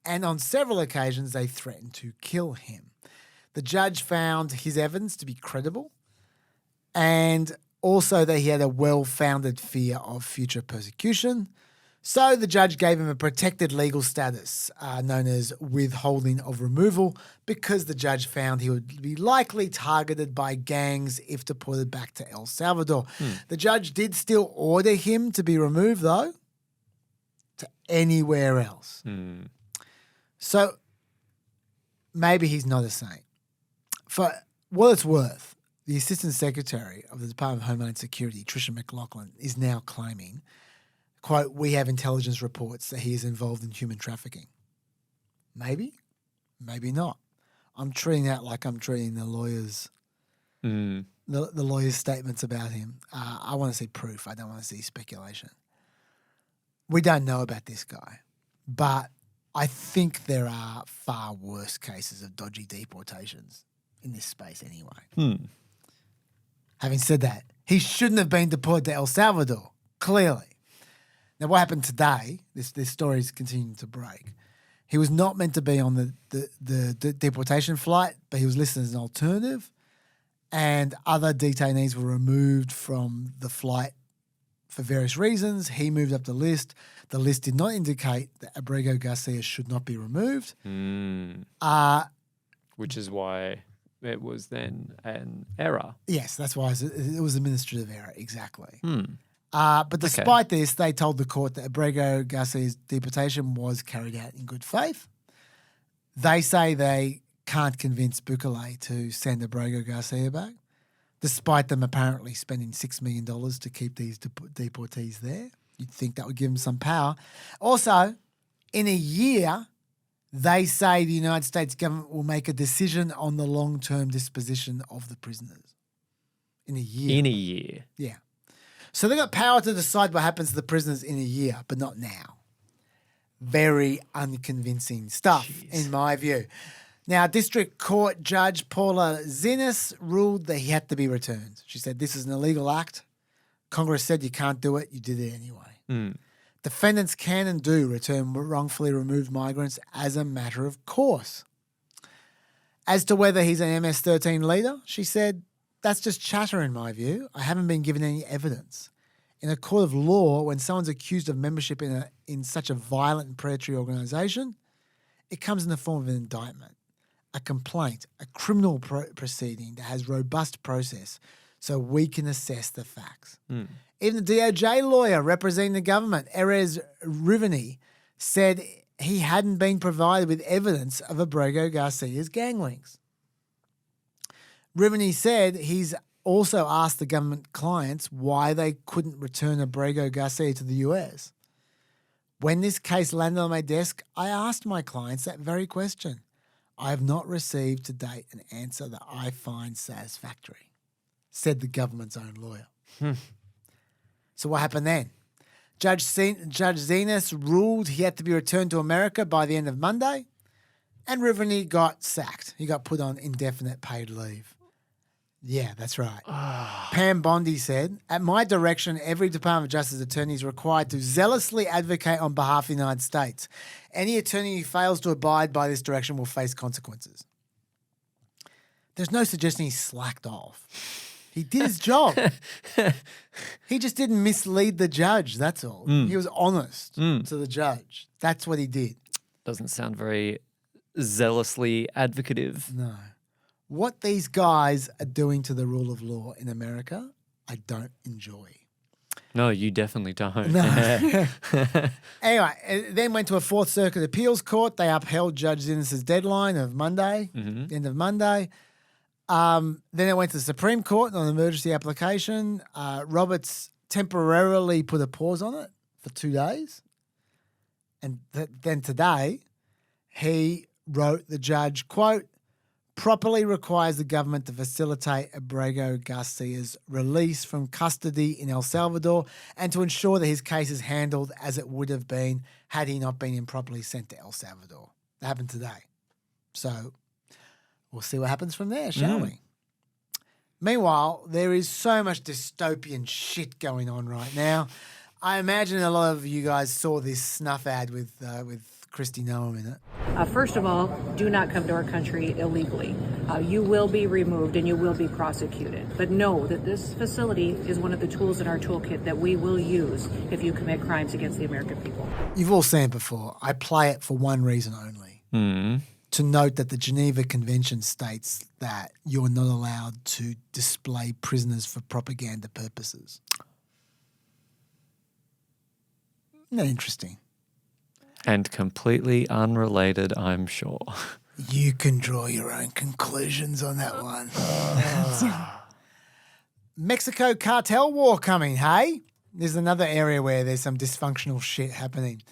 And on several occasions, they threatened to kill him. The judge found his evidence to be credible and also that he had a well-founded fear of future persecution. So the judge gave him a protected legal status known as withholding of removal because the judge found he would be likely targeted by gangs if deported back to El Salvador. The judge did still order him to be removed, though, to anywhere else. So maybe he's not a saint. For what it's worth, the Assistant Secretary of the Department of Homeland Security, Tricia McLaughlin, is now claiming, quote, "We have intelligence reports that he is involved in human trafficking." Maybe, maybe not. I'm treating that like I'm treating the lawyers, the lawyers' statements about him. I want to see proof. I don't want to see speculation. We don't know about this guy, but I think there are far worse cases of dodgy deportations in this space anyway. Having said that, he shouldn't have been deported to El Salvador, clearly. Now, what happened today, this story is continuing to break. He was not meant to be on the deportation flight, but he was listed as an alternative, and other detainees were removed from the flight for various reasons. He moved up the list. The list did not indicate that Abrego Garcia should not be removed. Which is why it was then an error. Yes, that's why it was administrative error, exactly. But despite this, they told the court that Abrego Garcia's deportation was carried out in good faith. They say they can't convince Bukele to send Abrego Garcia back, despite them apparently spending $6 million to keep these deportees there. You'd think that would give them some power. Also, in a year, they say the United States government will make a decision on the long-term disposition of the prisoners. In a year. In a year. Yeah. So they've got power to decide what happens to the prisoners in a year, but not now. Very unconvincing stuff, in my view. Now, District Court Judge Paula Zenas ruled that he had to be returned. She said, this is an illegal act. Congress said you can't do it. You did it anyway. Defendants can and do return wrongfully removed migrants as a matter of course. As to whether he's an MS-13 leader, she said, that's just chatter in my view. I haven't been given any evidence. In a court of law, when someone's accused of membership in such a violent and predatory organisation, it comes in the form of an indictment, a complaint, a criminal proceeding that has robust process so we can assess the facts. Even the DOJ lawyer representing the government, Erez Rivani, said he hadn't been provided with evidence of Abrego Garcia's gang links. Rivani said he's also asked the government clients why they couldn't return Abrego Garcia to the US. When this case landed on my desk, I asked my clients that very question. I have not received to date an answer that I find satisfactory, said the government's own lawyer. So what happened then? Judge Zenas ruled he had to be returned to America by the end of Monday, and Rivani got sacked. He got put on indefinite paid leave. Yeah, that's right. Pam Bondi said, at my direction, every Department of Justice attorney is required to zealously advocate on behalf of the United States. Any attorney who fails to abide by this direction will face consequences. There's no suggesting he slacked off. He did his job. He just didn't mislead the judge, that's all. He was honest to the judge. That's what he did. Doesn't sound very zealously advocative. No. What these guys are doing to the rule of law in America, I don't enjoy. No, you definitely don't. No. Anyway, it then went to a Fourth Circuit Appeals Court. They upheld Judge Zinnes' deadline of Monday, end of Monday. Then it went to the Supreme Court on an emergency application. Roberts temporarily put a pause on it for 2 days. And then today, he wrote the judge, quote, properly requires the government to facilitate Abrego Garcia's release from custody in El Salvador and to ensure that his case is handled as it would have been had he not been improperly sent to El Salvador. That happened today. So we'll see what happens from there, shall we? Meanwhile, there is so much dystopian shit going on right now. I imagine a lot of you guys saw this snuff ad with Kristi Noem in it. First of all, do not come to our country illegally. You will be removed and you will be prosecuted. But know that this facility is one of the tools in our toolkit that we will use if you commit crimes against the American people. You've all seen it before. I play it for one reason only. To note that the Geneva Convention states that you're not allowed to display prisoners for propaganda purposes. Isn't that interesting? And completely unrelated, I'm sure. You can draw your own conclusions on that one. Mexico cartel war coming, hey? There's another area where there's some dysfunctional shit happening.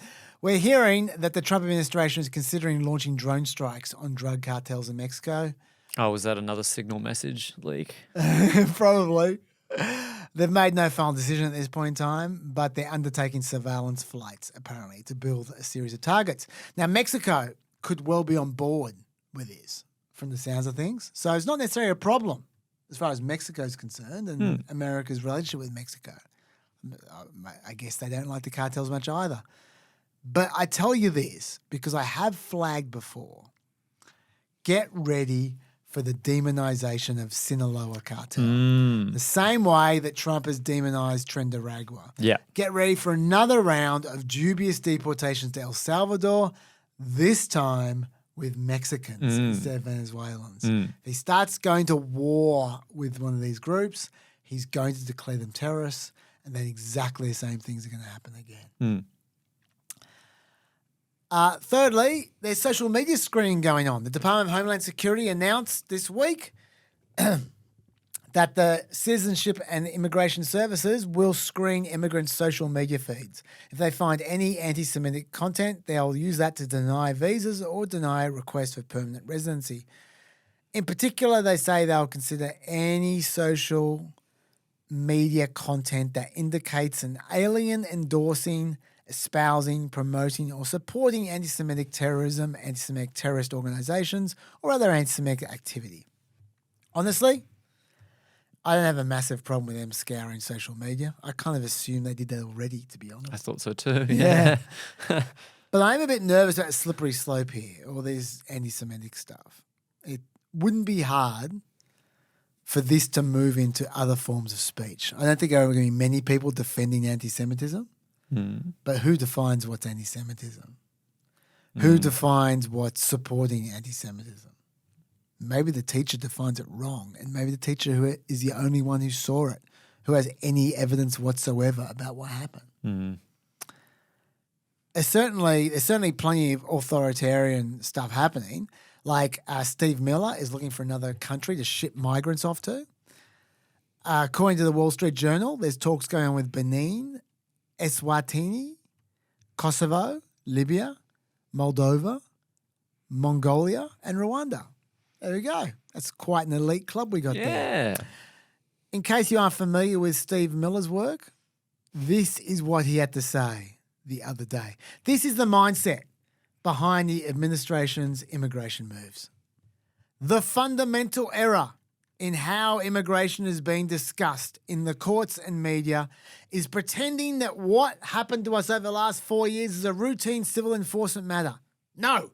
We're hearing that the Trump administration is considering launching drone strikes on drug cartels in Mexico. Oh, was that another signal message leak? Probably. They've made no final decision at this point in time, but they're undertaking surveillance flights, apparently, to build a series of targets. Now, Mexico could well be on board with this, from the sounds of things. So it's not necessarily a problem as far as Mexico's concerned and America's relationship with Mexico. I guess they don't like the cartels much either. But I tell you this, because I have flagged before, get ready for the demonization of Sinaloa cartel. The same way that Trump has demonized Trendaragua. Yeah. Get ready for another round of dubious deportations to El Salvador, this time with Mexicans instead of Venezuelans. If he starts going to war with one of these groups, he's going to declare them terrorists, And then exactly the same things are going to happen again. Thirdly, there's social media screening going on. The Department of Homeland Security announced this week that the Citizenship and Immigration Services will screen immigrants' social media feeds. If they find any anti-Semitic content, they'll use that to deny visas or deny requests for permanent residency. In particular, they say they'll consider any social media content that indicates an alien endorsing, espousing, promoting, or supporting anti-Semitic terrorism, anti-Semitic terrorist organizations, or other anti-Semitic activity. Honestly, I don't have a massive problem with them scouring social media. I kind of assume they did that already, to be honest. I thought so too. Yeah. But I'm a bit nervous about a slippery slope here, all this anti-Semitic stuff. It wouldn't be hard for this to move into other forms of speech. I don't think there are going to be many people defending anti-Semitism, but who defines what's anti-Semitism? Who defines what's supporting anti-Semitism? Maybe the teacher defines it wrong, and maybe the teacher who is the only one who saw it, who has any evidence whatsoever about what happened. There's certainly plenty of authoritarian stuff happening. Like Steve Miller is looking for another country to ship migrants off to. According to the Wall Street Journal, there's talks going on with Benin, Eswatini, Kosovo, Libya, Moldova, Mongolia, and Rwanda. There we go. That's quite an elite club we got there. In case you aren't familiar with Steve Miller's work, this is what he had to say the other day. This is the mindset behind the administration's immigration moves. The fundamental error in how immigration is being discussed in the courts and media is pretending that what happened to us over the last 4 years is a routine civil enforcement matter. No.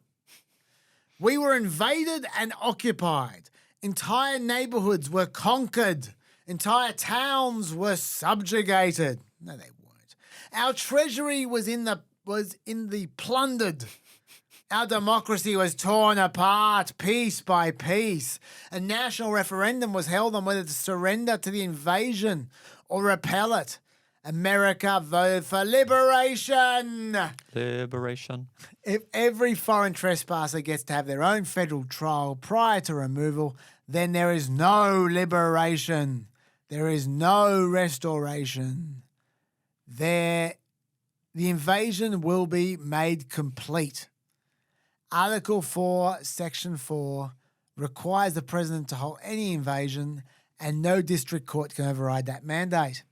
We were invaded and occupied. Entire neighborhoods were conquered. Entire towns were subjugated. No, they weren't. Our treasury was in the plundered. Our democracy was torn apart piece by piece. A national referendum was held on whether to surrender to the invasion or repel it. America voted for liberation. Liberation. If every foreign trespasser gets to have their own federal trial prior to removal, then there is no liberation. There is no restoration. The invasion will be made complete. Article 4, Section 4 requires the president to hold any invasion, and no district court can override that mandate.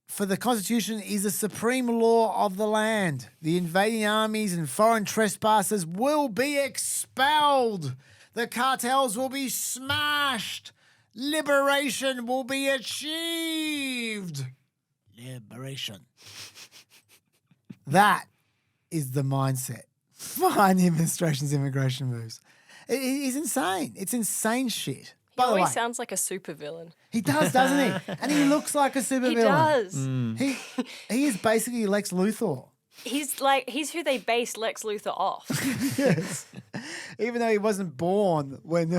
For the Constitution is the supreme law of the land. The invading armies and foreign trespassers will be expelled. The cartels will be smashed. Liberation will be achieved. Liberation. That is the mindset behind the administration's immigration moves. It is insane. It's insane shit. He always sounds like a supervillain. He does, doesn't he? And he looks like a supervillain. He does. He is basically Lex Luthor. He's who they based Lex Luthor off. Yes. Even though he wasn't born when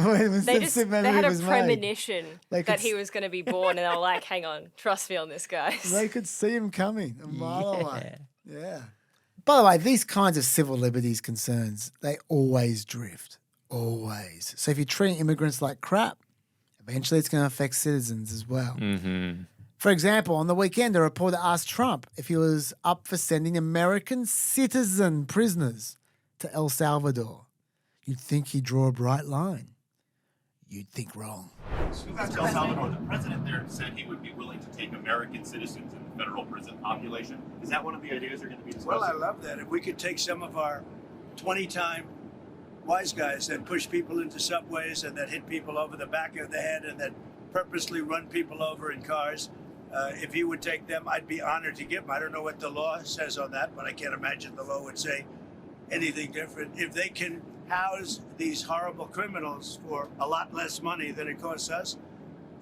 They Superman had a was made. premonition They that could he was going to be born, and they were like, hang on, trust me on this, guys. They could see him coming a mile away. Yeah. By the way, these kinds of civil liberties concerns, they always drift. Always. So if you treat immigrants like crap, eventually it's going to affect citizens as well. For example, on the weekend, a reporter asked Trump if he was up for sending American citizen prisoners to El Salvador. You'd think he'd draw a bright line. You'd think wrong. El Salvador, the president there said he would be willing to take American citizens in the federal prison population. Is that one of the ideas you're going to be discussing? Well, I love that. If we could take some of our 20-time wise guys that push people into subways and that hit people over the back of the head and that purposely run people over in cars, if he would take them, I'd be honored to give them. I don't know what the law says on that, but I can't imagine the law would say anything different. If they can house these horrible criminals for a lot less money than it costs us,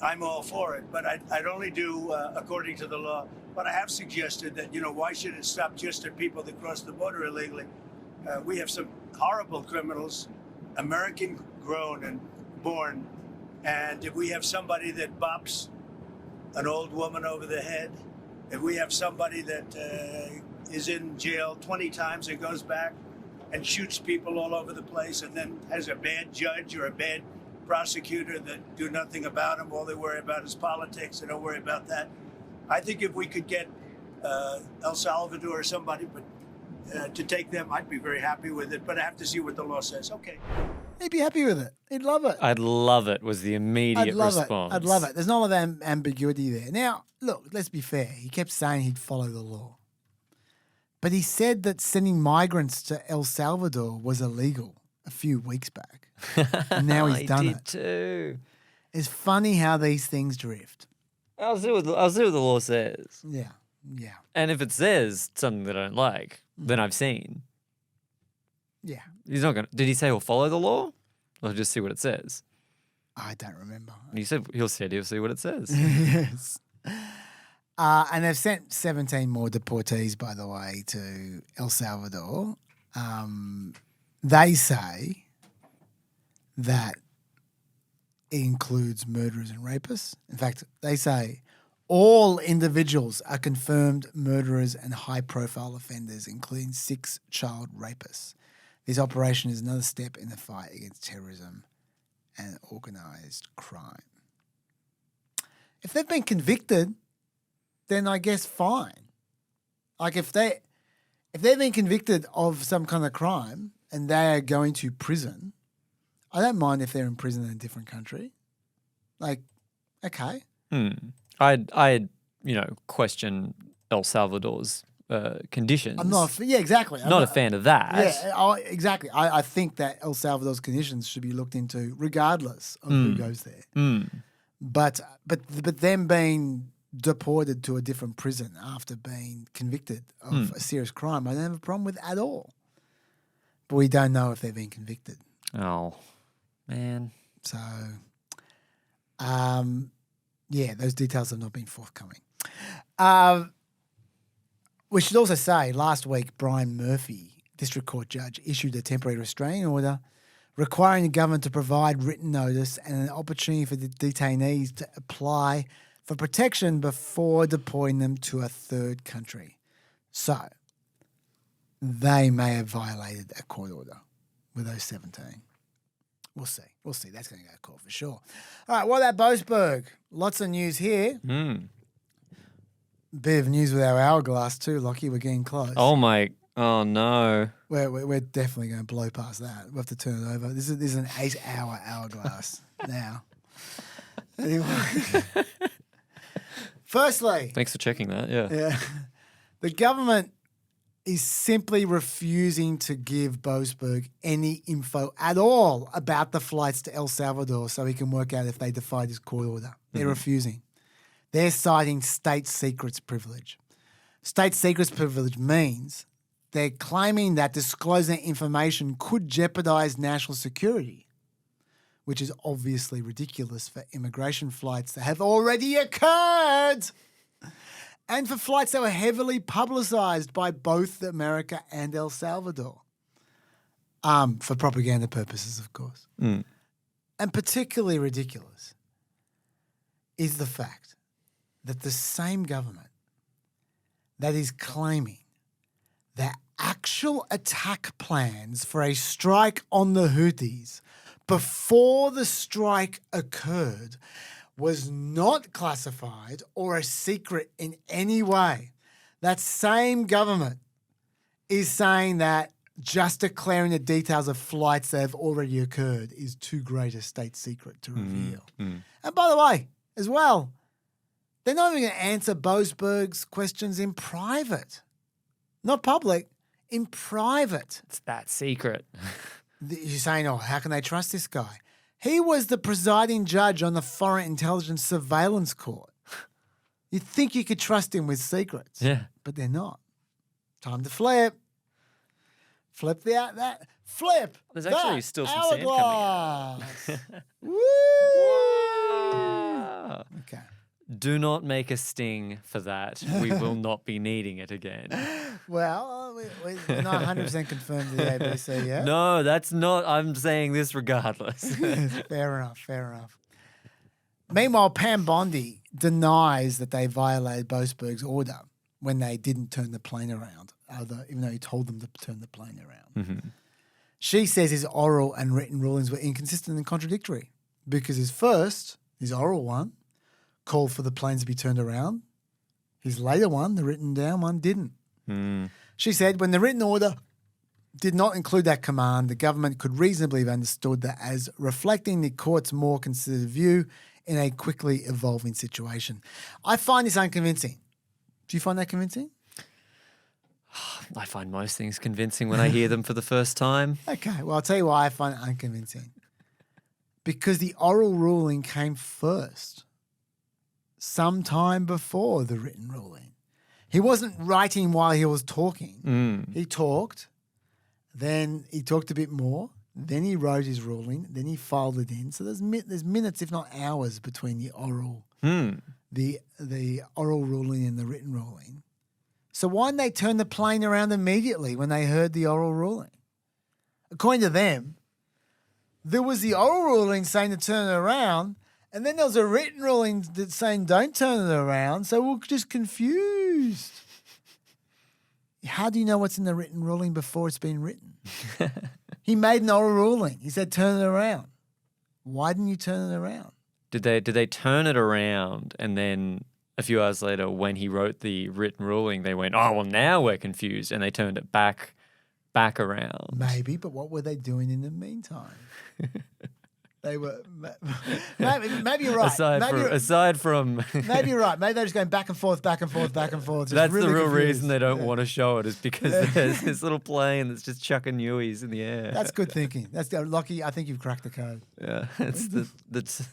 I'm all for it. But I'd only do according to the law. But I have suggested that, why should it stop just at people that cross the border illegally? We have some horrible criminals, American grown and born. And if we have somebody that bops an old woman over the head, if we have somebody that is in jail 20 times and goes back and shoots people all over the place and then has a bad judge or a bad prosecutor that do nothing about him, all they worry about is politics, they don't worry about that. I think if we could get El Salvador or somebody to take them, I'd be very happy with it, but I have to see what the law says. Okay. He'd be happy with it. He'd love it. I'd love it was the immediate response. I'd love it. There's not a lot of ambiguity there. Now, look, let's be fair. He kept saying he'd follow the law. But he said that sending migrants to El Salvador was illegal a few weeks back. And now he's done it. Too. It's funny how these things drift. I'll see what the law says. Yeah. And if it says something that I don't like, then I've seen. Yeah. He's not going to. Did he say he'll follow the law? Or just see what it says? I don't remember. He said he'll see what it says. Yes. And they've sent 17 more deportees, by the way, to El Salvador. They say that it includes murderers and rapists. In fact, they say all individuals are confirmed murderers and high-profile offenders, including 6 child rapists. This operation is another step in the fight against terrorism and organised crime. If they've been convicted, then I guess fine. Like if they've been convicted of some kind of crime and they are going to prison, I don't mind if they're in prison in a different country. Like, okay. I'd question El Salvador's conditions. I'm not. Yeah, exactly. I'm not a fan of that. Yeah, exactly. I think that El Salvador's conditions should be looked into regardless of who goes there. But them being deported to a different prison after being convicted of a serious crime, I don't have a problem with at all. But we don't know if they've been convicted. Oh, man. So, yeah, those details have not been forthcoming. We should also say last week, Brian Murphy, District Court Judge, issued a temporary restraining order requiring the government to provide written notice and an opportunity for the detainees to apply for protection before deporting them to a third country. So, they may have violated a court order with those 17. We'll see. That's going to go to court for sure. All right, what about Boasberg? Lots of news here. Bit of news with our Hourglass too, Lockie. We're getting close. Oh no. We're definitely going to blow past that. We'll have to turn it over. This is an 8-hour Hourglass now. Anyway. Firstly. Thanks for checking that, yeah. The government is simply refusing to give Boasberg any info at all about the flights to El Salvador so he can work out if they defied his court order. They're refusing. They're citing state secrets privilege. State secrets privilege means they're claiming that disclosing information could jeopardize national security, which is obviously ridiculous for immigration flights that have already occurred and for flights that were heavily publicized by both America and El Salvador, for propaganda purposes, of course. And particularly ridiculous is the fact that the same government that is claiming that actual attack plans for a strike on the Houthis before the strike occurred was not classified or a secret in any way. That same government is saying that just declaring the details of flights that have already occurred is too great a state secret to reveal. And by the way, as well, they're not even going to answer Boasberg's questions in private. Not public, in private. It's that secret. You're saying, oh, how can they trust this guy? He was the presiding judge on the Foreign Intelligence Surveillance Court. You'd think you could trust him with secrets. Yeah. But they're not. Time to flip. Flip that. Flip. There's actually still some sand coming out. Woo! Wow. Okay. Do not make a sting for that. We will not be needing it again. Well, we're not 100% confirmed to the ABC yet. No, that's not. I'm saying this regardless. Fair enough. Meanwhile, Pam Bondi denies that they violated Boasberg's order when they didn't turn the plane around, even though he told them to turn the plane around. Mm-hmm. She says his oral and written rulings were inconsistent and contradictory because his oral one, called for the planes to be turned around. His later one, the written down one, didn't. She said when the written order did not include that command, the government could reasonably have understood that as reflecting the court's more considered view in a quickly evolving situation. I find this unconvincing. Do you find that convincing? I find most things convincing when I hear them for the first time. Okay, well, I'll tell you why I find it unconvincing. Because the oral ruling came first, sometime before the written ruling. He wasn't writing while he was talking. He talked, then he talked a bit more, then he wrote his ruling, then he filed it in. So there's minutes, if not hours, between the oral, the oral ruling and the written ruling. So why didn't they turn the plane around immediately when they heard the oral ruling? According to them, there was the oral ruling saying to turn it around, and then there was a written ruling that's saying don't turn it around, so we're just confused. How do you know what's in the written ruling before it's been written? He made an oral ruling. He said turn it around. Why didn't you turn it around? Did they turn it around and then a few hours later when he wrote the written ruling, they went, oh, well, now we're confused, and they turned it back around? Maybe, but what were they doing in the meantime? They were maybe you're right. Aside from maybe you're right. Maybe they're just going back and forth, back and forth, back and forth. That's really the real confused. reason they don't want to show it, is because there's this little plane that's just chucking Newies in the air. That's good thinking. That's Lockie. I think you've cracked the code. Yeah, that's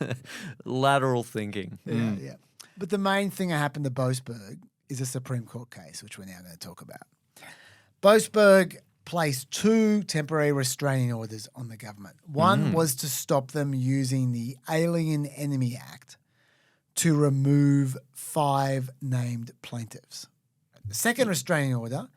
lateral thinking. Yeah. But the main thing that happened to Boasberg is a Supreme Court case, which we're now going to talk about. Boasberg placed 2 temporary restraining orders on the government. One was to stop them using the Alien Enemy Act to remove 5 named plaintiffs. The second restraining order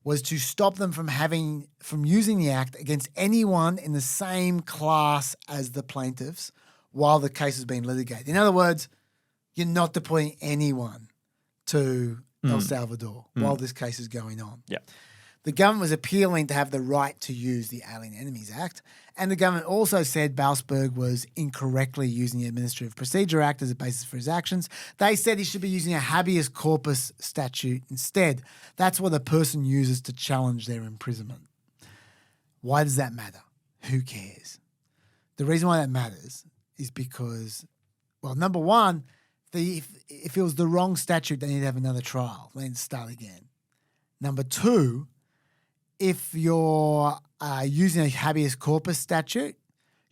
was to stop them from using the act against anyone in the same class as the plaintiffs while the case was being litigated. In other words, you're not deporting anyone to El Salvador while this case is going on. Yeah. The government was appealing to have the right to use the Alien Enemies Act, and the government also said Boasberg was incorrectly using the Administrative Procedure Act as a basis for his actions. They said he should be using a habeas corpus statute instead. That's what a person uses to challenge their imprisonment. Why does that matter? Who cares? The reason why that matters is because, well, number one, if it was the wrong statute, they need to have another trial. They need to start again. Number two, if you're using a habeas corpus statute,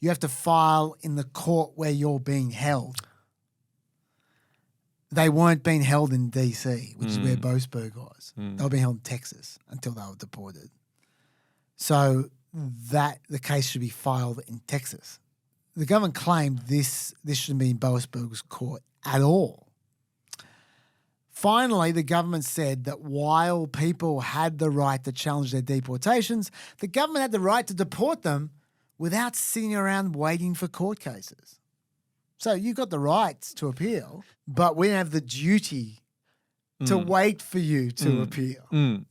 you have to file in the court where you're being held. They weren't being held in D.C., which is where Boasberg was. They were being held in Texas until they were deported. So that the case should be filed in Texas. The government claimed this shouldn't be in Boasberg's court at all. Finally, the government said that while people had the right to challenge their deportations, the government had the right to deport them without sitting around waiting for court cases. So you've got the rights to appeal, but we don't have the duty to wait for you to appeal. You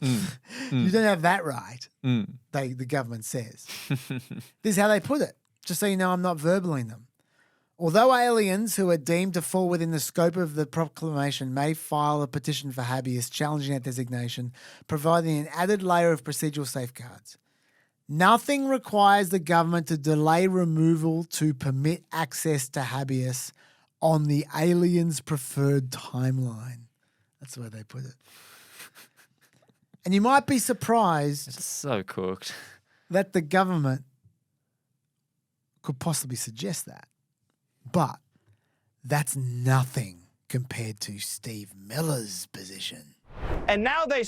don't have that right, the government says. This is how they put it, just so you know I'm not verbaling them. Although aliens who are deemed to fall within the scope of the proclamation may file a petition for habeas challenging that designation, providing an added layer of procedural safeguards. Nothing requires the government to delay removal to permit access to habeas on the alien's preferred timeline. That's the way they put it. And you might be surprised. It's so cooked. That the government could possibly suggest that. But that's nothing compared to Steve Miller's position. And now they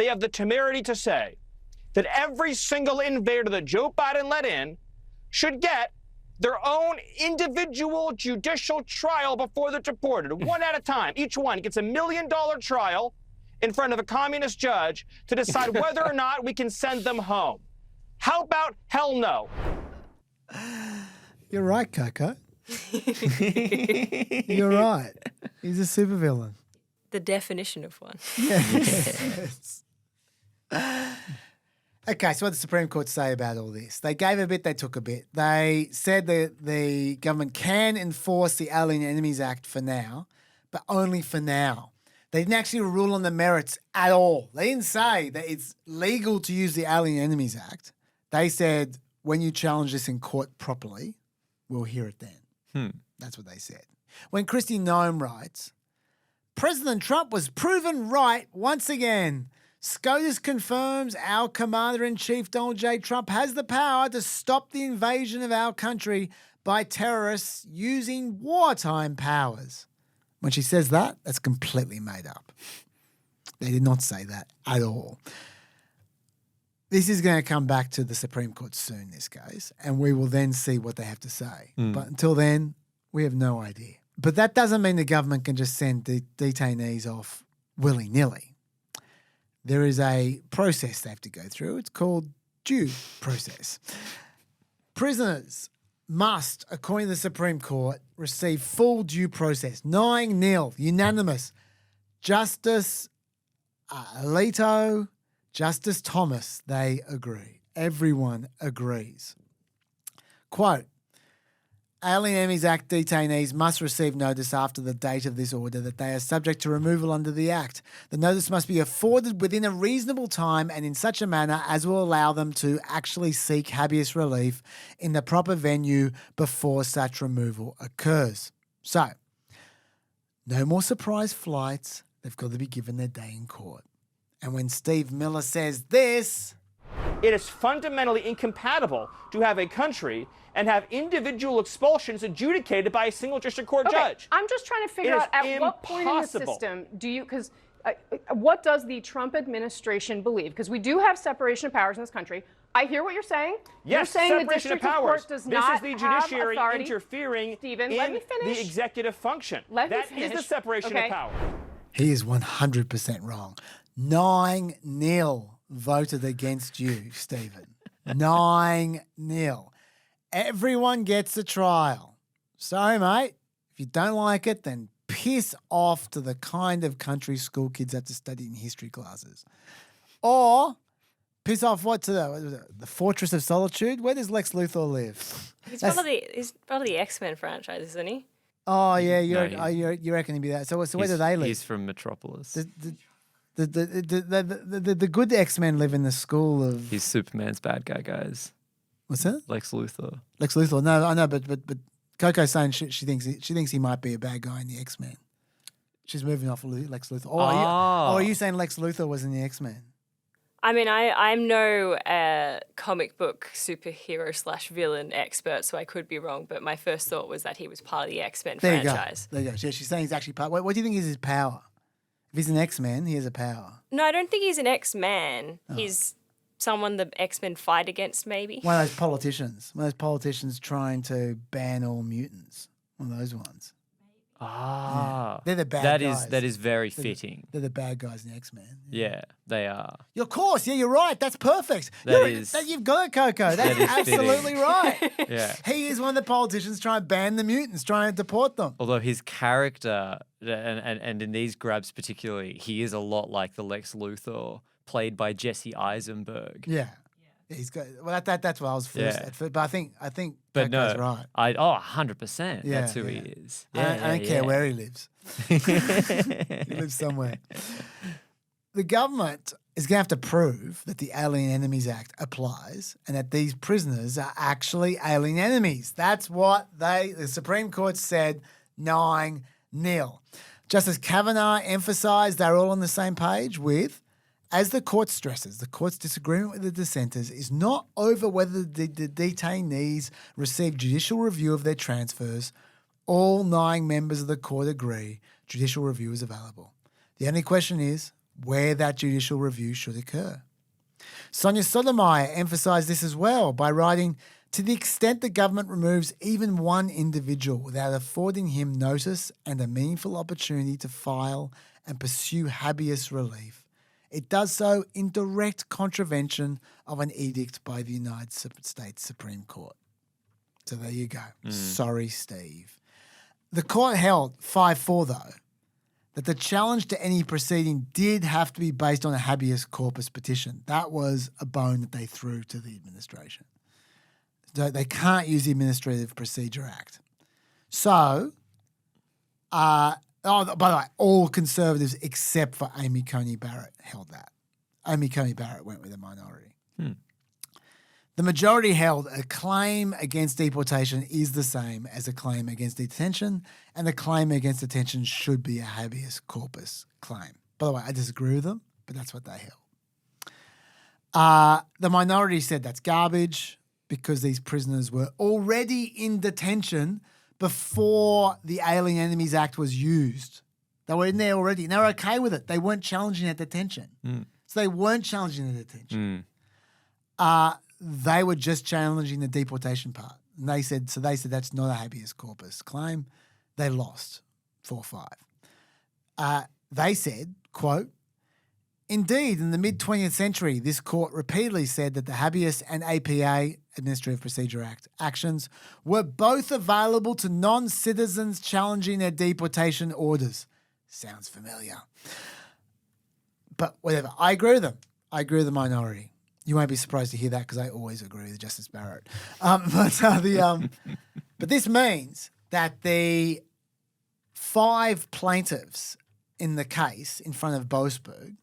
have the temerity to say, that every single invader that Joe Biden let in should get their own individual judicial trial before they're deported, one at a time. Each one gets $1 million trial in front of a communist judge to decide whether or not we can send them home. How about hell no? You're right, Coco. You're right. He's a supervillain. The definition of one. Yes. Okay, so what did the Supreme Court say about all this? They gave a bit, they took a bit. They said that the government can enforce the Alien Enemies Act for now, but only for now. They didn't actually rule on the merits at all. They didn't say that it's legal to use the Alien Enemies Act. They said, when you challenge this in court properly, we'll hear it then. That's what they said. When Christy Nome writes, President Trump was proven right once again. SCOTUS confirms our Commander-in-Chief Donald J. Trump has the power to stop the invasion of our country by terrorists using wartime powers. When she says that, that's completely made up. They did not say that at all. This is going to come back to the Supreme Court soon, this case, and we will then see what they have to say. But until then, we have no idea. But that doesn't mean the government can just send the detainees off willy-nilly. There is a process they have to go through. It's called due process. Prisoners must, according to the Supreme Court, receive full due process. 9-0, unanimous. Justice Alito, Justice Thomas, they agree. Everyone agrees. Quote, Alien Enemies Act detainees must receive notice after the date of this order that they are subject to removal under the Act. The notice must be afforded within a reasonable time and in such a manner as will allow them to actually seek habeas relief in the proper venue before such removal occurs. So, no more surprise flights. They've got to be given their day in court. And when Steve Miller says this... It is fundamentally incompatible to have a country and have individual expulsions adjudicated by a single district court judge. I'm just trying to figure out at what point in the system do you, because what does the Trump administration believe? Because we do have separation of powers in this country. I hear what you're saying. Yes, you're saying separation the district of powers. court does not this is the judiciary have authority. interfering Stephen, in let me finish. the executive function. That is the separation of powers. He is 100% wrong. 9-0 voted against you, Stephen. 9-0. Everyone gets a trial. Sorry, mate. If you don't like it, then piss off to the kind of country school kids have to study in history classes. Or piss off what to the Fortress of Solitude? Where does Lex Luthor live? He's part of the X-Men franchise, isn't he? Oh, yeah, you reckon he'd be that. So where do they live? He's from Metropolis. The good X-Men live in the school of... He's Superman's bad guy, guys. What's that? Lex Luthor. Lex Luthor. No, I know, but Coco's saying she thinks he might be a bad guy in the X-Men. She's moving off of Lex Luthor. Are you saying Lex Luthor was in the X-Men? I mean, I'm no comic book superhero / villain expert, so I could be wrong, but my first thought was that he was part of the X-Men franchise. There you go. Yeah, she's saying he's actually part. What do you think is his power? If he's an X-Man, he has a power. No, I don't think he's an X-Man. Oh. He's someone the X-Men fight against, maybe. One of those politicians. One of those politicians trying to ban all mutants. One of those ones. Ah. Yeah. They're the bad guys. That is very fitting. They're the bad guys in the X-Men. Yeah, they are. Of course. Yeah, you're right. That's perfect. You've got it, Coco. That's absolutely right. Yeah. He is one of the politicians trying to ban the mutants, trying to deport them. Although his character, and in these grabs particularly, he is a lot like the Lex Luthor played by Jesse Eisenberg. Yeah. He's got that's what I was first at first, but I think but Coco's no, right. 100%. Yeah, that's who he is. I don't care where he lives. He lives somewhere. The government is going to have to prove that the Alien Enemies Act applies and that these prisoners are actually alien enemies. That's what the Supreme Court said 9-0. Justice Kavanaugh emphasised they're all on the same page with, as the court stresses, the court's disagreement with the dissenters is not over whether the detainees receive judicial review of their transfers. All 9 members of the court agree judicial review is available. The only question is where that judicial review should occur. Sonia Sotomayor emphasised this as well by writing, to the extent the government removes even one individual without affording him notice and a meaningful opportunity to file and pursue habeas relief, it does so in direct contravention of an edict by the United States Supreme Court. So there you go. Sorry, Steve. The court held 5-4, though, that the challenge to any proceeding did have to be based on a habeas corpus petition. That was a bone that they threw to the administration. So they can't use the Administrative Procedure Act. So, by the way, all Conservatives except for Amy Coney Barrett held that. Amy Coney Barrett went with a minority. The majority held a claim against deportation is the same as a claim against detention, and the claim against detention should be a habeas corpus claim. By the way, I disagree with them, but that's what they held. The minority said that's garbage because these prisoners were already in detention before the Alien Enemies Act was used. They were in there already, and they were okay with it. They weren't challenging that detention. So they weren't challenging the detention. They were just challenging the deportation part. And they said that's not a habeas corpus claim. They lost 4-5. They said, quote, indeed, in the mid-20th century, this court repeatedly said that the habeas and APA, Administrative Procedure Act, actions were both available to non-citizens challenging their deportation orders. Sounds familiar. But whatever. I agree with them. I agree with the minority. You won't be surprised to hear that because I always agree with Justice Barrett. But this means that the 5 plaintiffs in the case in front of Boasberg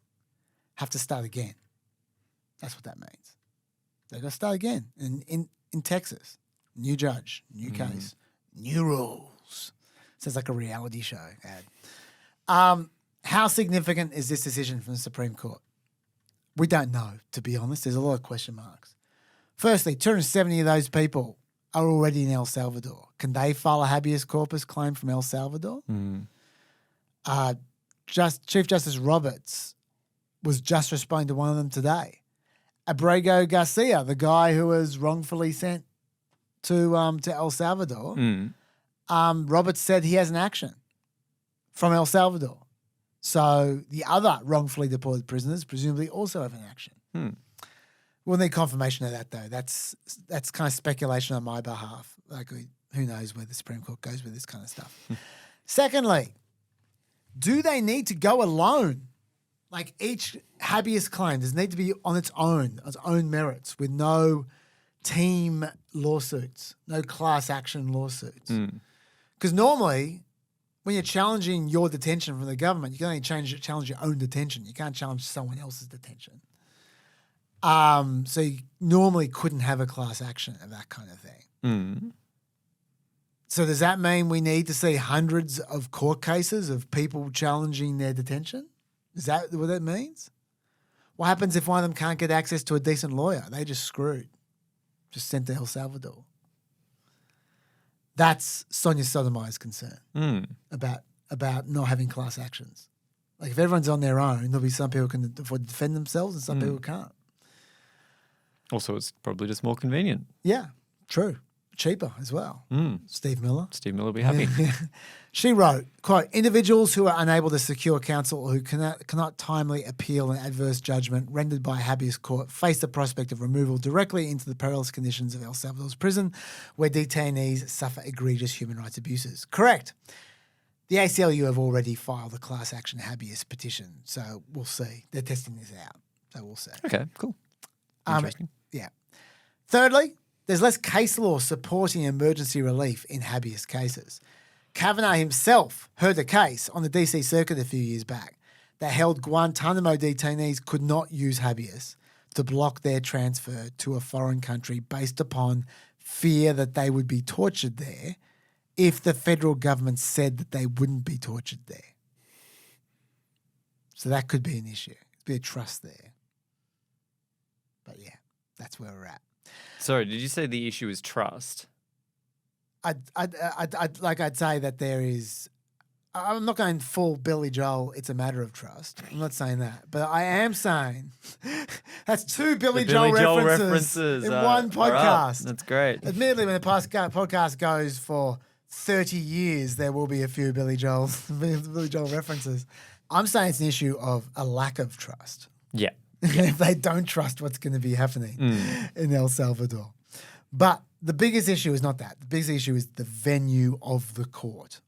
have to start again. That's what that means. They've got to start again in Texas. New judge, new case, new rules. Sounds like a reality show ad. How significant is this decision from the Supreme Court? We don't know, to be honest. There's a lot of question marks. Firstly, 270 of those people are already in El Salvador. Can they file a habeas corpus claim from El Salvador? Chief Justice Roberts was just responding to one of them today. Abrego Garcia, the guy who was wrongfully sent to El Salvador, Roberts said he has an action from El Salvador. So the other wrongfully deported prisoners presumably also have an action. We'll need confirmation of that, though. That's kind of speculation on my behalf. Like, who knows where the Supreme Court goes with this kind of stuff. Secondly, do they need to go alone? Like, each habeas claim does need to be on its own merits, with no team lawsuits, no class action lawsuits. Because normally, when you're challenging your detention from the government, you can only challenge your own detention. You can't challenge someone else's detention. So you normally couldn't have a class action of that kind of thing. So does that mean we need to see hundreds of court cases of people challenging their detention? Is that what that means? What happens if one of them can't get access to a decent lawyer? They just screwed. Just sent to El Salvador. That's Sonia Sotomayor's concern about not having class actions. Like, if everyone's on their own, there'll be some people who can afford to defend themselves and some people can't. Also, it's probably just more convenient. Yeah, true. Cheaper as well. Steve Miller. Steve Miller will be happy. She wrote, quote, individuals who are unable to secure counsel or who cannot timely appeal an adverse judgment rendered by a habeas court face the prospect of removal directly into the perilous conditions of El Salvador's prison, where detainees suffer egregious human rights abuses. Correct. The ACLU have already filed a class action habeas petition, so we'll see. They're testing this out, so we'll see. Okay, cool. Interesting. Yeah. Thirdly, there's less case law supporting emergency relief in habeas cases. Kavanaugh himself heard a case on the DC Circuit a few years back that held Guantanamo detainees could not use habeas to block their transfer to a foreign country based upon fear that they would be tortured there if the federal government said that they wouldn't be tortured there. So that could be an issue. There'd be a trust there. But yeah, that's where we're at. Sorry, did you say the issue is trust? I'd say that there is. I'm not going full Billy Joel. It's a matter of trust. I'm not saying that, but I am saying that's two Billy Joel references in one podcast. That's great. Admittedly, when the podcast goes for 30 years, there will be a few Billy Joel references. I'm saying it's an issue of a lack of trust. Yeah. If they don't trust what's going to be happening in El Salvador. But the biggest issue is not that. The biggest issue is the venue of the court.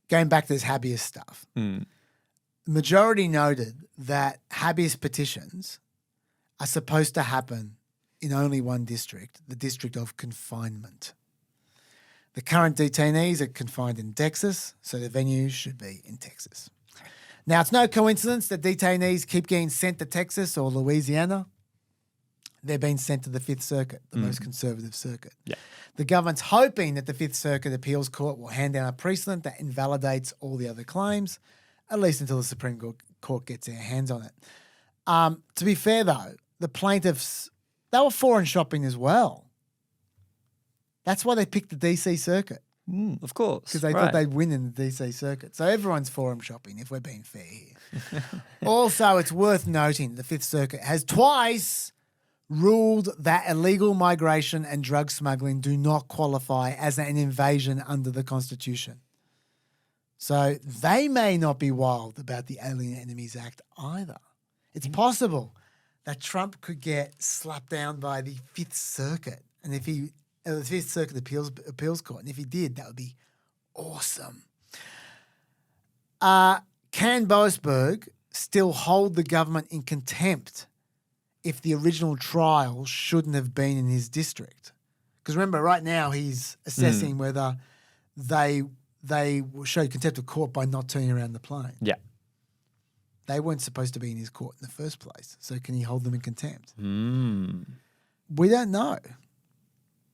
going back to this habeas stuff, the majority noted that habeas petitions are supposed to happen in only one district, the district of confinement. The current detainees are confined in Texas, so the venue should be in Texas. Now, it's no coincidence that detainees keep getting sent to Texas or Louisiana. They're being sent to the Fifth Circuit, the most conservative circuit. Yeah. The government's hoping that the Fifth Circuit Appeals Court will hand down a precedent that invalidates all the other claims, at least until the Supreme Court gets their hands on it. To be fair, though, the plaintiffs, they were foreign shopping as well. That's why they picked the DC Circuit. Of course. Because they thought they'd win in the DC Circuit. So everyone's forum shopping, if we're being fair here. Also, it's worth noting the Fifth Circuit has twice ruled that illegal migration and drug smuggling do not qualify as an invasion under the Constitution. So they may not be wild about the Alien Enemies Act either. It's possible that Trump could get slapped down by the Fifth Circuit, and if he, the Fifth Circuit Appeals Court, and if he did, that would be awesome. Can Boasberg still hold the government in contempt if the original trial shouldn't have been in his district? Because remember, right now he's assessing whether they showed contempt of court by not turning around the plane. Yeah. They weren't supposed to be in his court in the first place. So can he hold them in contempt? We don't know.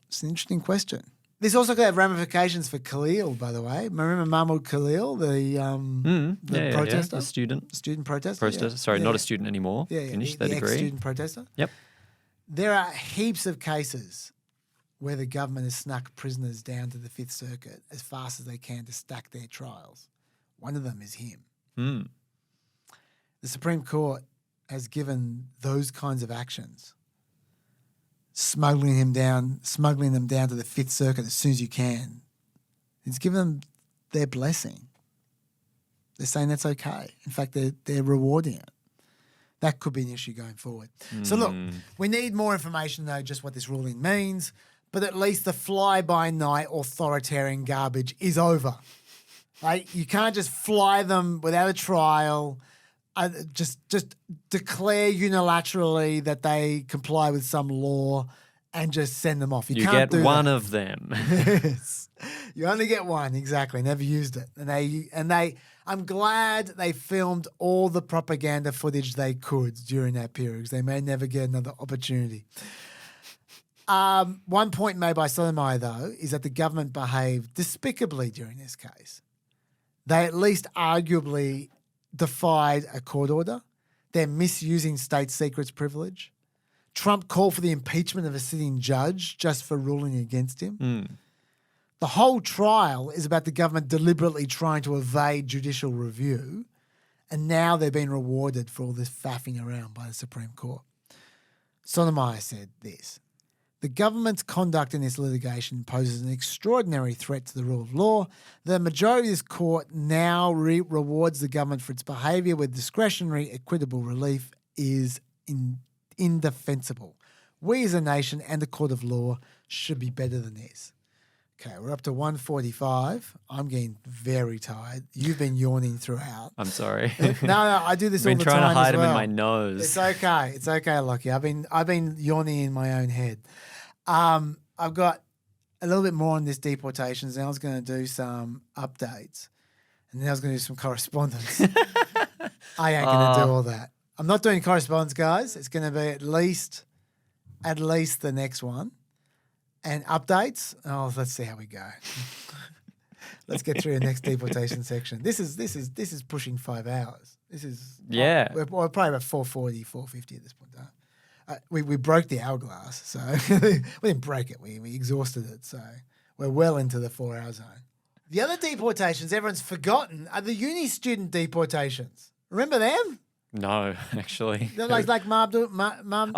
It's an interesting question. This also could have ramifications for Khalil, by the way. Remember Mahmoud Khalil, the protester? The student. Student protester. Sorry, not a student anymore. Finished their degree. Ex-student protester. Yep. There are heaps of cases where the government has snuck prisoners down to the Fifth Circuit as fast as they can to stack their trials. One of them is him. The Supreme Court has given those kinds of actions, smuggling them down to the Fifth Circuit as soon as you can. It's given them their blessing. They're saying that's okay. In fact, they're rewarding it. That could be an issue going forward. So look, we need more information though, just what this ruling means, but at least the fly-by-night authoritarian garbage is over. Right? You can't just fly them without a trial, just declare unilaterally that they comply with some law and just send them off. You can't get one of them. Yes. You only get one, exactly. Never used it. I'm glad they filmed all the propaganda footage they could during that period because they may never get another opportunity. One point made by Sotomayor, though, is that the government behaved despicably during this case. They at least arguably defied a court order. They're misusing state secrets privilege. Trump called for the impeachment of a sitting judge just for ruling against him. The whole trial is about the government deliberately trying to evade judicial review, and now they're being rewarded for all this faffing around by the Supreme Court. Sotomayor said this: the government's conduct in this litigation poses an extraordinary threat to the rule of law. The majority of this court now rewards the government for its behaviour with discretionary equitable relief is indefensible. We as a nation and the court of law should be better than this. Okay, we're up to 1:45. I'm getting very tired. You've been yawning throughout. I'm sorry. No, I do this all the time. I've been trying to hide as them in well. my nose. It's okay. It's okay, Lockie. I've been yawning in my own head. I've got a little bit more on this deportations, and I was going to do some updates, and then I was going to do some correspondence. I ain't going to do all that. I'm not doing correspondence, guys. It's going to be at least the next one. And updates. Oh, let's see how we go. Let's get through the next deportation section. This is pushing 5 hours. This is we're probably about 4:40, 4:50 at this point. We broke the hourglass, so we didn't break it. We exhausted it, so we're well into the 4-hour zone. The other deportations everyone's forgotten are the uni student deportations. Remember them? No, actually. They're like Mahmoud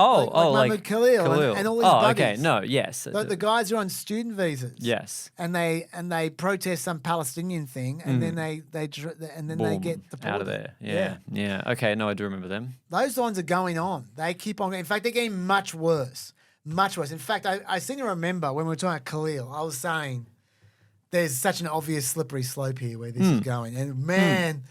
Khalil and all these buggers. Okay. No, yes. The guys are on student visas. Yes. And they protest some Palestinian thing, and then they get deported. Out of there. Yeah. Okay. No, I do remember them. Those ones are going on. They keep on. In fact, they're getting much worse. Much worse. In fact, I seem to remember when we were talking about Khalil, I was saying there's such an obvious slippery slope here where this is going. And man,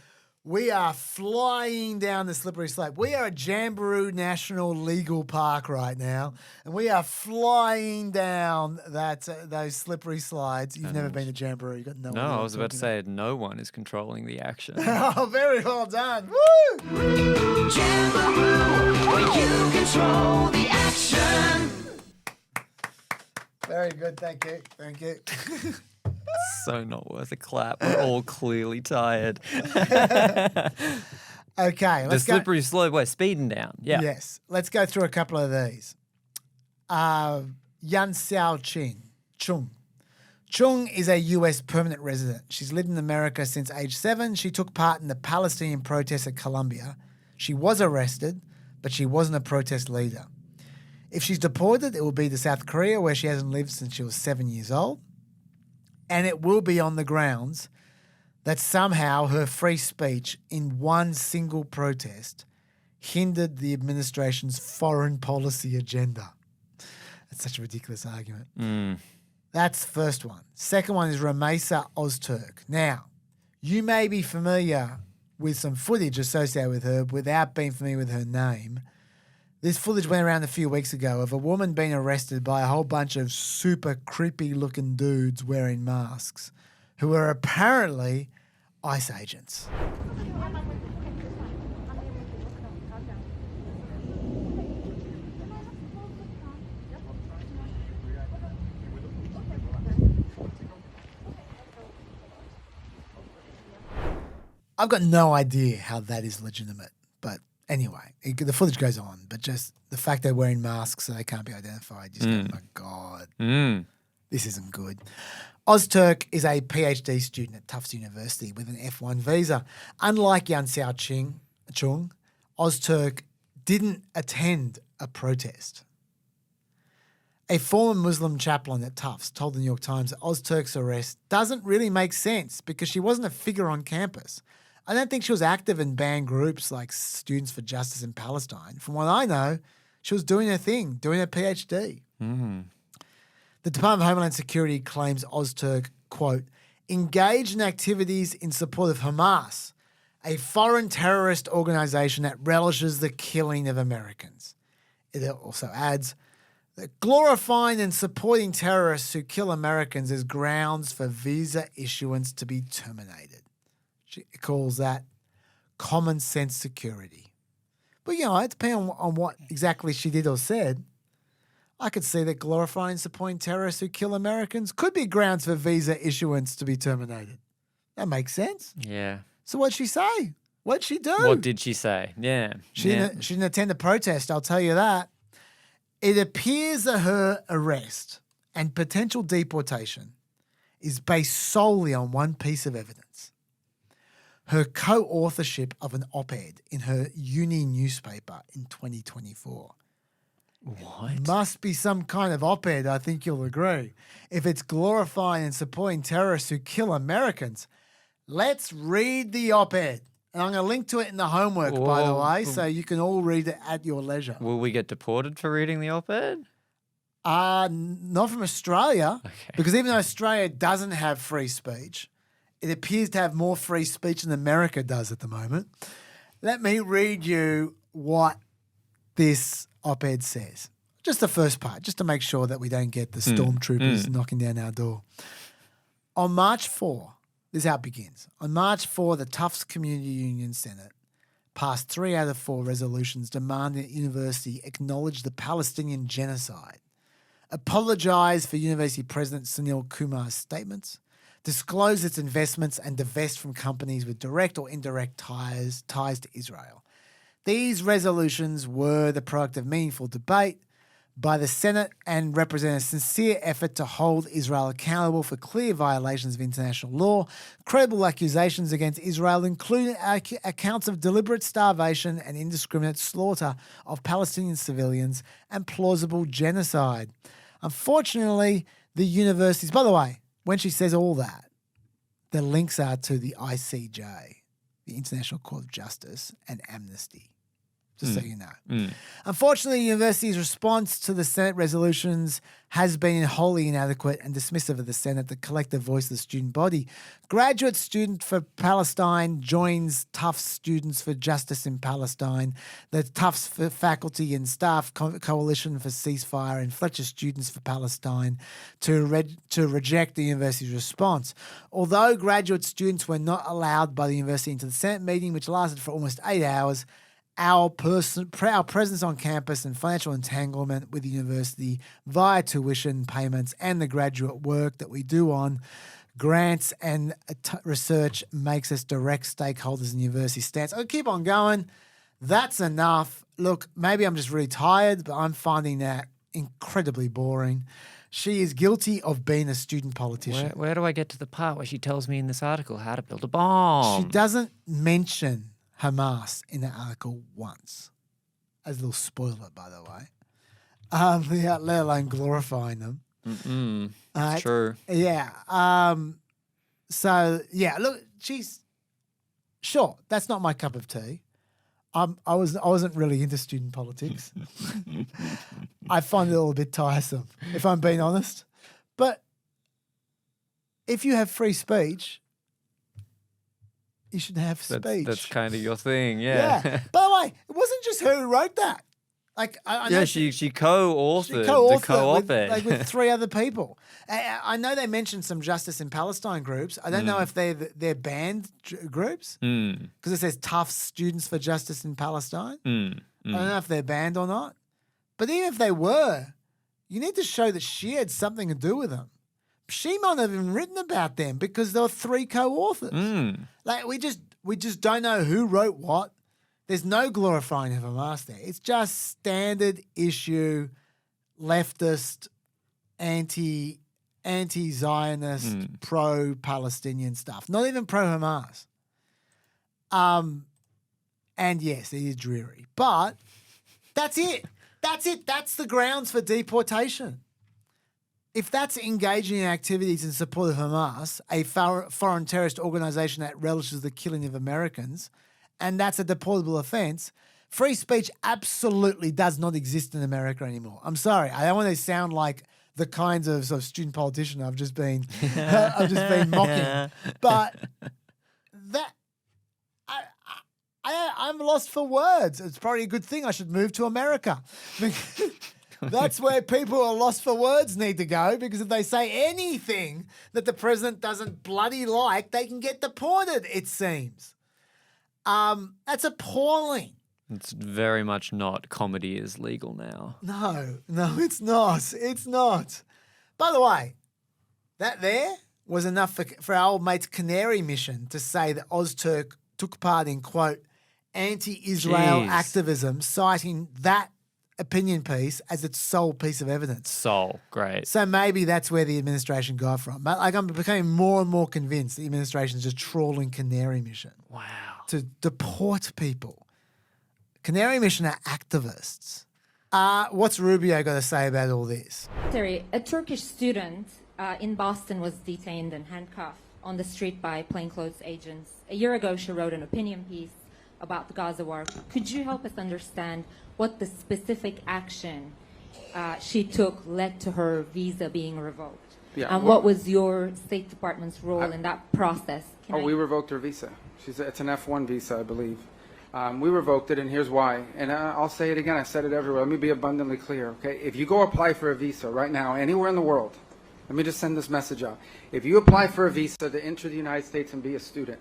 we are flying down the slippery slope. We are at Jamboree National Legal Park right now, and we are flying down those slippery slides. You've never been to Jamboree. You've got no idea. No, I was about to say no one is controlling the action. Oh, very well done. Woo! Jamboree, where you control the action. Very good. Thank you. Thank you. So not worth a clap. We're all clearly tired. Okay, the slippery slope. We're speeding down. Yeah. Yes. Let's go through a couple of these. Yan Xiao Chung. Chung is a U.S. permanent resident. She's lived in America since age 7. She took part in the Palestinian protests at Columbia. She was arrested, but she wasn't a protest leader. If she's deported, it will be to South Korea, where she hasn't lived since she was 7 years old. And it will be on the grounds that somehow her free speech in one single protest hindered the administration's foreign policy agenda. That's such a ridiculous argument. That's the first one. Second one is Ramesa Oztürk. Now, you may be familiar with some footage associated with her without being familiar with her name. This footage went around a few weeks ago of a woman being arrested by a whole bunch of super creepy-looking dudes wearing masks who are apparently ICE agents. I've got no idea how that is legitimate, but anyway, the footage goes on, but just the fact they're wearing masks so they can't be identified, just go, my God, this isn't good. Oztürk is a PhD student at Tufts University with an F1 visa. Unlike Yan Xiao Chung, Oztürk didn't attend a protest. A former Muslim chaplain at Tufts told the New York Times that Oztürk's arrest doesn't really make sense because she wasn't a figure on campus. I don't think she was active in banned groups like Students for Justice in Palestine. From what I know, she was doing her thing, doing her PhD. The Department of Homeland Security claims Oztürk, quote, engaged in activities in support of Hamas, a foreign terrorist organization that relishes the killing of Americans. It also adds that glorifying and supporting terrorists who kill Americans is grounds for visa issuance to be terminated. She calls that common sense security. But, you know, it depends on what exactly she did or said. I could see that glorifying and supporting terrorists who kill Americans could be grounds for visa issuance to be terminated. That makes sense. Yeah. So what'd she say? What'd she do? What did she say? Yeah. She didn't attend a protest, I'll tell you that. It appears that her arrest and potential deportation is based solely on one piece of evidence. Her co-authorship of an op-ed in her uni newspaper in 2024. What? Must be some kind of op-ed, I think you'll agree. If it's glorifying and supporting terrorists who kill Americans, let's read the op-ed. And I'm going to link to it in the homework, by the way, so you can all read it at your leisure. Will we get deported for reading the op-ed? Not from Australia, because even though Australia doesn't have free speech, it appears to have more free speech than America does at the moment. Let me read you what this op-ed says. Just the first part, just to make sure that we don't get the stormtroopers knocking down our door. On March 4, this is how it begins. On March 4, the Tufts Community Union Senate passed 3 out of 4 resolutions demanding that university acknowledge the Palestinian genocide, apologise for University President Sunil Kumar's statements, disclose its investments and divest from companies with direct or indirect ties to Israel. These resolutions were the product of meaningful debate by the Senate and represent a sincere effort to hold Israel accountable for clear violations of international law, credible accusations against Israel, including accounts of deliberate starvation and indiscriminate slaughter of Palestinian civilians, and plausible genocide. Unfortunately, the universities, by the way, when she says all that, the links are to the ICJ, the International Court of Justice, and Amnesty. just so you know. Unfortunately, the university's response to the Senate resolutions has been wholly inadequate and dismissive of the Senate, the collective voice of the student body. Graduate Student for Palestine joins Tufts Students for Justice in Palestine, the Tufts for Faculty and Staff Coalition for Ceasefire, and Fletcher Students for Palestine to reject the university's response. Although graduate students were not allowed by the university into the Senate meeting, which lasted for almost 8 hours, our presence on campus and financial entanglement with the university via tuition payments and the graduate work that we do on grants and research makes us direct stakeholders in the university stance. I'll keep on going. That's enough. Look, maybe I'm just really tired, but I'm finding that incredibly boring. She is guilty of being a student politician. Where do I get to the part where she tells me in this article how to build a bomb? She doesn't mention Hamas in the article once. As a little spoiler, by the way. Let alone glorifying them. It's true. Yeah. So, yeah, look, she's... Sure, that's not my cup of tea. I wasn't really into student politics. I find it a little bit tiresome, if I'm being honest. But if you have free speech... You should have speech. That's kind of your thing, yeah. By the way, it wasn't just her who wrote that. Like, I know she co-authored the co-op with 3 other people. I know they mentioned some Justice in Palestine groups. I don't know if they're banned groups because it says Tufts Students for Justice in Palestine. I don't know if they're banned or not. But even if they were, you need to show that she had something to do with them. She might have even written about them because there were 3 co-authors. Like we just don't know who wrote what. There's no glorifying of Hamas there. It's just standard issue, leftist, anti-Zionist, pro-Palestinian stuff. Not even pro-Hamas. And yes, it is dreary. But that's it. That's it. That's the grounds for deportation. If that's engaging in activities in support of Hamas, a foreign terrorist organization that relishes the killing of Americans, and that's a deportable offense, free speech absolutely does not exist in America anymore. I'm sorry. I don't want to sound like the kinds of sort of student politician I've just been mocking. But that I'm lost for words. It's probably a good thing I should move to America. That's where people who are lost for words need to go, because if they say anything that the president doesn't bloody like, they can get deported, it seems. That's appalling. It's very much not comedy is legal now. No, it's not. It's not. By the way, that there was enough for our old mate's Canary mission to say that Oztürk took part in, quote, anti-Israel activism, citing that opinion piece as its sole piece of evidence. Great. So maybe that's where the administration got from. But like I'm becoming more and more convinced the administration is just trawling Canary Mission. Wow. To deport people. Canary Mission are activists. What's Rubio got to say about all this? Terry, a Turkish student in Boston was detained and handcuffed on the street by plainclothes agents. A year ago, she wrote an opinion piece about the Gaza war. Could you help us understand what the specific action she took led to her visa being revoked? Yeah, and what was your State Department's role in that process? We revoked her visa. It's an F1 visa, I believe. We revoked it, and here's why. And I'll say it again. I said it everywhere. Let me be abundantly clear, okay? If you go apply for a visa right now, anywhere in the world, let me just send this message out. If you apply for a visa to enter the United States and be a student,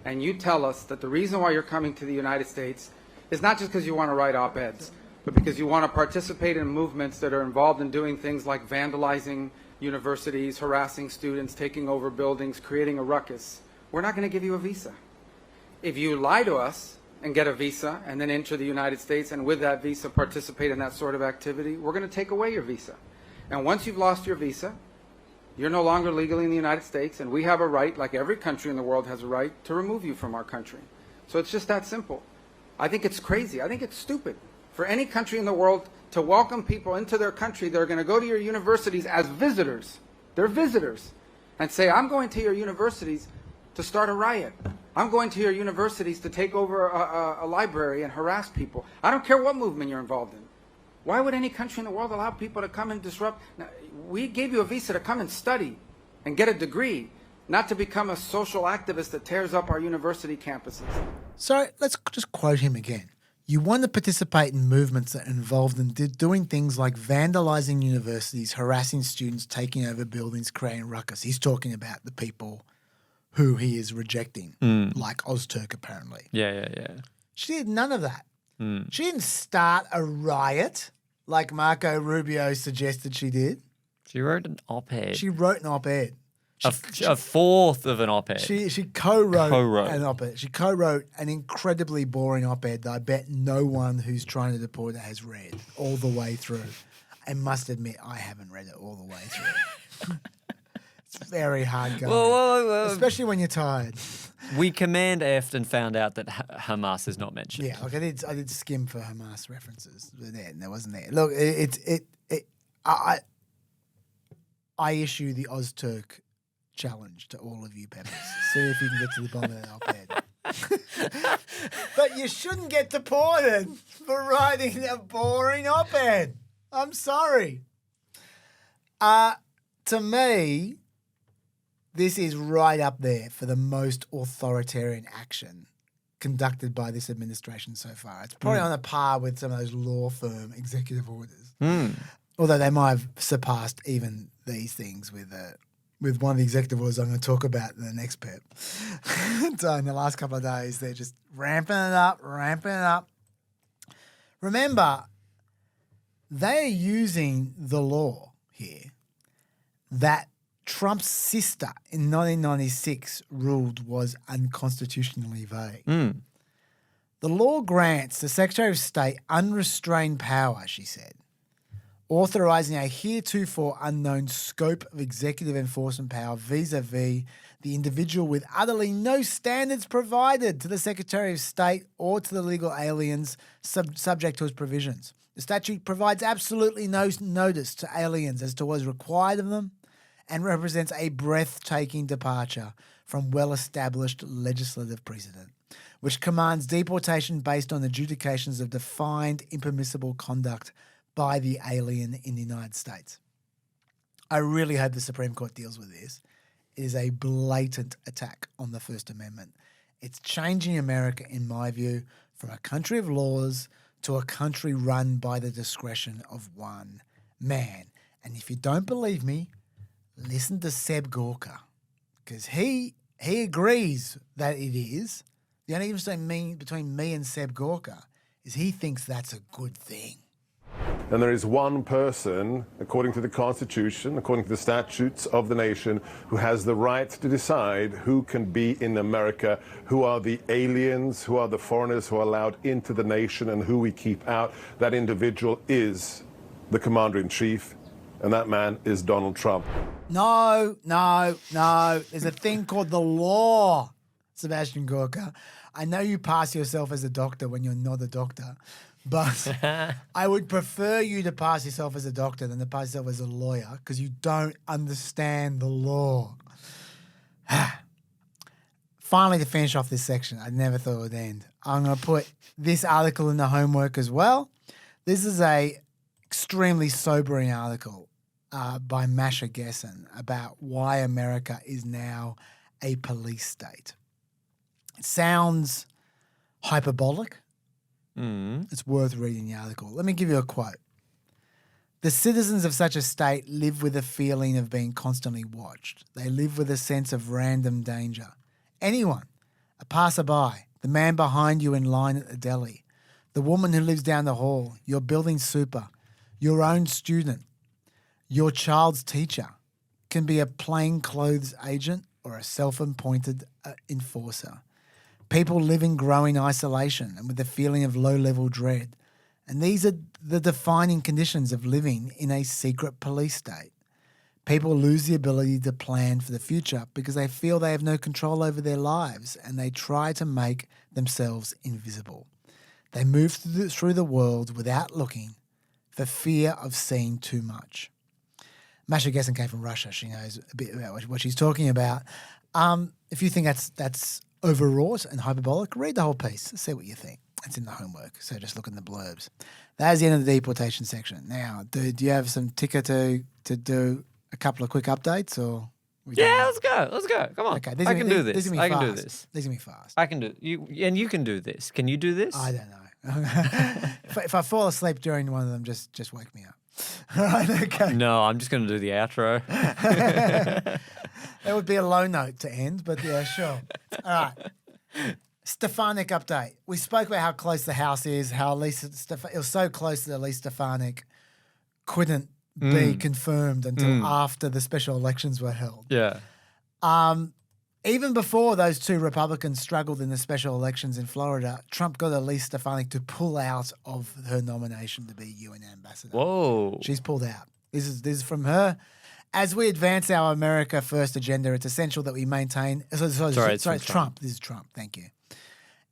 and you tell us that the reason why you're coming to the United States is not just because you want to write op-eds, but because you want to participate in movements that are involved in doing things like vandalizing universities, harassing students, taking over buildings, creating a ruckus, we're not going to give you a visa. If you lie to us and get a visa and then enter the United States and with that visa participate in that sort of activity, we're going to take away your visa. And once you've lost your visa, you're no longer legally in the United States, and we have a right, like every country in the world has a right, to remove you from our country. So it's just that simple. I think it's crazy. I think it's stupid for any country in the world to welcome people into their country that are going to go to your universities as visitors. They're visitors. And say, I'm going to your universities to start a riot. I'm going to your universities to take over a library and harass people. I don't care what movement you're involved in. Why would any country in the world allow people to come and disrupt? Now, we gave you a visa to come and study and get a degree, not to become a social activist that tears up our university campuses. So let's just quote him again. You want to participate in movements that are involved in doing things like vandalizing universities, harassing students, taking over buildings, creating ruckus. He's talking about the people who he is rejecting, like Oztürk apparently. Yeah. She did none of that. She didn't start a riot like Marco Rubio suggested she did. She wrote an op-ed. She wrote an op-ed. A fourth of an op-ed. She co-wrote an op-ed. She co-wrote an incredibly boring op-ed that I bet no one who's trying to deport her has read all the way through. I must admit, I haven't read it all the way through. It's very hard going, Whoa. especially when you're tired. We command F'd and found out that Hamas is not mentioned. Yeah, look, I did skim for Hamas references, but there wasn't there. Look, I issue the Oztürk challenge to all of you peppers. See if you can get to the bottom of that op-ed. But you shouldn't get deported for writing a boring op-ed. I'm sorry. To me, this is right up there for the most authoritarian action conducted by this administration so far. It's probably on a par with some of those law firm executive orders. Although they might have surpassed even these things with one of the executive orders I'm going to talk about in the next PEP. So in the last couple of days, they're just ramping it up. Remember, they are using the law here that Trump's sister in 1996 ruled was unconstitutionally vague. The law grants the Secretary of State unrestrained power, she said, authorising a heretofore unknown scope of executive enforcement power vis-a-vis the individual with utterly no standards provided to the Secretary of State or to the legal aliens subject to its provisions. The statute provides absolutely no notice to aliens as to what is required of them and represents a breathtaking departure from well-established legislative precedent, which commands deportation based on adjudications of defined impermissible conduct by the alien in the United States. I really hope the Supreme Court deals with this. It is a blatant attack on the First Amendment. It's changing America, in my view, from a country of laws to a country run by the discretion of one man. And if you don't believe me, listen to Seb Gorka, because he agrees that it is. The only difference between me and Seb Gorka is he thinks that's a good thing. And there is one person, according to the Constitution, according to the statutes of the nation, who has the right to decide who can be in America, who are the aliens, who are the foreigners who are allowed into the nation, and who we keep out. That individual is the Commander-in-Chief, and that man is Donald Trump. No. There's a thing called the law, Sebastian Gorka. I know you pass yourself as a doctor when you're not a doctor, but I would prefer you to pass yourself as a doctor than to pass yourself as a lawyer because you don't understand the law. Finally, to finish off this section, I never thought it would end. I'm going to put this article in the homework as well. This is a extremely sobering article by Masha Gessen about why America is now a police state. It sounds hyperbolic. It's worth reading the article. Let me give you a quote. The citizens of such a state live with a feeling of being constantly watched. They live with a sense of random danger. Anyone, a passerby, the man behind you in line at the deli, the woman who lives down the hall, your building super, your own student, your child's teacher, can be a plainclothes agent or a self-appointed enforcer. People live in growing isolation and with a feeling of low-level dread. And these are the defining conditions of living in a secret police state. People lose the ability to plan for the future because they feel they have no control over their lives and they try to make themselves invisible. They move through the world without looking for fear of seeing too much. Masha Gessen came from Russia. She knows a bit about what she's talking about. If you think that's overwrought and hyperbolic, read the whole piece. See what you think. It's in the homework, so just look in the blurbs. That's the end of the deportation section. Now, do you have some ticker to do a couple of quick updates, or? Yeah, let's go. Let's go. Come on. Okay, I can do this. I can do this. These are me fast. I can do you, and you can do this. Can you do this? I don't know. if I fall asleep during one of them, just wake me up. All right, okay. No, I'm just going to do the outro. That would be a low note to end, but yeah, sure. All right. Stefanik update. We spoke about how close the House is, how it was so close that at least Stefanik couldn't be confirmed until after the special elections were held. Yeah. Even before those two Republicans struggled in the special elections in Florida, Trump got Elise Stefanik to pull out of her nomination to be UN ambassador. Whoa. She's pulled out. This is from her. As we advance our America First agenda, it's essential that we maintain... Sorry, it's Trump. This is Trump. Thank you.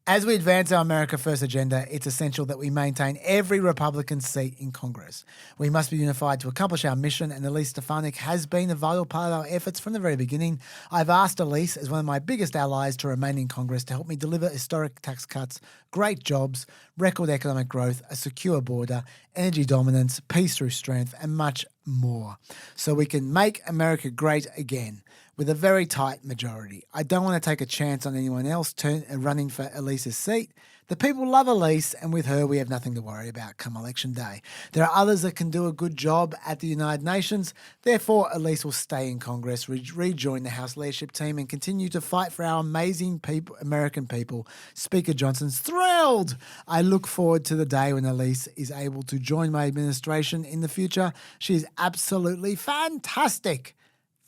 As we advance our America First agenda, it's essential that we maintain every Republican seat in Congress. We must be unified to accomplish our mission, and Elise Stefanik has been a vital part of our efforts from the very beginning. I've asked Elise, as one of my biggest allies, to remain in Congress to help me deliver historic tax cuts, great jobs, record economic growth, a secure border, energy dominance, peace through strength, and much more, so we can make America great again. With a very tight majority. I don't want to take a chance on anyone else running for Elise's seat. The people love Elise, and with her, we have nothing to worry about come election day. There are others that can do a good job at the United Nations. Therefore, Elise will stay in Congress, rejoin the House leadership team, and continue to fight for our amazing people, American people. Speaker Johnson's thrilled. I look forward to the day when Elise is able to join my administration in the future. She is absolutely fantastic.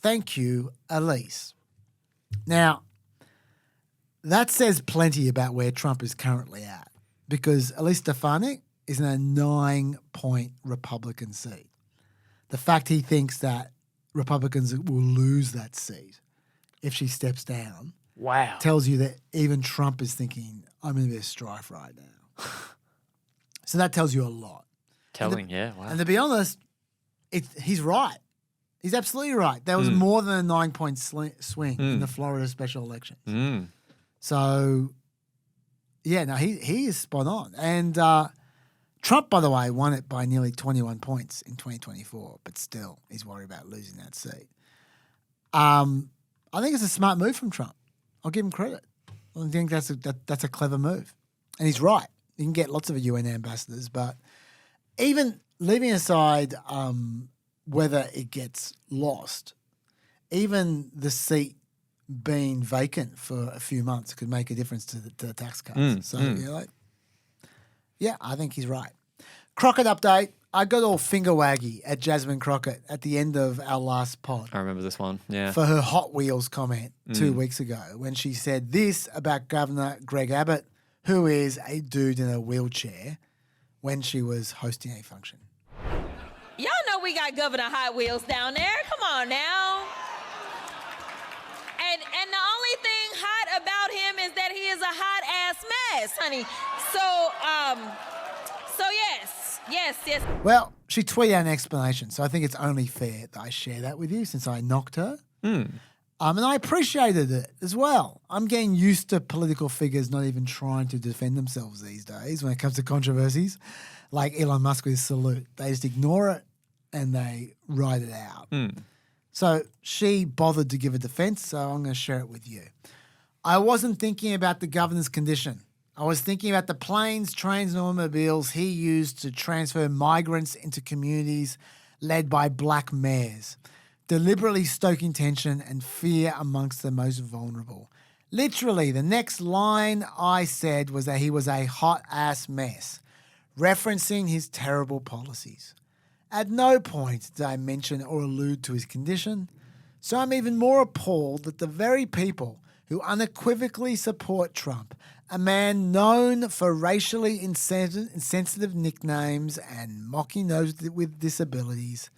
Thank you, Elise. Now, that says plenty about where Trump is currently at, because Elise Stefanik is in a 9-point Republican seat. The fact he thinks that Republicans will lose that seat if she steps down tells you that even Trump is thinking, I'm in a bit of strife right now. So that tells you a lot. And to be honest, he's right. He's absolutely right. There was more than a 9-point swing in the Florida special elections. So, yeah, no, he is spot on. And Trump, by the way, won it by nearly 21 points in 2024, but still he's worried about losing that seat. I think it's a smart move from Trump. I'll give him credit. I think that's a clever move. And he's right. You can get lots of UN ambassadors, but even leaving aside whether it gets lost, even the seat being vacant for a few months could make a difference to the tax cuts. I think he's right. Crockett update. I got all finger waggy at Jasmine Crockett at the end of our last pod. I remember this one, yeah. For her Hot Wheels comment 2 weeks ago when she said this about Governor Greg Abbott, who is a dude in a wheelchair, when she was hosting a function. Y'all know we got Governor Hot Wheels down there. Come on now. And the only thing hot about him is that he is a hot ass mess, honey. So yes. Well, she tweeted out an explanation, so I think it's only fair that I share that with you since I knocked her. And I appreciated it as well. I'm getting used to political figures not even trying to defend themselves these days when it comes to controversies. Like Elon Musk with his salute. They just ignore it and they write it out. So she bothered to give a defense, so I'm going to share it with you. I wasn't thinking about the governor's condition. I was thinking about the planes, trains, and automobiles he used to transfer migrants into communities led by black mayors, deliberately stoking tension and fear amongst the most vulnerable. Literally, the next line I said was that he was a hot-ass mess, referencing his terrible policies. At no point did I mention or allude to his condition, so I'm even more appalled that the very people who unequivocally support Trump, a man known for racially insensitive nicknames and mocking those with disabilities,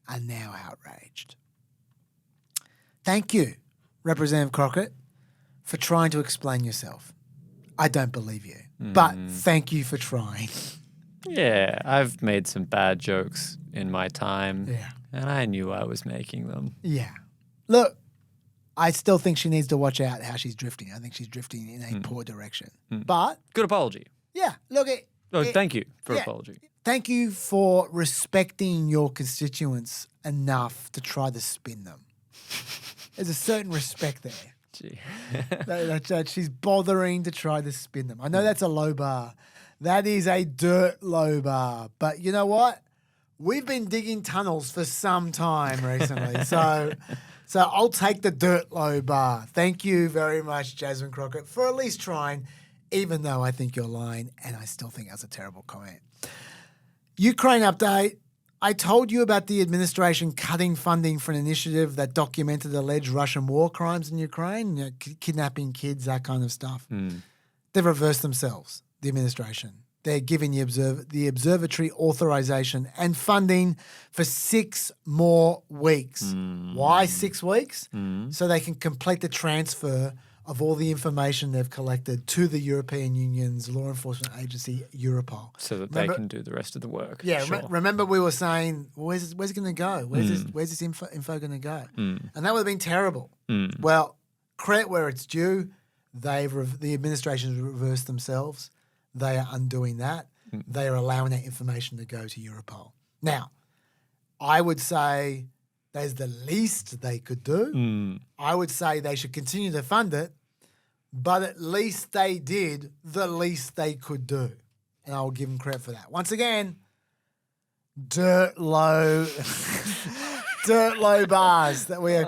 are now outraged. Thank you, Representative Crockett, for trying to explain yourself. I don't believe you, but thank you for trying. Yeah, I've made some bad jokes in my time, and I knew I was making them. Yeah. Look, I still think she needs to watch out how she's drifting. I think she's drifting in a poor direction. But Good apology. yeah, look, Thank you for apology. thank you for respecting your constituents enough to try to spin them. There's a certain respect there. Gee. that she's bothering to try to spin them. I know that's a low bar. That is a dirt low bar. But you know what? We've been digging tunnels for some time recently. So I'll take the dirt low bar. Thank you very much, Jasmine Crockett, for at least trying, even though I think you're lying, and I still think that's a terrible comment. Ukraine update. I told you about the administration cutting funding for an initiative that documented alleged Russian war crimes in Ukraine, kidnapping kids, that kind of stuff. They've reversed themselves, the administration. They're giving the observatory authorization and funding for 6 more weeks. Why 6 weeks? So they can complete the transfer of all the information they've collected to the European Union's law enforcement agency, Europol. So that they can do the rest of the work. Yeah, Sure. remember we were saying, where's it going to go? Where's this info going to go? And that would have been terrible. Well, credit where it's due. The administration's reversed themselves. They are undoing that. They are allowing that information to go to Europol. Now, I would say that's the least they could do. I would say they should continue to fund it, but at least they did the least they could do. And I'll give them credit for that. Once again, dirt low bars that we are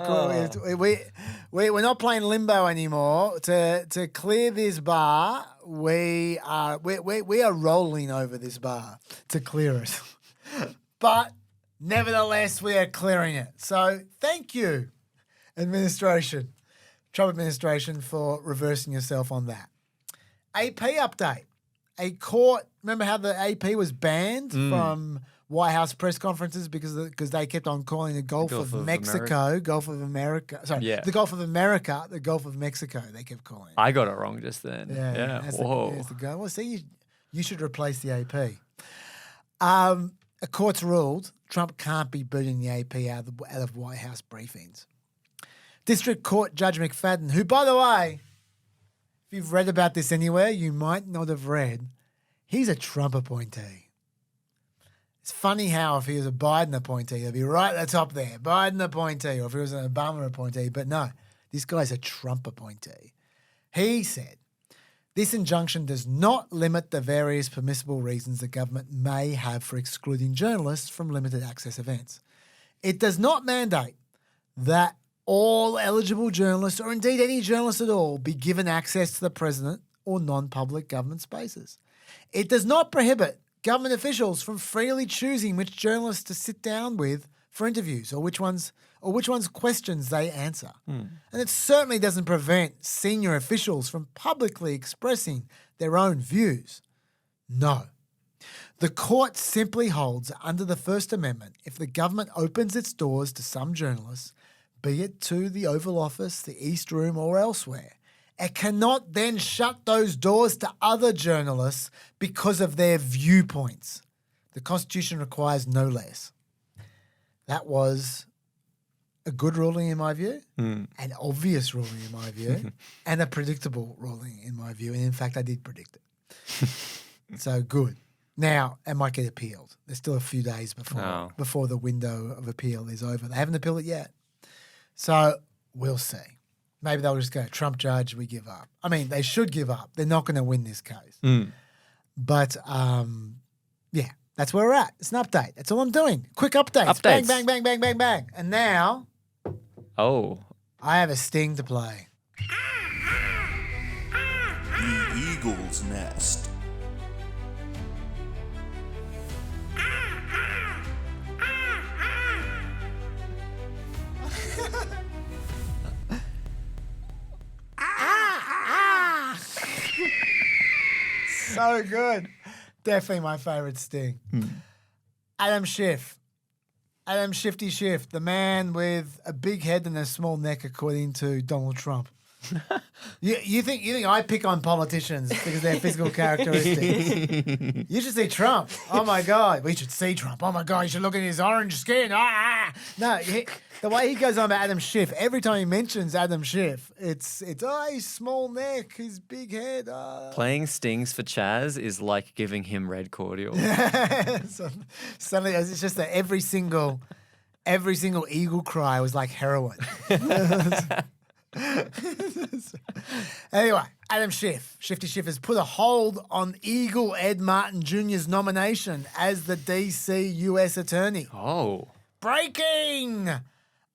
we're not playing limbo anymore. To clear this bar, we are rolling over this bar to clear it. But nevertheless, we are clearing it. So thank you, Trump administration, for reversing yourself on that. AP update. A court, remember how the AP was banned from White House press conferences because they kept on calling the Gulf of Mexico, Gulf of America. Sorry, the Gulf of America, the Gulf of Mexico, they kept calling it. I got it wrong just then. Yeah. Whoa. That's the go. Well, see, you should replace the AP. A court's ruled Trump can't be booting the AP out of White House briefings. District Court Judge McFadden, who, by the way, if you've read about this anywhere, you might not have read, he's a Trump appointee. It's funny how if he was a Biden appointee, he'd be right at the top there, Biden appointee, or if he was an Obama appointee. But no, this guy's a Trump appointee. He said, this injunction does not limit the various permissible reasons the government may have for excluding journalists from limited access events. It does not mandate that all eligible journalists, or indeed any journalist at all, be given access to the president or non-public government spaces. It does not prohibit government officials from freely choosing which journalists to sit down with for interviews or which ones questions they answer. And it certainly doesn't prevent senior officials from publicly expressing their own views. No. The court simply holds under the First Amendment, if the government opens its doors to some journalists, be it to the Oval Office, the East Room, or elsewhere, it cannot then shut those doors to other journalists because of their viewpoints. The Constitution requires no less. That was a good ruling in my view, an obvious ruling in my view, and a predictable ruling in my view. And in fact, I did predict it. So good. Now, it might get appealed. There's still a few days before the window of appeal is over. They haven't appealed it yet. So we'll see. Maybe they'll just go, Trump judge, we give up. I mean, they should give up. They're not going to win this case. But, yeah, that's where we're at. It's an update. That's all I'm doing. Quick updates. Bang, bang, bang, bang, bang, bang. And now, I have a sting to play. The Eagle's Nest. So good. Definitely my favorite sting. Adam Schiff, the man with a big head and a small neck, according to Donald Trump. You think I pick on politicians because of their physical characteristics? You should see Trump. Oh my God, we should see Trump. Oh my God, you should look at his orange skin. No, the way he goes on about Adam Schiff, every time he mentions Adam Schiff, it's his small neck, his big head. Playing stings for Chaz is like giving him red cordial. So, suddenly it's just that every single eagle cry was like heroin. Anyway, Adam Schiff, Shifty Schiff, has put a hold on Eagle Ed Martin Jr.'s nomination as the DC U.S. Attorney. Oh. Breaking!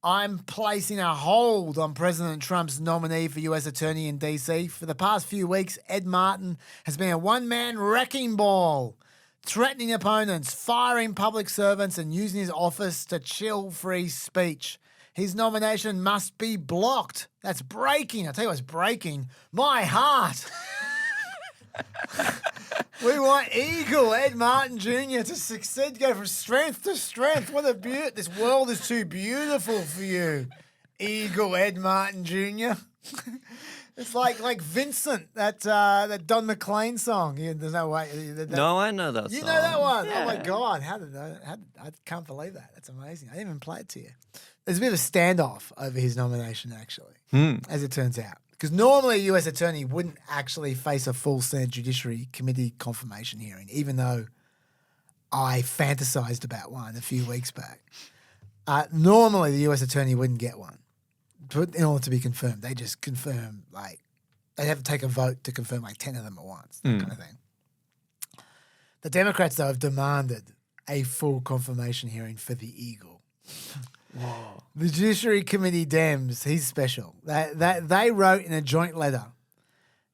I'm placing a hold on President Trump's nominee for U.S. Attorney in D.C. For the past few weeks, Ed Martin has been a one-man wrecking ball, threatening opponents, firing public servants, and using his office to chill free speech. His nomination must be blocked. That's breaking. I'll tell you what's breaking. My heart. We want Eagle Ed Martin Jr. to succeed, go from strength to strength. What a beaut. This world is too beautiful for you, Eagle Ed Martin Jr. It's like Vincent, that Don McLean song. There's no way. No, I know that song. You know that one? Yeah. Oh my God! I can't believe that. That's amazing. I didn't even play it to you. There's a bit of a standoff over his nomination, actually, as it turns out. Because normally a U.S. attorney wouldn't actually face a full Senate Judiciary Committee confirmation hearing, even though I fantasized about one a few weeks back. Normally the U.S. attorney wouldn't get one in order to be confirmed. They just confirm, they'd have to take a vote to confirm 10 of them at once, that kind of thing. The Democrats, though, have demanded a full confirmation hearing for the Eagle. Whoa. The Judiciary Committee Dems, he's special. They wrote in a joint letter,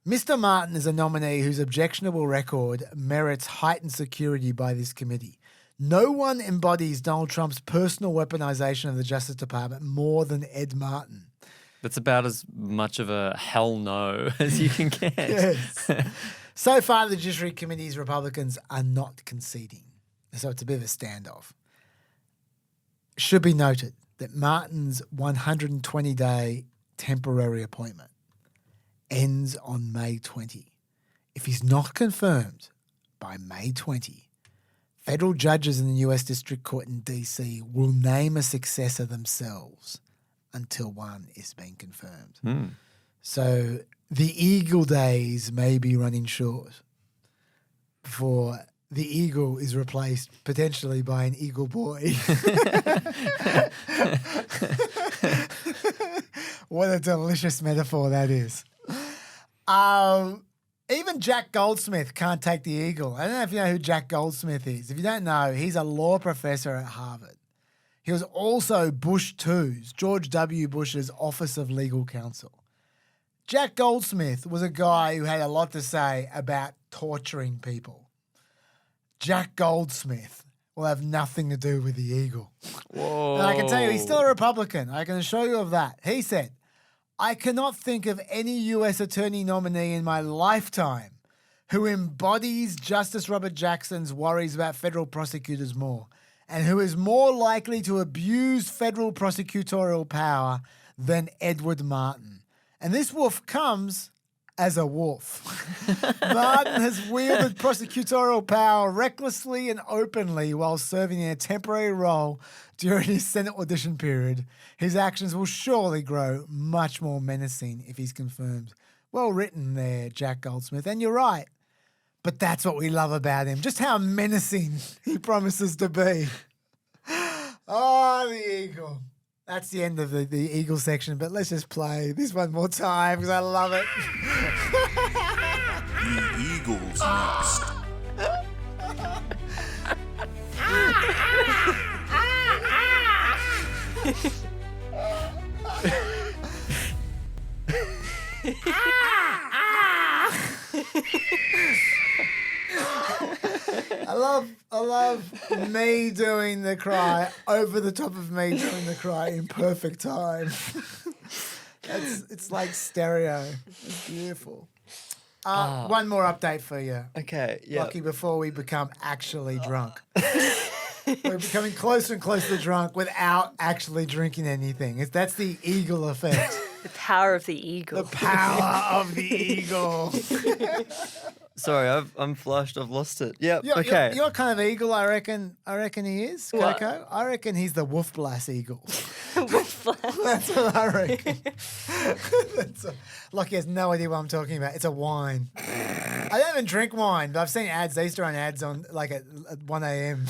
Mr. Martin is a nominee whose objectionable record merits heightened security by this committee. No one embodies Donald Trump's personal weaponization of the Justice Department more than Ed Martin. That's about as much of a hell no as you can get. Yes. So far, the Judiciary Committee's Republicans are not conceding. So it's a bit of a standoff. Should be noted that Martin's 120-day temporary appointment ends on May 20. If he's not confirmed by May 20, federal judges in the U.S. District Court in D.C. will name a successor themselves until one is being confirmed. So the Eagle days may be running short before the Eagle is replaced potentially by an Eagle boy. What a delicious metaphor that is. Even Jack Goldsmith can't take the Eagle. I don't know if you know who Jack Goldsmith is. If you don't know, he's a law professor at Harvard. He was also Bush II's, George W. Bush's Office of Legal Counsel. Jack Goldsmith was a guy who had a lot to say about torturing people. Jack Goldsmith will have nothing to do with the Eagle. Whoa. And I can tell you, he's still a Republican. I can assure you of that. He said, I cannot think of any U.S. attorney nominee in my lifetime who embodies Justice Robert Jackson's worries about federal prosecutors more and who is more likely to abuse federal prosecutorial power than Edward Martin. And this wolf comes as a wolf. Martin has wielded prosecutorial power recklessly and openly while serving in a temporary role during his Senate audition period. His actions will surely grow much more menacing if he's confirmed. Well written there, Jack Goldsmith. And you're right. But that's what we love about him, just how menacing he promises to be. Oh, the Eagle. That's the end of the Eagle section, but let's just play this one more time because I love it. The Eagles next. I love me doing the cry over the top of me doing the cry in perfect time. It's like stereo. It's beautiful. One more update for you. Okay, yeah. Lucky before we become actually drunk. We're becoming closer and closer to drunk without actually drinking anything. That's the Eagle effect. The power of the eagle. The power of the eagle. Sorry, I'm flushed. I've lost it. Yep. You're, Okay. you're kind of eagle, I reckon. I reckon he is, What? Coco. I reckon he's the Wolfblass eagle. Wolfblass. That's what I reckon. Like he has no idea what I'm talking about. It's a wine. I don't even drink wine, but I've seen ads. They used to run ads on like at 1 a.m.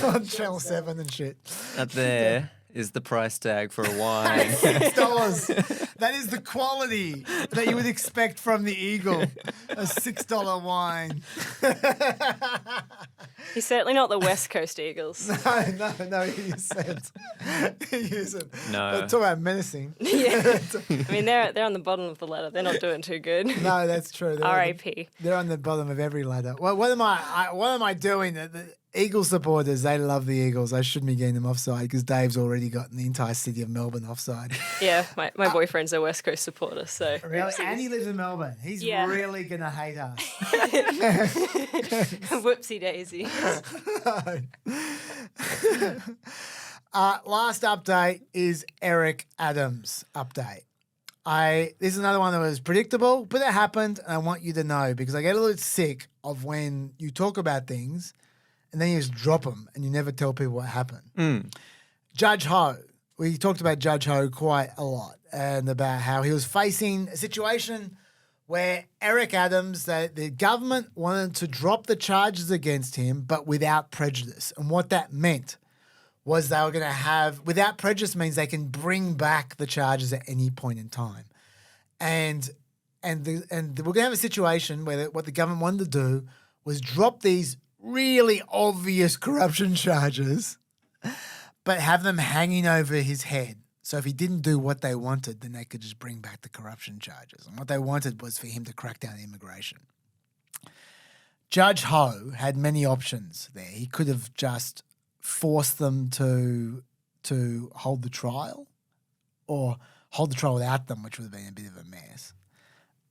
on Channel 7 and shit. Up there is the price tag for a wine. $6. That is the quality that you would expect from the eagle. A $6 wine. He's certainly not the West Coast Eagles. No, he isn't. He isn't. No. But talk about menacing. Yeah. I mean, they're on the bottom of the ladder. They're not doing too good. No, that's true. R.I.P. They're on the bottom of every ladder. What am I doing? The Eagle supporters, they love the Eagles. I shouldn't be getting them offside because Dave's already gotten the entire city of Melbourne offside. Yeah, my boyfriend's a West Coast supporter, so. Really? And he lives in Melbourne. He's really going to hate us. Whoopsie daisy. Last update is Eric Adams' update. This is another one that was predictable, but it happened, and I want you to know because I get a little sick of when you talk about things and then you just drop them and you never tell people what happened. Judge Ho. We talked about Judge Ho quite a lot and about how he was facing a situation where Eric Adams, the government wanted to drop the charges against him, but without prejudice. And what that meant was they were going to have, without prejudice means they can bring back the charges at any point in time. And we're going to have a situation where what the government wanted to do was drop these really obvious corruption charges, but have them hanging over his head. So if he didn't do what they wanted, then they could just bring back the corruption charges. And what they wanted was for him to crack down immigration. Judge Ho had many options there. He could have just forced them to hold the trial or hold the trial without them, which would have been a bit of a mess.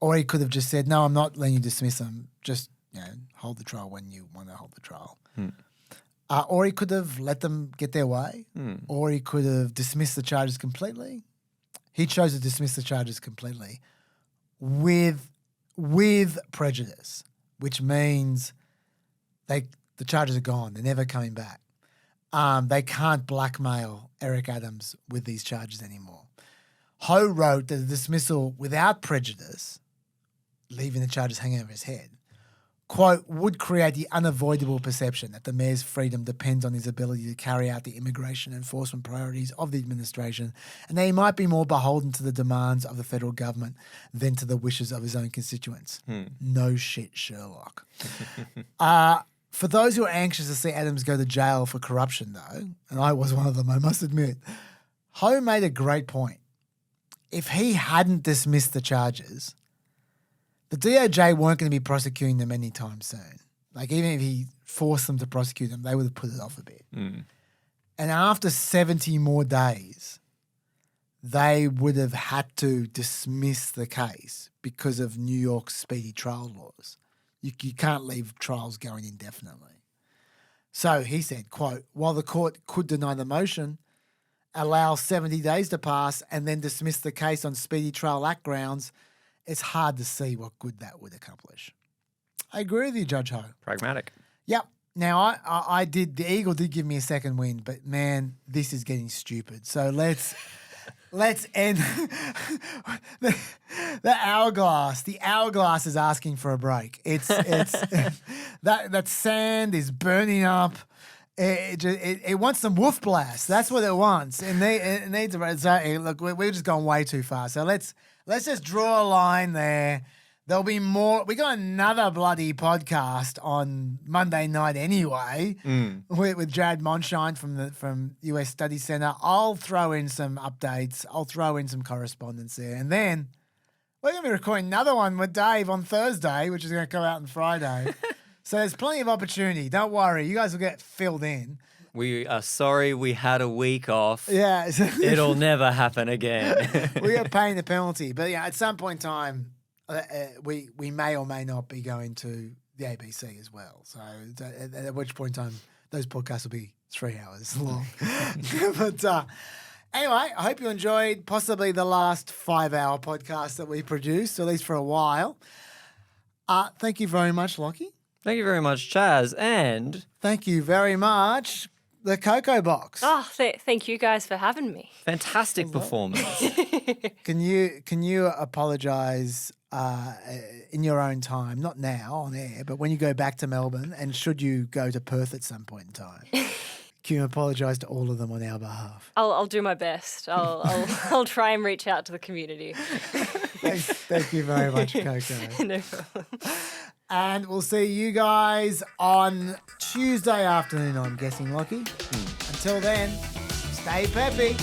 Or he could have just said, no, I'm not letting you dismiss them. Just, hold the trial when you want to hold the trial. Or he could have let them get their way, or he could have dismissed the charges completely. He chose to dismiss the charges completely with prejudice, which means the charges are gone. They're never coming back. They can't blackmail Eric Adams with these charges anymore. Ho wrote that the dismissal without prejudice, leaving the charges hanging over his head, quote, would create the unavoidable perception that the mayor's freedom depends on his ability to carry out the immigration enforcement priorities of the administration, and that he might be more beholden to the demands of the federal government than to the wishes of his own constituents. No shit, Sherlock. For those who are anxious to see Adams go to jail for corruption, though, and I was one of them, I must admit, Ho made a great point. If he hadn't dismissed the charges, the DOJ weren't going to be prosecuting them anytime soon. Like, even if he forced them to prosecute them, they would have put it off a bit. And after 70 more days, they would have had to dismiss the case because of New York's speedy trial laws. You can't leave trials going indefinitely. So he said, quote, while the court could deny the motion, allow 70 days to pass and then dismiss the case on Speedy Trial Act grounds, it's hard to see what good that would accomplish. I agree with you, Judge Ho. Pragmatic. Yep. Now, I did, the Eagle did give me a second win, but man, this is getting stupid. So let's end the hourglass. The hourglass is asking for a break. It's that sand is burning up. It wants some wolf blast. That's what it wants. It needs a look. We're just going way too far. So let's just draw a line there. There'll be more. We got another bloody podcast on Monday night anyway with Jared Monshine from US Study Center. I'll throw in some updates. I'll throw in some correspondence there, and then we're going to be recording another one with Dave on Thursday, which is going to come out on Friday. So there's plenty of opportunity. Don't worry. You guys will get filled in. We are sorry we had a week off. Yeah. It'll never happen again. We are paying the penalty. But yeah, at some point in time, we may or may not be going to the ABC as well. So at which point in time, those podcasts will be 3 hours long. But Anyway, I hope you enjoyed possibly the last 5-hour podcast that we produced, at least for a while. Thank you very much, Lockie. Thank you very much, Chaz. And thank you very much, the Coco Box. Oh, thank you guys for having me. Fantastic performance. Can you apologise in your own time, not now on air, but when you go back to Melbourne, and should you go to Perth at some point in time, can you apologise to all of them on our behalf? I'll do my best. I'll try and reach out to the community. Thank you very much, Coco. No problem. And we'll see you guys on Tuesday afternoon, I'm guessing, Lockie. Until then, stay peppy.